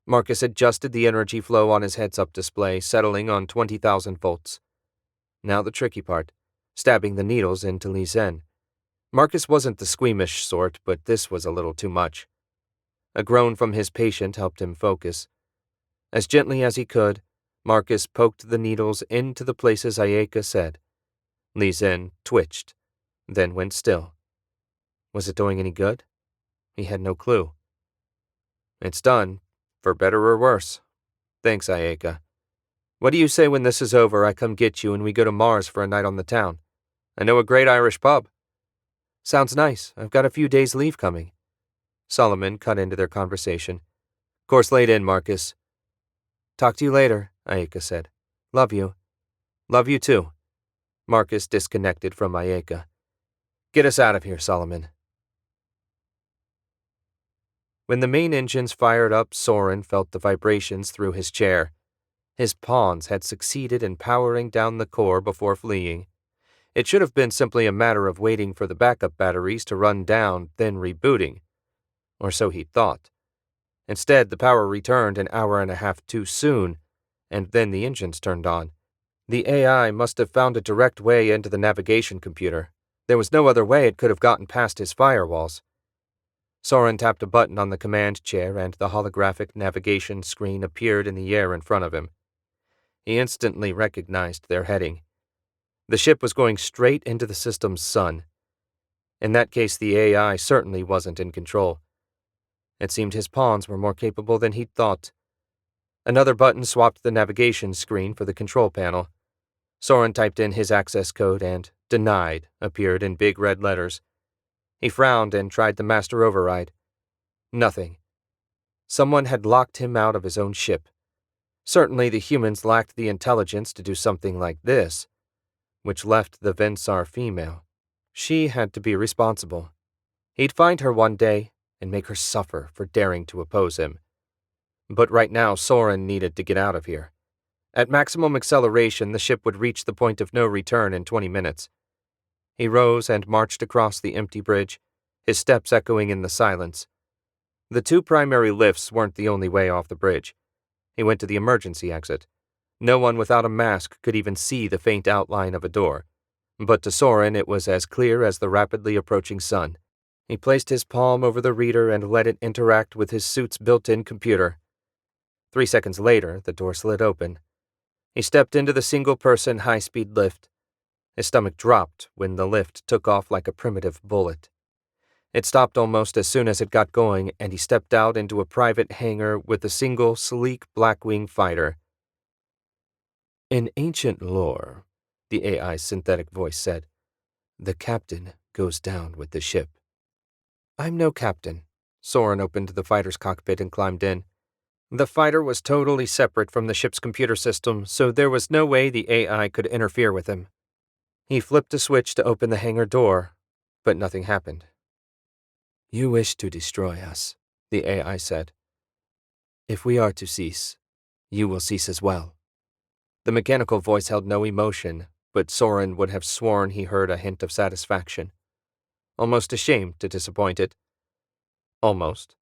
Marcus adjusted the energy flow on his heads-up display, settling on 20,000 volts. Now the tricky part, stabbing the needles into Li Zhen. Marcus wasn't the squeamish sort, but this was a little too much. A groan from his patient helped him focus. As gently as he could, Marcus poked the needles into the places Ayeka said. Li Zhen twitched, then went still. Was it doing any good? He had no clue. "It's done, for better or worse. Thanks, Ayeka. What do you say when this is over, I come get you and we go to Mars for a night on the town? I know a great Irish pub." "Sounds nice. I've got a few days' leave coming." Solomon cut into their conversation. "Course laid in, Marcus." "Talk to you later," Ayeka said. "Love you." "Love you too." Marcus disconnected from Ayeka. "Get us out of here, Solomon." When the main engines fired up, Sorin felt the vibrations through his chair. His pawns had succeeded in powering down the core before fleeing. It should have been simply a matter of waiting for the backup batteries to run down, then rebooting. Or so he'd thought. Instead, the power returned an hour and a half too soon, and then the engines turned on. The AI must have found a direct way into the navigation computer. There was no other way it could have gotten past his firewalls. Sorin tapped a button on the command chair and the holographic navigation screen appeared in the air in front of him. He instantly recognized their heading. The ship was going straight into the system's sun. In that case, the AI certainly wasn't in control. It seemed his pawns were more capable than he'd thought. Another button swapped the navigation screen for the control panel. Sorin typed in his access code and "Denied" appeared in big red letters. He frowned and tried the master override. Nothing. Someone had locked him out of his own ship. Certainly the humans lacked the intelligence to do something like this, which left the Vensar female. She had to be responsible. He'd find her one day and make her suffer for daring to oppose him. But right now, Sorin needed to get out of here. At maximum acceleration, the ship would reach the point of no return in 20 minutes. He rose and marched across the empty bridge, his steps echoing in the silence. The two primary lifts weren't the only way off the bridge. He went to the emergency exit. No one without a mask could even see the faint outline of a door, but to Sorin it was as clear as the rapidly approaching sun. He placed his palm over the reader and let it interact with his suit's built-in computer. 3 seconds later, the door slid open. He stepped into the single-person high-speed lift. His stomach dropped when the lift took off like a primitive bullet. It stopped almost as soon as it got going, and he stepped out into a private hangar with a single, sleek Blackwing fighter. "In ancient lore," the AI's synthetic voice said, "the captain goes down with the ship." "I'm no captain." Sorin opened the fighter's cockpit and climbed in. The fighter was totally separate from the ship's computer system, so there was no way the AI could interfere with him. He flipped a switch to open the hangar door, but nothing happened. "You wish to destroy us," the AI said. "If we are to cease, you will cease as well." The mechanical voice held no emotion, but Sorin would have sworn he heard a hint of satisfaction. Almost ashamed to disappoint it. Almost.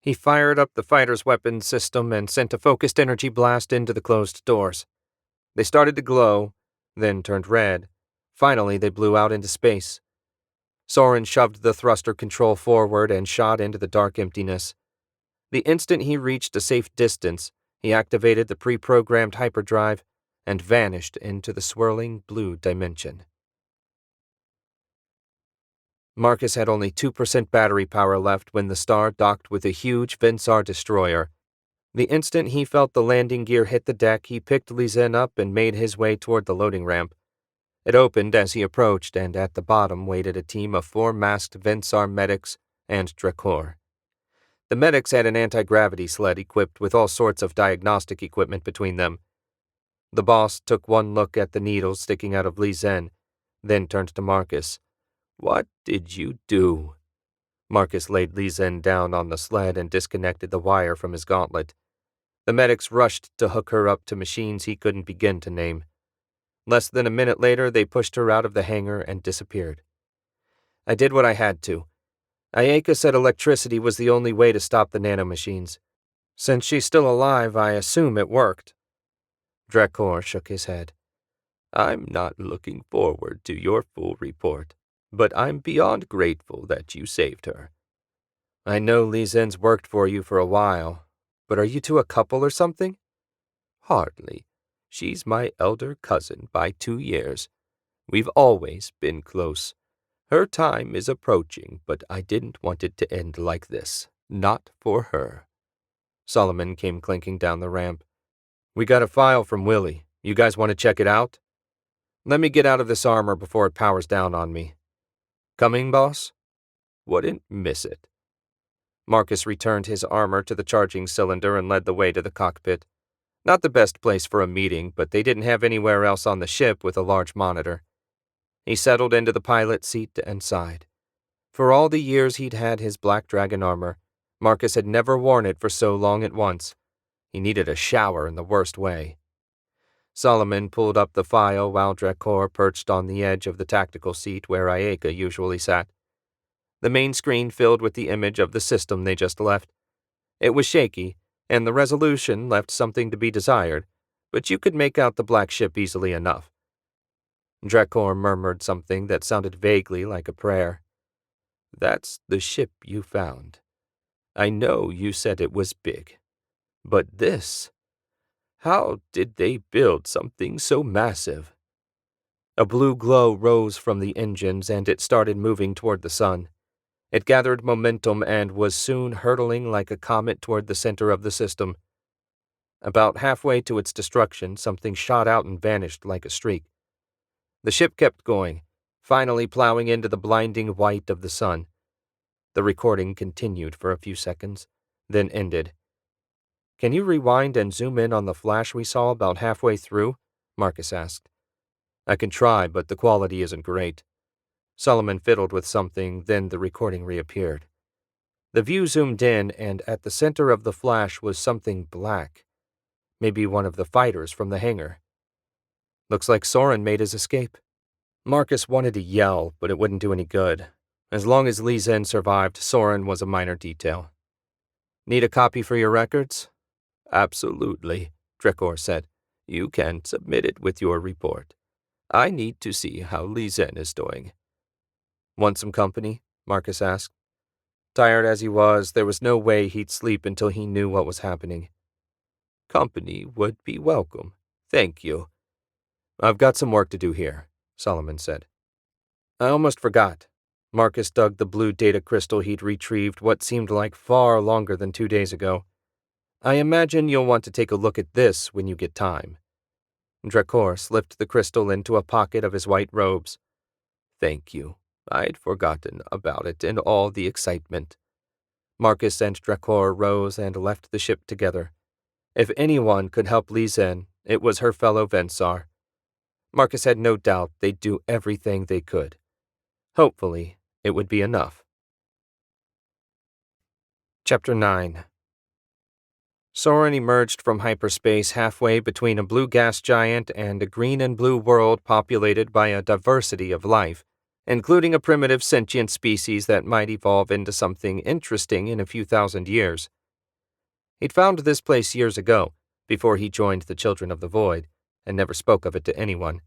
He fired up the fighter's weapons system and sent a focused energy blast into the closed doors. They started to glow, then turned red. Finally, they blew out into space. Sorin shoved the thruster control forward and shot into the dark emptiness. The instant he reached a safe distance, he activated the pre-programmed hyperdrive and vanished into the swirling blue dimension. Marcus had only 2% battery power left when the star docked with a huge Vensar destroyer. The instant he felt the landing gear hit the deck, he picked Lizen up and made his way toward the loading ramp. It opened as he approached, and at the bottom waited a team of 4 masked Vensar medics and Drakor. The medics had an anti-gravity sled equipped with all sorts of diagnostic equipment between them. The boss took one look at the needles sticking out of Lizen, then turned to Marcus. "What did you do?" Marcus laid Lizen down on the sled and disconnected the wire from his gauntlet. The medics rushed to hook her up to machines he couldn't begin to name. Less than a minute later, they pushed her out of the hangar and disappeared. "I did what I had to. Ayeka said electricity was the only way to stop the nanomachines. Since she's still alive, I assume it worked." Drakor shook his head. "I'm not looking forward to your full report, but I'm beyond grateful that you saved her. I know Lizen's worked for you for a while, but are you two a couple or something?" "Hardly. She's my elder cousin by 2 years. We've always been close. Her time is approaching, but I didn't want it to end like this. Not for her." Solomon came clinking down the ramp. "We got a file from Willy. You guys want to check it out? Let me get out of this armor before it powers down on me." "Coming, boss?" "Wouldn't miss it." Marcus returned his armor to the charging cylinder and led the way to the cockpit. Not the best place for a meeting, but they didn't have anywhere else on the ship with a large monitor. He settled into the pilot seat and sighed. For all the years he'd had his Black Dragon armor, Marcus had never worn it for so long at once. He needed a shower in the worst way. Solomon pulled up the file while Drakor perched on the edge of the tactical seat where Ayeka usually sat. the main screen filled with the image of the system they just left. It was shaky, and the resolution left something to be desired, but you could make out the black ship easily enough. Drekor murmured something that sounded vaguely like a prayer. "That's the ship you found. I know you said it was big, but this? How did they build something so massive?" A blue glow rose from the engines and it started moving toward the sun. It gathered momentum and was soon hurtling like a comet toward the center of the system. About halfway to its destruction, something shot out and vanished like a streak. The ship kept going, finally plowing into the blinding white of the sun. The recording continued for a few seconds, then ended. "Can you rewind and zoom in on the flash we saw about halfway through?" Marcus asked. "I can try, but the quality isn't great." Solomon fiddled with something, then the recording reappeared. The view zoomed in, and at the center of the flash was something black. Maybe one of the fighters from the hangar. "Looks like Sorin made his escape." Marcus wanted to yell, but it wouldn't do any good. As long as Li Zhen survived, Sorin was a minor detail. "Need a copy for your records?" "Absolutely," Drekor said. "You can submit it with your report. I need to see how Li Zhen is doing." "Want some company?" Marcus asked. Tired as he was, there was no way he'd sleep until he knew what was happening. "Company would be welcome. Thank you." "I've got some work to do here," Solomon said. "I almost forgot." Marcus dug the blue data crystal he'd retrieved what seemed like far longer than 2 days ago. "I imagine you'll want to take a look at this when you get time." Drekor slipped the crystal into a pocket of his white robes. "Thank you. I'd forgotten about it in all the excitement." Marcus and Drekor rose and left the ship together. If anyone could help Li Zhen, it was her fellow Vensar. Marcus had no doubt they'd do everything they could. Hopefully, it would be enough. Chapter 9. Sorin emerged from hyperspace halfway between a blue gas giant and a green and blue world populated by a diversity of life, including a primitive sentient species that might evolve into something interesting in a few thousand years. He'd found this place years ago, before he joined the Children of the Void, and never spoke of it to anyone.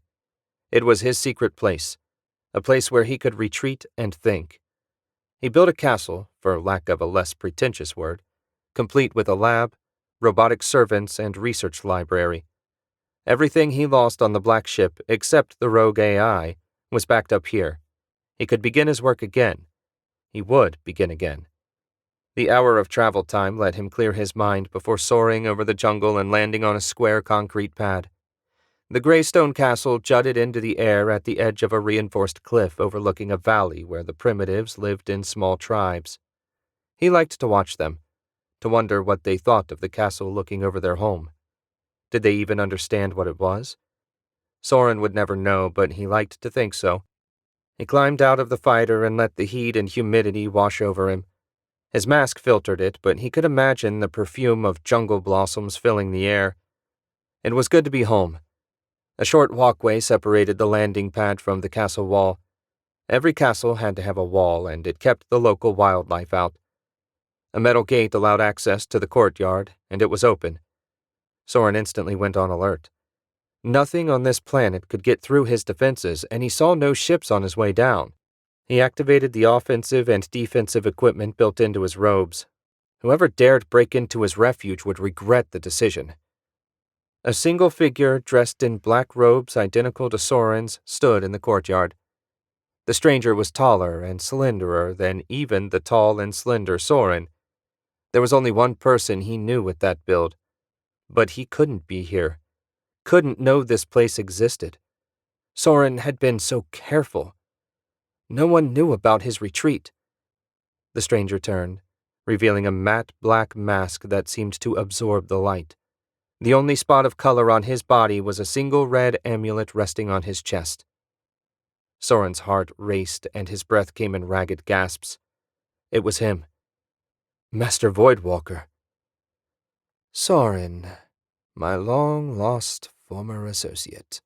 It was his secret place, a place where he could retreat and think. He built a castle, for lack of a less pretentious word, complete with a lab, robotic servants, and research library. Everything he lost on the Black Ship, except the rogue AI, was backed up here. He could begin his work again. He would begin again. The hour of travel time let him clear his mind before soaring over the jungle and landing on a square concrete pad. The gray stone castle jutted into the air at the edge of a reinforced cliff overlooking a valley where the primitives lived in small tribes. He liked to watch them, to wonder what they thought of the castle looking over their home. Did they even understand what it was? Sorin would never know, but he liked to think so. He climbed out of the fighter and let the heat and humidity wash over him. His mask filtered it, but he could imagine the perfume of jungle blossoms filling the air. It was good to be home. A short walkway separated the landing pad from the castle wall. Every castle had to have a wall, and it kept the local wildlife out. A metal gate allowed access to the courtyard, and it was open. Sorin instantly went on alert. Nothing on this planet could get through his defenses, and he saw no ships on his way down. He activated the offensive and defensive equipment built into his robes. Whoever dared break into his refuge would regret the decision. A single figure dressed in black robes identical to Sorin's stood in the courtyard. The stranger was taller and slenderer than even the tall and slender Sorin. There was only one person he knew with that build. But he couldn't be here. Couldn't know this place existed. Sorin had been so careful. No one knew about his retreat. The stranger turned, revealing a matte black mask that seemed to absorb the light. The only spot of color on his body was a single red amulet resting on his chest. Sorin's heart raced and his breath came in ragged gasps. It was him. Master Voidwalker. "Sorin, my long-lost former associate."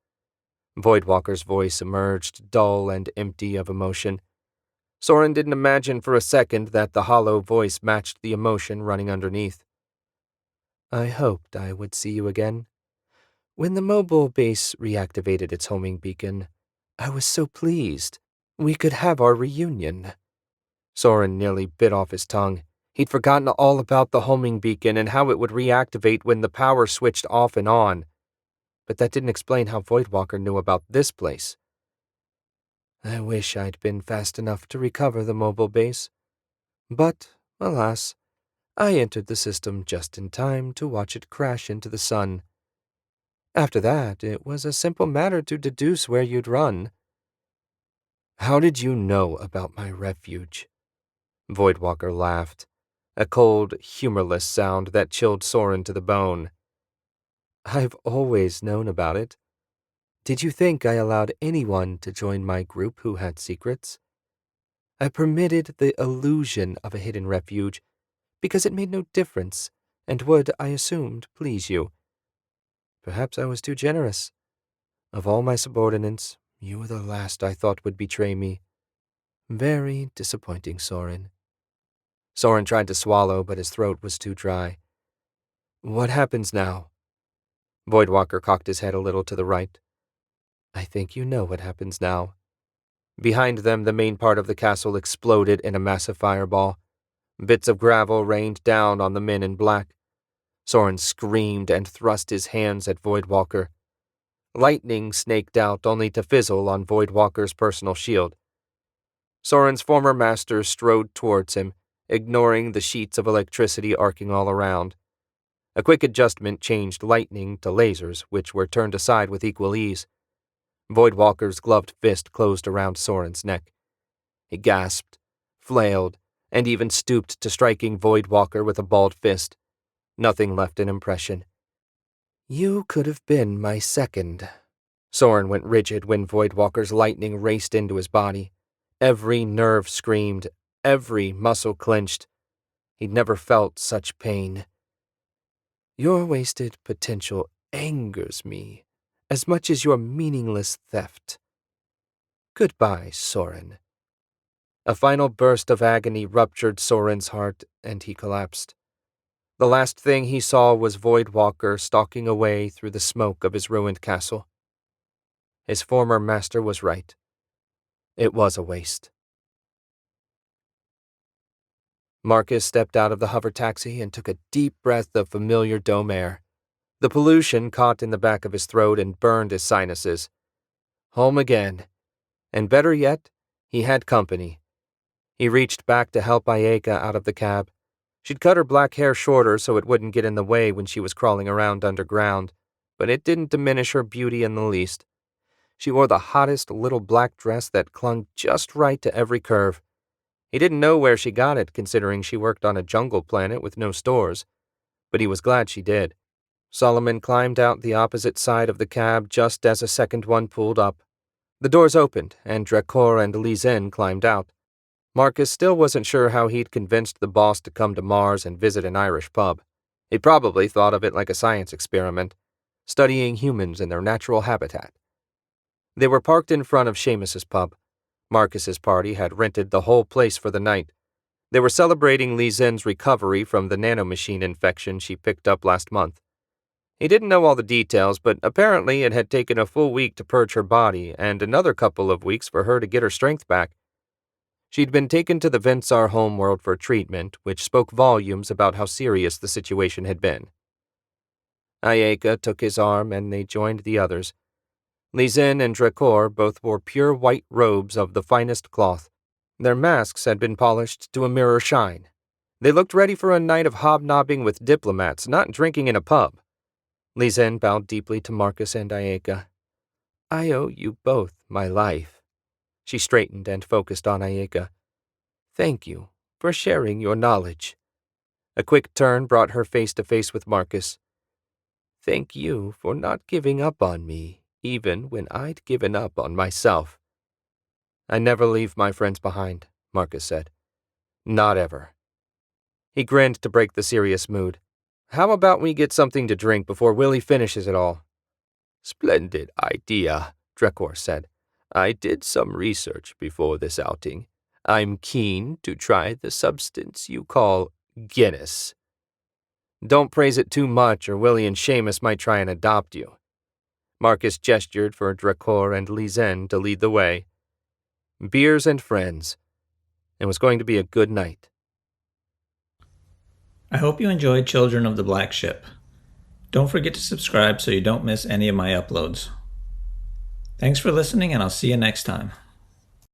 Voidwalker's voice emerged, dull and empty of emotion. Sorin didn't imagine for a second that the hollow voice matched the emotion running underneath. I hoped I would see you again. When the mobile base reactivated its homing beacon, I was so pleased. We could have our reunion. Sorin nearly bit off his tongue. He'd forgotten all about the homing beacon and how it would reactivate when the power switched off and on. But that didn't explain how Voidwalker knew about this place. I wish I'd been fast enough to recover the mobile base. But, alas, I entered the system just in time to watch it crash into the sun. After that, it was a simple matter to deduce where you'd run. How did you know about my refuge? Voidwalker laughed, a cold, humorless sound that chilled Sorin to the bone. I've always known about it. Did you think I allowed anyone to join my group who had secrets? I permitted the illusion of a hidden refuge because it made no difference and would, I assumed, please you. Perhaps I was too generous. Of all my subordinates, you were the last I thought would betray me. Very disappointing, Sorin. Sorin tried to swallow, but his throat was too dry. What happens now? Voidwalker cocked his head a little to the right. I think you know what happens now. Behind them, the main part of the castle exploded in a massive fireball. Bits of gravel rained down on the men in black. Sorin screamed and thrust his hands at Voidwalker. Lightning snaked out only to fizzle on Voidwalker's personal shield. Sorin's former master strode towards him, ignoring the sheets of electricity arcing all around. A quick adjustment changed lightning to lasers, which were turned aside with equal ease. Voidwalker's gloved fist closed around Sorin's neck. He gasped, flailed, and even stooped to striking Voidwalker with a balled fist. Nothing left an impression. You could have been my second. Sorin went rigid when Voidwalker's lightning raced into his body. Every nerve screamed, every muscle clenched. He'd never felt such pain. Your wasted potential angers me as much as your meaningless theft. Goodbye, Sorin. A final burst of agony ruptured Sorin's heart, and he collapsed. The last thing he saw was Voidwalker stalking away through the smoke of his ruined castle. His former master was right. It was a waste. Marcus stepped out of the hover taxi and took a deep breath of familiar dome air. The pollution caught in the back of his throat and burned his sinuses. Home again. And better yet, he had company. He reached back to help Ayeka out of the cab. She'd cut her black hair shorter so it wouldn't get in the way when she was crawling around underground, but it didn't diminish her beauty in the least. She wore the hottest little black dress that clung just right to every curve. He didn't know where she got it, considering she worked on a jungle planet with no stores, but he was glad she did. Solomon climbed out the opposite side of the cab just as a second one pulled up. The doors opened, and Drakor and Lizen climbed out. Marcus still wasn't sure how he'd convinced the boss to come to Mars and visit an Irish pub. He probably thought of it like a science experiment, studying humans in their natural habitat. They were parked in front of Seamus's pub. Marcus's party had rented the whole place for the night. They were celebrating Lizen's recovery from the nanomachine infection she picked up last month. He didn't know all the details, but apparently it had taken a full week to purge her body and another couple of weeks for her to get her strength back. She'd been taken to the Vensar homeworld for treatment, which spoke volumes about how serious the situation had been. Ayeka took his arm and they joined the others. Lizen and Drakor both wore pure white robes of the finest cloth. Their masks had been polished to a mirror shine. They looked ready for a night of hobnobbing with diplomats, not drinking in a pub. Lizen bowed deeply to Marcus and Ayeka. I owe you both my life. She straightened and focused on Ayeka. Thank you for sharing your knowledge. A quick turn brought her face to face with Marcus. Thank you for not giving up on me, even when I'd given up on myself. I never leave my friends behind, Marcus said. Not ever. He grinned to break the serious mood. How about we get something to drink before Willy finishes it all? Splendid idea, Drakor said. I did some research before this outing. I'm keen to try the substance you call Guinness. Don't praise it too much, or Willy and Seamus might try and adopt you. Marcus gestured for Dracor and Lizen to lead the way. Beers and friends. It was going to be a good night. I hope you enjoyed Children of the Black Ship. Don't forget to subscribe so you don't miss any of my uploads. Thanks for listening, and I'll see you next time.